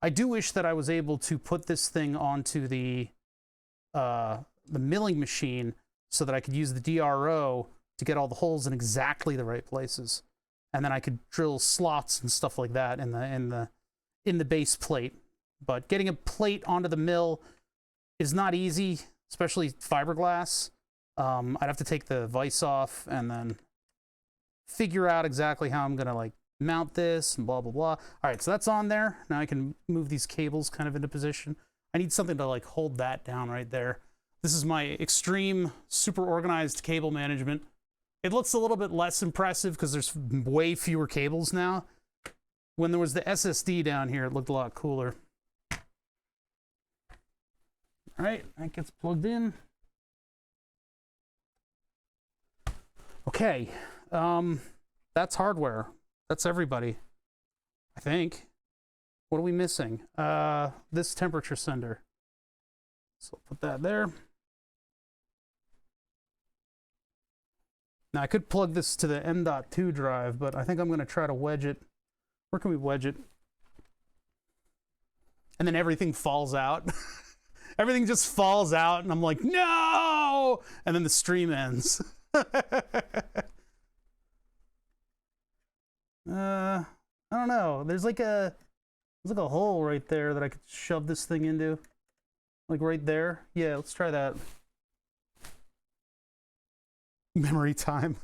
[SPEAKER 1] I do wish that I was able to put this thing onto the milling machine so that I could use the DRO to get all the holes in exactly the right places, and then I could drill slots and stuff like that in the base plate. But getting a plate onto the mill is not easy, especially fiberglass. I'd have to take the vise off and then figure out exactly how I'm gonna like mount this and blah blah blah. All right, so that's on there. Now I can move these cables kind of into position. I need something to like hold that down right there. This is my extreme super organized cable management. It looks a little bit less impressive because there's way fewer cables now. When there was the SSD down here, it looked a lot cooler. All right, that gets plugged in. Okay, that's hardware. That's everybody, I think. What are we missing? This temperature sender. So I'll put that there. Now I could plug this to the M.2 drive, but I think I'm going to try to wedge it. Where can we wedge it? And then everything falls out. Everything just falls out, and I'm like, no! And then the stream ends. I don't know. There's like a hole right there that I could shove this thing into. Like right there. Yeah, let's try that. Memory time.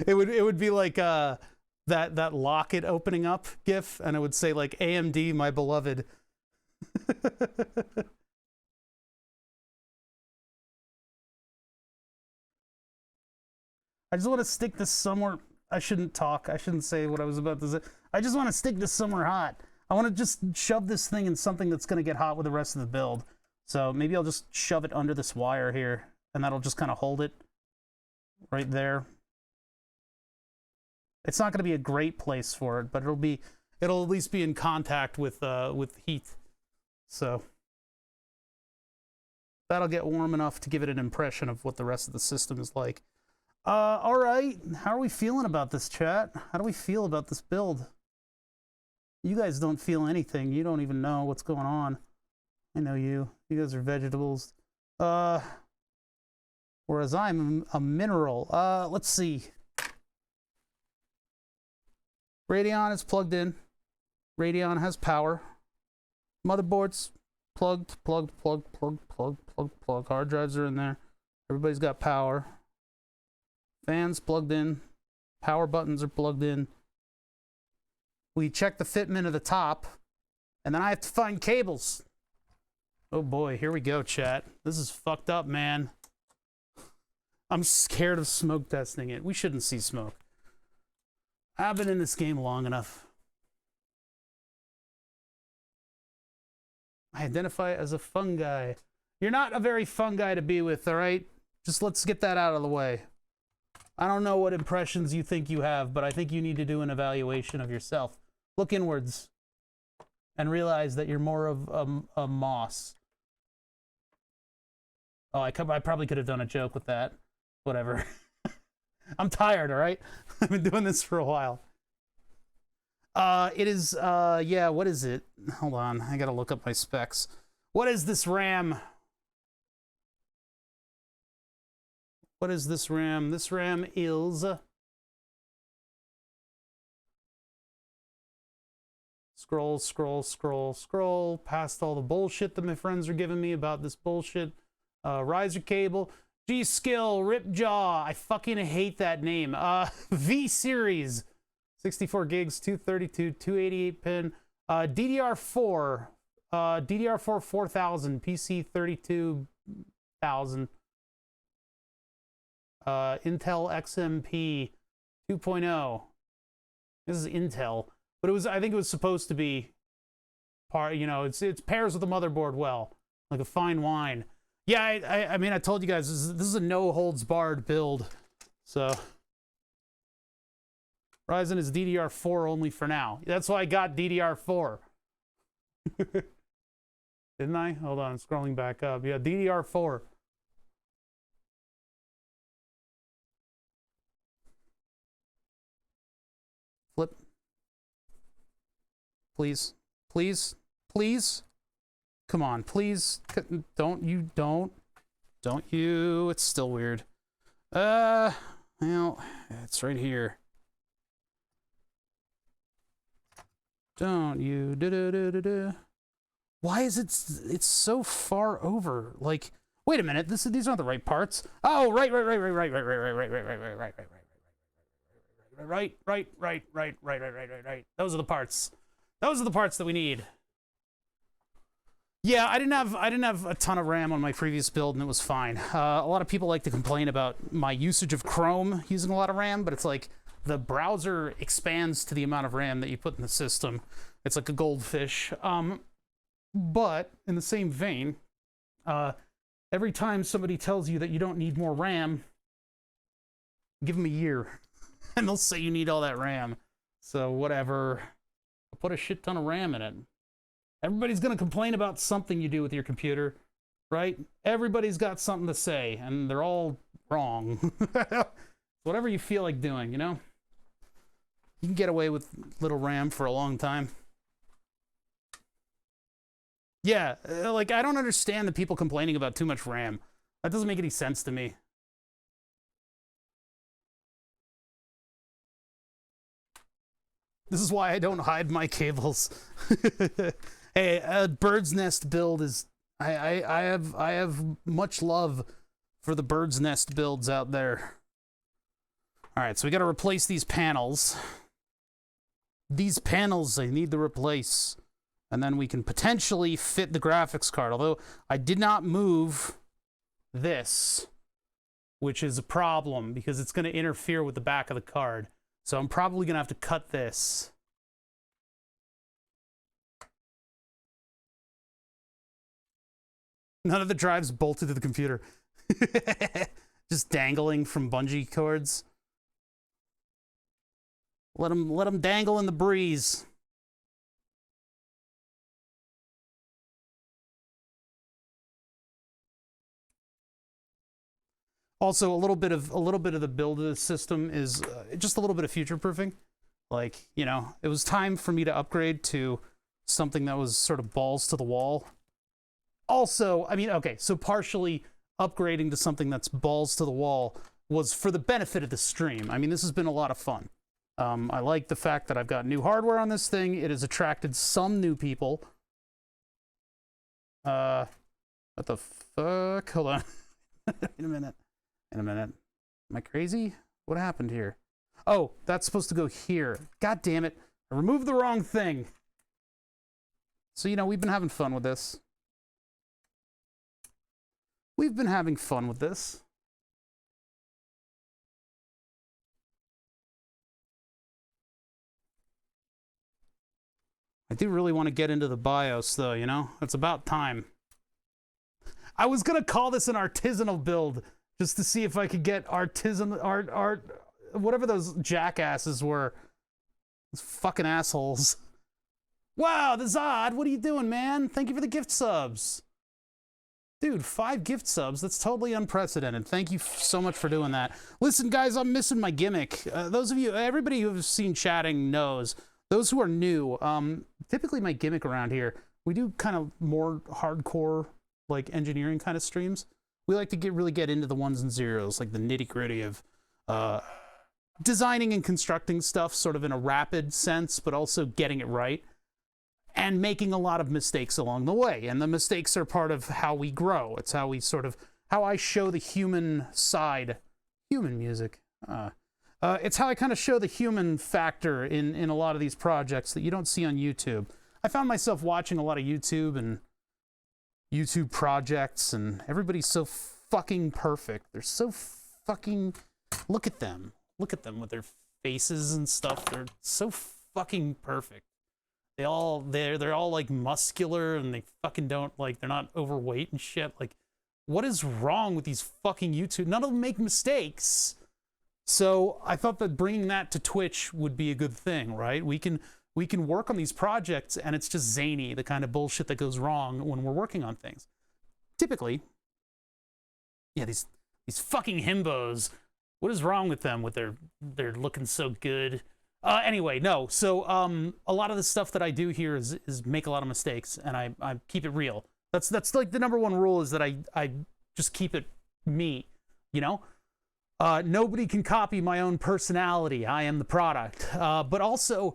[SPEAKER 1] It would be like that locket opening up GIF, and it would say like AMD, my beloved. I just want to stick this somewhere. I shouldn't talk. I shouldn't say what I was about to say. I just want to stick this somewhere hot. I want to just shove this thing in something that's going to get hot with the rest of the build. So maybe I'll just shove it under this wire here, and that'll just kind of hold it right there. It's not going to be a great place for it, but it'll at least be in contact with heat. So that'll get warm enough to give it an impression of what the rest of the system is like. All right, how are we feeling about this, chat? How do we feel about this build? You guys don't feel anything. You don't even know what's going on. I know you. You guys are vegetables. Whereas I'm a mineral. Let's see. Radeon is plugged in. Radeon has power. Motherboard's plugged. Hard drives are in there. Everybody's got power. Fans plugged in. Power buttons are plugged in. We check the fitment of the top. And then I have to find cables. Oh boy, here we go, chat. This is fucked up, man. I'm scared of smoke testing it. We shouldn't see smoke. I've been in this game long enough. I identify as a fungi. You're not a very fun guy to be with, all right? Just let's get that out of the way. I don't know what impressions you think you have, but I think you need to do an evaluation of yourself. Look inwards and realize that you're more of a moss. Oh, I probably could have done a joke with that. Whatever. I'm tired, all right? I've been doing this for a while. It is, yeah, what is it? Hold on, I gotta look up my specs. What is this RAM? What is this RAM? This RAM is... Scroll past all the bullshit that my friends are giving me about this bullshit. Riser cable. G-Skill, Ripjaw. I fucking hate that name. V-Series. 64 gigs, 232, 288 pin. DDR4. DDR4 4000. PC 32,000. Intel XMP 2.0. This is Intel. But it was, I think it was supposed to be part, you know, it pairs with the motherboard well. Like a fine wine. Yeah, I mean, I told you guys, this is a no-holds-barred build. So, Ryzen is DDR4 only for now. That's why I got DDR4. Didn't I? Hold on, scrolling back up. Yeah, DDR4. Flip. Please. Please. Please. Come on, please. Don't you. It's still weird. Well, it's right here. Don't you. Why is it's so far over? Like, wait a minute, these aren't the right parts. Oh, right. Those are the parts. Those are the parts that we need. Yeah, I didn't have a ton of RAM on my previous build, and it was fine. A lot of people like to complain about my usage of Chrome using a lot of RAM, but it's like the browser expands to the amount of RAM that you put in the system. It's like a goldfish. But in the same vein, every time somebody tells you that you don't need more RAM, give them a year, and they'll say you need all that RAM. So whatever. I'll put a shit ton of RAM in it. Everybody's going to complain about something you do with your computer, right? Everybody's got something to say, and they're all wrong. Whatever you feel like doing, you know? You can get away with little RAM for a long time. Yeah, like, I don't understand the people complaining about too much RAM. That doesn't make any sense to me. This is why I don't hide my cables. Hey, a bird's nest build is... I have much love for the bird's nest builds out there. All right, so we got to replace these panels. These panels I need to replace. And then we can potentially fit the graphics card. Although I did not move this, which is a problem because it's going to interfere with the back of the card. So I'm probably going to have to cut this. None of the drives bolted to the computer. Just dangling from bungee cords. Let them dangle in the breeze. Also, a little bit of the build of the system is just a little bit of future proofing. Like, you know, it was time for me to upgrade to something that was sort of balls to the wall. Also, I mean, okay, so partially upgrading to something that's balls to the wall was for the benefit of the stream. I mean, this has been a lot of fun. I like the fact that I've got new hardware on this thing. It has attracted some new people. What the fuck? Hold on. Wait a minute. Am I crazy? What happened here? Oh, that's supposed to go here. God damn it. I removed the wrong thing. So, you know, we've been having fun with this. We've been having fun with this. I do really want to get into the BIOS, though, you know? It's about time. I was going to call this an artisanal build, just to see if I could get artisanal, whatever those jackasses were. Those fucking assholes. Wow, the Zod, what are you doing, man? Thank you for the gift subs. Dude, 5 gift subs, that's totally unprecedented. Thank you so much for doing that. Listen, guys, I'm missing my gimmick. Those of you, everybody who have seen chatting knows. Those who are new, typically my gimmick around here, we do kind of more hardcore, like, engineering kind of streams. We like to really get into the ones and zeros, like the nitty-gritty of designing and constructing stuff sort of in a rapid sense, but also getting it right. And making a lot of mistakes along the way. And the mistakes are part of how we grow. It's how we sort of, how I show the human side, human music. It's how I kind of show the human factor in a lot of these projects that you don't see on YouTube. I found myself watching a lot of YouTube and YouTube projects, and everybody's so fucking perfect. They're so fucking, look at them. Look at them with their faces and stuff. They're so fucking perfect. They're all like muscular, and they fucking don't, like, they're not overweight and shit. Like, what is wrong with these fucking YouTube? None of them make mistakes. So I thought that bringing that to Twitch would be a good thing, right? We can work on these projects, and it's just zany, the kind of bullshit that goes wrong when we're working on things. Typically, yeah, these fucking himbos. What is wrong with them? With they're looking so good. Anyway, no. So a lot of the stuff that I do here is make a lot of mistakes, and I keep it real. That's like the number one rule, is that I just keep it me, you know? Nobody can copy my own personality. I am the product. But also,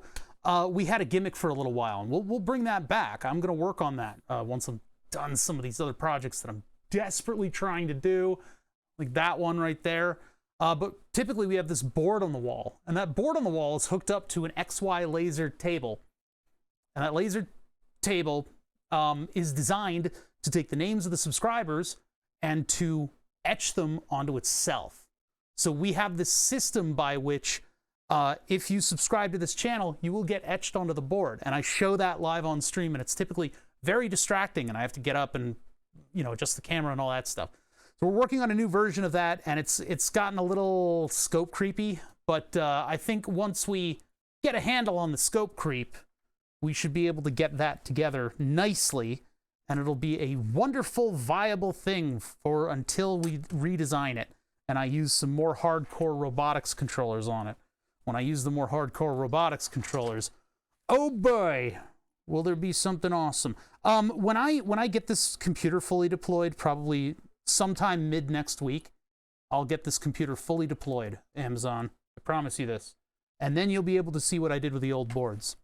[SPEAKER 1] we had a gimmick for a little while, and we'll bring that back. I'm going to work on that once I'm done some of these other projects that I'm desperately trying to do, like that one right there. But typically we have this board on the wall, and that board on the wall is hooked up to an XY laser table. And that laser table is designed to take the names of the subscribers and to etch them onto itself. So we have this system by which if you subscribe to this channel, you will get etched onto the board. And I show that live on stream, and it's typically very distracting, and I have to get up and, you know, adjust the camera and all that stuff. So we're working on a new version of that, and it's gotten a little scope creepy, but I think once we get a handle on the scope creep, we should be able to get that together nicely, and it'll be a wonderful, viable thing for until we redesign it, and I use some more hardcore robotics controllers on it. When I use the more hardcore robotics controllers, oh boy, will there be something awesome. When I get this computer fully deployed, probably sometime mid next week, I'll get this computer fully deployed, Amazon. I promise you this. And then you'll be able to see what I did with the old boards.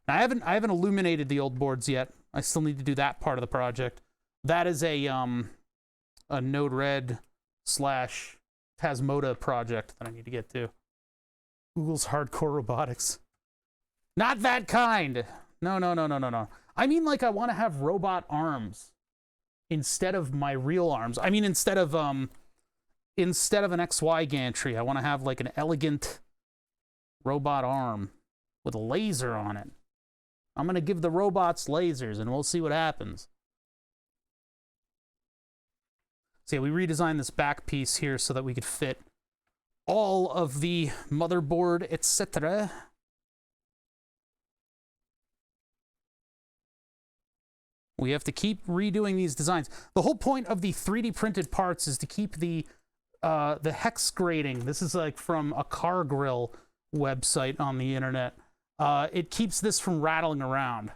[SPEAKER 1] Now, I haven't illuminated the old boards yet. I still need to do that part of the project. That is a Node-RED / Tasmota project that I need to get to. Google's hardcore robotics. Not that kind. No. I mean, like, I want to have robot arms instead of my real arms. I mean, instead of an XY gantry, I want to have like an elegant robot arm with a laser on it. I'm going to give the robots lasers, and we'll see what happens. So yeah, we redesigned this back piece here so that we could fit all of the motherboard, etc. We have to keep redoing these designs. The whole point of the 3D printed parts is to keep the hex grading. This is like from a car grill website on the internet. It keeps this from rattling around.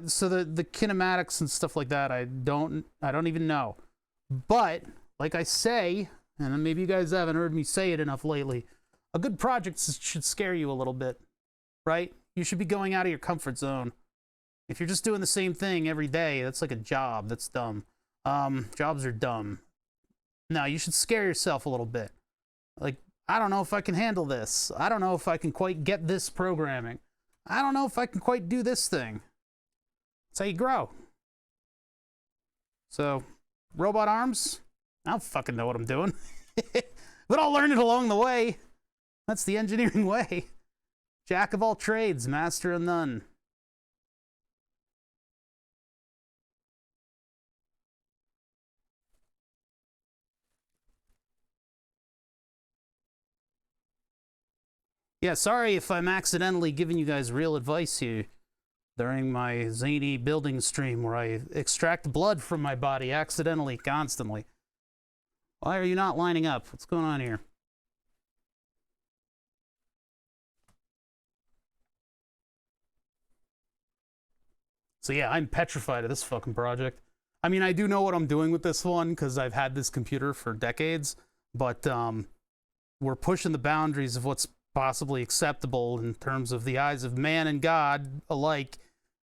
[SPEAKER 1] So the kinematics and stuff like that, I don't even know. But like I say, and then maybe you guys haven't heard me say it enough lately, a good project should scare you a little bit, right? You should be going out of your comfort zone. If you're just doing the same thing every day, that's like a job. That's dumb. Jobs are dumb. No, you should scare yourself a little bit. Like, I don't know if I can handle this. I don't know if I can quite get this programming. I don't know if I can quite do this thing. That's how you grow. So, robot arms? I don't fucking know what I'm doing. But I'll learn it along the way. That's the engineering way. Jack of all trades, master of none. Yeah, sorry if I'm accidentally giving you guys real advice here during my zany building stream where I extract blood from my body accidentally, constantly. Why are you not lining up? What's going on here? So yeah, I'm petrified of this fucking project. I mean, I do know what I'm doing with this one because I've had this computer for decades, but we're pushing the boundaries of what's possibly acceptable in terms of the eyes of man and God alike,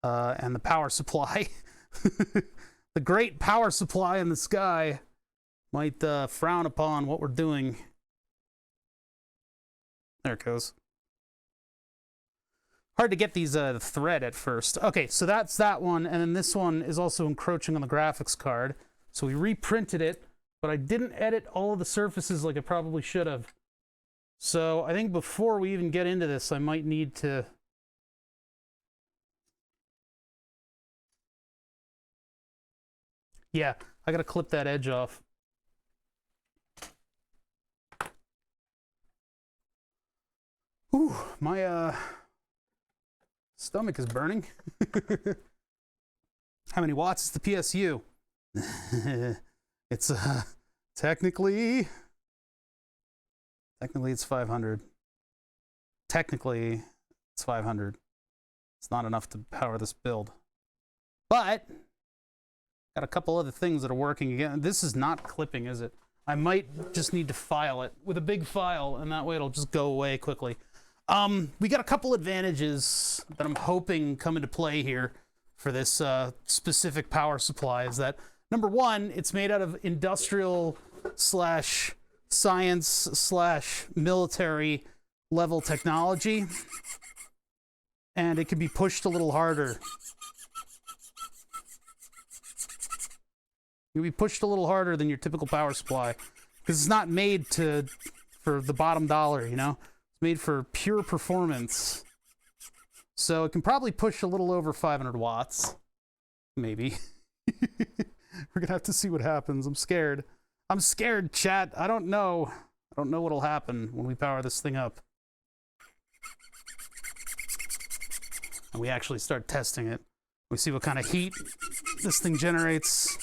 [SPEAKER 1] and the power supply. The great power supply in the sky might frown upon what we're doing. There it goes. Hard to get these thread at first. Okay, so that's that one, and then this one is also encroaching on the graphics card. So we reprinted it, but I didn't edit all of the surfaces like I probably should have. So I think before we even get into this, I might need to... Yeah, I gotta clip that edge off. Ooh, my stomach is burning. How many watts is the PSU? It's technically it's 500. Technically it's 500. It's not enough to power this build. But got a couple other things that are working again. This is not clipping, is it? I might just need to file it with a big file, and that way it'll just go away quickly. We got a couple advantages that I'm hoping come into play here for this specific power supply. Is that, number one, it's made out of industrial slash science slash military level technology, and it can be pushed a little harder. It can be pushed a little harder than your typical power supply because it's not made for the bottom dollar, you know? Made for pure performance. So it can probably push a little over 500 watts. Maybe. We're gonna have to see what happens. I'm scared. I'm scared, chat. I don't know. I don't know what'll happen when we power this thing up. And we actually start testing it. We see what kind of heat this thing generates.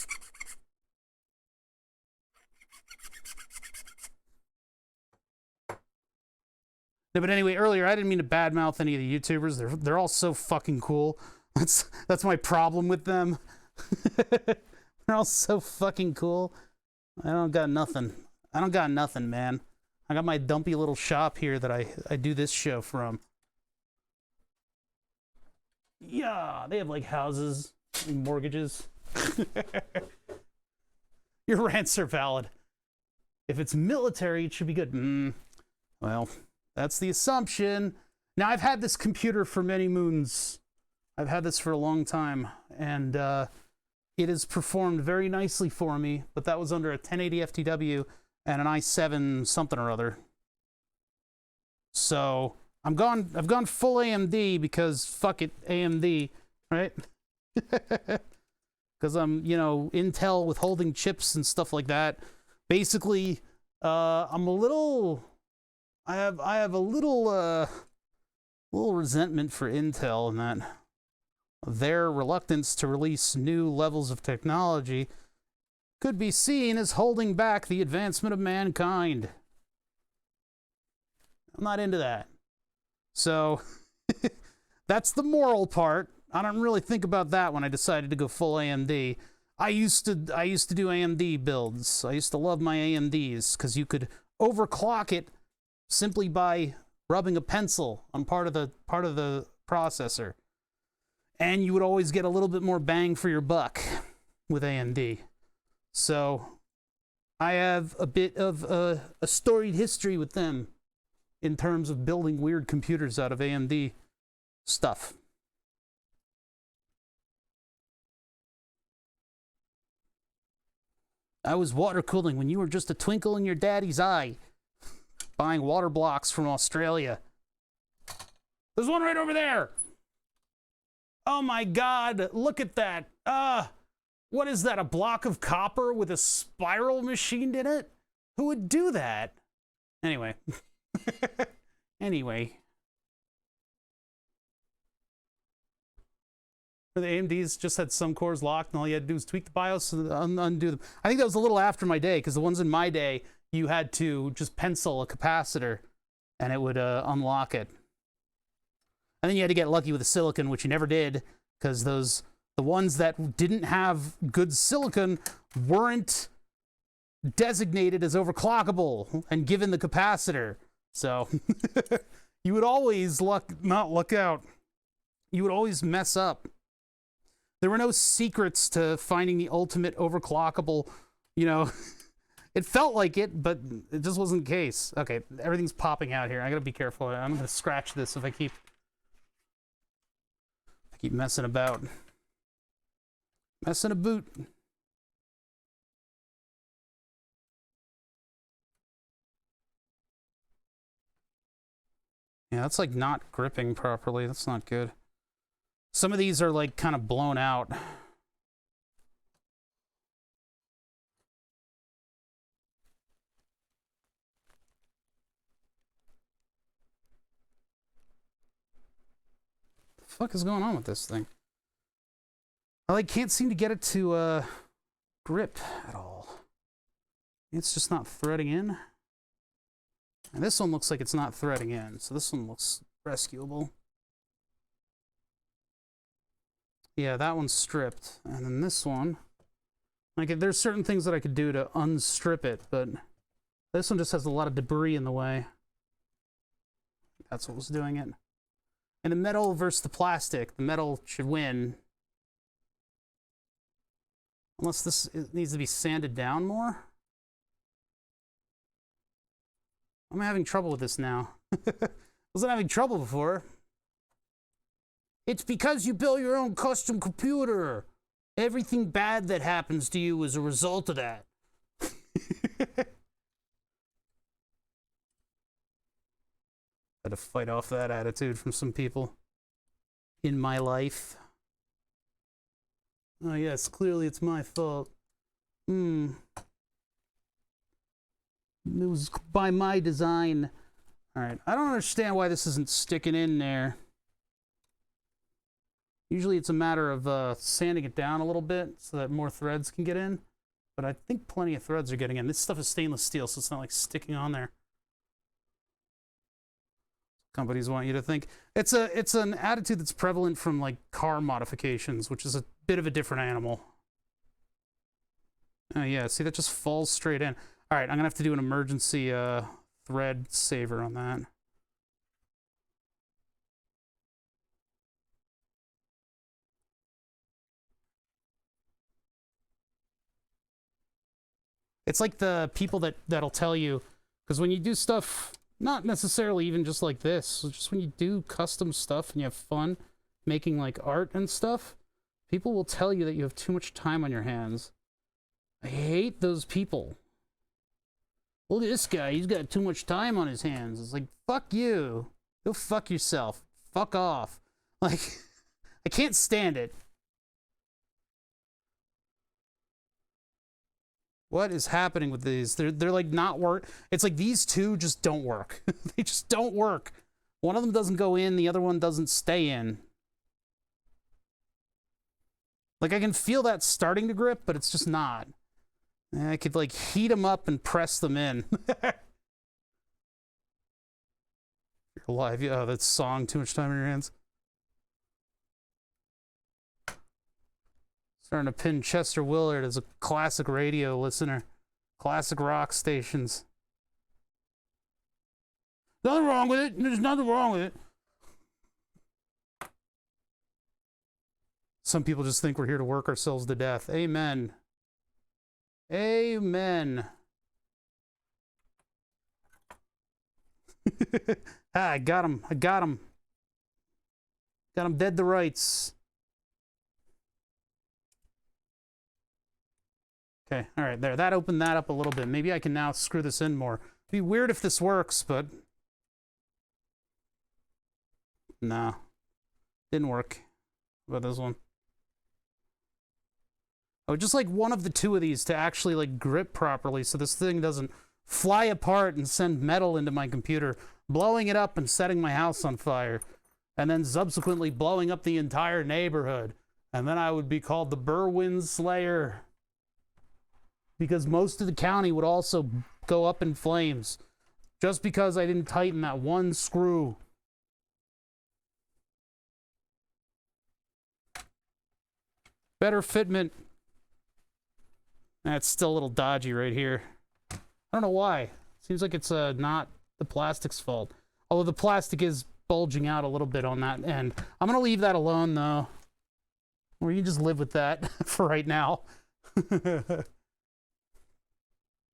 [SPEAKER 1] No, but anyway, earlier I didn't mean to badmouth any of the YouTubers. They're all so fucking cool. That's my problem with them. They're all so fucking cool. I don't got nothing. I don't got nothing, man. I got my dumpy little shop here that I do this show from. Yeah, they have like houses and mortgages. Your rants are valid. If it's military, it should be good. Well, that's the assumption. Now, I've had this computer for many moons. I've had this for a long time, and it has performed very nicely for me, but that was under a 1080 FTW and an i7 something or other. So I've gone full AMD because fuck it, AMD, right? Because I'm, you know, Intel withholding chips and stuff like that. Basically, I'm a little I have a little resentment for Intel in that their reluctance to release new levels of technology could be seen as holding back the advancement of mankind. I'm not into that. So that's the moral part. I don't really think about that when I decided to go full AMD. I used to do AMD builds. I used to love my AMDs because you could overclock it simply by rubbing a pencil on part of the processor. And you would always get a little bit more bang for your buck with AMD. So I have a bit of a storied history with them in terms of building weird computers out of AMD stuff. I was water cooling when you were just a twinkle in your daddy's eye, buying water blocks from Australia. There's one right over there. Oh my God, look at that. What is that, a block of copper with a spiral machined in it? Who would do that? Anyway. Anyway. The AMDs just had some cores locked, and all you had to do was tweak the BIOS and undo them. I think that was a little after my day, because the ones in my day, you had to just pencil a capacitor, and it would unlock it. And then you had to get lucky with the silicon, which you never did, because the ones that didn't have good silicon weren't designated as overclockable and given the capacitor. So you would always not luck out. You would always mess up. There were no secrets to finding the ultimate overclockable, It felt like it, but it just wasn't the case. Okay, everything's popping out here. I gotta be careful. I'm gonna scratch this if I keep messing about. Messing a boot. Yeah, that's like not gripping properly. That's not good. Some of these are like kind of blown out. What the fuck is going on with this thing? I can't seem to get it to grip at all. It's just not threading in. And this one looks like it's not threading in, so this one looks rescuable. Yeah, that one's stripped. And then this one, there's certain things that I could do to unstrip it, but this one just has a lot of debris in the way. That's what was doing it. And the metal versus the plastic, the metal should win. Unless it needs to be sanded down more. I'm having trouble with this now. Wasn't having trouble before. It's because you build your own custom computer. Everything bad that happens to you is a result of that. Had to fight off that attitude from some people in my life. Oh yes, clearly it's my fault. It was by my design. Alright, I don't understand why this isn't sticking in there. Usually it's a matter of sanding it down a little bit so that more threads can get in. But I think plenty of threads are getting in. This stuff is stainless steel, so it's not like sticking on there. Companies want you to think. It's an attitude that's prevalent from like car modifications, which is a bit of a different animal. Oh yeah, see, that just falls straight in. All right, I'm gonna have to do an emergency thread saver on that. It's like the people that'll tell you, because when you do stuff, not necessarily even just like this, just when you do custom stuff and you have fun making like art and stuff, people will tell you that you have too much time on your hands. I hate those people. Look at this guy, he's got too much time on his hands. It's like, fuck you. Go fuck yourself. Fuck off. Like, I can't stand it. What is happening with these? They're like not work. It's like these two just don't work. They just don't work. One of them doesn't go in, the other one doesn't stay in. Like I can feel that starting to grip, but it's just not. I could like heat them up and press them in. You're alive. Oh, that song, Too Much Time in Your Hands. Starting to pin Chester Willard as a classic radio listener. Classic rock stations. Nothing wrong with it. There's nothing wrong with it. Some people just think we're here to work ourselves to death. Amen. Amen. I got him. I got him. Got him dead to rights. Okay, all right, there. That opened that up a little bit. Maybe I can now screw this in more. It'd be weird if this works, but... No. Didn't work. How about this one? I would just like one of the two of these to actually like grip properly so this thing doesn't fly apart and send metal into my computer, blowing it up and setting my house on fire, and then subsequently blowing up the entire neighborhood. And then I would be called the Berwyn Slayer. Because most of the county would also go up in flames just because I didn't tighten that one screw. Better fitment. That's still a little dodgy right here. I don't know why. Seems like it's not the plastic's fault. Although the plastic is bulging out a little bit on that end. I'm going to leave that alone, though. Or you just live with that for right now.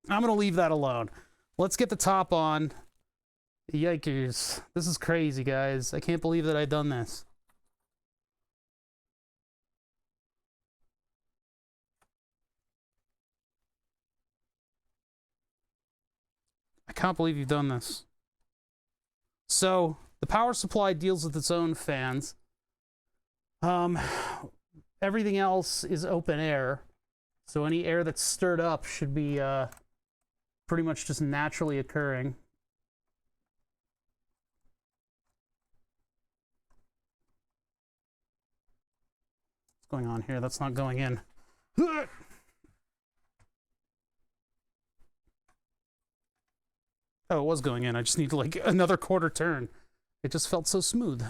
[SPEAKER 1] I'm going to leave that alone. Let's get the top on. Yikers. This is crazy, guys. I can't believe that I've done this. I can't believe you've done this. So, the power supply deals with its own fans. Everything else is open air. So any air that's stirred up should be pretty much just naturally occurring. What's going on here? That's not going in. Oh, it was going in. I just need like another quarter turn. It just felt so smooth.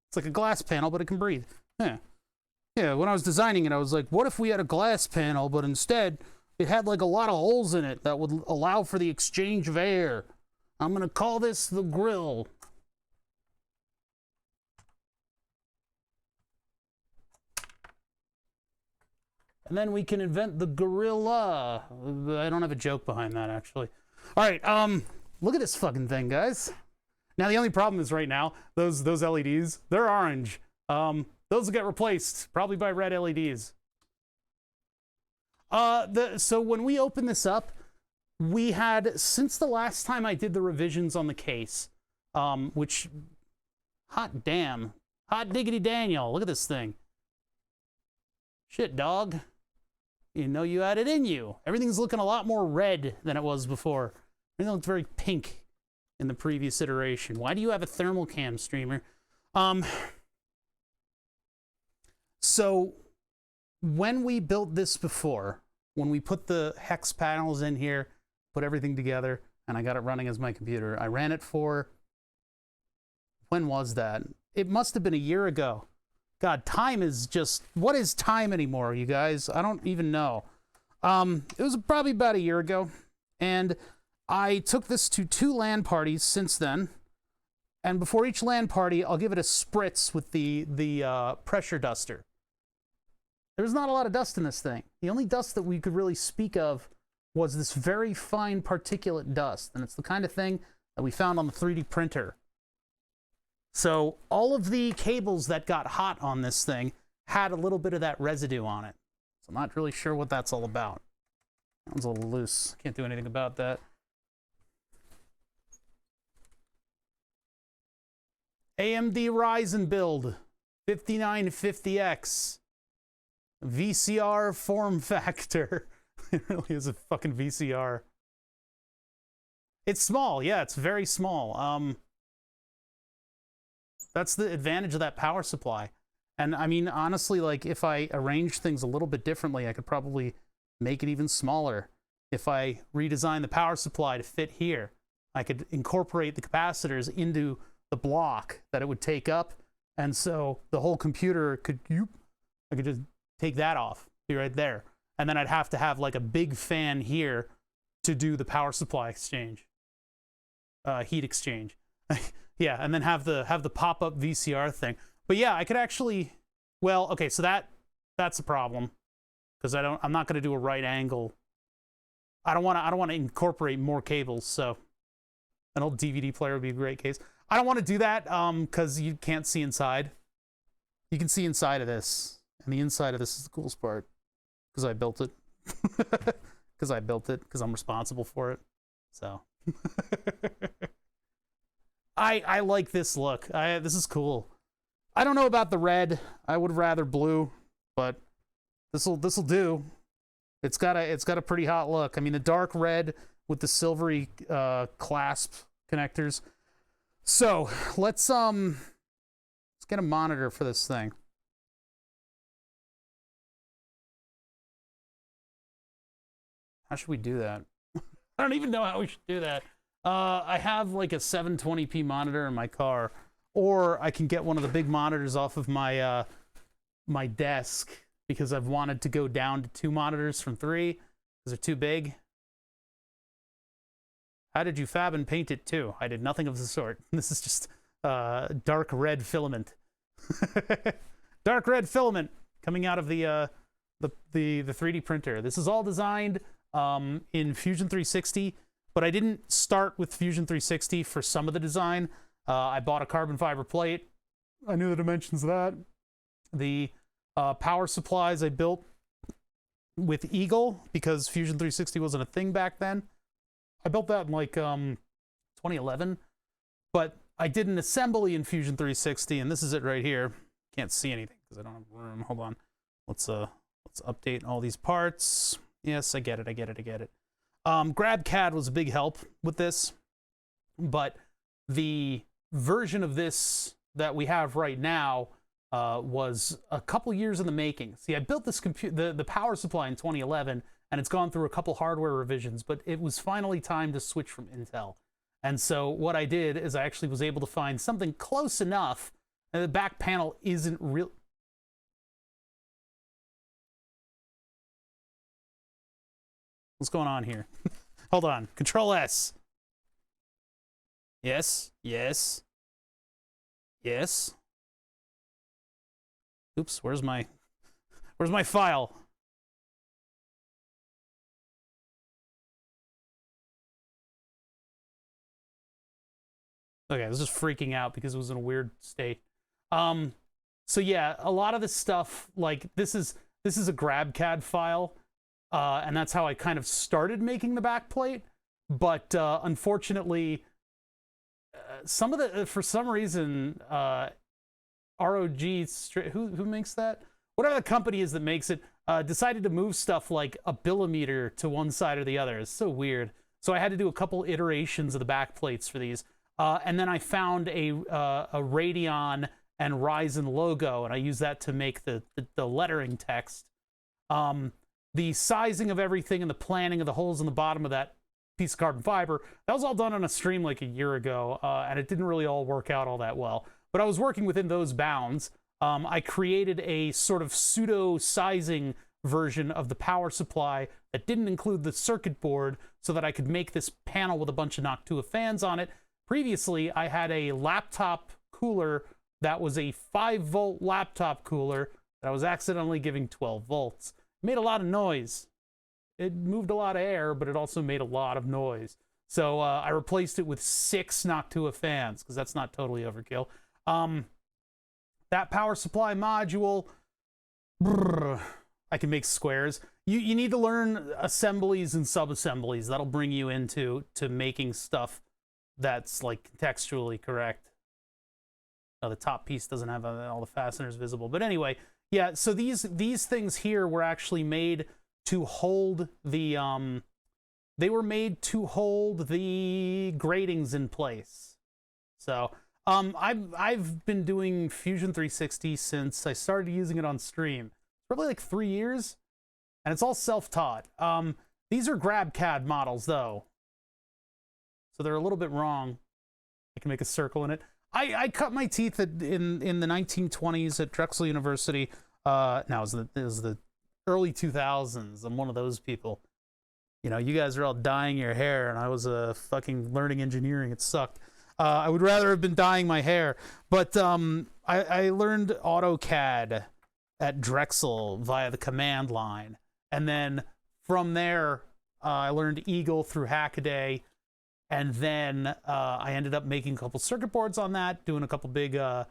[SPEAKER 1] It's like a glass panel, but it can breathe. Yeah. Yeah, when I was designing it, I was like, what if we had a glass panel, but instead it had like a lot of holes in it that would allow for the exchange of air? I'm going to call this the grill. And then we can invent the gorilla. I don't have a joke behind that, actually. All right, look at this fucking thing, guys. Now, the only problem is right now, those LEDs, they're orange. Those will get replaced, probably by red LEDs. So when we open this up, we had, since the last time I did the revisions on the case, which, hot damn, hot diggity Daniel, look at this thing. Shit, dog. You know you had it in you. Everything's looking a lot more red than it was before. Everything looked very pink in the previous iteration. Why do you have a thermal cam streamer? So when we built this before, when we put the hex panels in here, put everything together, and I got it running as my computer, I ran it for, when was that? It must have been a year ago. God, time is just, what is time anymore, you guys? I don't even know. It was probably about a year ago, and I took this to 2 LAN parties since then, and before each LAN party, I'll give it a spritz with the pressure duster. There's not a lot of dust in this thing. The only dust that we could really speak of was this very fine particulate dust, and it's the kind of thing that we found on the 3D printer. So all of the cables that got hot on this thing had a little bit of that residue on it. So I'm not really sure what that's all about. That one's a little loose. Can't do anything about that. AMD Ryzen build, 5950X. VCR form factor. It really is a fucking VCR. It's small, yeah, it's very small. That's the advantage of that power supply. And I mean, honestly, like if I arrange things a little bit differently, I could probably make it even smaller. If I redesign the power supply to fit here, I could incorporate the capacitors into the block that it would take up. And so the whole computer could, I could just take that off, be right there. And then I'd have to have like a big fan here to do the power supply exchange, heat exchange. Yeah, and then have the pop-up VCR thing. But yeah, I could actually, well, okay, so that's a problem because I'm not going to do a right angle. I don't want to incorporate more cables, so an old DVD player would be a great case. I don't want to do that because you can't see inside. You can see inside of this, and the inside of this is the coolest part because I built it. Because I built it, because I'm responsible for it. So I like this look. This is cool. I don't know about the red. I would rather blue, but this'll do. It's got a pretty hot look. I mean, the dark red with the silvery clasp connectors. So let's get a monitor for this thing. How should we do that? I don't even know how we should do that. I have like a 720p monitor in my car, or I can get one of the big monitors off of my my desk because I've wanted to go down to 2 monitors from 3 because they're too big. How did you fab and paint it too? I did nothing of the sort. This is just dark red filament. Dark red filament coming out of the 3D printer. This is all designed in Fusion 360, but I didn't start with Fusion 360 for some of the design. I bought a carbon fiber plate. I knew the dimensions of that. The power supplies I built with Eagle because Fusion 360 wasn't a thing back then. I built that in like 2011, but I did an assembly in Fusion 360, and this is it right here. Can't see anything because I don't have room. Hold on. Let's update all these parts. Yes, I get it. GrabCAD was a big help with this, but the version of this that we have right now was a couple years in the making. See, I built this the power supply in 2011, and it's gone through a couple hardware revisions, but it was finally time to switch from Intel. And so what I did is I actually was able to find something close enough, and the back panel isn't real. What's going on here? Hold on. Control S. Yes. Oops, where's my file? Okay, I was just freaking out because it was in a weird state. So yeah, a lot of this stuff, like this is a GrabCAD file. And that's how I kind of started making the backplate. But unfortunately, for some reason, ROG, who makes that? Whatever the company is that makes it, decided to move stuff like a millimeter to one side or the other. It's so weird. So I had to do a couple iterations of the backplates for these. And then I found a Radeon and Ryzen logo, and I used that to make the lettering text. The sizing of everything and the planning of the holes in the bottom of that piece of carbon fiber, that was all done on a stream like a year ago, and it didn't really all work out all that well. But I was working within those bounds. I created a sort of pseudo-sizing version of the power supply that didn't include the circuit board so that I could make this panel with a bunch of Noctua fans on it. Previously, I had a laptop cooler that was a 5-volt laptop cooler that I was accidentally giving 12 volts. Made a lot of noise. It moved a lot of air, but it also made a lot of noise. So I replaced it with 6 Noctua fans, because that's not totally overkill. That power supply module, I can make squares. You need to learn assemblies and sub-assemblies. That'll bring you into making stuff that's like contextually correct. The top piece doesn't have all the fasteners visible. But anyway, Yeah, so these things here were actually made to hold the they were made to hold the gratings in place. So I've been doing Fusion 360 since I started using it on stream. Probably like 3 years, and it's all self-taught. These are GrabCAD models though, so they're a little bit wrong. I can make a circle in it. I cut my teeth in the 1920s at Drexel University. Now it was the early 2000s. I'm one of those people. You know, you guys are all dyeing your hair, and I was fucking learning engineering. It sucked. I would rather have been dyeing my hair. But I learned AutoCAD at Drexel via the command line. And then from there, I learned Eagle through Hackaday. And then I ended up making a couple circuit boards on that, doing a couple big art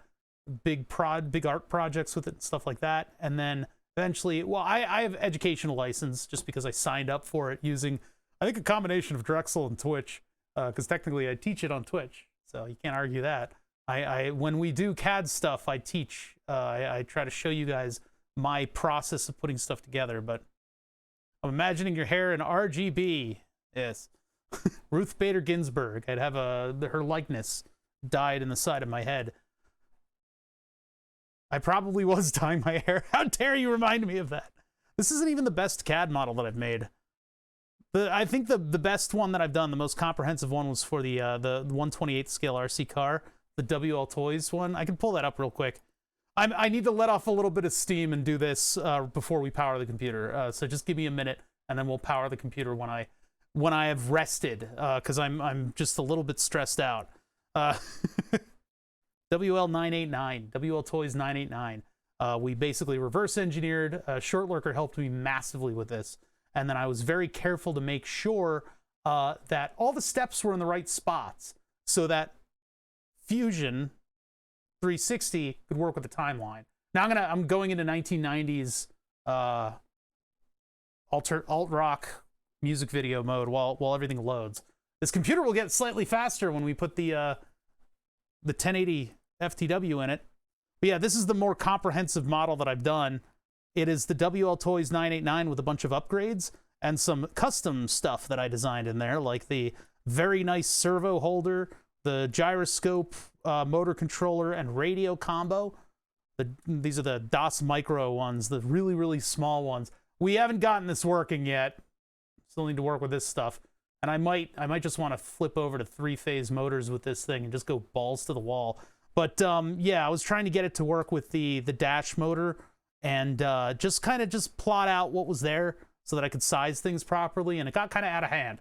[SPEAKER 1] projects with it and stuff like that. And then eventually, well, I have educational license just because I signed up for it using, I think, a combination of Drexel and Twitch, because technically I teach it on Twitch, so you can't argue that. When we do CAD stuff, I teach. I try to show you guys my process of putting stuff together, but I'm imagining your hair in RGB. Yes. Ruth Bader Ginsburg. I'd have her likeness dyed in the side of my head. I probably was dyeing my hair. How dare you remind me of that? This isn't even the best CAD model that I've made. I think the best one that I've done, the most comprehensive one, was for the 1/28 scale RC car, the WL Toys one. I can pull that up real quick. I need to let off a little bit of steam and do this before we power the computer. So just give me a minute, and then we'll power the computer when I have rested, because I'm just a little bit stressed out. WL989, WL Toys 989. We basically reverse engineered. Short Lurker helped me massively with this, and then I was very careful to make sure that all the steps were in the right spots, so that Fusion 360 could work with the timeline. Now I'm going into 1990s alt rock music video mode while everything loads. This computer will get slightly faster when we put the 1080 FTW in it. But yeah, this is the more comprehensive model that I've done. It is the WL Toys 989 with a bunch of upgrades and some custom stuff that I designed in there, like the very nice servo holder, the gyroscope, motor controller, and radio combo. These are the DOS Micro ones, the really, really small ones. We haven't gotten this working yet. Still need to work with this stuff, and I might just want to flip over to 3-phase motors with this thing and just go balls to the wall. But yeah, I was trying to get it to work with the dash motor, and just plot out what was there so that I could size things properly, and it got kind of out of hand.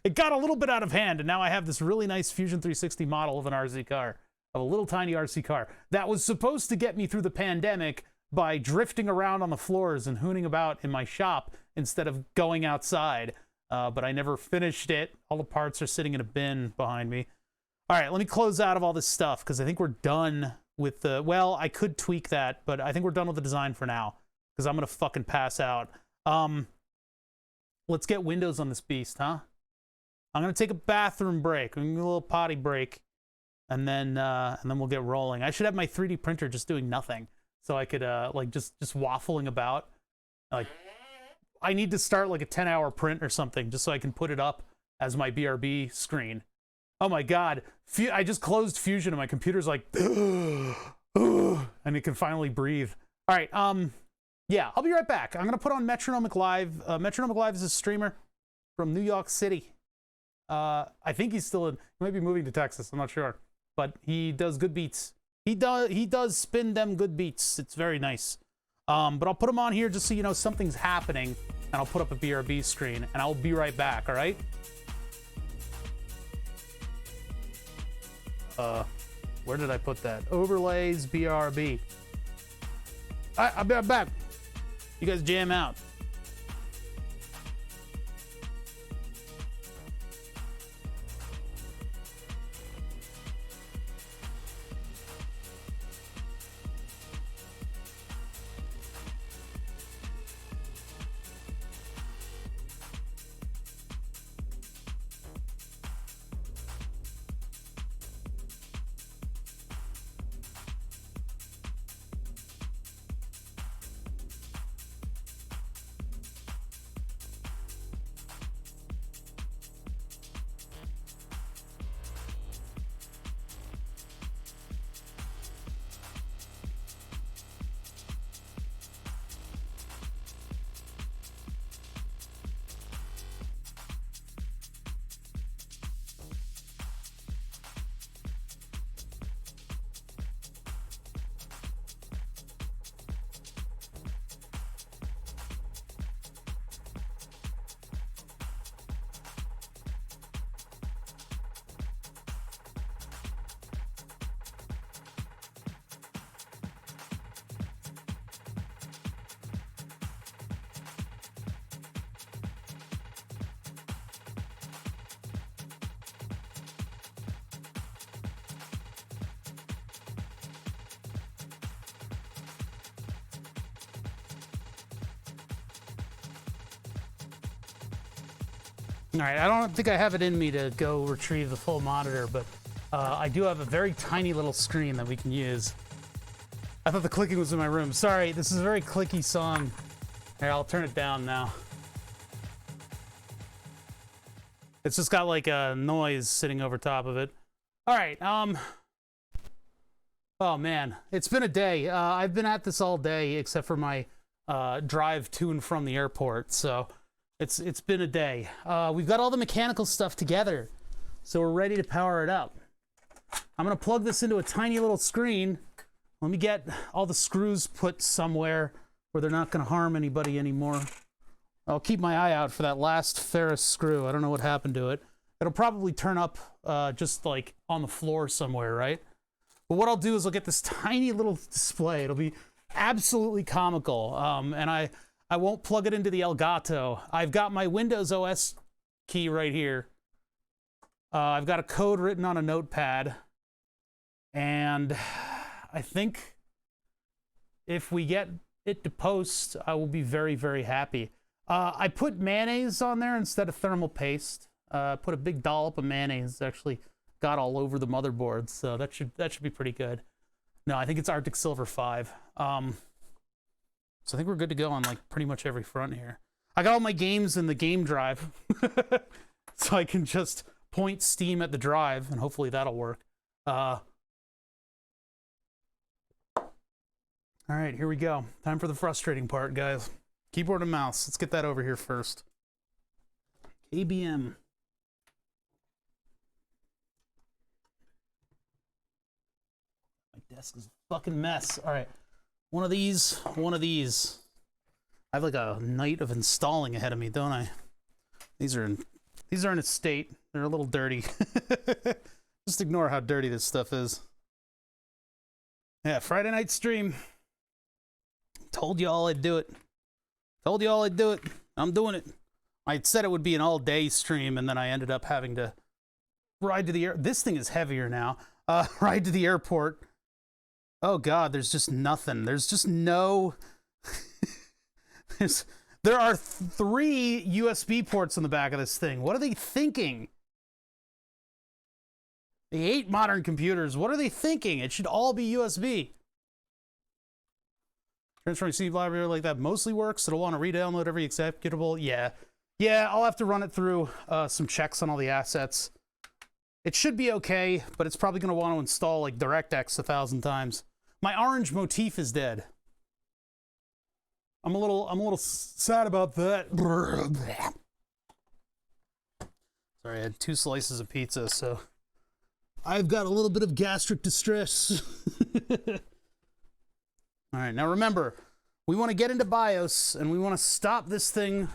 [SPEAKER 1] It got a little bit out of hand, and now I have this really nice Fusion 360 model of an RC car, of a little tiny RC car that was supposed to get me through the pandemic by drifting around on the floors and hooning about in my shop instead of going outside, but I never finished it. All the parts are sitting in a bin behind me. All right, let me close out of all this stuff, because I think we're done with the... Well, I could tweak that, but I think we're done with the design for now, because I'm going to fucking pass out. Let's get Windows on this beast, huh? I'm going to take a bathroom break, a little potty break, and then we'll get rolling. I should have my 3D printer just doing nothing, so I could, like, just waffling about. Like, I need to start like a 10-hour print or something just so I can put it up as my BRB screen. Oh my god, I just closed Fusion and my computer's like, and it can finally breathe. All right, yeah, I'll be right back. I'm gonna put on Metronomic Live. Metronomic Live is a streamer from New York City. I think he's still in, he might be moving to Texas, I'm not sure, but he does good beats. He does spin them good beats. It's very nice. But I'll put them on here just so you know something's happening, and I'll put up a BRB screen, and I'll be right back, all right? Where did I put that? Overlays, BRB. All right, I'll be right back. You guys jam out. All right, I don't think I have it in me to go retrieve the full monitor, but I do have a very tiny little screen that we can use. I thought the clicking was in my room. Sorry, this is a very clicky song. Here, I'll turn it down now. It's just got like a noise sitting over top of it. All right, oh man, it's been a day. I've been at this all day except for my drive to and from the airport, so it's been a day. We've got all the mechanical stuff together, so we're ready to power it up. I'm gonna plug this into a tiny little screen. Let me get all the screws put somewhere where they're not gonna harm anybody anymore. I'll keep my eye out for that last ferrous screw. I don't know what happened to it. It'll probably turn up just like on the floor somewhere, right? But what I'll do is I'll get this tiny little display. It'll be absolutely comical. And I won't plug it into the Elgato. I've got my Windows OS key right here. I've got a code written on a notepad. And I think if we get it to post, I will be very, very happy. I put mayonnaise on there instead of thermal paste. Put a big dollop of mayonnaise. Actually got all over the motherboard, so that should be pretty good. No, I think it's Arctic Silver 5. So I think we're good to go on like pretty much every front here. I got all my games in the game drive, so I can just point Steam at the drive, and hopefully that'll work. All right, here we go. Time for the frustrating part, guys. Keyboard and mouse. Let's get that over here first. ABM. My desk is a fucking mess. All right. One of these, one of these. I have like a night of installing ahead of me, don't I? These are in a state. They're a little dirty. Just ignore how dirty this stuff is. Yeah, Friday night stream. Told you all I'd do it. Told you all I'd do it. I'm doing it. I said it would be an all-day stream, and then I ended up having to ride to the air. This thing is heavier now. Ride to the airport. Oh God, there's just nothing. There's just no. There are 3 USB ports on the back of this thing. What are they thinking? They hate modern computers. What are they thinking? It should all be USB. Transferring C library like that mostly works. It'll want to re-download every executable. Yeah, I'll have to run it through some checks on all the assets. It should be okay, but it's probably going to want to install like DirectX 1,000 times. My orange motif is dead. I'm a little sad about that. Sorry, I had 2 slices of pizza, so I've got a little bit of gastric distress. All right, now remember, we want to get into BIOS, and we want to stop this thing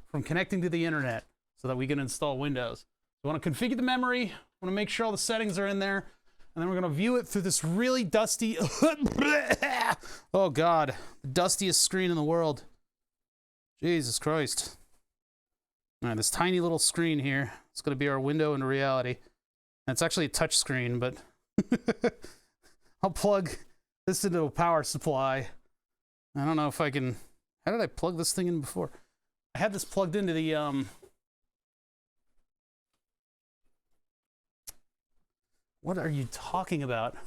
[SPEAKER 1] from connecting to the internet so that we can install Windows. We want to configure the memory, we want to make sure all the settings are in there, and then we're going to view it through this really dusty... Oh, God. The dustiest screen in the world. Jesus Christ. All right, this tiny little screen here. It's going to be our window into reality. And it's actually a touch screen, but... I'll plug this into a power supply. I don't know if I can... How did I plug this thing in before? I had this plugged into the... What are you talking about?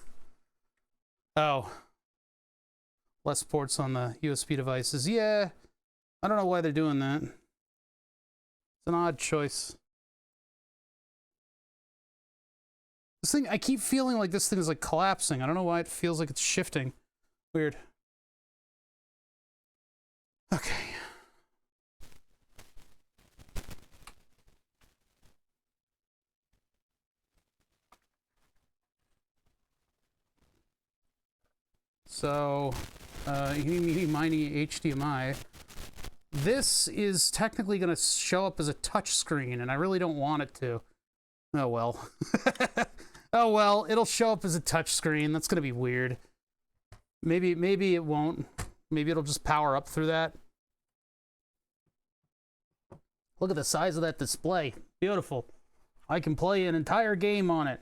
[SPEAKER 1] Oh. Less ports on the USB devices. Yeah. I don't know why they're doing that. It's an odd choice. This thing, I keep feeling like this thing is like collapsing. I don't know why it feels like it's shifting. Weird. Okay. So, HDMI. This is technically going to show up as a touch screen, and I really don't want it to. Oh well. Oh well, it'll show up as a touch screen. That's going to be weird. Maybe it won't. Maybe it'll just power up through that. Look at the size of that display. Beautiful. I can play an entire game on it.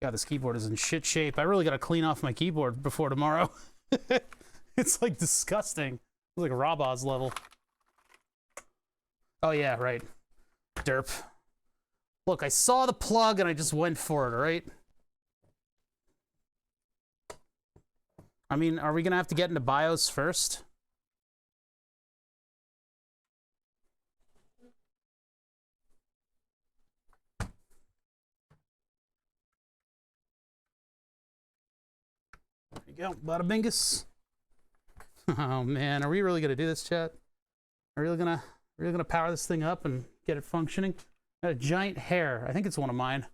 [SPEAKER 1] God, this keyboard is in shit shape. I really got to clean off my keyboard before tomorrow. It's like disgusting. It's like a Rob Oz level. Oh yeah, right. Derp. Look, I saw the plug and I just went for it, all right? I mean, are we gonna have to get into BIOS first? There you go, bada bingus. Oh man, are we really gonna do this, chat? Are we really gonna power this thing up and get it functioning? Got a giant hair. I think it's one of mine.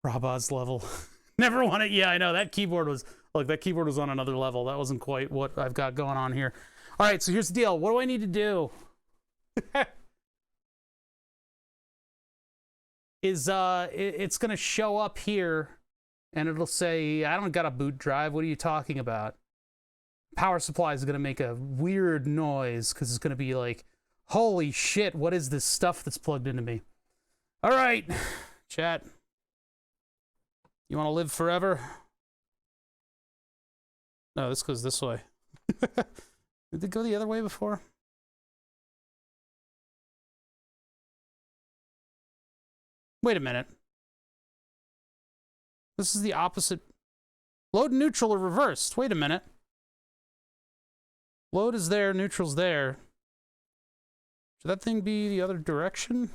[SPEAKER 1] Rabaz level. Never won it. Yeah, I know. That keyboard was... Look, that keyboard was on another level. That wasn't quite what I've got going on here. All right, so here's the deal. What do I need to do? It's going to show up here, and it'll say, I don't got a boot drive. What are you talking about? Power supply is going to make a weird noise, because it's going to be like, holy shit, what is this stuff that's plugged into me? All right, chat. You want to live forever? No, this goes this way. Did it go the other way before? Wait a minute. This is the opposite. Load and neutral are reversed. Wait a minute. Load is there, neutral's there. Should that thing be the other direction?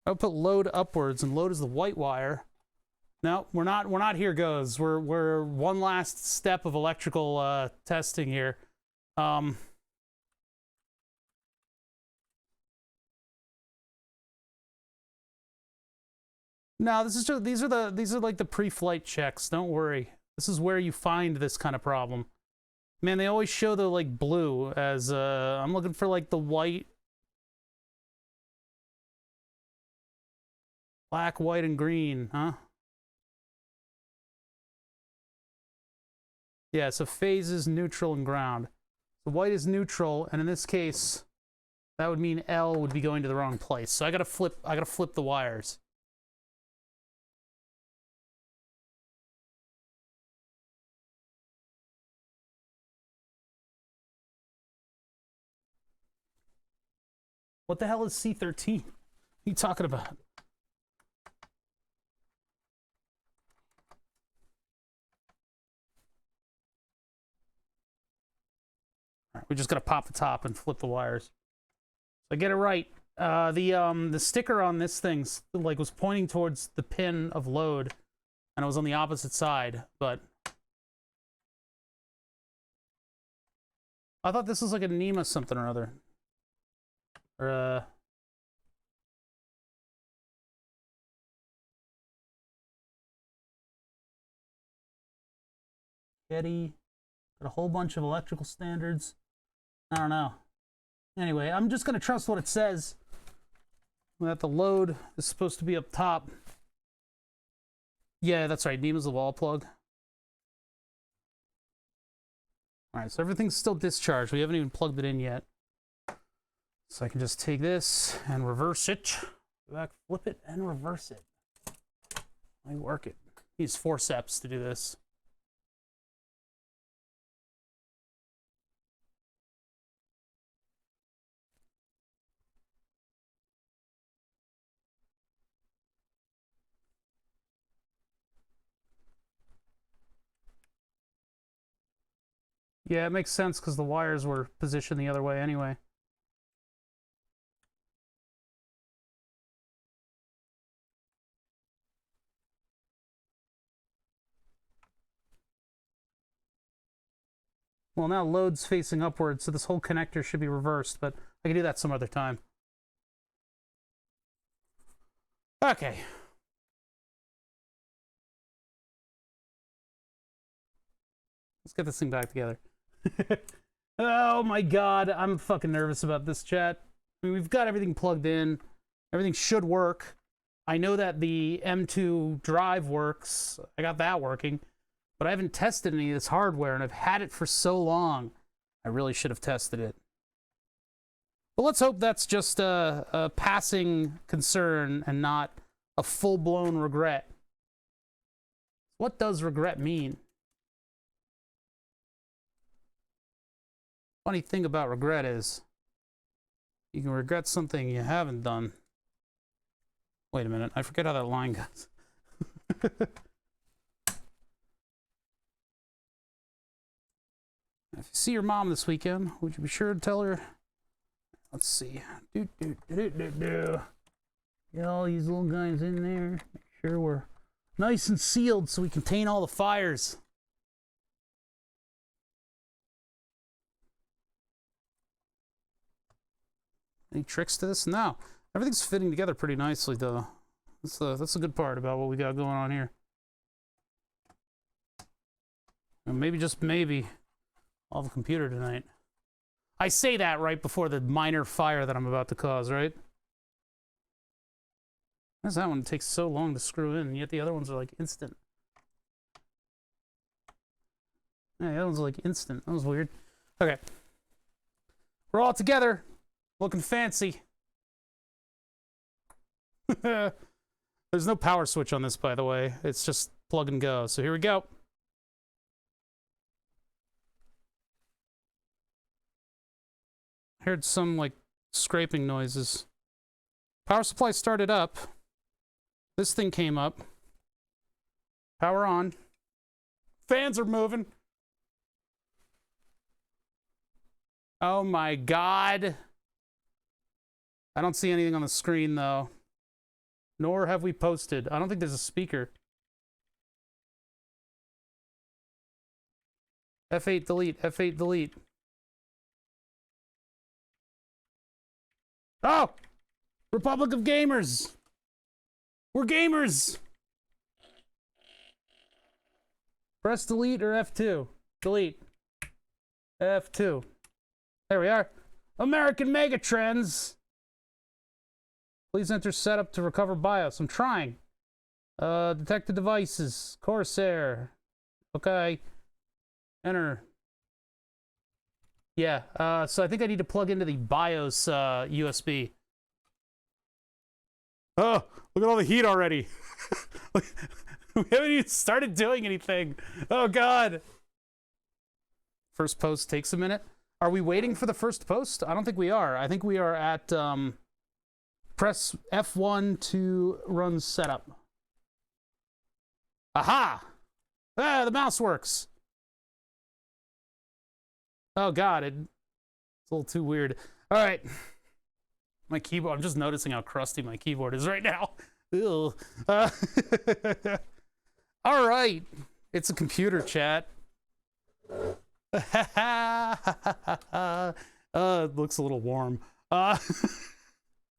[SPEAKER 1] I would put load upwards, and load is the white wire. No, we're not here goes. We're one last step of electrical testing here. No, this is just these are like the pre-flight checks. Don't worry. This is where you find this kind of problem. Man, they always show the like blue as I'm looking for like the white, black, white, and green, huh? Yeah, so phase is neutral and ground. The white is neutral, and in this case, that would mean L would be going to the wrong place. So I gotta flip the wires. What the hell is C13? What are you talking about? We're just gonna pop the top and flip the wires. So I get it right. The sticker on this thing like was pointing towards the pin of load, and it was on the opposite side. But I thought this was like a NEMA something or other, or Getty. Got a whole bunch of electrical standards. I don't know. Anyway, I'm just going to trust what it says. That the load is supposed to be up top. Yeah, that's right. NEMA's the wall plug. Alright, so everything's still discharged. We haven't even plugged it in yet. So I can just take this and reverse it. Back, flip it, and reverse it. I work it. Use forceps to do this. Yeah, it makes sense because the wires were positioned the other way anyway. Well, now load's facing upwards, so this whole connector should be reversed, but I can do that some other time. Okay. Let's get this thing back together. Oh my god, I'm fucking nervous about this, chat. I mean, we've got everything plugged in. Everything should work. I know that the M2 drive works. I got that working. But I haven't tested any of this hardware, and I've had it for so long. I really should have tested it. But let's hope that's just a passing concern and not a full-blown regret. What does regret mean? Funny thing about regret is you can regret something you haven't done. Wait a minute, I forget how that line goes. If you see your mom this weekend, would you be sure to tell her? Let's see. Get all these little guys in there. Make sure we're nice and sealed so we contain all the fires. Any tricks to this? No. Everything's fitting together pretty nicely, though. That's the good part about what we got going on here. And maybe, just maybe, I'll have a computer tonight. I say that right before the minor fire that I'm about to cause, right? Why does that one take so long to screw in, and yet the other ones are like instant? Yeah, the other one's like instant. That was weird. Okay. We're all together, looking fancy. There's no power switch on this, by the way. It's just plug and go. So here we go. Heard some, like, scraping noises. Power supply started up. This thing came up. Power on. Fans are moving. Oh my God. I don't see anything on the screen, though. Nor have we posted. I don't think there's a speaker. F8 delete, F8 delete. Oh! Republic of Gamers! We're gamers! Press delete or F2? Delete. F2. There we are. American Megatrends! Please enter setup to recover BIOS. I'm trying. Detected devices. Corsair. Okay. Enter. Yeah, so I think I need to plug into the BIOS USB. Oh, look at all the heat already. We haven't even started doing anything. Oh, God. First post takes a minute. Are we waiting for the first post? I don't think we are. I think we are at press F1 to run setup. Aha! Ah, the mouse works. Oh, God, it's a little too weird. All right. My keyboard, I'm just noticing how crusty my keyboard is right now. Ew. All right. It's a computer chat. It looks a little warm.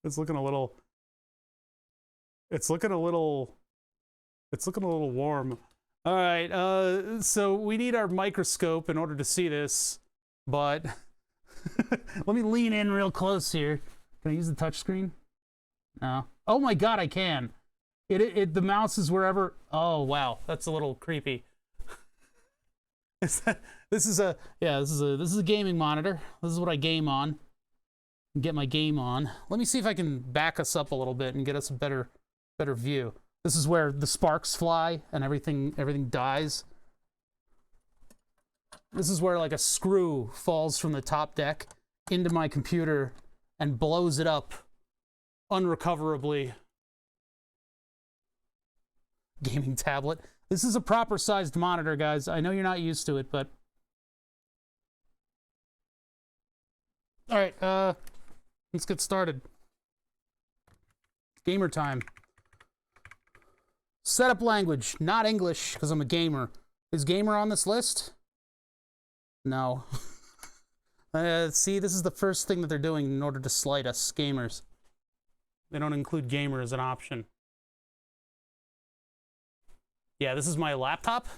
[SPEAKER 1] It's looking a little warm. All right. So we need our microscope in order to see this. But let me lean in real close here. Can I use the touch screen? No. Oh my God, I can. The mouse is wherever. Oh wow, that's a little creepy. This is a gaming monitor. This is what I game on. Get my game on. Let me see if I can back us up a little bit and get us a better view. This is where the sparks fly and everything dies. This is where like a screw falls from the top deck into my computer and blows it up unrecoverably. Gaming tablet. This is a proper sized monitor, guys. I know you're not used to it, but all right, let's get started. Gamer time. Setup language, not English, because I'm a gamer. Is gamer on this list? No. See, this is the first thing that they're doing in order to slight us gamers. They don't include gamer as an option. Yeah, this is my laptop.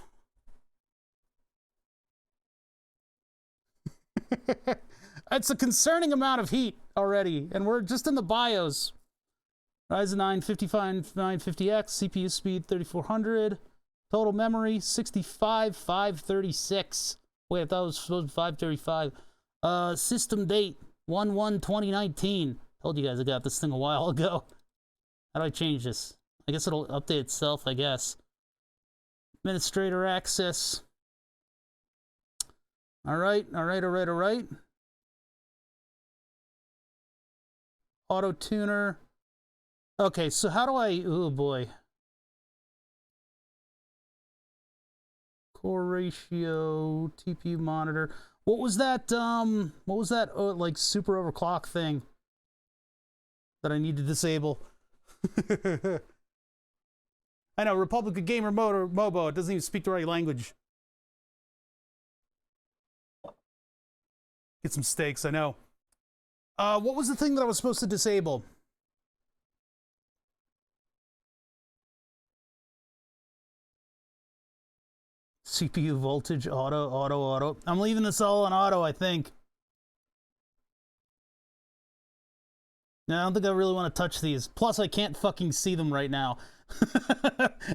[SPEAKER 1] It's a concerning amount of heat already, and we're just in the BIOS. Ryzen 9 5950X, CPU speed 3400, total memory 65,536. Wait, I thought it was supposed to be 535. System date 1/1/2019. Told you guys I got this thing a while ago. How do I change this? I guess it'll update itself, I guess. Administrator access. All right. Auto tuner. Okay, so how do I... Oh, boy. Core ratio, TPU monitor. What was that, like, super overclock thing that I need to disable? I know, Republic Gamer Mobo, it doesn't even speak the right language. Get some steaks, I know. What was the thing that I was supposed to disable? CPU voltage, auto. I'm leaving this all on auto, I think. No, I don't think I really want to touch these. Plus, I can't fucking see them right now.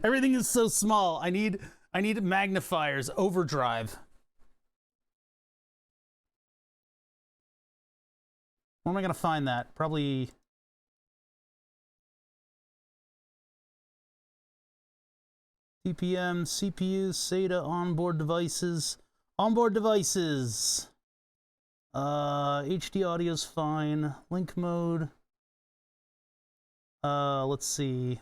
[SPEAKER 1] Everything is so small. I need magnifiers, overdrive. Where am I gonna find that? Probably... TPM, CPU, SATA, onboard devices. Onboard devices. HD audio's fine. Link mode. Let's see.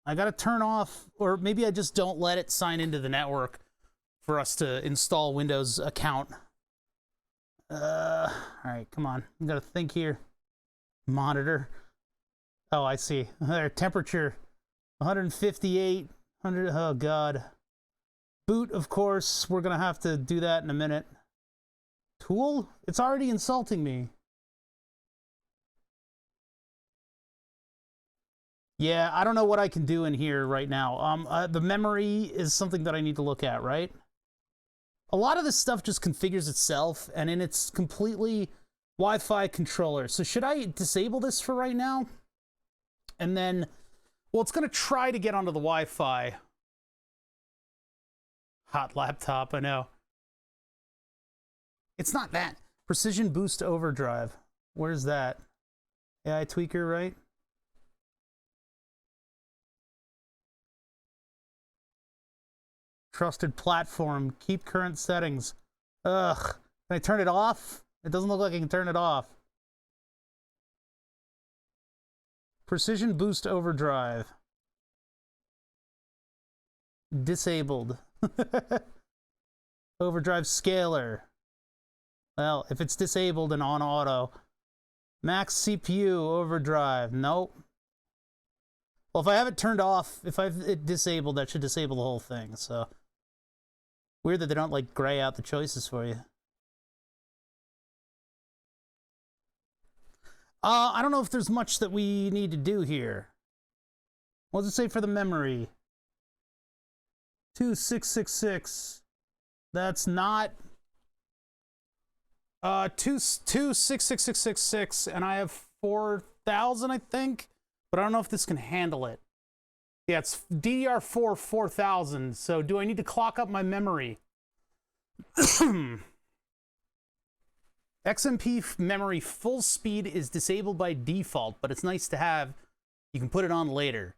[SPEAKER 1] I gotta turn off, or maybe I just don't let it sign into the network for us to install Windows account. Alright, come on. I gotta think here. Monitor. Oh, I see. There, temperature. 158. 100. Oh, God. Boot, of course. We're gonna have to do that in a minute. Tool? It's already insulting me. Yeah, I don't know what I can do in here right now. The memory is something that I need to look at, right? A lot of this stuff just configures itself, and then it's completely Wi-Fi controller. So should I disable this for right now? And then, well, it's going to try to get onto the Wi-Fi. Hot laptop, I know. It's not that. Precision Boost Overdrive. Where's that? AI tweaker, right? Trusted platform. Keep current settings. Ugh. Can I turn it off? It doesn't look like I can turn it off. Precision Boost Overdrive. Disabled. Overdrive Scaler. Well, if it's disabled and on auto. Max CPU Overdrive. Nope. Well, if I have it turned off, if I've it disabled, that should disable the whole thing, so... Weird that they don't, like, gray out the choices for you. I don't know if there's much that we need to do here. What does it say for the memory? 2666. That's not... 266666, and I have 4,000, I think? But I don't know if this can handle it. Yeah, it's DDR4 4000, so do I need to clock up my memory? XMP memory full speed is disabled by default, but it's nice to have. You can put it on later.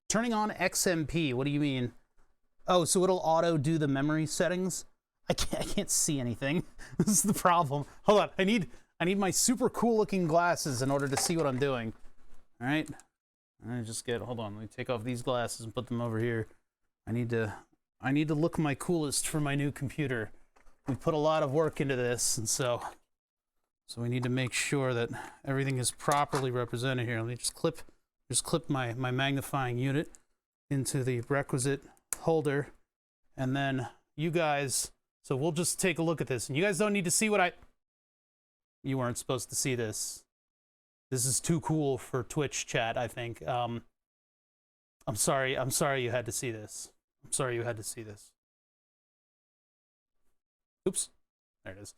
[SPEAKER 1] Turning on XMP, what do you mean? Oh, so it'll auto do the memory settings? I can't see anything. This is the problem. Hold on, I need my super cool looking glasses in order to see what I'm doing. All right. I just get, hold on, let me take off these glasses and put them over here. I need to look my coolest for my new computer. We put a lot of work into this, and so we need to make sure that everything is properly represented here. Let me just clip my magnifying unit into the requisite holder, and then you guys, so we'll just take a look at this, and you guys don't need to see what you weren't supposed to see this. This is too cool for Twitch chat, I think. I'm sorry you had to see this. I'm sorry you had to see this. Oops. There it is.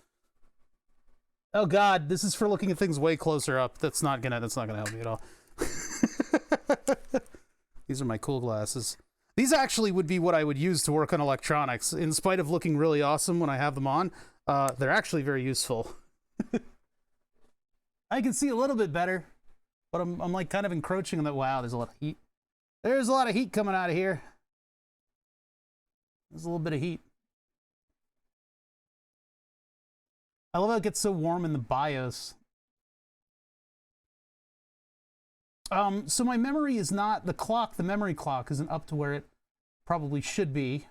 [SPEAKER 1] Oh God, this is for looking at things way closer up. That's not gonna help me at all. These are my cool glasses. These actually would be what I would use to work on electronics. In spite of looking really awesome when I have them on, they're actually very useful. I can see a little bit better, but I'm like kind of encroaching on that. Wow, there's a lot of heat. There's a lot of heat coming out of here. There's a little bit of heat. I love how it gets so warm in the BIOS. So my memory is not, the memory clock isn't up to where it probably should be.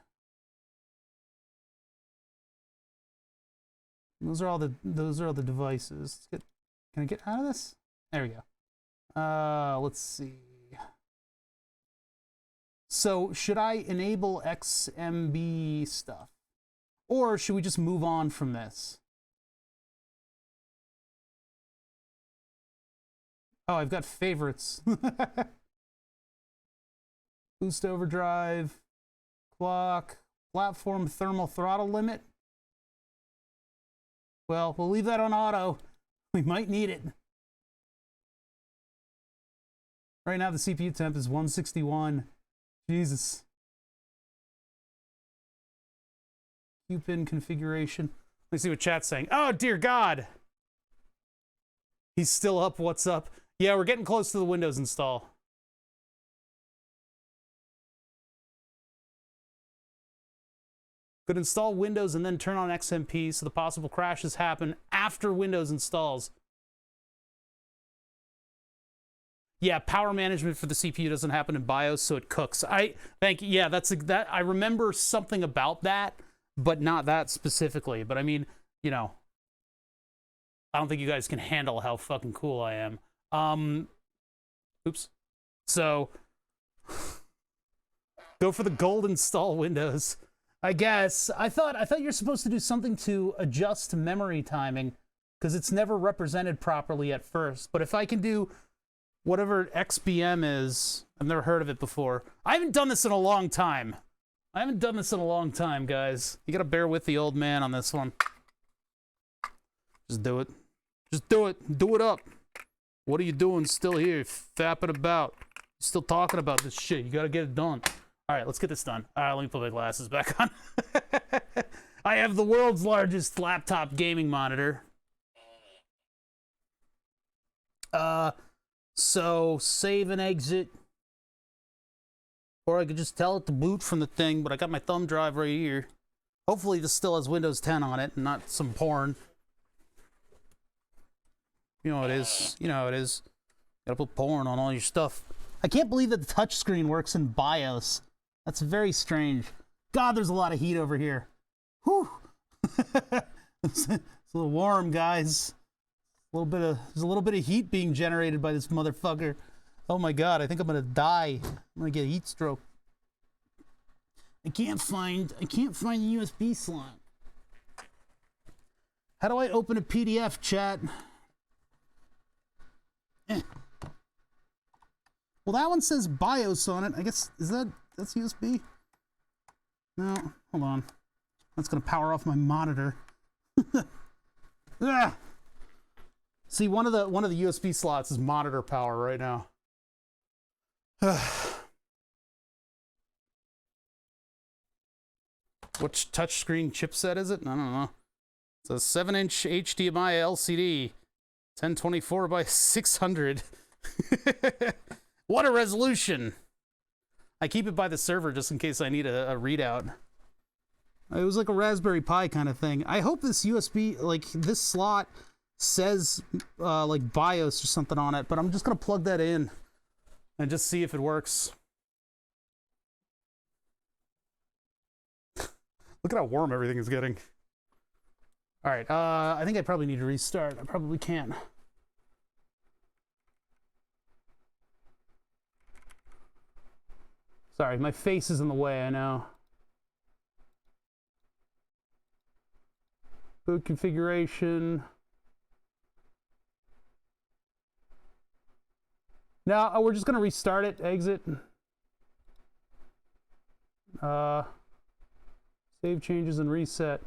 [SPEAKER 1] Those are all the devices. Can I get out of this? There we go. Let's see. So should I enable XMB stuff? Or should we just move on from this? Oh, I've got favorites. Boost overdrive, clock, platform thermal throttle limit. Well, we'll leave that on auto. We might need it. Right now the CPU temp is 161. Jesus. Q-pin configuration. Let me see what chat's saying. Oh, dear God. He's still up. What's up? Yeah, we're getting close to the Windows install. Could install Windows and then turn on XMP so the possible crashes happen after Windows installs. Yeah, power management for the CPU doesn't happen in BIOS, so it cooks. Yeah, that. I remember something about that, but not that specifically. But I mean, you know, I don't think you guys can handle how fucking cool I am. Oops. So, go for the gold install Windows. I guess. I thought you're supposed to do something to adjust memory timing, because it's never represented properly at first. But if I can do whatever XBM is, I've never heard of it before. I haven't done this in a long time. Guys. You gotta bear with the old man on this one. Just do it. Just do it. Do it up. What are you doing still here, fapping about? Still talking about this shit. You gotta get it done. All right, let's get this done. All right, let me put my glasses back on. I have the world's largest laptop gaming monitor. So save and exit. Or I could just tell it to boot from the thing, but I got my thumb drive right here. Hopefully this still has Windows 10 on it and not some porn. You know how it is. You know how it is. Gotta put porn on all your stuff. I can't believe that the touchscreen works in BIOS. That's very strange. God, there's a lot of heat over here. Whew. It's a little warm, guys. There's a little bit of heat being generated by this motherfucker. Oh my God, I think I'm gonna die. I'm gonna get a heat stroke. I can't find a USB slot. How do I open a PDF, chat? Well, that one says BIOS on it. I guess, that's USB? No, hold on. That's gonna power off my monitor. Ah! See, one of the USB slots is monitor power right now. Which touchscreen chipset is it? I don't know. It's a 7-inch HDMI LCD, 1024 by 600. What a resolution! I keep it by the server just in case I need a readout. It was like a Raspberry Pi kind of thing. I hope this USB, like this slot, says like BIOS or something on it, but I'm just gonna plug that in and just see if it works. Look at how warm everything is getting. All right, I think I probably need to restart. I probably can't. Sorry, my face is in the way, I know. Boot configuration. Now, we're just gonna restart it, exit. Save changes and reset.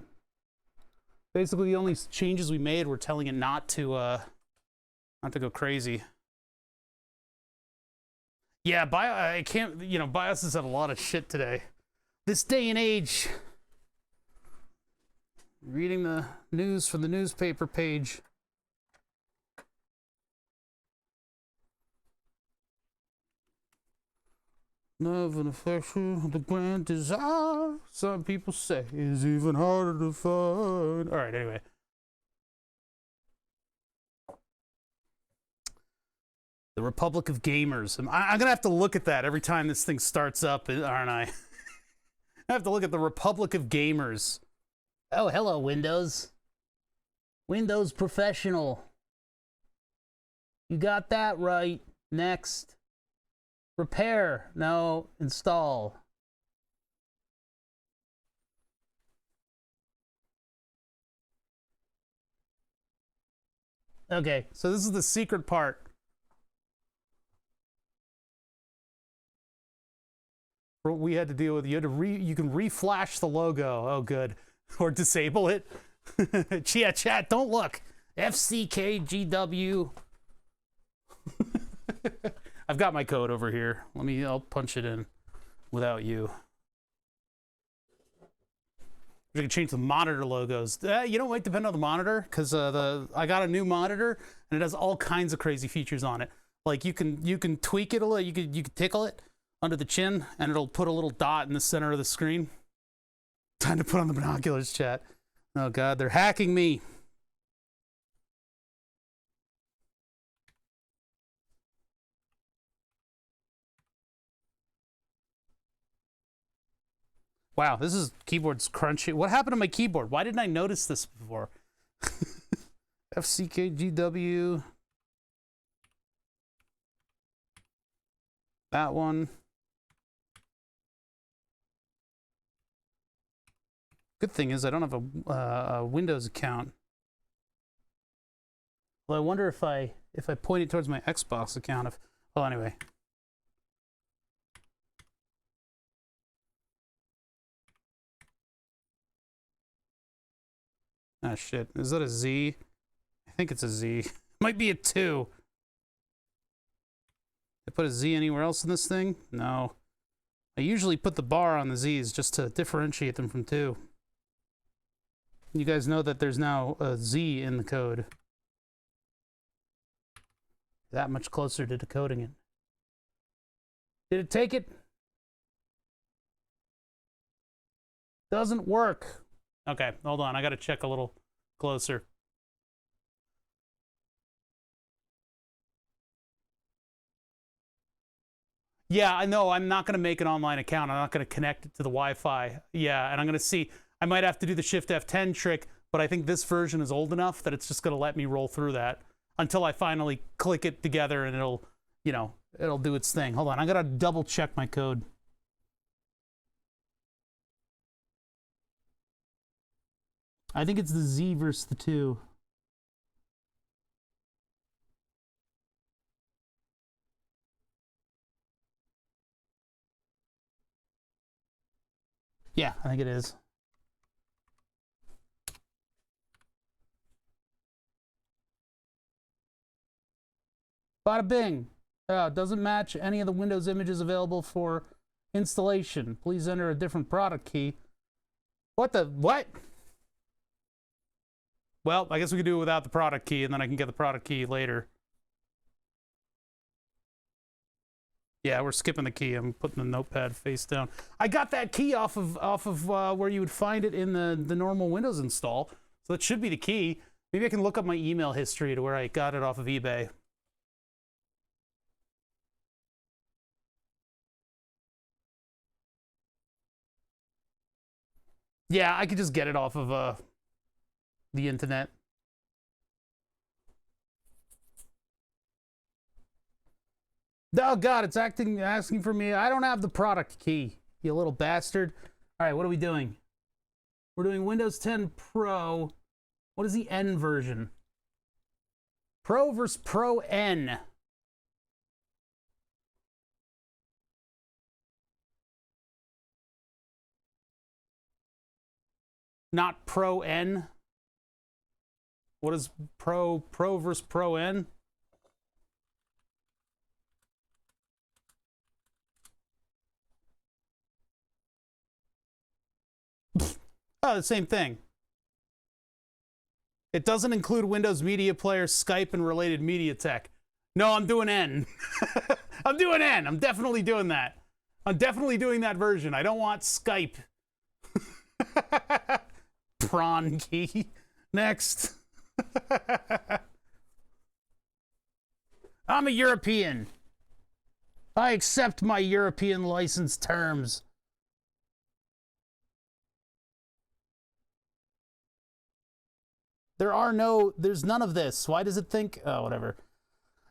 [SPEAKER 1] Basically, the only changes we made were telling it not to go crazy. Yeah, I can't, you know, BIOS has had a lot of shit today. This day and age. Reading the news from the newspaper page. Love and affection, the grand desire, some people say, is even harder to find. All right, anyway. The Republic of Gamers. I'm gonna have to look at that every time this thing starts up, aren't I? I have to look at the Republic of Gamers. Oh, hello, Windows. Windows Professional. You got that right. Next. Repair. No. Install. Okay, so this is the secret part. What we had to deal with, you can reflash the logo. Oh, good. Or disable it. Yeah, chat, don't look. FCKGW. I've got my code over here. I'll punch it in without you. We can change the monitor logos. You know, it might depend on the monitor, because I got a new monitor and it has all kinds of crazy features on it. Like you can tweak it a little. You can tickle it under the chin, and it'll put a little dot in the center of the screen. Time to put on the binoculars, chat. Oh God, they're hacking me. Wow, keyboard's crunchy. What happened to my keyboard? Why didn't I notice this before? FCKGW. That one. Good thing is I don't have a Windows account. Well, I wonder if I point it towards my Xbox account. Well, anyway. Ah, shit. Is that a Z? I think it's a Z. Might be a 2. I put a Z anywhere else in this thing? No. I usually put the bar on the Z's just to differentiate them from 2. You guys know that there's now a Z in the code. That much closer to decoding it. Did it take it? Doesn't work. Okay, hold on. I gotta check a little closer. Yeah, I know. I'm not gonna make an online account. I'm not gonna connect it to the Wi-Fi. Yeah, and I'm gonna see. I might have to do the Shift F10 trick, but I think this version is old enough that it's just gonna let me roll through that until I finally click it together and it'll, you know, it'll do its thing. Hold on. I gotta double check my code. I think it's the Z versus the 2. Yeah, I think it is. Bada bing. Doesn't match any of the Windows images available for installation. Please enter a different product key. What? Well, I guess we could do it without the product key, and then I can get the product key later. Yeah, we're skipping the key. I'm putting the notepad face down. I got that key off of where you would find it in the normal Windows install. So that should be the key. Maybe I can look up my email history to where I got it off of eBay. Yeah, I could just get it off of the internet. Oh God, it's asking for me. I don't have the product key, you little bastard. All right, what are we doing? We're doing Windows 10 Pro. What is the N version? Pro versus Pro N. Not Pro N. What is Pro versus Pro N? Oh, the same thing. It doesn't include Windows Media Player, Skype, and related media tech. No, I'm doing N. I'm doing N. I'm definitely doing that. I'm definitely doing that version. I don't want Skype. Prawn key. Next. I'm a European. I accept my European license terms. There's none of this. Why does it think? Oh, whatever.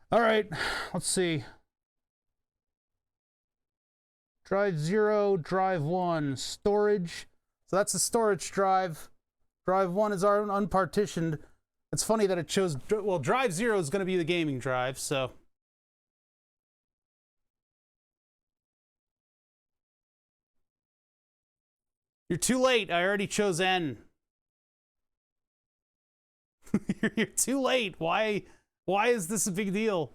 [SPEAKER 1] All right, let's see. Drive 0, drive 1, storage. So that's the storage drive. Drive 1 is our unpartitioned. It's funny that it chose, well, drive 0 is going to be the gaming drive, so. You're too late. I already chose N. You're too late. Why is this a big deal?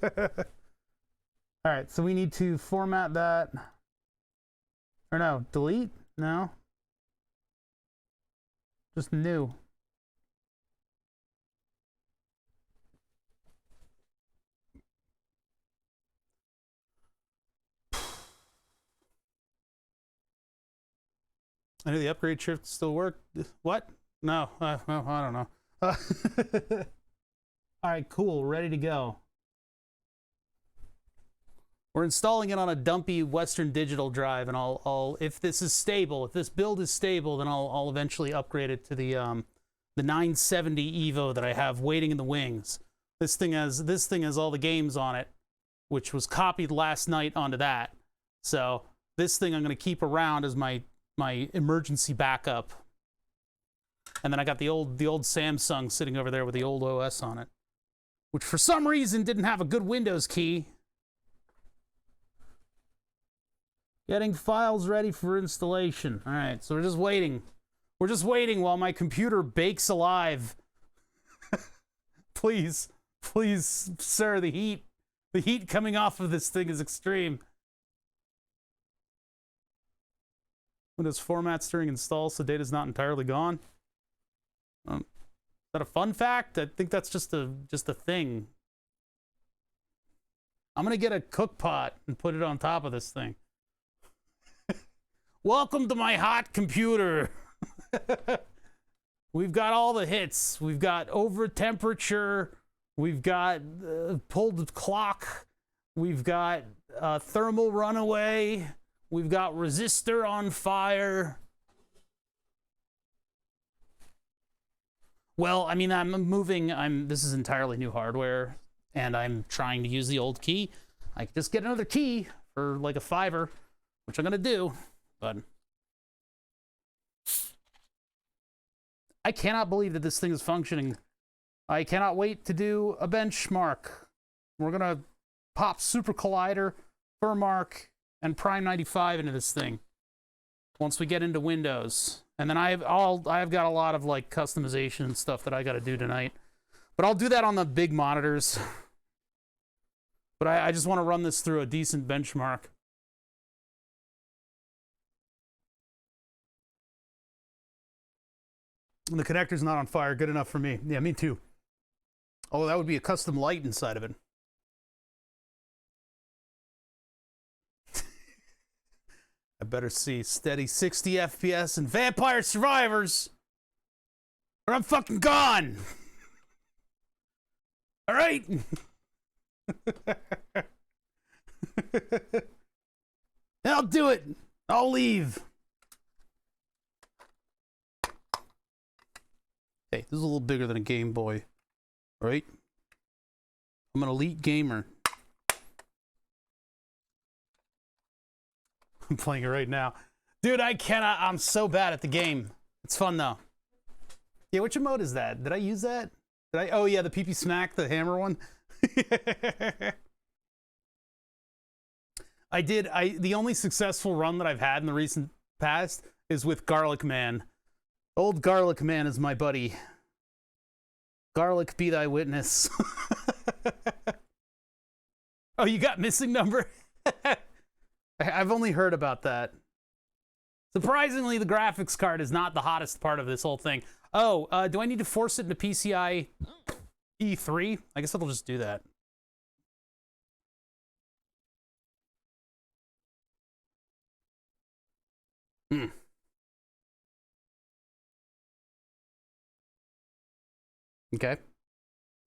[SPEAKER 1] All right, so we need to format that. Or no, delete? No. Just new. I know the upgrade shift still work. What? No, I don't know. All right, cool, ready to go. We're installing it on a dumpy Western Digital drive, and I'll if this is stable, if this build is stable, then I'll eventually upgrade it to the 970 Evo that I have waiting in the wings. This thing has all the games on it, which was copied last night onto that. So this thing I'm going to keep around as my emergency backup. And then I got the old Samsung sitting over there with the old OS on it, which for some reason didn't have a good Windows key. Getting files ready for installation. All right, so we're just waiting. We're just waiting while my computer bakes alive. Please, sir, the heat coming off of this thing is extreme. Windows formats during install so data's not entirely gone. Is that a fun fact? I think that's just a thing. I'm gonna get a cook pot and put it on top of this thing. Welcome to my hot computer. We've got all the hits. We've got over temperature. We've got pulled clock. We've got thermal runaway. We've got resistor on fire. Well, I mean, this is entirely new hardware, and I'm trying to use the old key. I could just get another key for like a $5, which I'm gonna do, but I cannot believe that this thing is functioning. I cannot wait to do a benchmark. We're gonna pop Super Collider, Furmark, and Prime 95 into this thing once we get into Windows. And then I've got a lot of like customization and stuff that I got to do tonight. But I'll do that on the big monitors. But I just want to run this through a decent benchmark. And the connector's not on fire. Good enough for me. Yeah, me too. Oh, that would be a custom light inside of it. I better see steady 60 FPS and Vampire Survivors, or I'm fucking gone. All right. I'll do it. I'll leave. Hey, this is a little bigger than a Game Boy, right? I'm an elite gamer. I'm playing it right now. Dude, I cannot. I'm so bad at the game. It's fun, though. Yeah, which emote is that? Did I use that? Oh, yeah, the PP Smack, the hammer one. I did. The only successful run that I've had in the recent past is with Garlic Man. Old Garlic Man is my buddy. Garlic be thy witness. Oh, you got missing number? I've only heard about that. Surprisingly, the graphics card is not the hottest part of this whole thing. Oh, do I need to force it into PCI E3? I guess I'll just do that. Okay.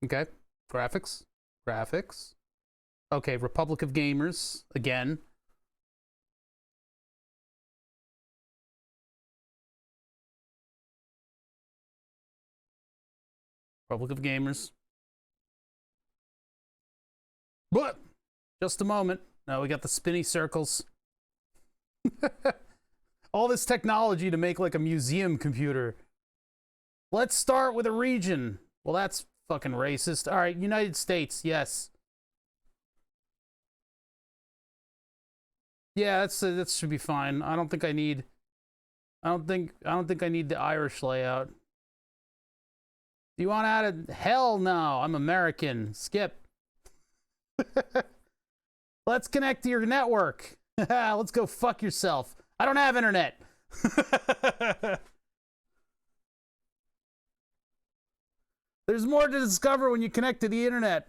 [SPEAKER 1] Okay. Graphics. Graphics. Okay, Republic of Gamers. Again. Republic of Gamers. What? Just a moment. Now we got the spinny circles. All this technology to make like a museum computer. Let's start with a region. Well, that's fucking racist. All right, United States. Yes. Yeah, that should be fine. I don't think I need I don't think I need the Irish layout. Do you want added? Hell no. I'm American. Skip. Let's connect to your network. Let's go fuck yourself. I don't have internet. There's more to discover when you connect to the internet.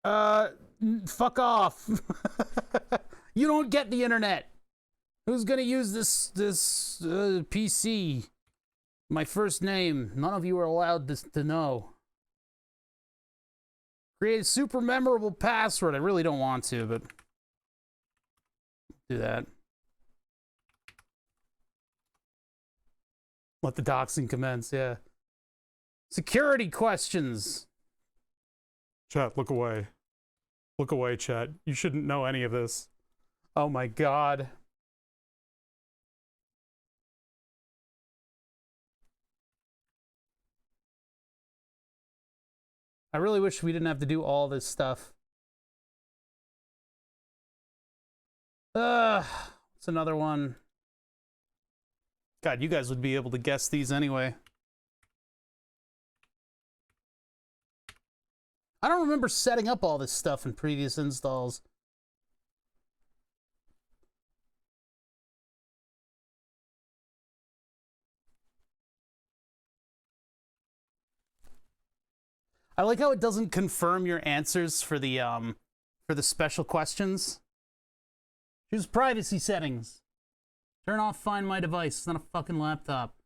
[SPEAKER 1] Fuck off. You don't get the internet. Who's gonna use this PC? My first name. None of you are allowed to know. Create a super memorable password. I really don't want to, but do that. Let the doxing commence, yeah. Security questions. Chat, look away. Look away, chat. You shouldn't know any of this. Oh my god. I really wish we didn't have to do all this stuff. What's another one? God, you guys would be able to guess these anyway. I don't remember setting up all this stuff in previous installs. I like how it doesn't confirm your answers for the special questions. Choose privacy settings. Turn off Find My Device. It's not a fucking laptop.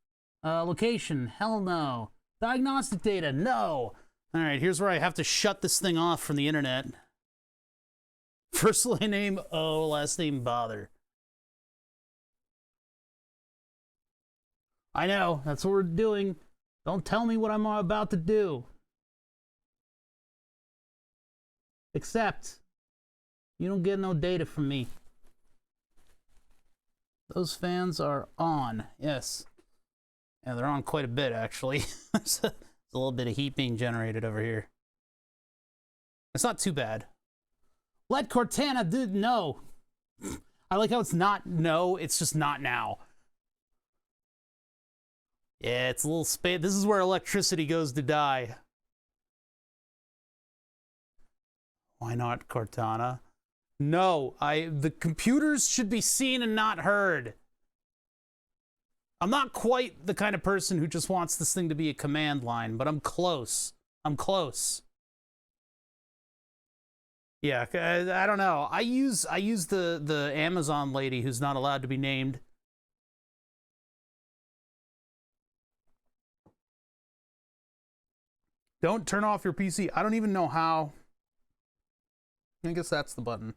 [SPEAKER 1] Location. Hell no. Diagnostic data. No. All right, here's where I have to shut this thing off from the internet. First name O, last name bother. I know. That's what we're doing. Don't tell me what I'm about to do. Except, you don't get no data from me. Those fans are on. Yes. Yeah, they're on quite a bit, actually. There's a little bit of heat being generated over here. It's not too bad. Let Cortana do... No. I like how it's not no, it's just not now. Yeah, it's a little space. This is where electricity goes to die. Why not Cortana? No, the computers should be seen and not heard. I'm not quite the kind of person who just wants this thing to be a command line, but I'm close. I'm close. Yeah, I don't know. I use the Amazon lady who's not allowed to be named. Don't turn off your PC. I don't even know how. I guess that's the button.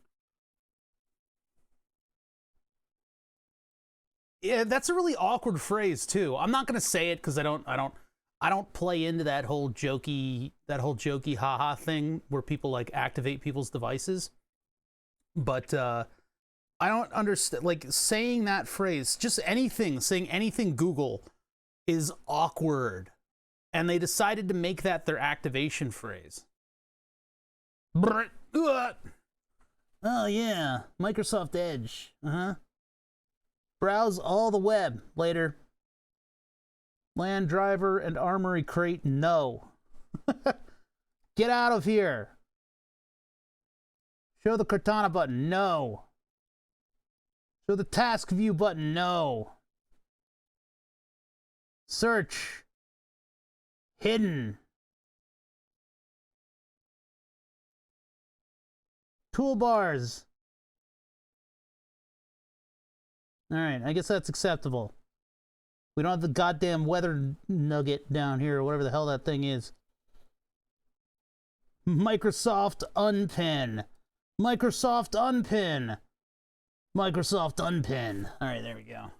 [SPEAKER 1] Yeah, that's a really awkward phrase too. I'm not gonna say it because I don't play into that whole jokey haha thing where people like activate people's devices. But I don't understand, like, saying that phrase, just anything, saying anything Google is awkward. And they decided to make that their activation phrase. Oh yeah, Microsoft Edge. Browse all the web. Later. Land driver and armory crate. No. Get out of here. Show the Cortana button. No. Show the task view button. No. Search. Hidden. Toolbars. Alright, I guess that's acceptable. We don't have the goddamn weather nugget down here, or whatever the hell that thing is. Microsoft unpin. Microsoft unpin. Microsoft unpin. All right, there we go.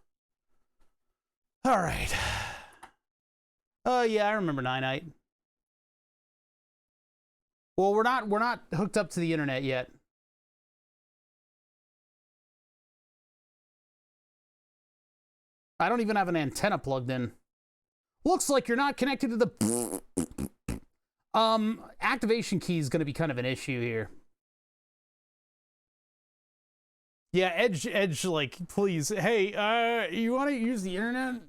[SPEAKER 1] All right. Oh yeah, I remember Ninite. Well, we're not hooked up to the internet yet. I don't even have an antenna plugged in. Looks like you're not connected to the activation key is going to be kind of an issue here. Yeah, Edge, like, please. Hey, you want to use the internet?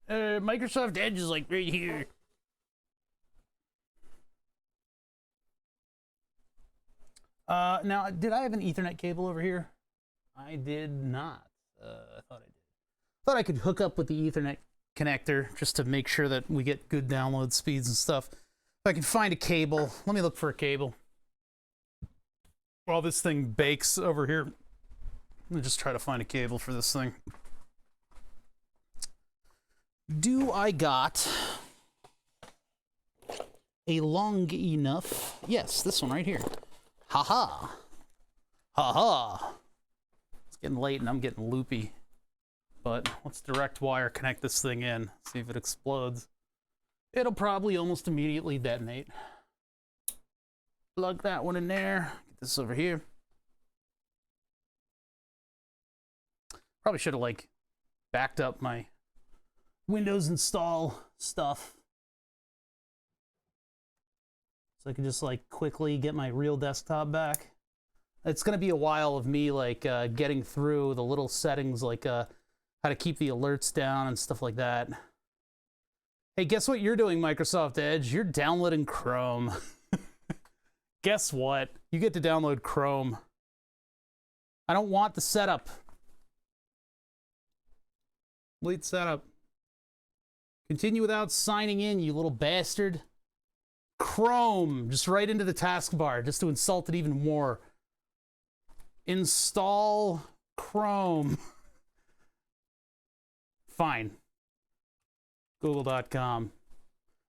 [SPEAKER 1] Microsoft Edge is, like, right here. Now, did I have an Ethernet cable over here? I did not. I thought I did. Thought I could hook up with the Ethernet connector just to make sure that we get good download speeds and stuff. If I can find a cable, let me look for a cable. While this thing bakes over here, let me just try to find a cable for this thing. Do I got a long enough? Yes, this one right here. Ha-ha. Ha-ha. It's getting late and I'm getting loopy. But let's direct wire connect this thing in, see if it explodes. It'll probably almost immediately detonate. Plug that one in there. Get this over here. Probably should have, like, backed up my Windows install stuff. So I can just, like, quickly get my real desktop back. It's going to be a while of me, like, getting through the little settings, like, how to keep the alerts down and stuff like that. Hey, guess what you're doing, Microsoft Edge? You're downloading Chrome. Guess what? You get to download Chrome. I don't want the setup. Delete setup. Continue without signing in, you little bastard. Chrome, just right into the taskbar, just to insult it even more. Install Chrome. Fine. Google.com.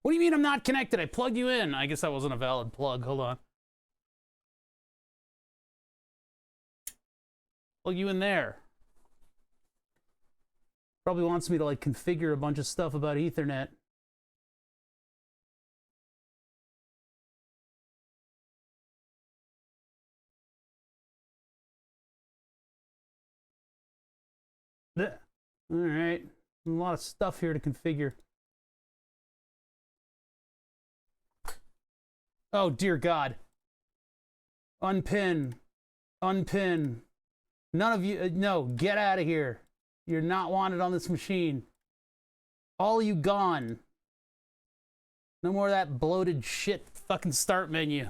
[SPEAKER 1] What do you mean I'm not connected? I plugged you in. I guess that wasn't a valid plug. Hold on. Plug you in there. Probably wants me to, like, configure a bunch of stuff about Ethernet. All right. A lot of stuff here to configure. Oh, dear God. Unpin. Unpin. None of you, no, get out of here. You're not wanted on this machine. All you gone. No more of that bloated shit fucking start menu.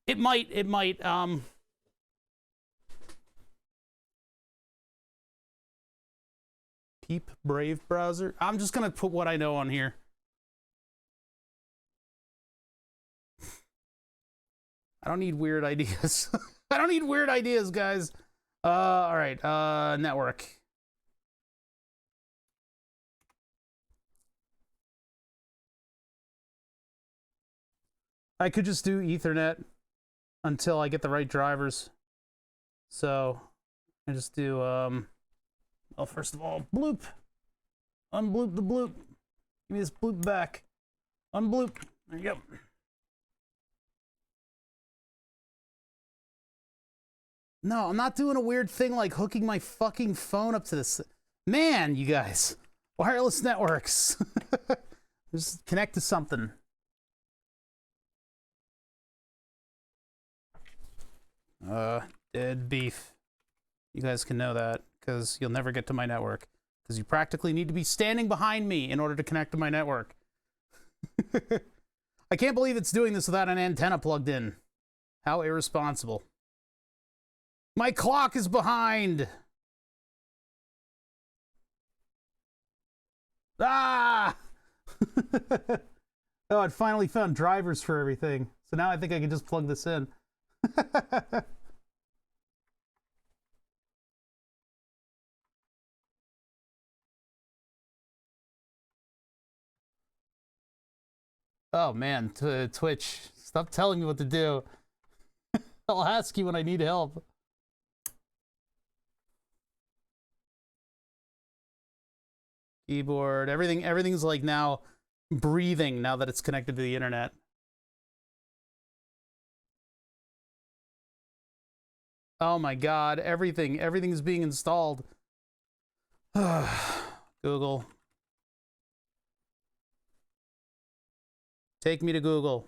[SPEAKER 1] It might, Peep Brave browser. I'm just gonna put what I know on here. I don't need weird ideas. I don't need weird ideas, guys. All right, network. I could just do Ethernet until I get the right drivers. So I just do, well, first of all, bloop. Unbloop the bloop. Give me this bloop back. Unbloop. There you go. No, I'm not doing a weird thing like hooking my fucking phone up to this. Man, you guys. Wireless networks. Just connect to something. Dead beef. You guys can know that, because you'll never get to my network. Because you practically need to be standing behind me in order to connect to my network. I can't believe it's doing this without an antenna plugged in. How irresponsible. My clock is behind! Ah! Oh, I finally found drivers for everything. So now I think I can just plug this in. Oh man, Twitch, stop telling me what to do. I'll ask you when I need help. Keyboard, everything's like now breathing now that it's connected to the internet. Oh my god, everything's being installed. Google. Take me to Google.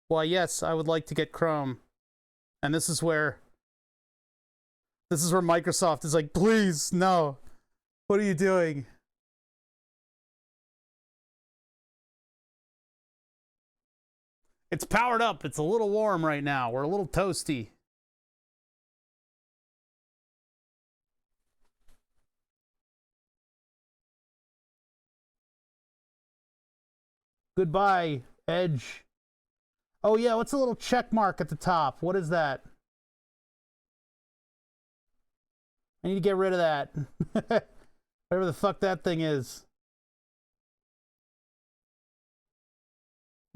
[SPEAKER 1] Why, yes, I would like to get Chrome. And this is where Microsoft is like, please, no. What are you doing? It's powered up. It's a little warm right now. We're a little toasty. Goodbye, Edge. Oh yeah, what's a little check mark at the top? What is that? I need to get rid of that. Whatever the fuck that thing is.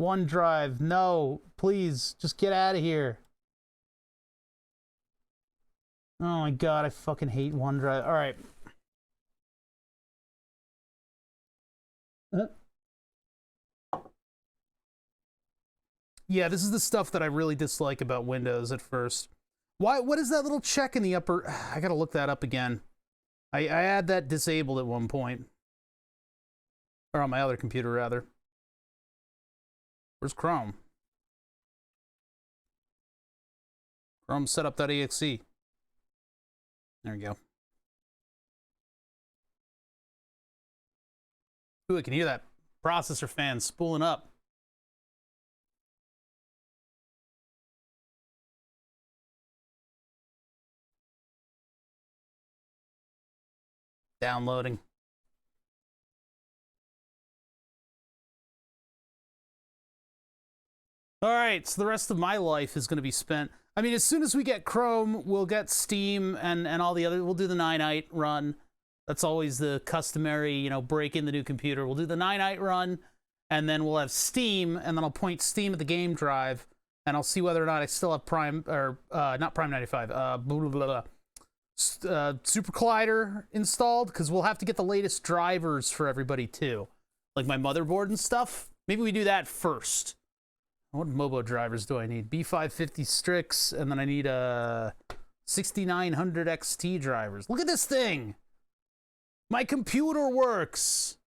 [SPEAKER 1] OneDrive, no, please, just get out of here. Oh my god, I fucking hate OneDrive. All right. Yeah, this is the stuff that I really dislike about Windows at first. What is that little check in the upper? I gotta look that up again. I had that disabled at one point. Or on my other computer, rather. Where's Chrome? Chrome setup.exe. There we go. Ooh, I can hear that processor fan spooling up. Downloading. All right, so the rest of my life is going to be spent. I mean, as soon as we get Chrome, we'll get Steam and all the other. We'll do the 9-ite run. That's always the customary, you know, break in the new computer. We'll do the 9-ite run, and then we'll have Steam, and then I'll point Steam at the game drive, and I'll see whether or not I still have Prime, or not Prime 95, Super Collider installed, because we'll have to get the latest drivers for everybody too, like my motherboard and stuff. Maybe we do that first. What mobo drivers do I need? B550 Strix, and then I need 6900 XT drivers. Look at this thing! My computer works!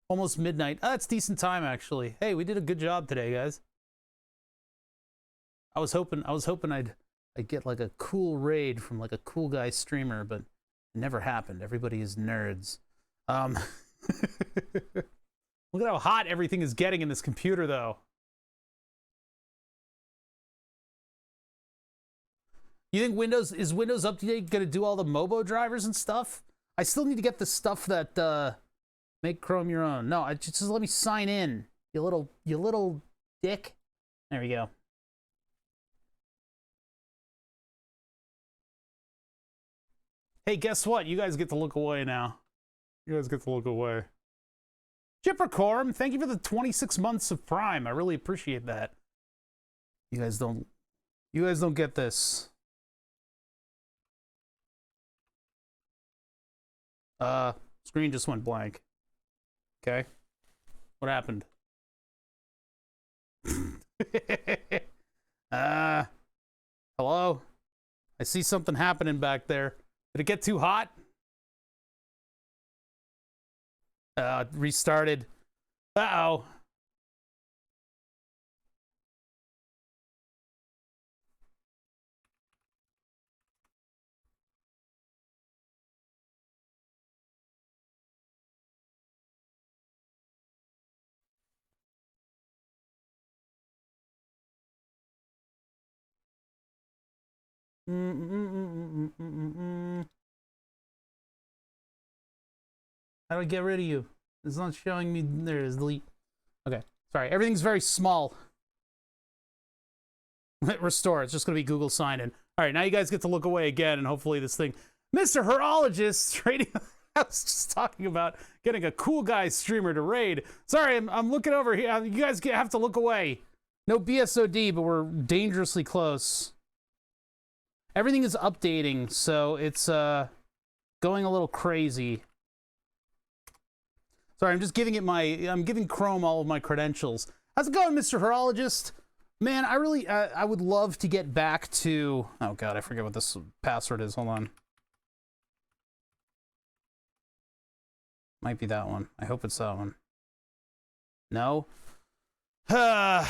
[SPEAKER 1] Almost midnight. Oh, that's decent time, actually. Hey, we did a good job today, guys. I was hoping I'd get like a cool raid from like a cool guy streamer, but it never happened. Everybody is nerds. Look at how hot everything is getting in this computer, though. You think Windows Update gonna do all the mobo drivers and stuff? I still need to get the stuff that make Chrome your own. No, just let me sign in. You little dick. There we go. Hey, guess what? You guys get to look away now. You guys get to look away. Chippercorm, thank you for the 26 months of Prime. I really appreciate that. You guys don't get this. Screen just went blank. Okay. What happened? Hello? I see something happening back there. Did it get too hot? Restarted. Uh-oh. How do I get rid of you? It's not showing me. There it is. Delete. Okay. Sorry. Everything's very small. Restore. It's just going to be Google sign in. All right. Now you guys get to look away again, and hopefully this thing. Mr. Horologist trading. I was just talking about getting a cool guy streamer to raid. Sorry, I'm looking over here. You guys have to look away. No BSOD, but we're dangerously close. Everything is updating, so it's going a little crazy. Sorry, I'm just giving it I'm giving Chrome all of my credentials. How's it going, Mr. Horologist? Man, I really, I would love to get back to, oh God, I forget what this password is. Hold on. Might be that one. I hope it's that one. No? All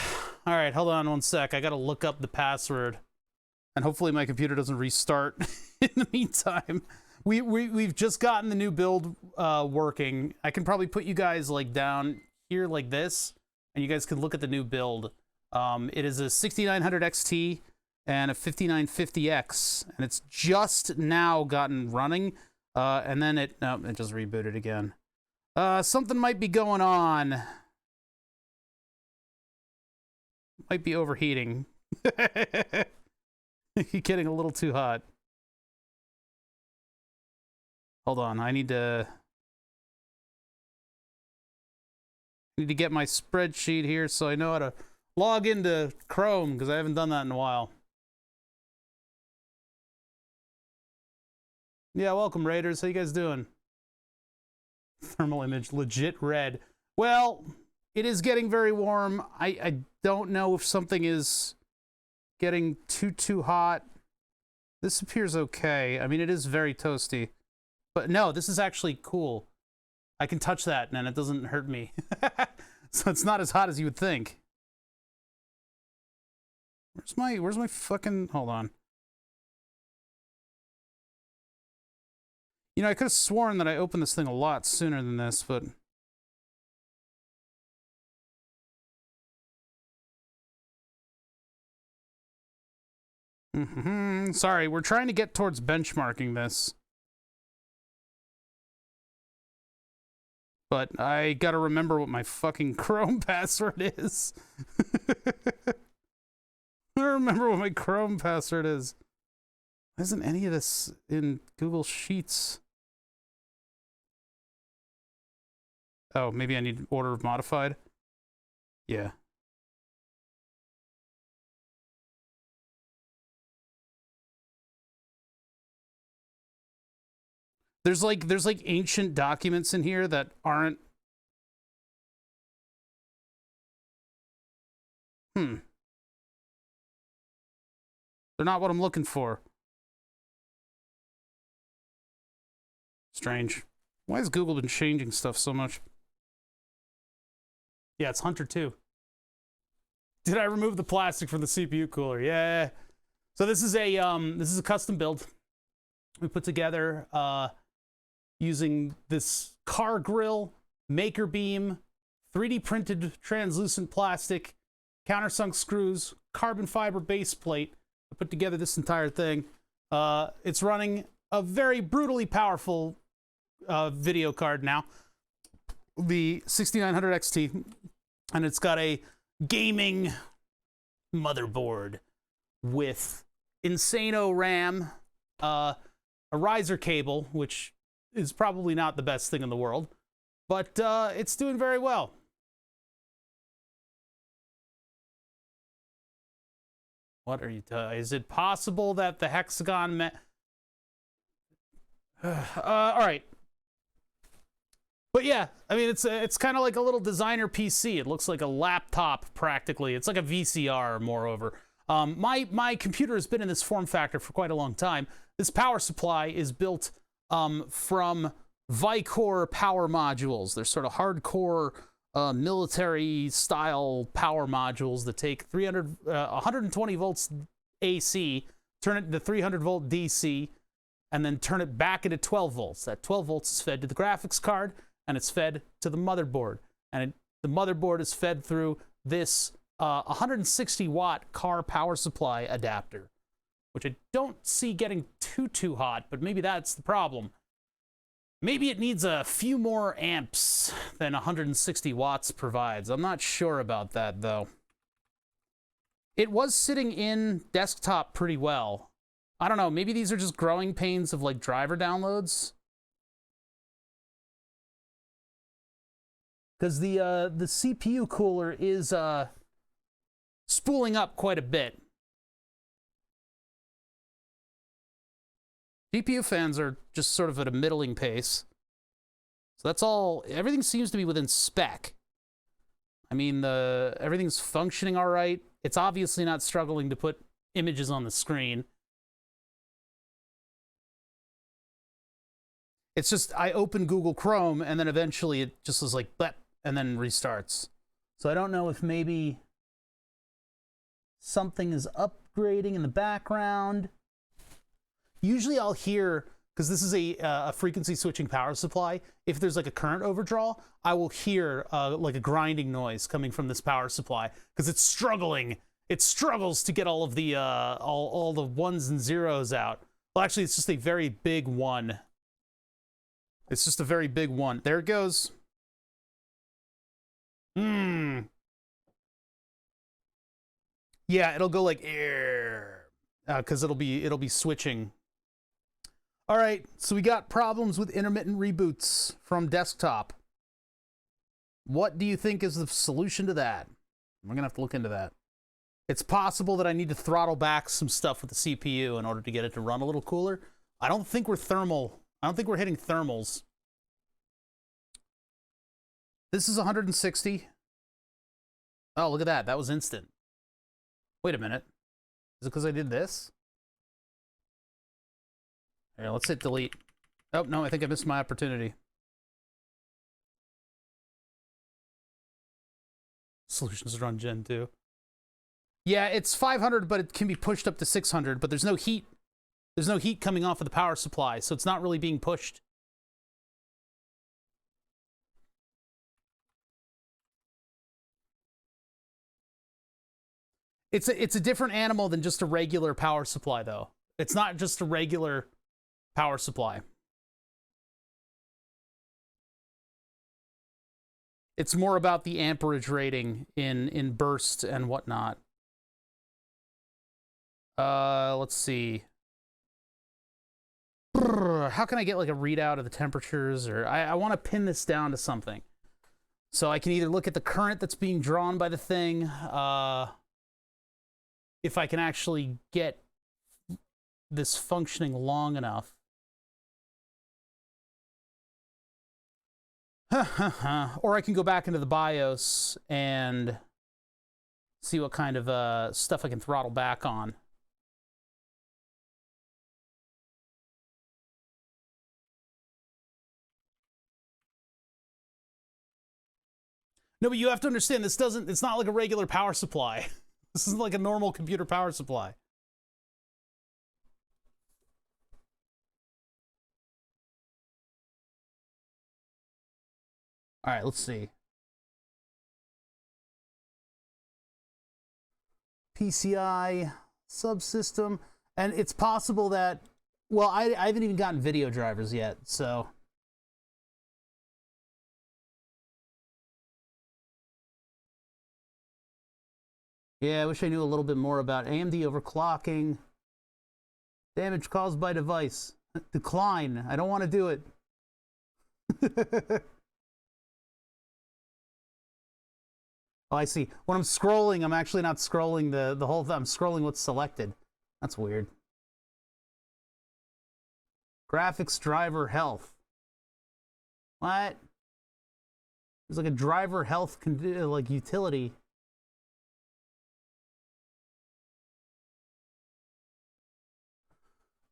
[SPEAKER 1] right, hold on one sec. I gotta look up the password. And hopefully my computer doesn't restart in the meantime. We've just gotten the new build working. I can probably put you guys like down here like this, and you guys can look at the new build. It is a 6900 XT and a 5950X, and it's just now gotten running, and then it just rebooted again. Something might be going on. Might be overheating. You're getting a little too hot. Hold on, I need to get my spreadsheet here so I know how to log into Chrome, because I haven't done that in a while. Yeah, welcome, Raiders. How you guys doing? Thermal image, legit red. Well, it is getting very warm. I don't know if something is getting too hot. This appears okay. I mean, it is very toasty. But no, this is actually cool. I can touch that and it doesn't hurt me. So it's not as hot as you would think. Where's my fucking, hold on. You know, I could have sworn that I opened this thing a lot sooner than this, but sorry, we're trying to get towards benchmarking this. But I gotta remember what my fucking Chrome password is. I remember what my Chrome password is. Why isn't any of this in Google Sheets? Oh, maybe I need order of modified? Yeah. There's like ancient documents in here that aren't. They're not what I'm looking for. Strange. Why has Google been changing stuff so much? Yeah, it's Hunter 2. Did I remove the plastic from the CPU cooler? Yeah. So this is a custom build we put together using this car grill, Makerbeam, 3D printed translucent plastic, countersunk screws, carbon fiber base plate. I put together this entire thing. It's running a very brutally powerful video card now, the 6900 XT, and it's got a gaming motherboard with Insano RAM, a riser cable, which is probably not the best thing in the world, but it's doing very well. What are you? Is it possible that the hexagon? All right. But yeah, I mean, it's kind of like a little designer PC. It looks like a laptop practically. It's like a VCR, moreover. My computer has been in this form factor for quite a long time. This power supply is built from Vicor power modules. They're sort of hardcore military style power modules that take 120 volts AC, turn it into 300 volt DC, and then turn it back into 12 volts. That 12 volts is fed to the graphics card, and it's fed to the motherboard. And the motherboard is fed through this 160 watt car power supply adapter, which I don't see getting too hot, but maybe that's the problem. Maybe it needs a few more amps than 160 watts provides. I'm not sure about that, though. It was sitting in desktop pretty well. I don't know, maybe these are just growing pains of like driver downloads. because the CPU cooler is spooling up quite a bit. GPU fans are just sort of at a middling pace. So that's all. Everything seems to be within spec. I mean, everything's functioning all right. It's obviously not struggling to put images on the screen. It's just, I open Google Chrome, and then eventually it just was like, bleh, and then restarts. So I don't know if maybe something is upgrading in the background. Usually I'll hear, because this is a frequency switching power supply, if there's like a current overdraw, I will hear like a grinding noise coming from this power supply, because it's struggling. It struggles to get all of the all the ones and zeros out. Well, actually, it's just a very big one. It's just a very big one. There it goes. Yeah, it'll go like air, because it'll be switching. All right, so we got problems with intermittent reboots from desktop. What do you think is the solution to that? We're gonna have to look into that. It's possible that I need to throttle back some stuff with the CPU in order to get it to run a little cooler. I don't think we're thermal. I don't think we're hitting thermals. This is 160. Oh, look at that. That was instant. Wait a minute. Is it because I did this? Here, let's hit delete. Oh, no, I think I missed my opportunity. Solutions run Gen 2. Yeah, it's 500, but it can be pushed up to 600, but there's no heat. There's no heat coming off of the power supply, so it's not really being pushed. It's a different animal than just a regular power supply, though. It's not just a regular power supply. It's more about the amperage rating in burst and whatnot. Let's see. How can I get like a readout of the temperatures? Or I want to pin this down to something. So I can either look at the current that's being drawn by the thing, if I can actually get this functioning long enough. Or I can go back into the BIOS and see what kind of stuff I can throttle back on. No, but you have to understand, it's not like a regular power supply. This isn't like a normal computer power supply. All right, let's see. PCI subsystem, and it's possible that, well, I haven't even gotten video drivers yet, so. Yeah, I wish I knew a little bit more about AMD overclocking. Damage caused by device. Decline. I don't want to do it. Oh, I see. When I'm scrolling, I'm actually not scrolling the whole thing. I'm scrolling what's selected. That's weird. Graphics driver health. What? There's like a driver health like utility.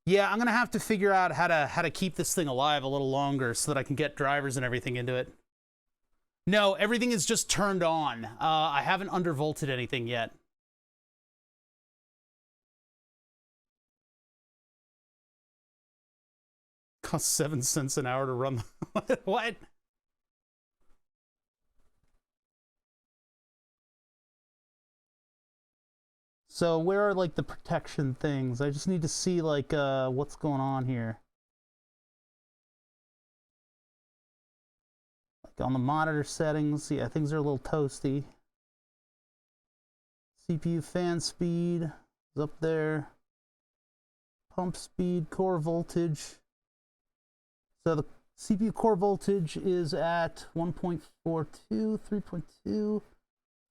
[SPEAKER 1] Yeah, I'm gonna have to figure out how to keep this thing alive a little longer so that I can get drivers and everything into it. No, everything is just turned on. I haven't undervolted anything yet. Costs 7 cents an hour to run. What? So where are like the protection things? I just need to see like what's going on here. Like on the monitor settings, yeah, things are a little toasty. CPU fan speed is up there. Pump speed, core voltage. So CPU core voltage is at 1.42, 3.2,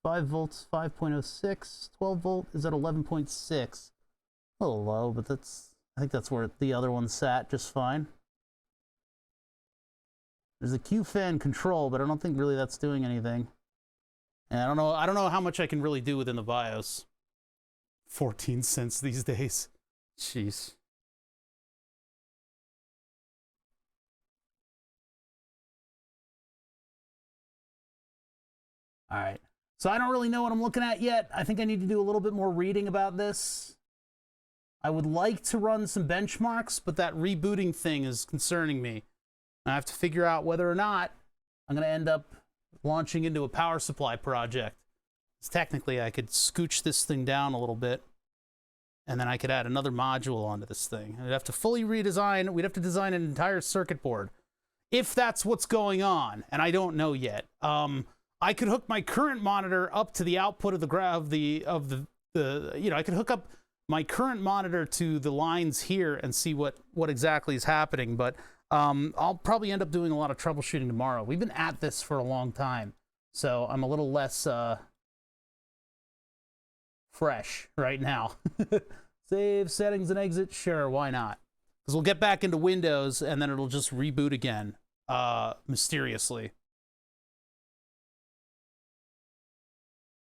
[SPEAKER 1] 5 volts, 5.06, 12 volt is at 11.6. A little low, but I think that's where the other one sat just fine. There's a Q fan control, but I don't think really that's doing anything. And I don't know how much I can really do within the BIOS. 14 cents these days. Jeez. All right. So I don't really know what I'm looking at yet. I think I need to do a little bit more reading about this. I would like to run some benchmarks, but that rebooting thing is concerning me. I have to figure out whether or not I'm going to end up launching into a power supply project. Technically, I could scooch this thing down a little bit, and then I could add another module onto this thing. I'd have to fully redesign. We'd have to design an entire circuit board, if that's what's going on, and I don't know yet. I could hook my current monitor up to the output of the I could hook up my current monitor to the lines here and see what exactly is happening, but I'll probably end up doing a lot of troubleshooting tomorrow. We've been at this for a long time, so I'm a little less fresh right now. Save settings and exit, sure, why not? Because we'll get back into Windows and then it'll just reboot again, mysteriously.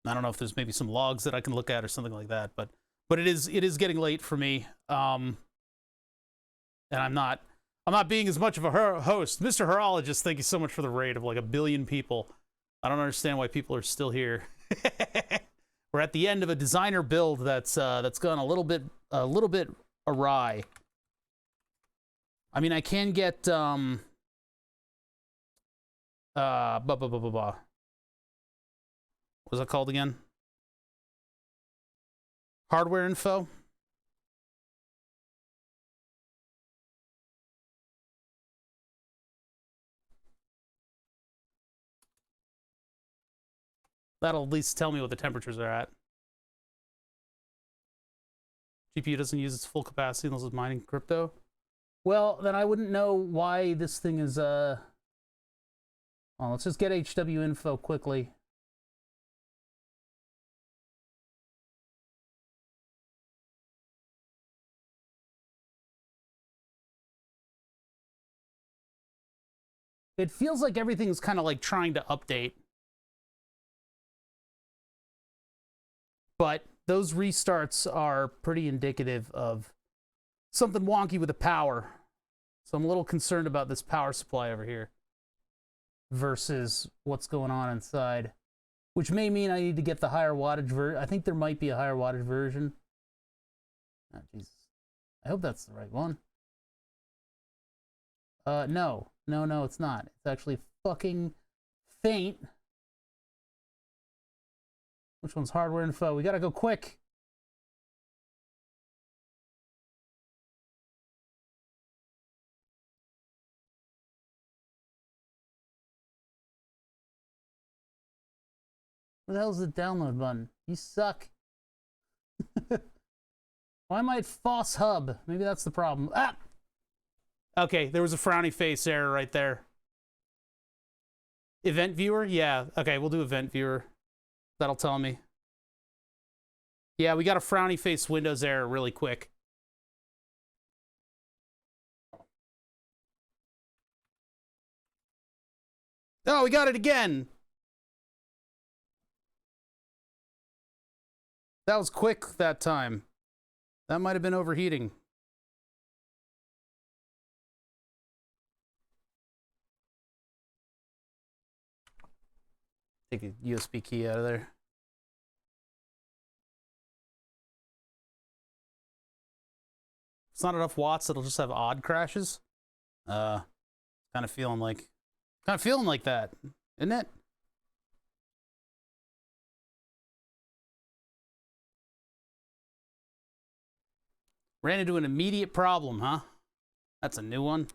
[SPEAKER 1] I don't know if there's maybe some logs that I can look at or something like that, but it is getting late for me, and I'm not being as much of a host. Mr. Horologist, thank you so much for the raid of like 1 billion people. I don't understand why people are still here. We're at the end of a designer build that's gone a little bit awry. I mean, I can get what was that called again? Hardware info. That'll at least tell me what the temperatures are at. GPU doesn't use its full capacity unless it's mining crypto. Well, then I wouldn't know why this thing is, well, let's just get HW info quickly. It feels like everything's kind of like trying to update. But those restarts are pretty indicative of something wonky with the power. So I'm a little concerned about this power supply over here versus what's going on inside, which may mean I need to get the higher wattage version. I think there might be a higher wattage version. Oh, Jesus. I hope that's the right one. No, it's not. It's actually fucking faint. Which one's hardware info? We gotta go quick. Where the hell's the download button? You suck. Why am I at FOSS Hub? Maybe that's the problem. Ah! Okay, there was a frowny face error right there. Event viewer? Yeah. Okay, we'll do event viewer. That'll tell me. Yeah, we got a frowny face Windows error really quick. Oh, we got it again. That was quick that time. That might have been overheating. Take a USB key out of there. It's not enough watts, it'll just have odd crashes. Kind of feeling like that, isn't it? Ran into an immediate problem, huh? That's a new one.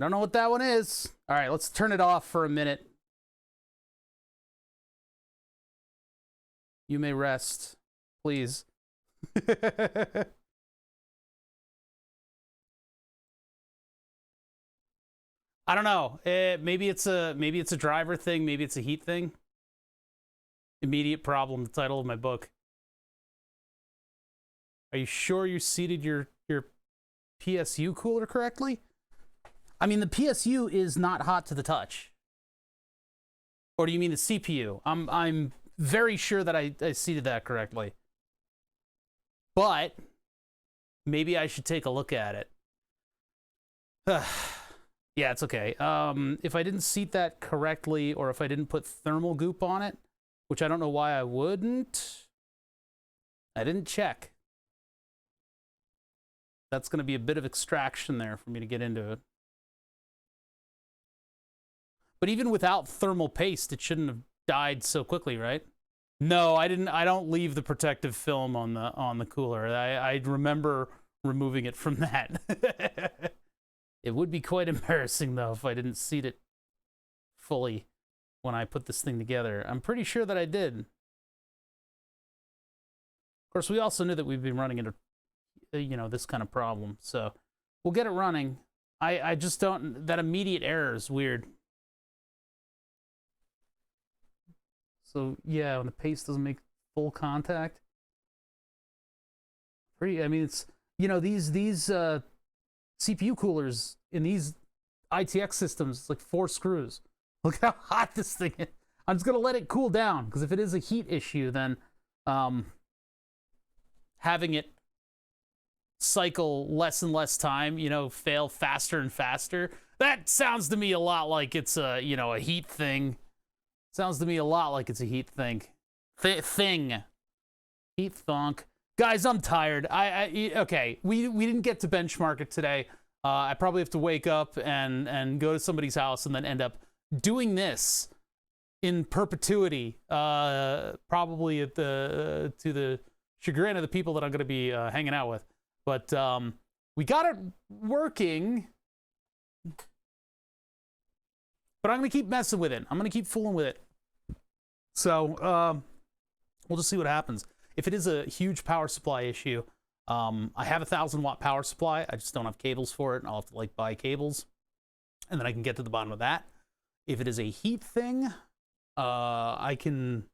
[SPEAKER 1] I don't know what that one is. All right, let's turn it off for a minute. You may rest, please. I don't know. Maybe it's a driver thing. Maybe it's a heat thing. Immediate problem. The title of my book. Are you sure you seated your PSU cooler correctly? I mean, the PSU is not hot to the touch. Or do you mean the CPU? I'm very sure that I seated that correctly. But maybe I should take a look at it. Yeah, it's okay. If I didn't seat that correctly, or if I didn't put thermal goop on it, which I don't know why I wouldn't, I didn't check. That's going to be a bit of extraction there for me to get into it. But even without thermal paste, it shouldn't have died so quickly, right? No, I didn't. I don't leave the protective film on the cooler. I remember removing it from that. It would be quite embarrassing though if I didn't seat it fully when I put this thing together. I'm pretty sure that I did. Of course, we also knew that we'd been running into, you know, this kind of problem, so we'll get it running. I just don't. That immediate error is weird. So yeah, when the paste doesn't make full contact. I mean, it's, you know, these CPU coolers in these ITX systems, it's like 4 screws. Look how hot this thing is. I'm just gonna let it cool down, because if it is a heat issue, then having it cycle less and less time, you know, fail faster and faster. That sounds to me a lot like it's a, you know, a heat thing. Sounds to me a lot like it's a heat thing. Heat thunk. Guys, I'm tired. Okay, we didn't get to benchmark it today. I probably have to wake up and go to somebody's house and then end up doing this in perpetuity. Probably at to the chagrin of the people that I'm going to be hanging out with. But we got it working. But I'm going to keep messing with it. I'm going to keep fooling with it. So we'll just see what happens. If it is a huge power supply issue, I have a 1,000-watt power supply. I just don't have cables for it, and I'll have to like buy cables, and then I can get to the bottom of that. If it is a heat thing, I can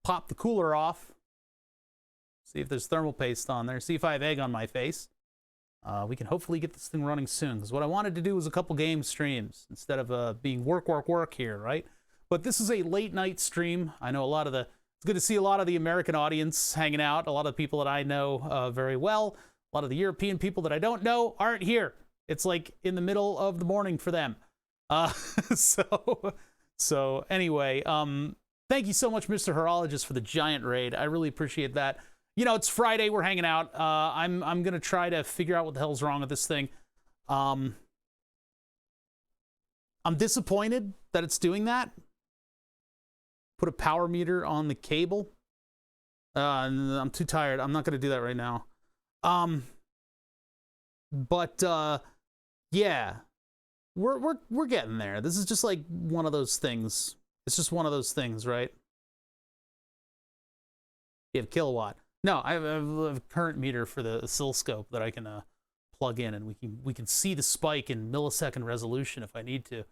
[SPEAKER 1] pop the cooler off, see if there's thermal paste on there, see if I have egg on my face. We can hopefully get this thing running soon, because what I wanted to do was a couple game streams instead of being work here, right? But this is a late night stream. I know a lot of the, it's good to see a lot of the American audience hanging out. A lot of the people that I know very well. A lot of the European people that I don't know aren't here. It's like in the middle of the morning for them. So anyway, thank you so much, Mr. Horologist, for the giant raid. I really appreciate that. You know, it's Friday, we're hanging out. I'm gonna try to figure out what the hell's wrong with this thing. I'm disappointed that it's doing that. Put a power meter on the cable. I'm too tired. I'm not gonna do that right now. Yeah, we're getting there. This is just like one of those things. It's just one of those things, right? You have kilowatt. No, I have a current meter for the oscilloscope that I can plug in, and we can see the spike in millisecond resolution if I need to.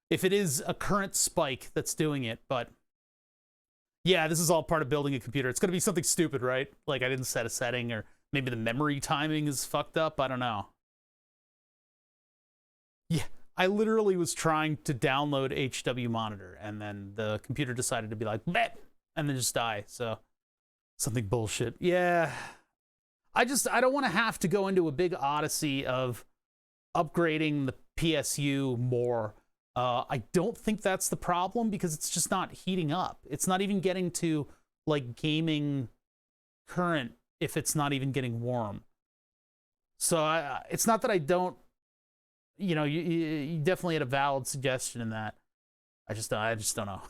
[SPEAKER 1] If it is a current spike that's doing it, but yeah, this is all part of building a computer. It's gonna be something stupid, right? Like I didn't set a setting, or maybe the memory timing is fucked up. I don't know. Yeah, I literally was trying to download HW Monitor, and then the computer decided to be like, bleh, and then just die. So something bullshit. Yeah, I don't want to have to go into a big odyssey of upgrading the PSU more. I don't think that's the problem, because it's just not heating up. It's not even getting to like gaming current if it's not even getting warm. So it's not that I don't, you know, you definitely had a valid suggestion in that. I just don't know.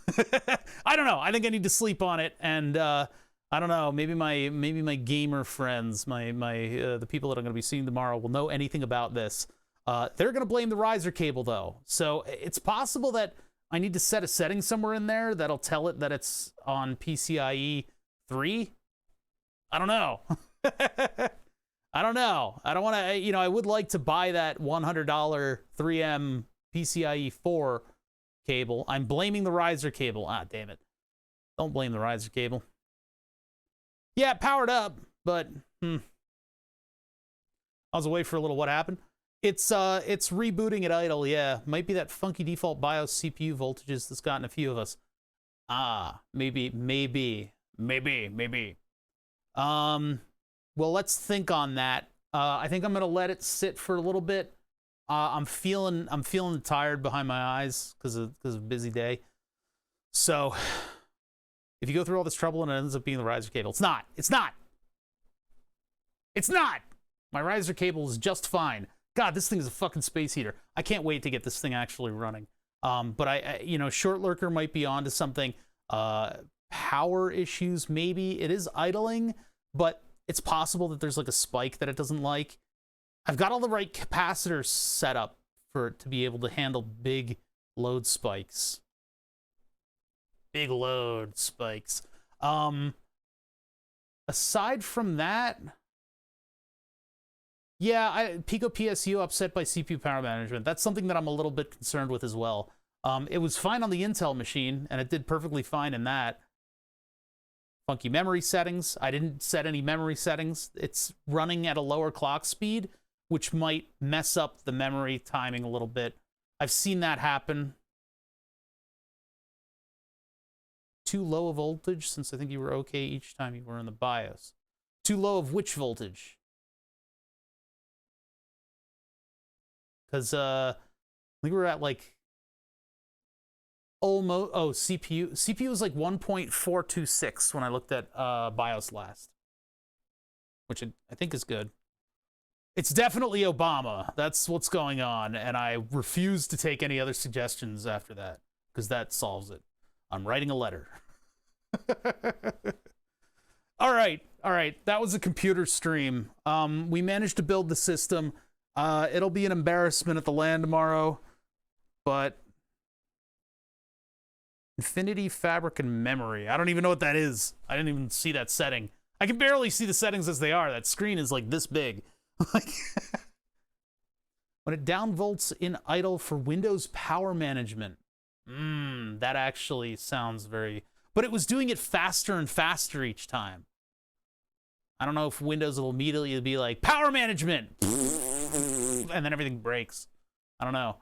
[SPEAKER 1] I don't know. I think I need to sleep on it, and I don't know. Maybe my gamer friends, the people that I'm going to be seeing tomorrow, will know anything about this. They're going to blame the riser cable, though. So it's possible that I need to set a setting somewhere in there that'll tell it that it's on PCIe 3. I don't know. I don't know. I don't want to, you know, I would like to buy that $100 3M PCIe 4 cable. I'm blaming the riser cable. Ah, damn it. Don't blame the riser cable. Yeah, it powered up, but I was away for a little. What happened? It's rebooting at idle. Yeah, might be that funky default BIOS CPU voltages that's gotten a few of us. Ah, maybe. Well, let's think on that. I think I'm gonna let it sit for a little bit. I'm feeling tired behind my eyes because of a busy day. So if you go through all this trouble and it ends up being the riser cable, it's not. My riser cable is just fine. God, this thing is a fucking space heater. I can't wait to get this thing actually running. But I you know, Short Lurker might be onto something. Power issues, maybe. It is idling, but it's possible that there's like a spike that it doesn't like. I've got all the right capacitors set up for it to be able to handle big load spikes. Big load spikes. Aside from that, yeah, Pico PSU upset by CPU power management. That's something that I'm a little bit concerned with as well. It was fine on the Intel machine, and it did perfectly fine in that. Funky memory settings. I didn't set any memory settings. It's running at a lower clock speed, which might mess up the memory timing a little bit. I've seen that happen. Too low a voltage, since I think you were okay each time you were in the BIOS. Too low of which voltage? Because I think we were at like almost, oh, CPU was like 1.426 when I looked at BIOS last, which I think is good. It's definitely Obama. That's what's going on, and I refuse to take any other suggestions after that, because that solves it. I'm writing a letter. All right. That was a computer stream. We managed to build the system. It'll be an embarrassment at the LAN tomorrow, but Infinity, Fabric, and Memory. I don't even know what that is. I didn't even see that setting. I can barely see the settings as they are. That screen is like this big. Like when it downvolts in idle for Windows power management. That actually sounds very... But it was doing it faster and faster each time. I don't know if Windows will immediately be like, power management! And then everything breaks. I don't know.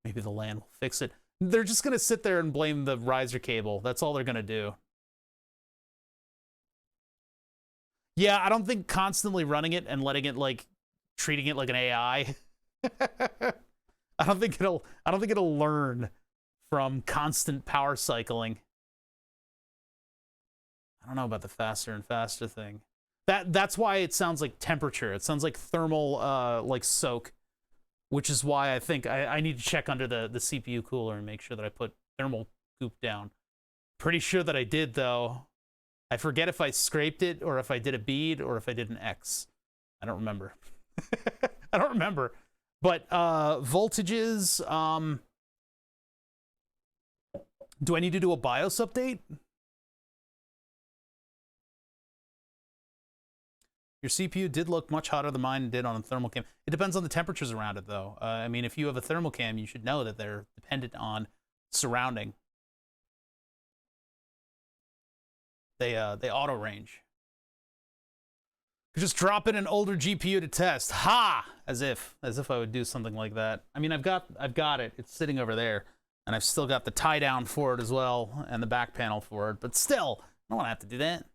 [SPEAKER 1] Maybe the LAN will fix it. They're just going to sit there and blame the riser cable. That's all they're going to do. Yeah, I don't think constantly running it and letting it, like, treating it like an AI. I don't think it'll learn from constant power cycling. I don't know about the faster and faster thing. That's why it sounds like temperature. It sounds like thermal like soak, which is why I think I need to check under the CPU cooler and make sure that I put thermal goop down. Pretty sure that I did, though. I forget if I scraped it or if I did a bead or if I did an X. I don't remember. I don't remember. But voltages, do I need to do a BIOS update? Your CPU did look much hotter than mine did on a thermal cam. It depends on the temperatures around it, though. I mean, if you have a thermal cam, you should know that they're dependent on surrounding. They auto range. Could just drop in an older GPU to test. Ha! As if I would do something like that. I mean, I've got it. It's sitting over there, and I've still got the tie down for it as well, and the back panel for it. But still, I don't want to have to do that.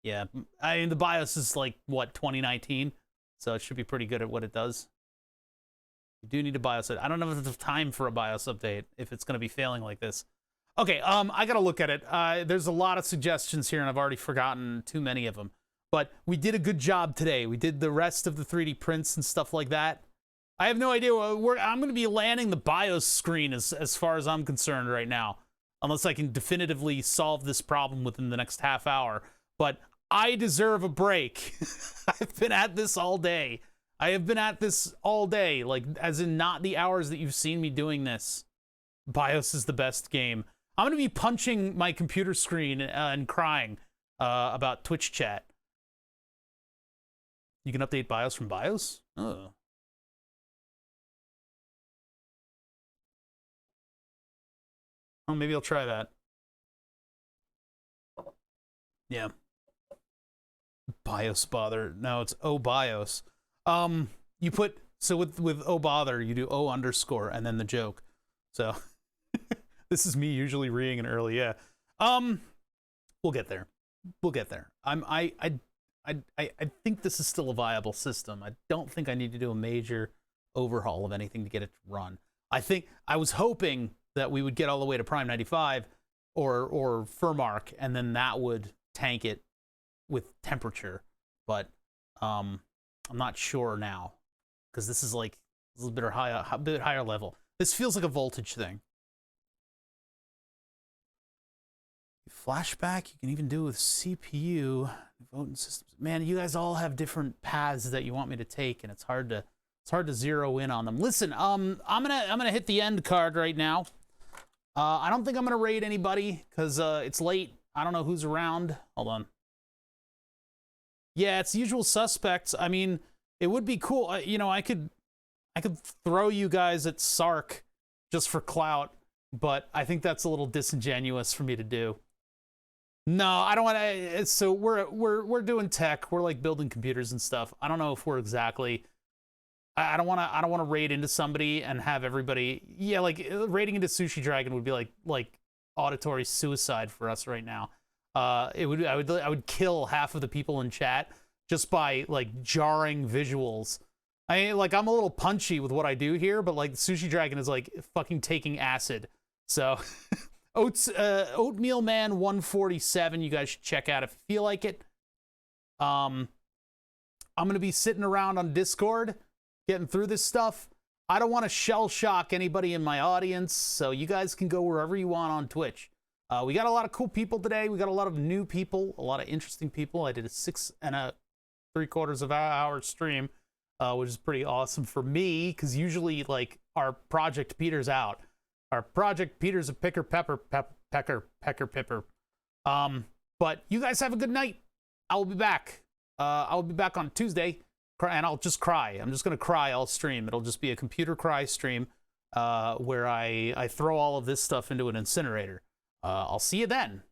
[SPEAKER 1] Yeah, I mean, the BIOS is like, what, 2019? So it should be pretty good at what it does. You do need a BIOS update. I don't know if there's time for a BIOS update, if it's going to be failing like this. Okay, I got to look at it. There's a lot of suggestions here, and I've already forgotten too many of them. But we did a good job today. We did the rest of the 3D prints and stuff like that. I have no idea. I'm going to be landing the BIOS screen as far as I'm concerned right now, unless I can definitively solve this problem within the next half hour. But I deserve a break. I've been at this all day. I have been at this all day, like, as in not the hours that you've seen me doing this. BIOS is the best game. I'm going to be punching my computer screen and crying about Twitch chat. You can update BIOS from BIOS? Oh. Oh, maybe I'll try that. Yeah. BIOS bother. No, it's O BIOS. You put, so with O bother, you do O underscore and then the joke. So this is me usually reading it early, yeah. We'll get there. We'll get there. I think this is still a viable system. I don't think I need to do a major overhaul of anything to get it to run. I was hoping that we would get all the way to Prime 95 or Furmark, and then that would tank it with temperature. But I'm not sure now, because this is like a little bit higher level. This feels like a voltage thing. Flashback, you can even do it with CPU voting systems. Man, you guys all have different paths that you want me to take, and it's hard to zero in on them. Listen, I'm gonna hit the end card right now. I don't think I'm gonna raid anybody because it's late. I don't know who's around. Hold on. Yeah, it's the usual suspects. I mean, it would be cool. You know, I could throw you guys at Sark just for clout, but I think that's a little disingenuous for me to do. No, I don't want to. So we're doing tech. We're like building computers and stuff. I don't know if we're exactly. I don't want to raid into somebody and have everybody. Yeah, like raiding into Sushi Dragon would be like auditory suicide for us right now. I would kill half of the people in chat just by like jarring visuals. I'm a little punchy with what I do here, but like Sushi Dragon is like fucking taking acid. So. Oatmeal Man 147, you guys should check out if you feel like it. I'm gonna be sitting around on Discord getting through this stuff. I don't want to shell shock anybody in my audience, so you guys can go wherever you want on Twitch. We got a lot of cool people today. We got a lot of new people, a lot of interesting people. I did a 6 3/4 hour stream, which is pretty awesome for me, because usually like our Project Peter's out. Our Project Peter's a pecker pepper. But you guys have a good night. I will be back. I will be back on Tuesday, and I'll just cry. I'm just gonna cry all stream. It'll just be a computer cry stream, where I throw all of this stuff into an incinerator. I'll see you then.